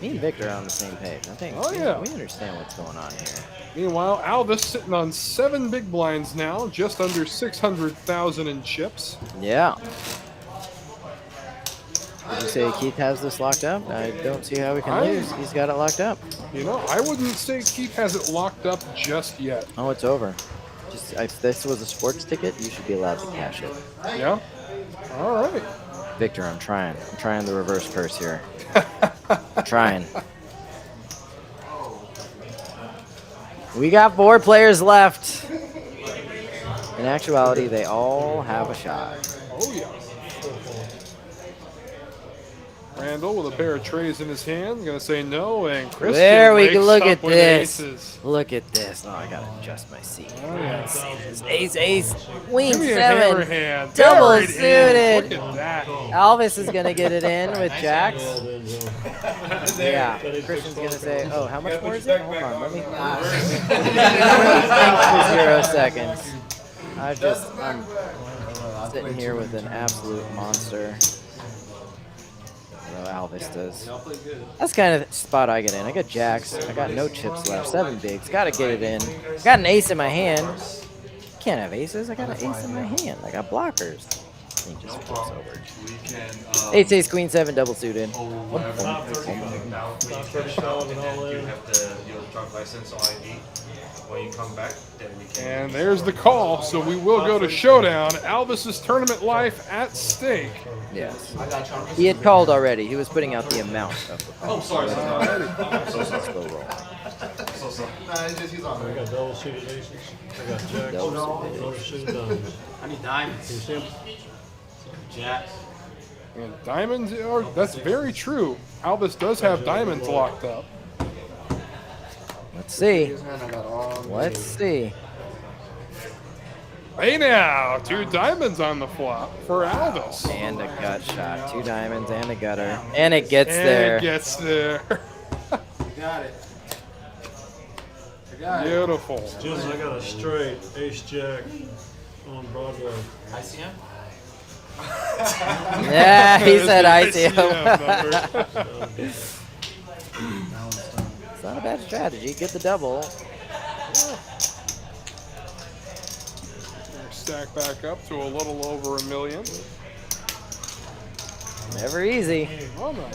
Me and Victor are on the same page. I think Oh, yeah. we understand what's going on here. Meanwhile, Albus sitting on 7 big blinds now, just under 600,000 in chips. Yeah. Did you say Keith has this locked up? I don't see how we can lose. He's got it locked up. You know, I wouldn't say Keith has it locked up just yet. Oh, it's over. Just if this was a sports ticket, you should be allowed to cash it. Yeah? All right. Victor, I'm trying. I'm trying the reverse curse here. I'm trying. We got 4 players left. In actuality, they all have a shot. Oh, yeah. Randall with a pair of trays in his hand, gonna say no, and Christian There we wakes look up at with this. aces. Look at this. Oh, I gotta adjust my seat. Oh, yeah. Let's see this. Ace, ace, queen, Give me a hammer 7. hand. Double There it is. suited. Look at that. Alvis is gonna get it in with jacks. Well, then, Yeah. Christian's gonna say, oh, how much more is it? Hold on, let me. 0 seconds. I'm sitting here with an absolute monster. Alvis does. That's kind of the spot I get in. I got jacks. I got no chips left. 7 bigs. Got to get it in. Got an ace in my hand. Can't have aces. I got an ace in my hand. I got blockers. He just flips over. Ace, ace, queen, 7, double suited. top 30,000 and all in. And there's the call, so we will go to showdown. Albus's tournament life at stake. Yes. He had called already. He was putting out the amount of the call. Oh, sorry. Let's go roll. I got double suited aces. I got jacks. Double suited diamonds. I need diamonds. You see 'em? Jacks. And diamonds are, that's very true. Albus does have diamonds locked up. Let's see. Let's see. Hey now, 2 diamonds on the flop for Albus. And a gut shot. 2 diamonds and a gutter. And it gets And there. it gets there. Got it. I got it. Beautiful. Just I got a straight ace jack on Broadway. I see him. Yeah, he said I see him. It's not a bad strategy. Get the double. Stack back up to a little over $1 million. Never easy. Oh no.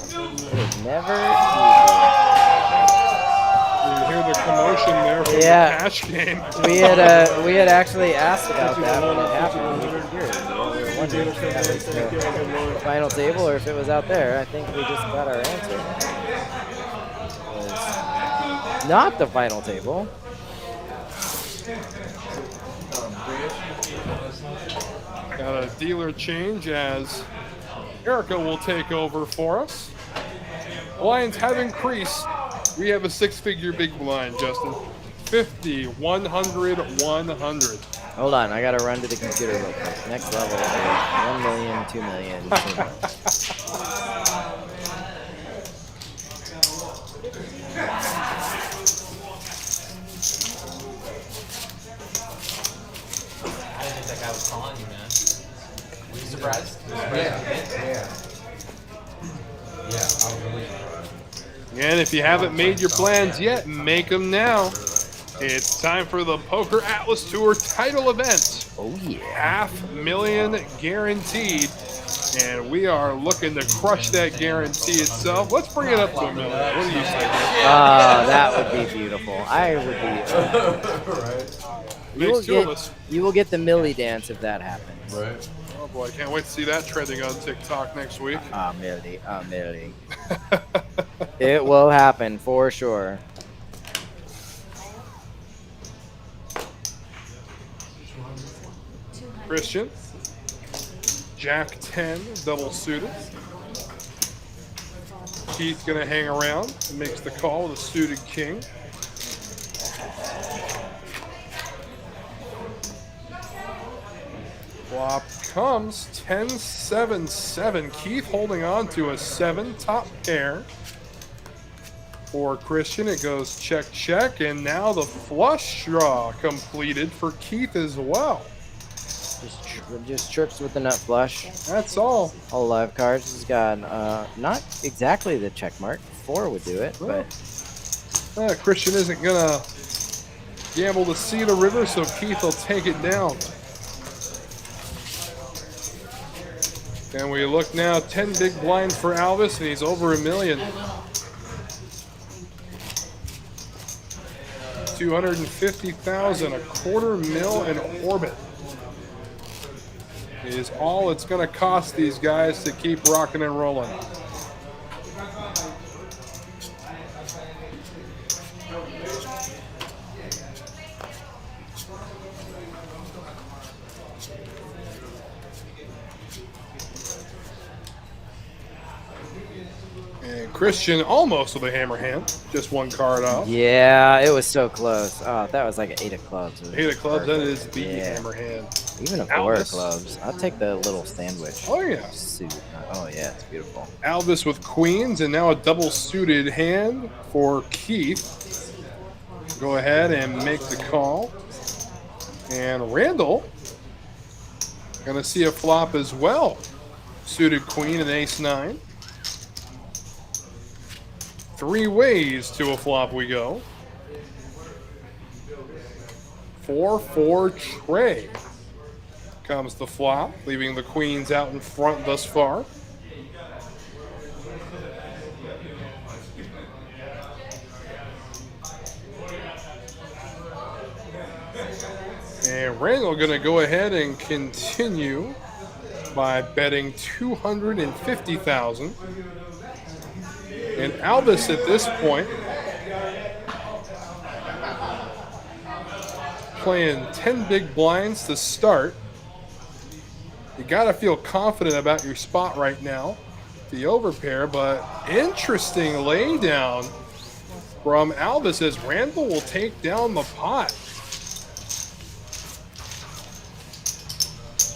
Never You hear the commotion there from Yeah. the cash game. easy. We had actually asked about that when it happened. We didn't hear it. We were wondering if that was the final table or if it was out there. I think we just got our answer. It was not the final table. Got a dealer change as Erica will take over for us. Blinds have increased. We have a 6-figure big blind, Justin. 50, 100, 100. Hold on, I gotta run to the computer real quick. Next level is 1 million, 2 million. 2 million. I didn't think that guy was calling you, man. Were you surprised? Yeah. Yeah, I was really surprised. And if you haven't made your plans yet, make them now. It's time for the Poker Atlas Tour title event. Oh yeah. $500,000 guaranteed. And we are looking to crush that guarantee itself. Let's bring it up to $1 million. What do you say? Oh, that would be beautiful. I would be. You will get the Millie dance if that happens. Right. Oh boy, can't wait to see that trending on TikTok next week. Millie. It will happen for sure. Christian, Jack 10, double suited. Keith gonna hang around and makes the call with a suited king. Flop comes 10-7-7. Keith holding on to a 7 top pair. For Christian, it goes check, check, and now the flush draw completed for Keith as well. Just trips with the nut flush. That's all. All live cards. He's got not exactly the check mark. 4 would do it, but Christian isn't gonna be able to see the river, so Keith will take it down. And we look now, 10 big blind for Alvis, and he's over $1 million. 250,000, $250,000 in orbit is all it's going to cost these guys to keep rocking and rolling. And Christian almost with a hammer hand, just one card off. yeah, it was so close. Oh, that was like an 8 of clubs. It was 8 of clubs, that perfect. is the Yeah. hammer hand. Even a 4 of Alvis. clubs. I'll take the little sandwich. Oh, yeah. Suit. Oh yeah, it's beautiful. Alvis with queens, and now a double suited hand for Keith. Go ahead and make the call. And Randall gonna see a flop as well. Suited queen and ace-9. 3 ways to a flop we go. 4-4 Trey. Comes the flop, leaving the queens out in front thus far. And Randall going to go ahead and continue by betting 250,000. And Alvis at this point playing 10 big blinds to start. You got to feel confident about your spot right now. The overpair, but interesting laydown from Alvis as Randall will take down the pot.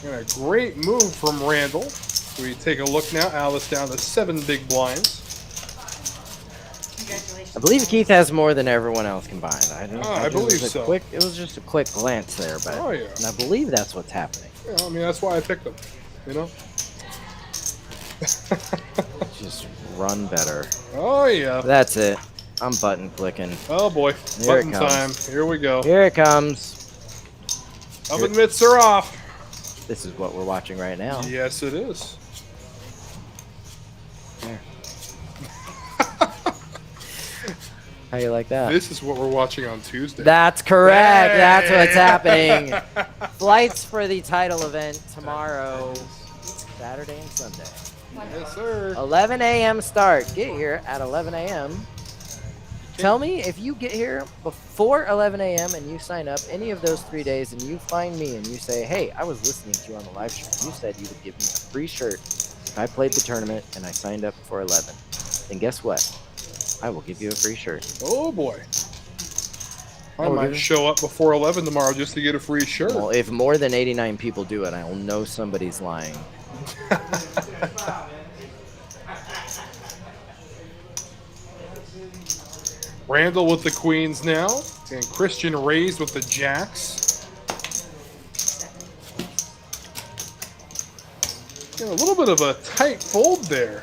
And a great move from Randall. We take a look now. Alvis down to 7 big blinds. I believe Keith has more than everyone else combined. I believe so. It was just a quick glance there, but Oh, yeah. and I believe that's what's happening. Yeah, I mean, that's why I picked him, you know? Just run better. Oh, yeah. That's it. I'm button clicking. Oh, boy. Here it Button comes. time. Here we go. Here it comes. Oven mitts are off. This is what we're watching right now. Yes, it is. There. How you like that? This is what we're watching on Tuesday. That's correct. Hey! That's what's happening. Flights for the title event tomorrow, Saturday and Sunday. Yes, sir. 11 a.m. start. Get here at 11 a.m. Tell me if you get here before 11 a.m. and you sign up any of those 3 days and you find me and you say, hey, I was listening to you on the live stream. You said you would give me a free shirt if I played the tournament and I signed up for 11. Then guess what? I will give you a free shirt. Oh, boy. I might show up before 11 tomorrow just to get a free shirt. Well, if more than 89 people do it, I will know somebody's lying. Randall with the queens now, and Christian raised with the jacks. And a little bit of a tight fold there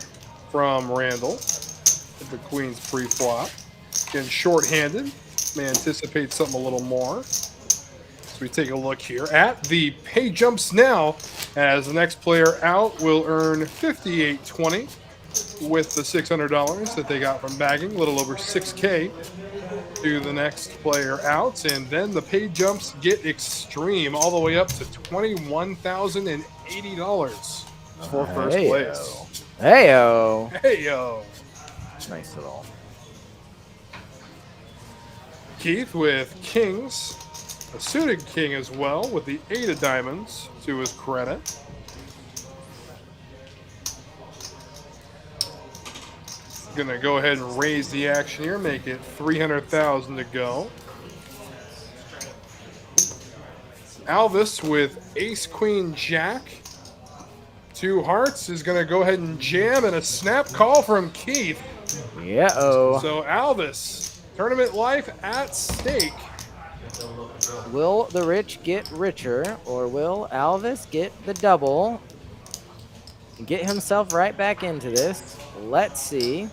from Randall with the queens pre-flop. Getting short-handed. May anticipate something a little more. So we take a look here at the pay jumps now, as the next player out will earn $58.20 with the $600 that they got from bagging, a little over $6K to the next player out. And then the pay jumps get extreme, all the way up to $21,080 for first place. Heyo. Heyo. Nice little. Keith with kings, a suited king as well, with the 8 of diamonds to his credit. Gonna go ahead and raise the action here, make it 300,000 to go. Alvis with ace, queen, jack. 2 hearts is gonna go ahead and jam, and a snap call from Keith. Yeah-oh. So Alvis, tournament life at stake. Will the rich get richer, or will Alvis get the double and get himself right back into this? Let's see.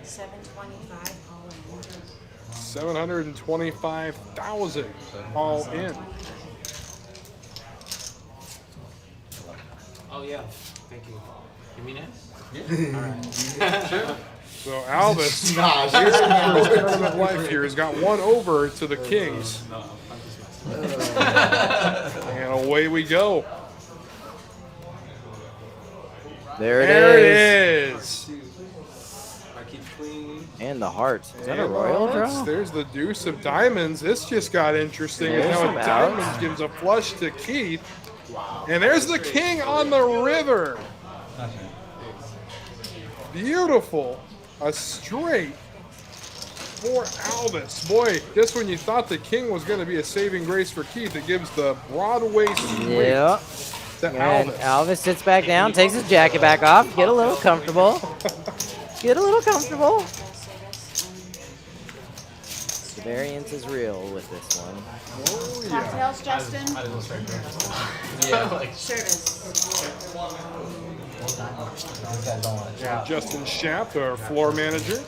725 all in. 725,000 all in. Oh, yeah. Thank you. You mean it? So Alvis, tournament life here, has got 1 over to the kings. And away we go. There it There is. it is. And the hearts. Is that a And royal hearts. draw? There's the deuce of diamonds. This just got interesting. And There's now some diamonds outs. gives a flush to Keith. And there's the king on the river. Beautiful. A straight for Alvis. Boy, just when you thought the king was going to be a saving grace for Keith, it gives the Broadway straight Yeah. to And Alvis. Alvis sits back down, takes his jacket back off, get a little comfortable. Get a little comfortable. The variance is real with this one. Oh, yeah. Cocktails, Justin. Yeah. Service. Justin Schaap, our floor manager.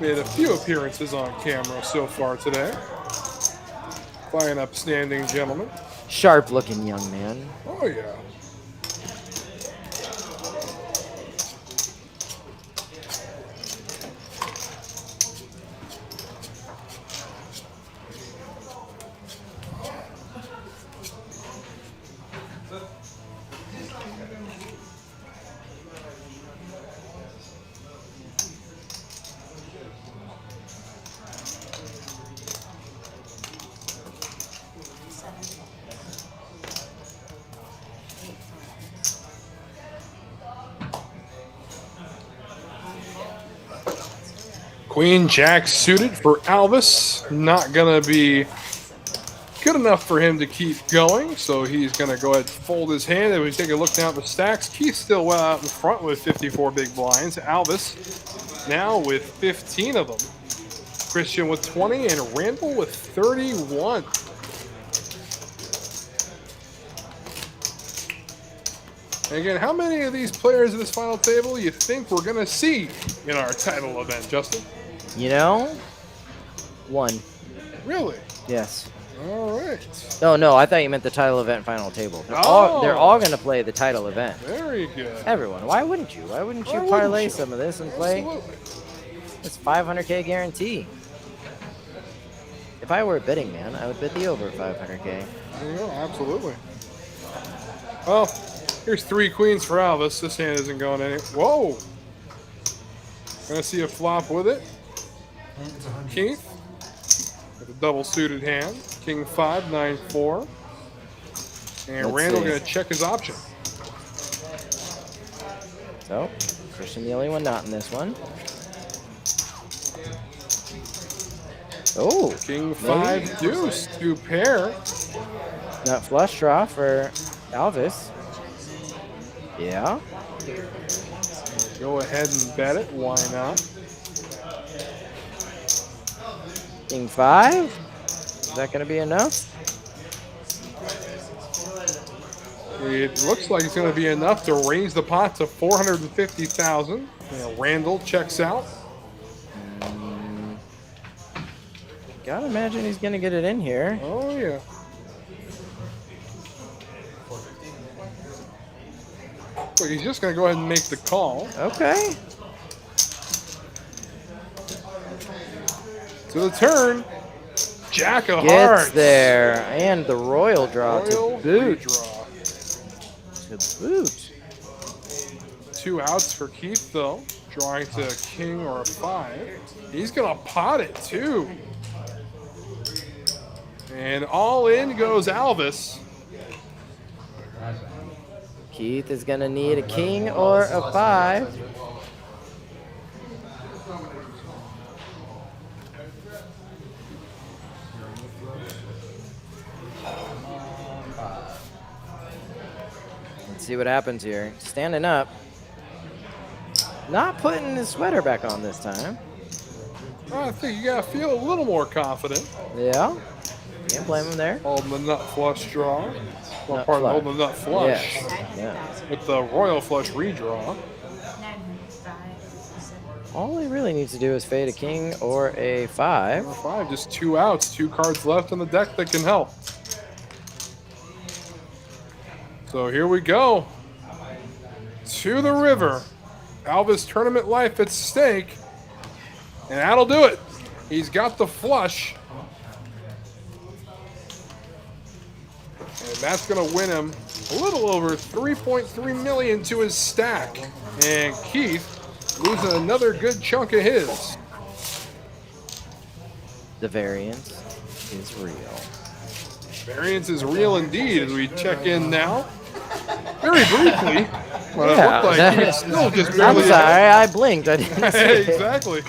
Made a few appearances on camera so far today. Fine, upstanding gentleman. Sharp looking young man. Oh, yeah. Queen Jack suited for Alvis. Not going to be good enough for him to keep going, so he's going to go ahead and fold his hand. And we take a look down at the stacks. Keith still well out in front with 54 big blinds. Alvis now with 15 of them. Christian with 20 and Randall with 31. And again, how many of these players at this final table you think we're going to see in our title event, Justin? You know? 1. Really? Yes. All right. Oh, no, I thought you meant the title event final table. They're Oh. all going to play the title event. Very good. Everyone. Why wouldn't you? Why wouldn't you Why wouldn't parlay you? some of this and play? Absolutely. It's 500K guarantee. If I were a betting man, I would bet the over 500K. There you go. Absolutely. Well, here's 3 queens for Alvis. This hand isn't going any. Whoa. Gonna see a flop with it. Keith with a double suited hand. King 5, 9, 4. And Let's Randall see. gonna check his option. So, Christian the only one not in this one. Oh, King 5 deuce to pair. nut flush draw for Alvis. Yeah. Go ahead and bet it. Why not? King 5. Is that going to be enough? It looks like it's going to be enough to raise the pot to 450,000. Randall checks out. Gotta imagine he's going to get it in here. Oh, yeah. Well, he's just going to go ahead and make the call. Okay. To the turn. Jack of Gets hearts. there. And the royal draw Royal to boot. redraw. To boot. 2 outs for Keith, though. Drawing to a king or a 5. He's going to pot it, too. And all in goes Alvis. Keith is going to need a king or a 5. Let's see what happens here. Standing up. Not putting his sweater back on this time. I think you got to feel a little more confident. Yeah. Can't blame him there. Holding the nut flush draw. Well, Nut pardon, flush. holding the nut flush. Yes. Yeah. With the royal flush redraw. 9, 5, 7. All he really needs to do is fade a king or a 5. Or 5, just 2 outs. 2 cards left in the deck that can help. So here we go. To the river. Alvis tournament life at stake. And that'll do it. He's got the flush. And that's going to win him a little over 3.3 million to his stack. And Keith losing another good chunk of his. The variance is real. Variance is real indeed as we check in now. Very briefly. But Yeah, it looked like he's still just I'm barely sorry, I blinked. I didn't see it. Exactly.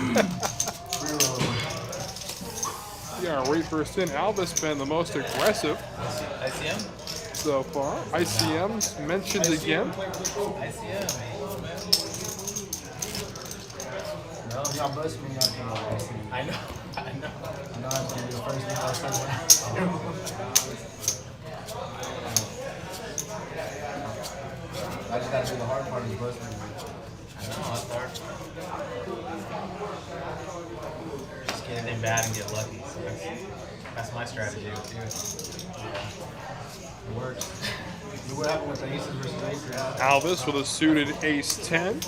Yeah, right first in. Alvis been the most aggressive ICM? so far. ICM's mentioned again. ICM. Y'all bless me, y'all can I know. I know. I know that's gonna be the first thing I say. I just gotta do the hard part is bless me. I know, that's hard. Just get anything bad and get lucky. So that's my strategy with you. It works. Look what happened with the aces versus aces. Alvis with a suited ace-10.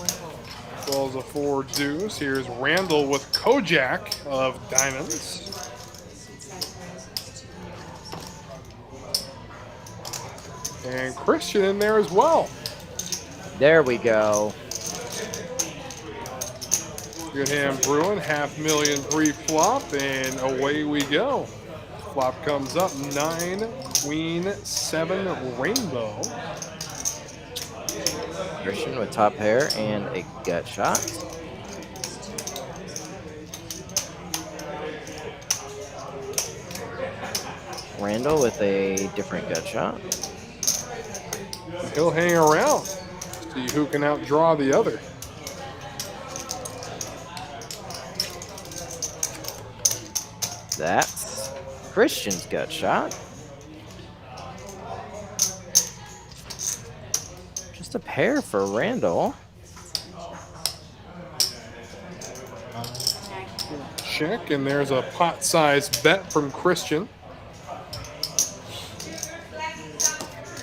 As well as a 4 deuce. Here's Randall with Kojak of diamonds. And Christian in there as well. There we go. Good hand Bruin, $500,000 pre-flop, and away we go. Flop comes up, 9, queen, 7, rainbow. Christian with top pair and a gut shot. Randall with a different gut shot. He'll hang around, see who can outdraw the other. That's Christian's gut shot. Just a pair for Randall. Check, and there's a pot-sized bet from Christian.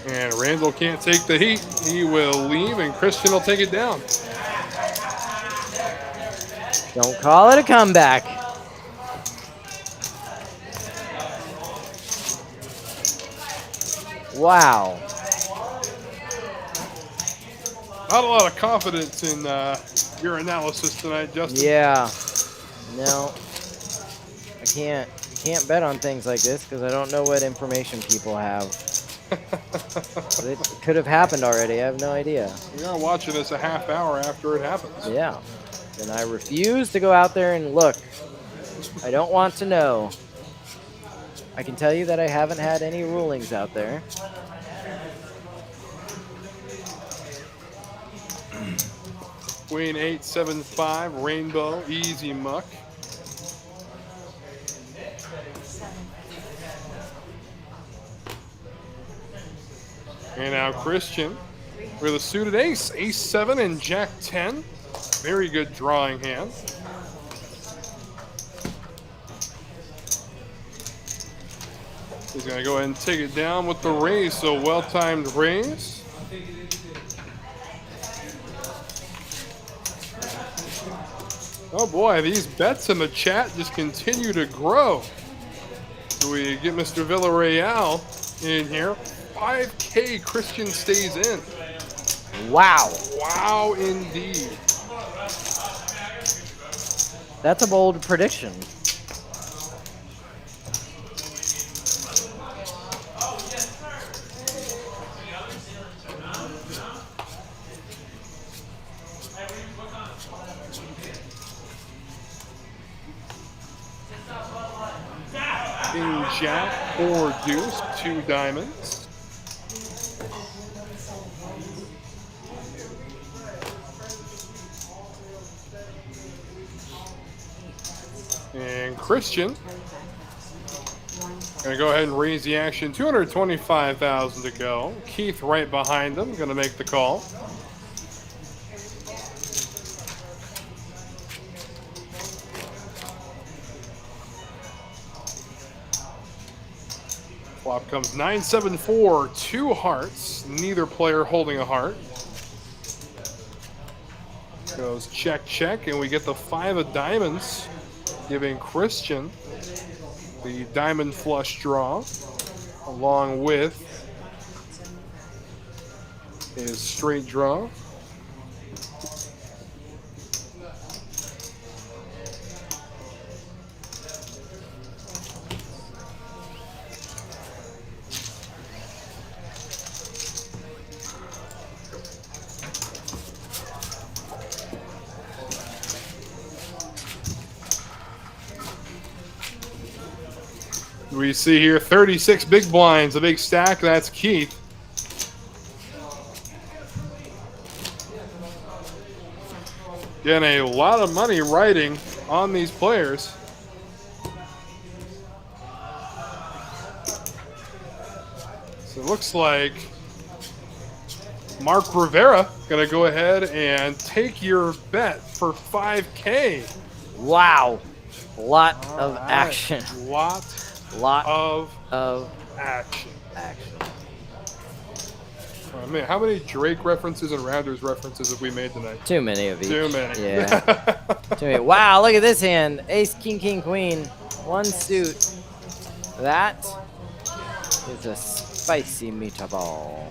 And Randall can't take the heat. He will leave, and Christian will take it down. Don't call it a comeback. Wow. Not a lot of confidence in your analysis tonight, Justin. Yeah. No. I can't bet on things like this because I don't know what information people have. It could have happened already. I have no idea. We are watching this a half hour after it happens. Yeah. And I refuse to go out there and look. I don't want to know. I can tell you that I haven't had any rulings out there. Queen 8-7-5, rainbow, easy muck. And now Christian with a suited ace, ace-7 and jack-10. Very good drawing hand. He's going to go ahead and take it down with the raise, so well-timed raise. Oh boy, these bets in the chat just continue to grow. So we get Mr. Villarreal in here. 5K Christian stays in. Wow. Wow, indeed. That's a bold prediction. King Jack or deuce, 2 diamonds. And Christian gonna go ahead and raise the action. 225,000 to go. Keith right behind him, gonna make the call. Flop comes 9-7-4, 2 hearts, neither player holding a heart. Goes check, check, and we get the 5 of diamonds, giving Christian the diamond flush draw, along with his straight draw. We see here 36 big blinds, a big stack. That's Keith. Getting a lot of money riding on these players. So it looks like Mark Rivera gonna go ahead and take your bet for 5K. Wow. Lot of action. Lot of action. Oh, man, how many Drake references and Rounders references have we made tonight? Too many of each. Too many. Yeah. Too many. Wow, look at this hand. Ace, king, king, queen. 1 suit. That is a spicy meatball.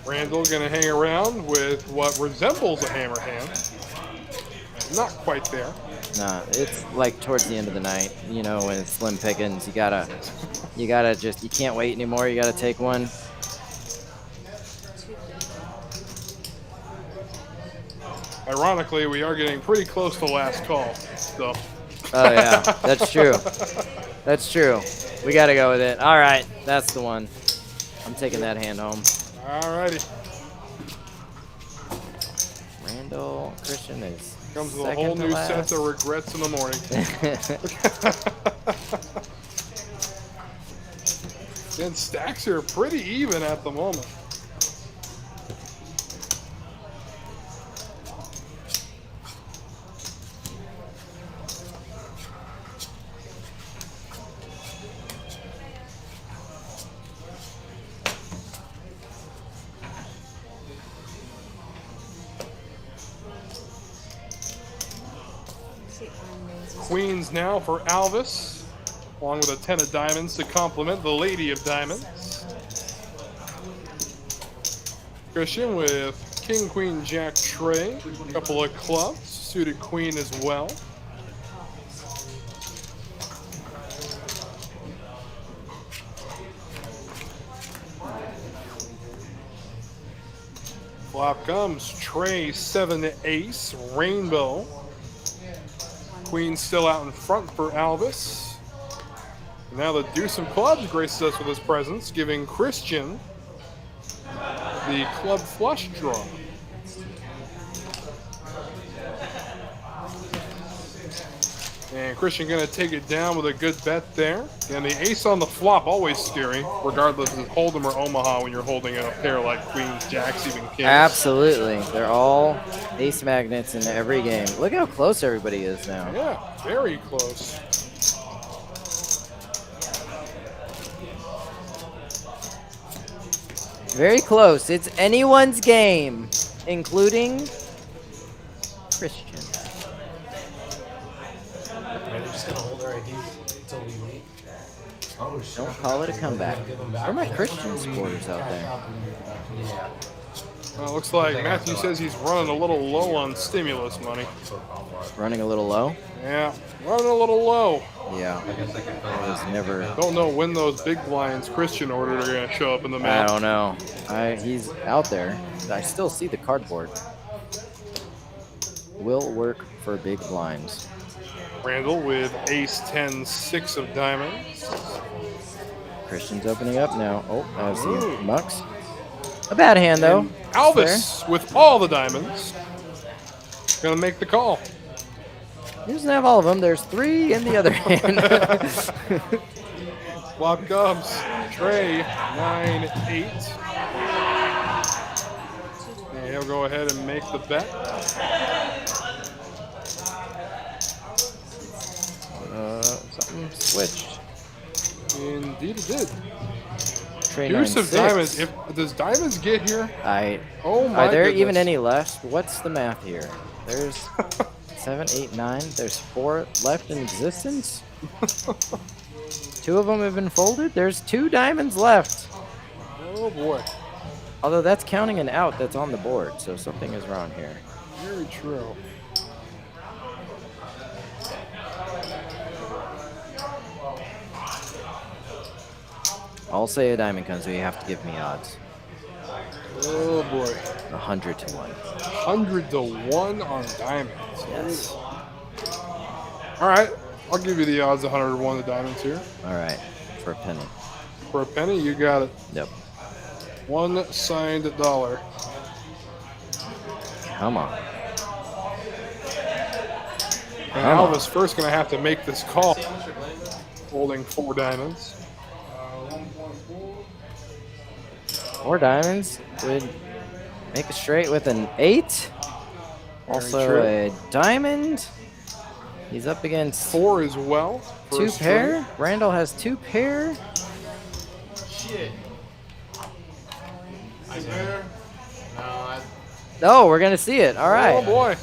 Randall gonna hang around with what resembles a hammer hand. Not quite there. Nah, it's like towards the end of the night. You know, when it's slim pickings, you gotta just, you can't wait anymore. You gotta take one. Ironically, we are getting pretty close to last call. So. Oh yeah, that's true. That's true. We gotta go with it. All right, that's the one. I'm taking that hand home. Alrighty. Randall Christian is comes with a whole new set of regrets in the morning. And stacks are pretty even at the moment. Queens now for Alvis, along with a 10 of diamonds to complement the Lady of Diamonds. Christian with King, Queen, Jack, Trey, a couple of clubs, suited Queen as well. Flop comes Trey 7 to ace, rainbow. Queen still out in front for Alvis. Now the deuce of clubs graces us with his presence, giving Christian the club flush draw. And Christian going to take it down with a good bet there. And the ace on the flop, always scary, regardless of Hold'em or Omaha when you're holding a pair like queens, jacks, even kings. Absolutely. They're all ace magnets in every game. Look how close everybody is now. Yeah, very close. Very close. It's anyone's game, including Christian. They're just gonna hold our IDs until we leave. Oh, shit. Don't call it a comeback. Where are my Christian supporters out there? Yeah. Well, it looks like Matthew says he's running a little low on stimulus money. Running a little low? Yeah, running a little low. Yeah. I was never... Don't know when those big blinds Christian ordered are going to show up in the mail. I don't know. He's out there. I still see the cardboard. Will work for big blinds. Randall with ace 10, 6 of diamonds. Christian's opening up now. Oh, I see Mux. A bad hand, though. And Alvis with all the diamonds. Going to make the call. He doesn't have all of them. There's 3 in the other hand. Flop comes Trey 9, 8. And he'll go ahead and make the bet. Something switched. Indeed it did. Trey Deuce 9, of 6. diamonds. Does diamonds get here? Oh my Are there goodness. even any left? What's the math here? There's 7, 8, 9. There's 4 left in existence. 2 of them have been folded. There's 2 diamonds left. Oh boy. Although that's counting an out that's on the board, so something is wrong here. Very true. I'll say a diamond comes, so you have to give me odds. Oh boy. 100 to 1. 100 to 1 on diamonds. Yes. All right. I'll give you the odds 100 to 1 the diamonds here. All right. For a penny. For a penny, you got it. Yep. 1 signed dollar. Come on. And Alvis first going to have to make this call. Holding 4 diamonds. 4 diamonds would make a straight with an 8. Also true. a diamond. He's up against 4 as well. 2 pair. Randall has 2 pair. Shit. Oh, we're gonna see it. All right. Oh boy.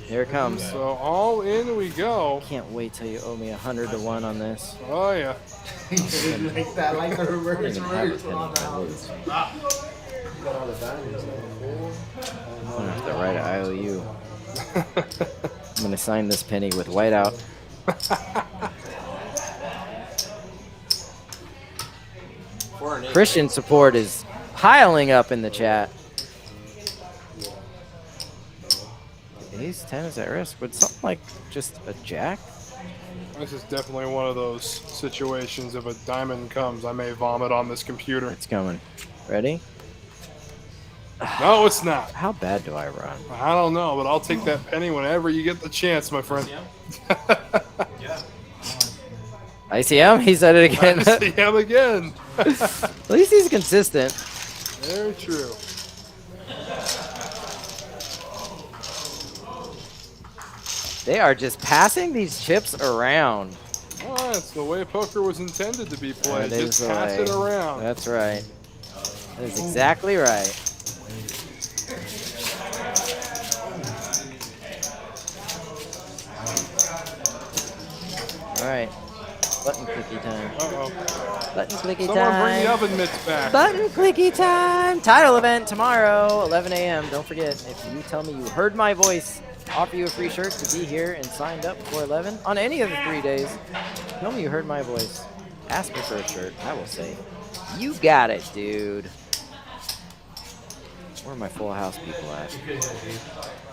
Here it comes. So all in we go. Can't wait till you owe me 100 to 1 on this. Oh yeah. Like that, like the I don't reverse. even have a penny if I lose. I'm gonna have to write an IOU. I'm gonna sign this penny with whiteout. Christian support is piling up in the chat. Ace 10 is at risk. Would something like just a jack? This is definitely one of those situations. If a diamond comes, I may vomit on this computer. It's coming. Ready? No, it's not. How bad do I run? I don't know, but I'll take that penny whenever you get the chance, my friend. Yeah. ICM? He said it again. See him again. At least he's consistent. Very true. They are just passing these chips around. Oh, that's the way poker was intended to be played. That is Just the pass way. it around. That's right. That is exactly right. All right. Button clicky time. Uh-oh. Button clicky Someone bring the time. oven mitts back. Button clicky time. Title event tomorrow, 11 a.m. Don't forget, if you tell me you heard my voice, offer you a free shirt to be here and signed up for 11 on any of the 3 days. Tell me you heard my voice. Ask me for a shirt. I will say, you got it, dude. Where are my full house people at?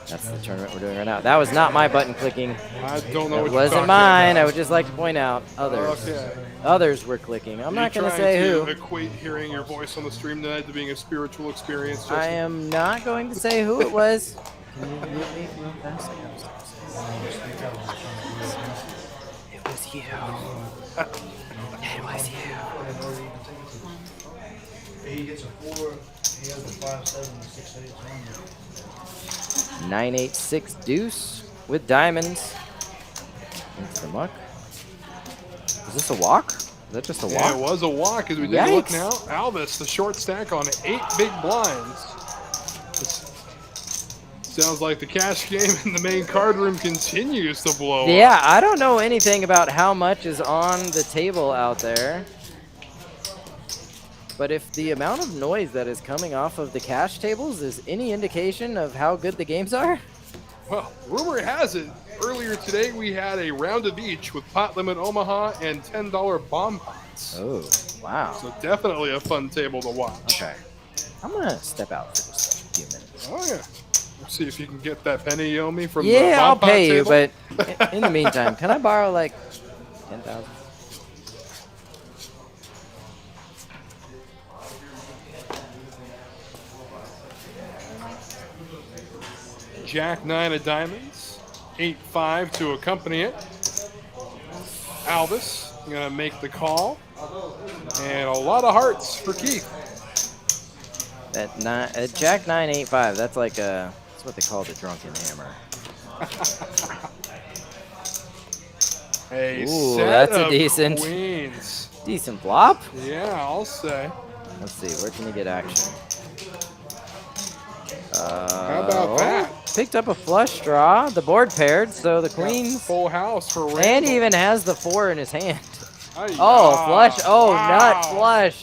That's the tournament we're doing right now. That was not my button clicking. I don't know It what you're wasn't talking mine. about. I would just like to point out others. Okay. Others were clicking. I'm not going to say who. Equate hearing your voice on the stream tonight to being a spiritual experience. Justin. I am not going to say who it was. Can you mute me real fast? It was you. It was you. He gets a 4. He has a 5, 7, 6, 8, 9-8-6 deuce with diamonds. Into the muck. Is this a walk? Is that just a walk? Yeah, it was a walk as we take a look Yikes. now. Albus, the short stack on 8 big blinds. This sounds like the cash game in the main card room continues to blow up. Yeah, I don't know anything about how much is on the table out there. But if the amount of noise that is coming off of the cash tables is any indication of how good the games are, Well, rumor has it, earlier today we had a round of each with pot limit Omaha and $10 bomb pots. oh, wow. So definitely a fun table to watch. Okay. I'm going to step out for just a few minutes. Oh yeah. Let's see if you can get that penny you owe me from the Yeah, bomb I'll pot pay you, table. but in the meantime, can I borrow like 10,000? Jack 9 of diamonds, 8-5 to accompany it. Albus gonna make the call, and a lot of hearts for Keith. At Jack 9-8-5, that's like a, that's what they call the drunken hammer. A Ooh, set that's a of decent- queens. Decent flop. Yeah, I'll say. Let's see, where can you get action? How about that? Picked up a flush draw. The board paired, so the queens. Full house for Randall. And he even has the 4 in his hand. Ay, Oh, ah, flush. Oh, wow. nut flush.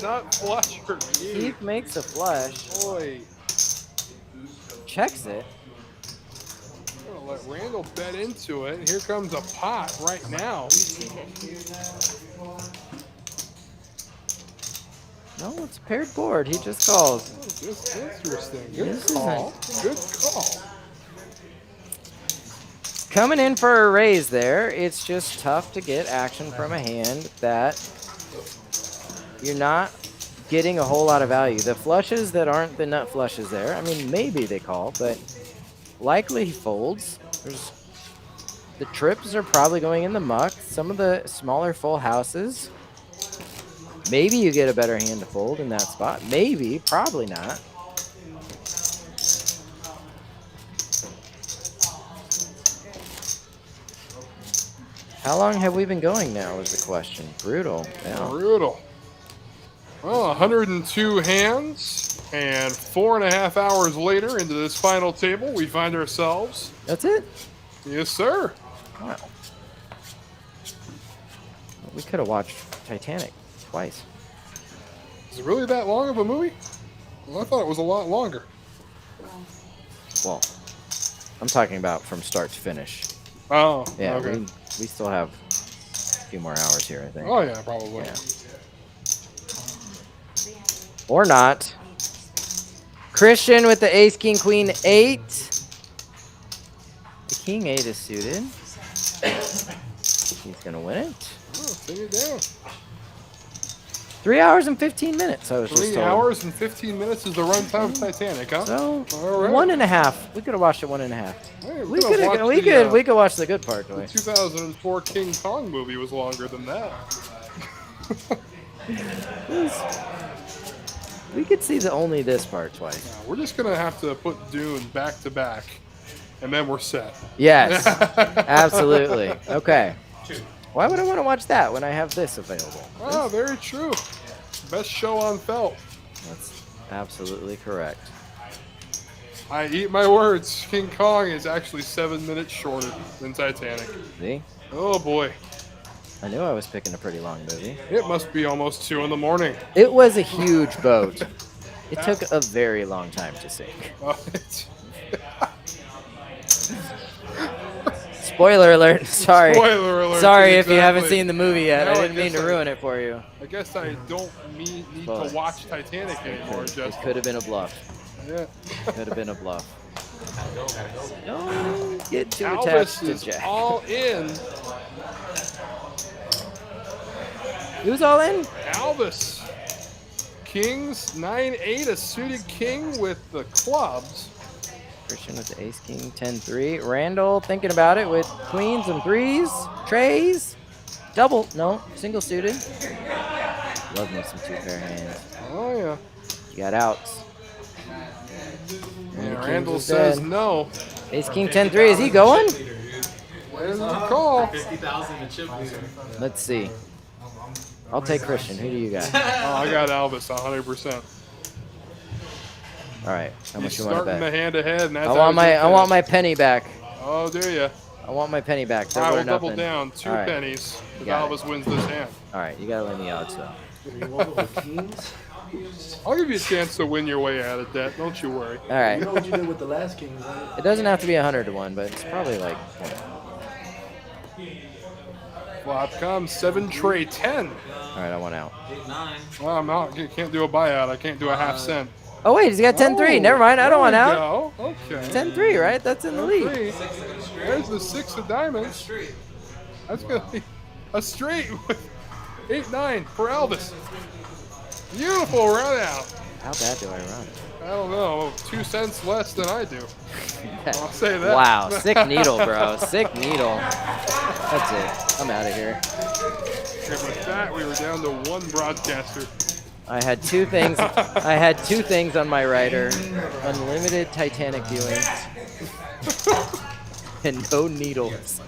Nut flush for Keith. Keith makes a flush. Boy, Checks it. I'm gonna let Randall bet into it. Here comes a pot right now. No, it's a paired board. He just calls. Oh, this is interesting. Good This call. Good call. Coming in for a raise there. It's just tough to get action from a hand that you're not getting a whole lot of value. The flushes that aren't the nut flushes there, I mean, maybe they call, but likely he folds. The trips are probably going in the muck. Some of the smaller full houses, maybe you get a better hand to fold in that spot. Maybe, probably not. How long have we been going now is the question. Brutal. Yeah. Brutal. Well, 102 hands, and 4.5 hours later into this final table, we find ourselves. That's it? Yes, sir. Wow. We could have watched Titanic twice. Is it really that long of a movie? Well, I thought it was a lot longer. Well, I'm talking about from start to finish. Oh, Yeah, okay. we still have a few more hours here, I think. Oh, yeah, probably. Yeah. Or not. Christian with the ace, king, queen, 8. The king 8 is suited. He's going to win it. Oh, take it down. 3 hours and 15 minutes, I was just 3 told. hours and 15 minutes is the runtime of Titanic, huh? So, All right. 1.5. We could have watched it 1.5. Hey, We could've could watched we could watch the good part, The Dwayne. 2004 King Kong movie was longer than that. We could see only this part twice. Now, we're just gonna have to put Dune back to back, and then we're set. Yes, absolutely. Okay. Why would I want to watch that when I have this available? Oh, very true. Best show on felt. That's absolutely correct. I eat my words. King Kong is actually 7 minutes shorter than Titanic. See? Oh boy, I knew I was picking a pretty long movie. it must be almost 2 in the morning. It was a huge boat. It took a very long time to sink. Spoiler alert. Sorry. Spoiler alert. Sorry if you haven't exactly. seen the movie yet. No, I I didn't mean guess to ruin it for you. I guess I don't need But to watch Titanic anymore, It Justin. could have been a bluff. Yeah. Could have been a bluff. Gotta go. Don't get too attached Alvis to is Jack. all in. Who's all in? Alvis. Kings, 9-8, a suited king with the clubs. Christian with the ace, king, 10-3. Randall thinking about it with queens and threes. Trays. Double. No, single suited. Love me some two-pair hands. Oh, yeah. You got outs. And the king Randall is says dead. no. Ace, king, 10-3. Is he going? Where's the call? 50,000 to chip leader. Let's see. I'll take Christian. Who do you got? Oh, I got Alvis, 100%. All right. How much He's you want to starting the bet? hand ahead, and that's I want my penny back. Oh, do you? I want my penny back. All right, Double we'll or double nothing. down 2 All right. pennies if Got Alvis wins this hand. All right, you gotta lay me odds though. I'll give you a chance to win your way out of debt. Don't you worry. All right. You know what you did with the last king, right? It doesn't have to be 100 to 1, but it's probably like. Flop comes 7 tray 10. All right, I want out. 8, 9. Well, I'm not. Can't do a buyout. I can't do a half cent. Oh wait, he's got 10-3. Never mind, I don't want out. Go. Okay. 10-3, right? That's in the lead. 10-3. There's the 6 of diamonds. That's gonna be a straight with 8-9 for Alvis. Beautiful run out. How bad do I run? I don't know. 2 cents less than I do. I'll say that. Wow, sick needle, bro. Sick needle. That's it. I'm out of here. And with that, we were down to 1 broadcaster. I had 2 things. I had 2 things on my rider: unlimited Titanic viewing and no needles.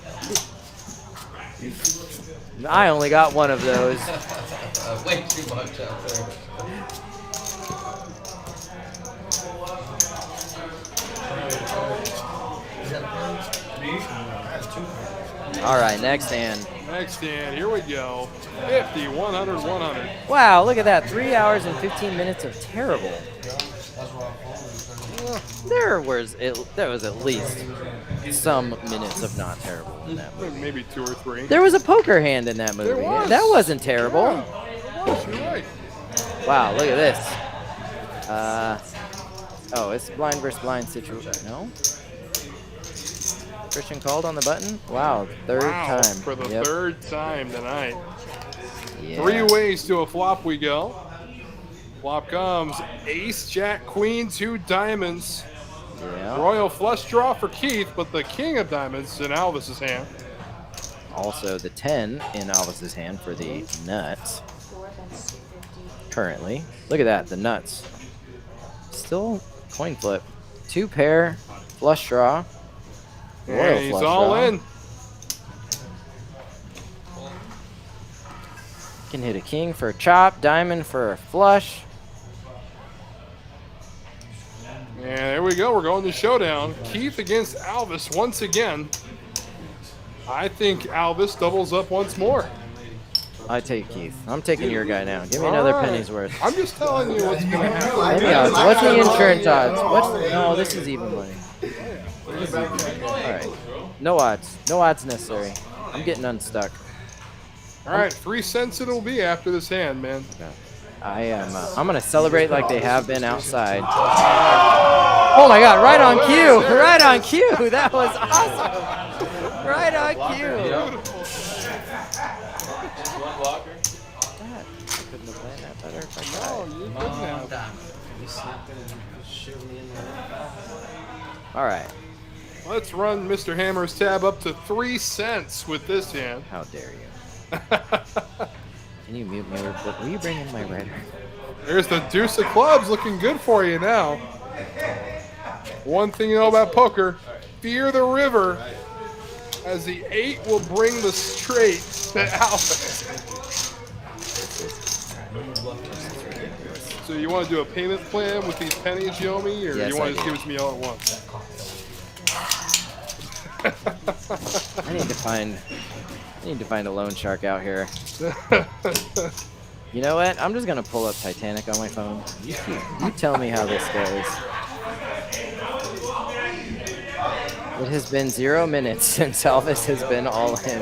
I only got 1 of those. Way too much out there. All right, next hand. Next hand, here we go. 50, 100, 100. Wow, look at that. 3 hours and 15 minutes of terrible. There was at least some minutes of not terrible in that movie. Maybe 2 or 3. There was a poker hand in that movie. There was. That wasn't terrible. Yeah, it was, you're right. Wow, look at this. Oh, it's blind versus blind situation. No? Christian called on the button? Wow, third Wow, time. for the Yep. 3rd time tonight. Yeah. 3 ways to a flop we go. Flop comes ace, jack, queen, 2 diamonds. Yeah. Royal flush draw for Keith, but the king of diamonds in Alvis's hand. Also the 10 in Alvis's hand for the nuts. Currently. Look at that, the nuts. Still coin flip. 2 pair, flush draw. Royal And he's flush all draw. in. Can hit a king for a chop, diamond for a flush. And there we go. We're going to showdown. Keith against Alvis once again. I think Alvis doubles up once more. I take Keith. I'm taking your guy now. Give me another All right. penny's worth. I'm just telling you what's going to happen. Maybe odds. What's the insurance odds? What's no? This is even money. All right. No odds. No odds necessary. I'm getting unstuck. All right, 3 cents it'll be after this hand, man. I am. I'm gonna celebrate like they have been outside. Oh my God! Right on cue! Right on cue! That was awesome! Right on cue! I couldn't have planned that better if I tried. Oh, you couldn't have. All right. Let's run Mr. Hammer's tab up to 3 cents with this hand. How dare you? Can you mute me? Will you bring in my rider? There's the deuce of clubs looking good for you now. One thing you know about poker, fear the river, as the 8 will bring the straight to Alvis. So you want to do a payment plan with these pennies you owe me, or Yes, you want I to just do. give it to me all at once? I need to find a loan shark out here. You know what? I'm just gonna pull up Titanic on my phone. You tell me how this goes. It has been 0 minutes since Alvis has been all in.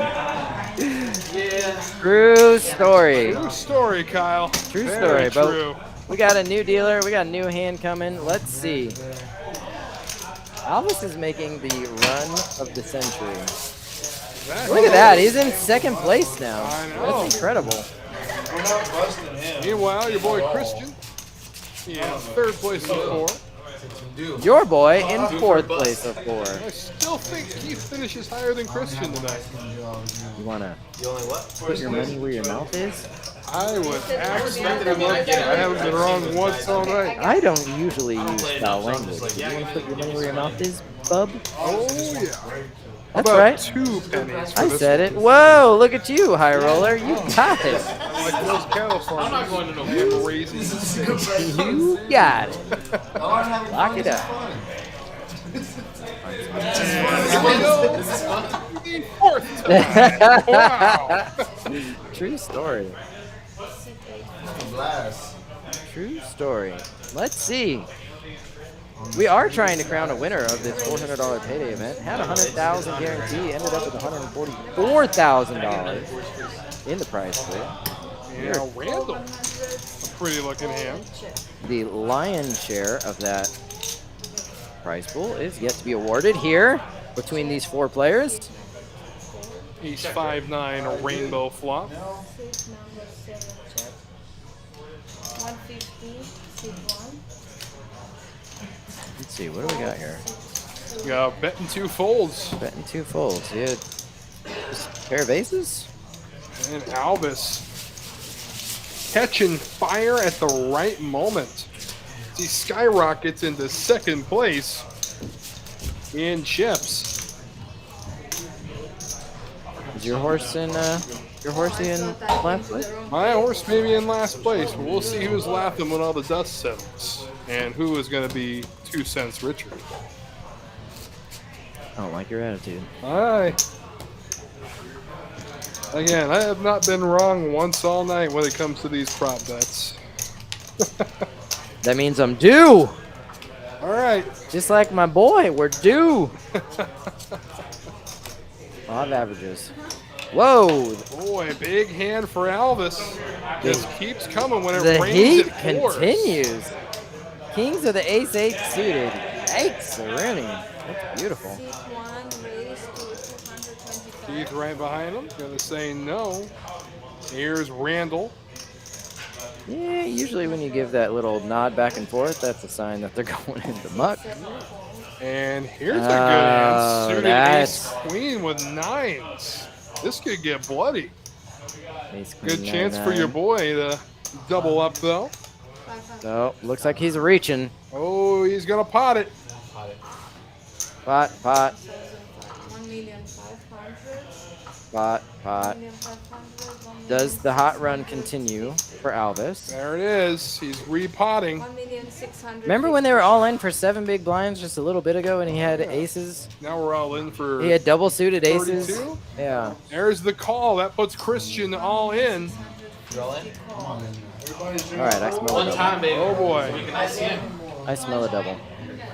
True story. True story, Kyle. True Very story, true. We got a new dealer. We got a new hand coming. Let's see. Alvis is making the run of the century. Look at that. He's in second place now. I know. That's incredible. We're not busting him. Meanwhile, your boy Christian, he is third place of 4. Your boy in fourth place of 4. I still think Keith finishes higher than Christian tonight. You want to You only what? put your money where your mouth is? I would absolutely love to. I haven't been wrong once all night. I don't usually use foul language. You want to put your money where your mouth is, bub? Oh, yeah. How That's about right. 2 pennies for I this said one? it. Whoa, look at you, high roller. You got it. Like those Californians. I'm not going to no crazy. You got it. Lock it up. Here we go. The 4th time. Wow. True story. True story. Let's see. We are trying to crown a winner of this $400 payday event. Had $100,000 guarantee, ended up with $144,000 in the prize pool. Yeah, Randall. A pretty looking hand. The lion's share of that prize pool is yet to be awarded here between these 4 players. Ace 5-9, a rainbow flop. 150, C1. Let's see, what do we got here? We got betting 2 folds. Betting 2 folds. You had just a pair of aces? And Alvis catching fire at the right moment. He skyrockets into second place in chips. Is your horse in last place? My horse may be in last place, but we'll see who's laughing when all the dust settles and who is going to be 2 cents richer. I don't like your attitude. Aye. Again, I have not been wrong once all night when it comes to these prop bets. That means I'm due. All right. Just like my boy, we're due. Odd averages. Whoa. Boy, big hand for Alvis. Just keeps coming when it The rains. heat It pours. continues. Kings of the ace-8 suited. Yikes, Rooney. That's beautiful. C1 raised to 225. Keith right behind him. Gonna say no. Here's Randall. Yeah, usually when you give that little nod back and forth, that's a sign that they're going into muck. And here's a good hand. Suited that's- ace queen with 9s. This could get bloody. Ace, queen, Good chance 9, for your 9. boy to double up though. 500. So, looks like he's reaching. Oh, he's gonna pot it. Pot, pot, 1,500,000. pot, pot. 1,500,000. Does the hot run continue for Alvis? There it is. He's repotting. 1,600,000. Remember when they were all in for 7 big blinds just a little bit ago and he had aces? Now we're all in for He had double suited aces. 32. Yeah. There's the call. That puts Christian all in. Roll in. All right, I smell a One double. time, baby. Oh boy. I see him. I smell a double.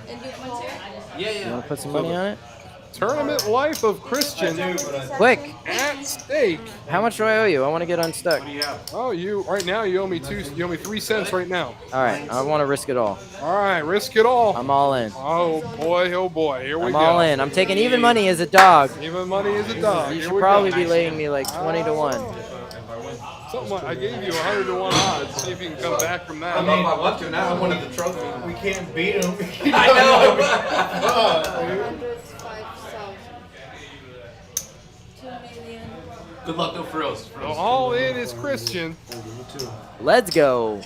And you call. Yeah, You want to put some money on it? Tournament life of Christian Quick. at stake. How much do I owe you? I want to get unstuck. Oh, you right now you owe me 3 cents right now. All right, I want to risk it all. All right, risk it all. I'm all in. Oh boy, here we I'm go. all in. I'm taking even money as a dog. Even money is a dog. You Here should we probably go. be laying me like 20 to 1. Something like I gave you 100 to 1 odds. See if you can come back from that. I want to now. I wanted the trophy. We can't beat him. I know. 105,000. 2 million. Good luck, no frills. So all in is Christian. Let's go.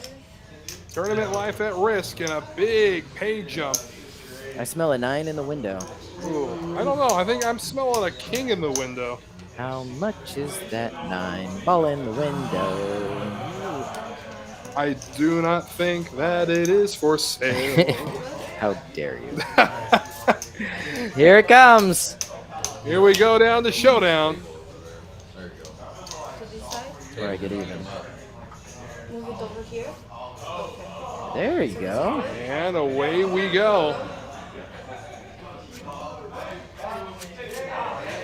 Tournament life at risk and a big pay jump. I smell a 9 in the window. Ooh, I don't know. I think I'm smelling a king in the window. How much is that 9? Ball in the window. I do not think that it is for sale. How dare you? Here it comes. Here we go down to showdown. To this side. Where I get even. Move it over here. There you go. And away we go.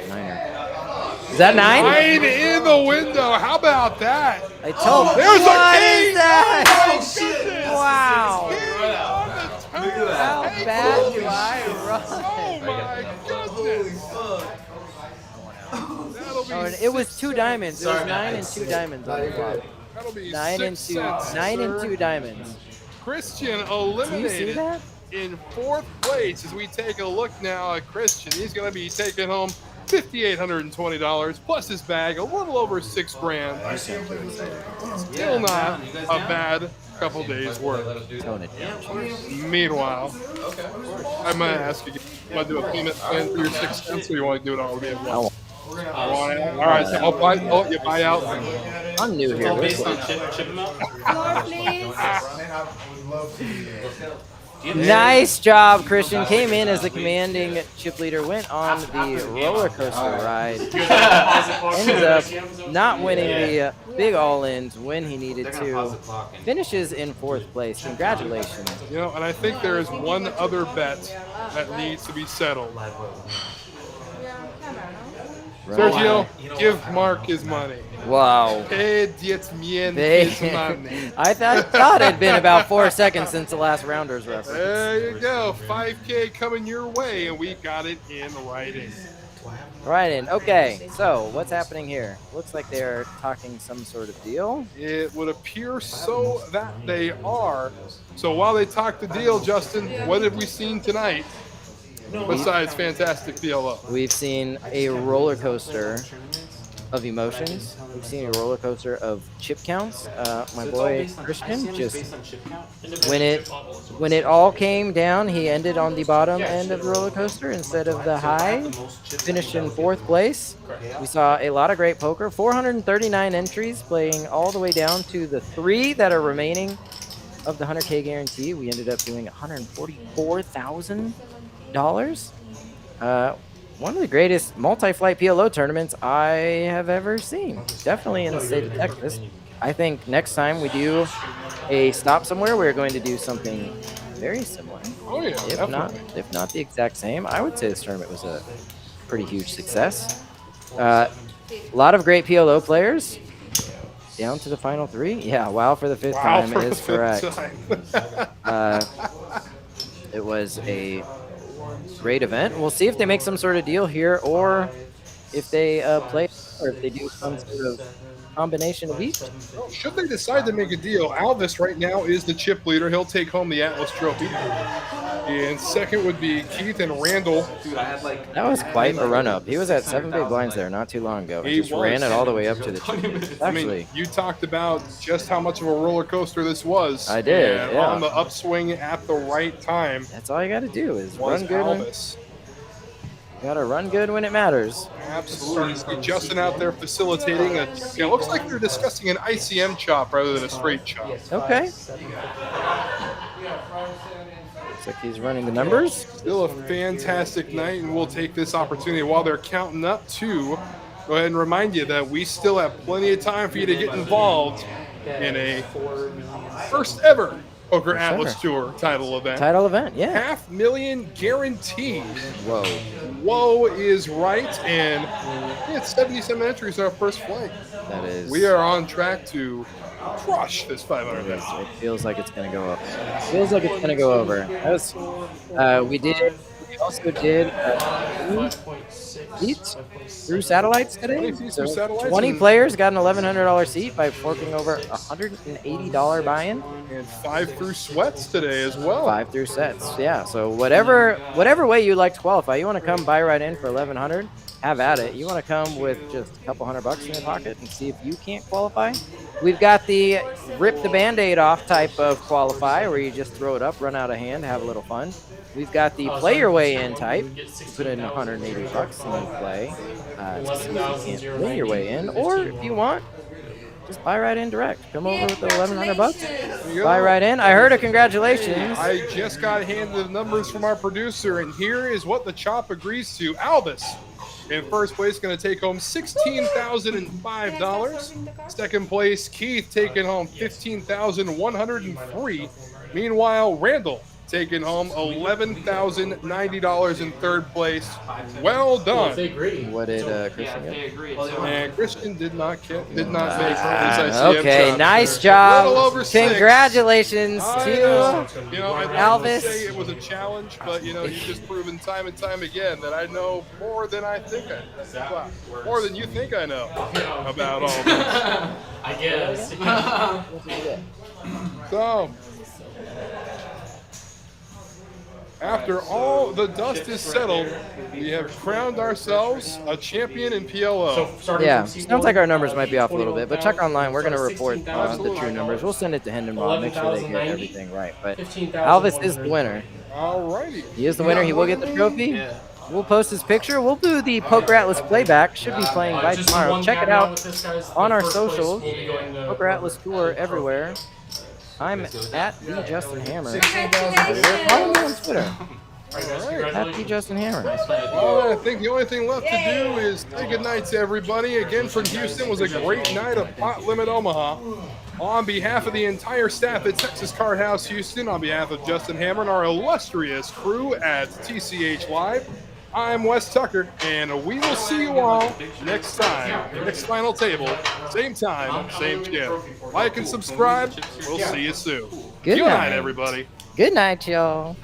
Niner. Is that 9? Right in the window. How about that? I told. There's a What king! is that? Oh, Wow. How How bad do I run? Oh my goodness! That'll be Oh, and it was 2 Sorry, diamonds. It was man. 9 and 2 diamonds on the flop. That'll be 9 and 6 2. cents, 9 and sir. 2 diamonds. Christian Do you see eliminated that? in 4th place. As we take a look now at Christian, he's going to be taking home $5,820 plus his bag, a little over $6 grand. Still not a bad couple days work. Tone it down. Meanwhile, I might ask you, you want to do a payment plan for your 6 cents, or you want to do it all at once? All right, so I'll buy. Oh, you buy out. I'm new here. Based on chip amount? Floor, please. Nice job, Christian. Came in as the commanding chip leader, went on the roller coaster ride. Ended up not winning the big all-ins when he needed to. Finishes in 4th place. Congratulations. You know, and I think there is one other bet that needs to be settled. Sergio, give Mark his money. Wow. Pay diez mil They, his money. I thought it had been about 4 seconds since the last rounders reference. There you go. 5K coming your way, and we got it in writing. Right in. Okay, so what's happening here? Looks like they're talking some sort of deal. It would appear so that they are. So while they talk the deal, Justin, what have we seen tonight besides fantastic PLO? We've seen a roller coaster of emotions. We've seen a roller coaster of chip counts. My boy Christian just when it all came down, he ended on the bottom end of the roller coaster instead of the high. Finished in 4th place. We saw a lot of great poker. 439 entries, playing all the way down to the 3 that are remaining of the 100K guarantee. We ended up doing $144,000. One of the greatest multi-flight PLO tournaments I have ever seen. Definitely in the state of Texas. I think next time we do a stop somewhere, we're going to do something very similar. Oh yeah, If not the exact same. I would say this tournament was a pretty huge success. A lot of great PLO players. Down to the final 3. Yeah, wow for the 5th time is correct. It was a great event. We'll see if they make some sort of deal here, or if they play, or if they do some sort of combination of each. Well, should they decide to make a deal, Alvis right now is the chip leader. He'll take home the Atlas Trophy. And second would be Keith and Randall. That was quite a run-up. He was at 7 big blinds there not too long ago. He just ran it all the way up to the chip. I mean, you talked about just how much of a roller coaster this was. I did, and yeah. on the upswing at the right time. That's all you got to do is Was run good. Alvis. You got to run good when it matters. Absolutely. See Justin out there facilitating. It looks like they're discussing an ICM chop rather than a straight chop. Okay. Looks like he's running the numbers. Still a fantastic night, and we'll take this opportunity while they're counting up to go ahead and remind you that we still have plenty of time for you to get involved in a first ever PokerAtlas Tour title event. Title event, yeah. $500,000 guaranteed. Whoa. Whoa is right, and it's 77 entries our first flight. That is. We are on track to crush this 500,000. It feels like it's going to go up. It feels like it's going to go over. That was, we also did seats through satellites today. So 20 players got an $1,100 seat by forking over $180 buy-in. And 5 through sweats today as well. 5 through sets, yeah. So whatever way you like to qualify, you want to come buy right in for $1,100, have at it. You want to come with just a couple $100 in your pocket and see if you can't qualify. We've got the rip the Band-Aid off type of qualify, where you just throw it up, run out of hand, have a little fun. We've got the play your way in type. You put in $180 and you play to see if you can't play your way in, or if you want, just buy right in direct. Come over with the $1,100. Buy right in. I heard a congratulations. I just got handed the numbers from our producer, and here is what the chop agrees to. Alvis in first place, going to take home $16,005. Second place, Keith taking home $15,103. Meanwhile, Randall taking home $11,090 in third place. Well done. What did Christian get? And Christian did not make his ICM Okay, job. nice A job. little over 6. Congratulations I to know. You know, I Alvis. say it was a challenge, but you know, you've just proven time and time again that I know more than I think I know. Well, more than you think I know about all this. I guess. So, after all the dust is settled, we have crowned ourselves a champion in PLO. Yeah, sounds like our numbers might be off a little bit, but check online. We're going to report the true numbers. We'll send it to Hindenburg, make sure they get everything right. But Alvis is the winner. Alrighty. He is the winner. He will get the trophy. We'll post his picture. We'll do the PokerAtlas playback. Should be playing by tomorrow. Check it out on our socials. PokerAtlas Tour everywhere. I'm at the Justin Hammer. Follow me on Twitter. At the Justin Hammer. Well, I think the only thing left to do is say goodnight to everybody. Again, from Houston, was a great night of Pot Limit Omaha. On behalf of the entire staff at Texas Card House Houston, on behalf of Justin Hammer and our illustrious crew at TCH Live, I'm Wes Tucker, and we will see you all next time, next final table, same time, same channel. Like and subscribe. We'll see you soon. Good night, everybody. Good night, y'all.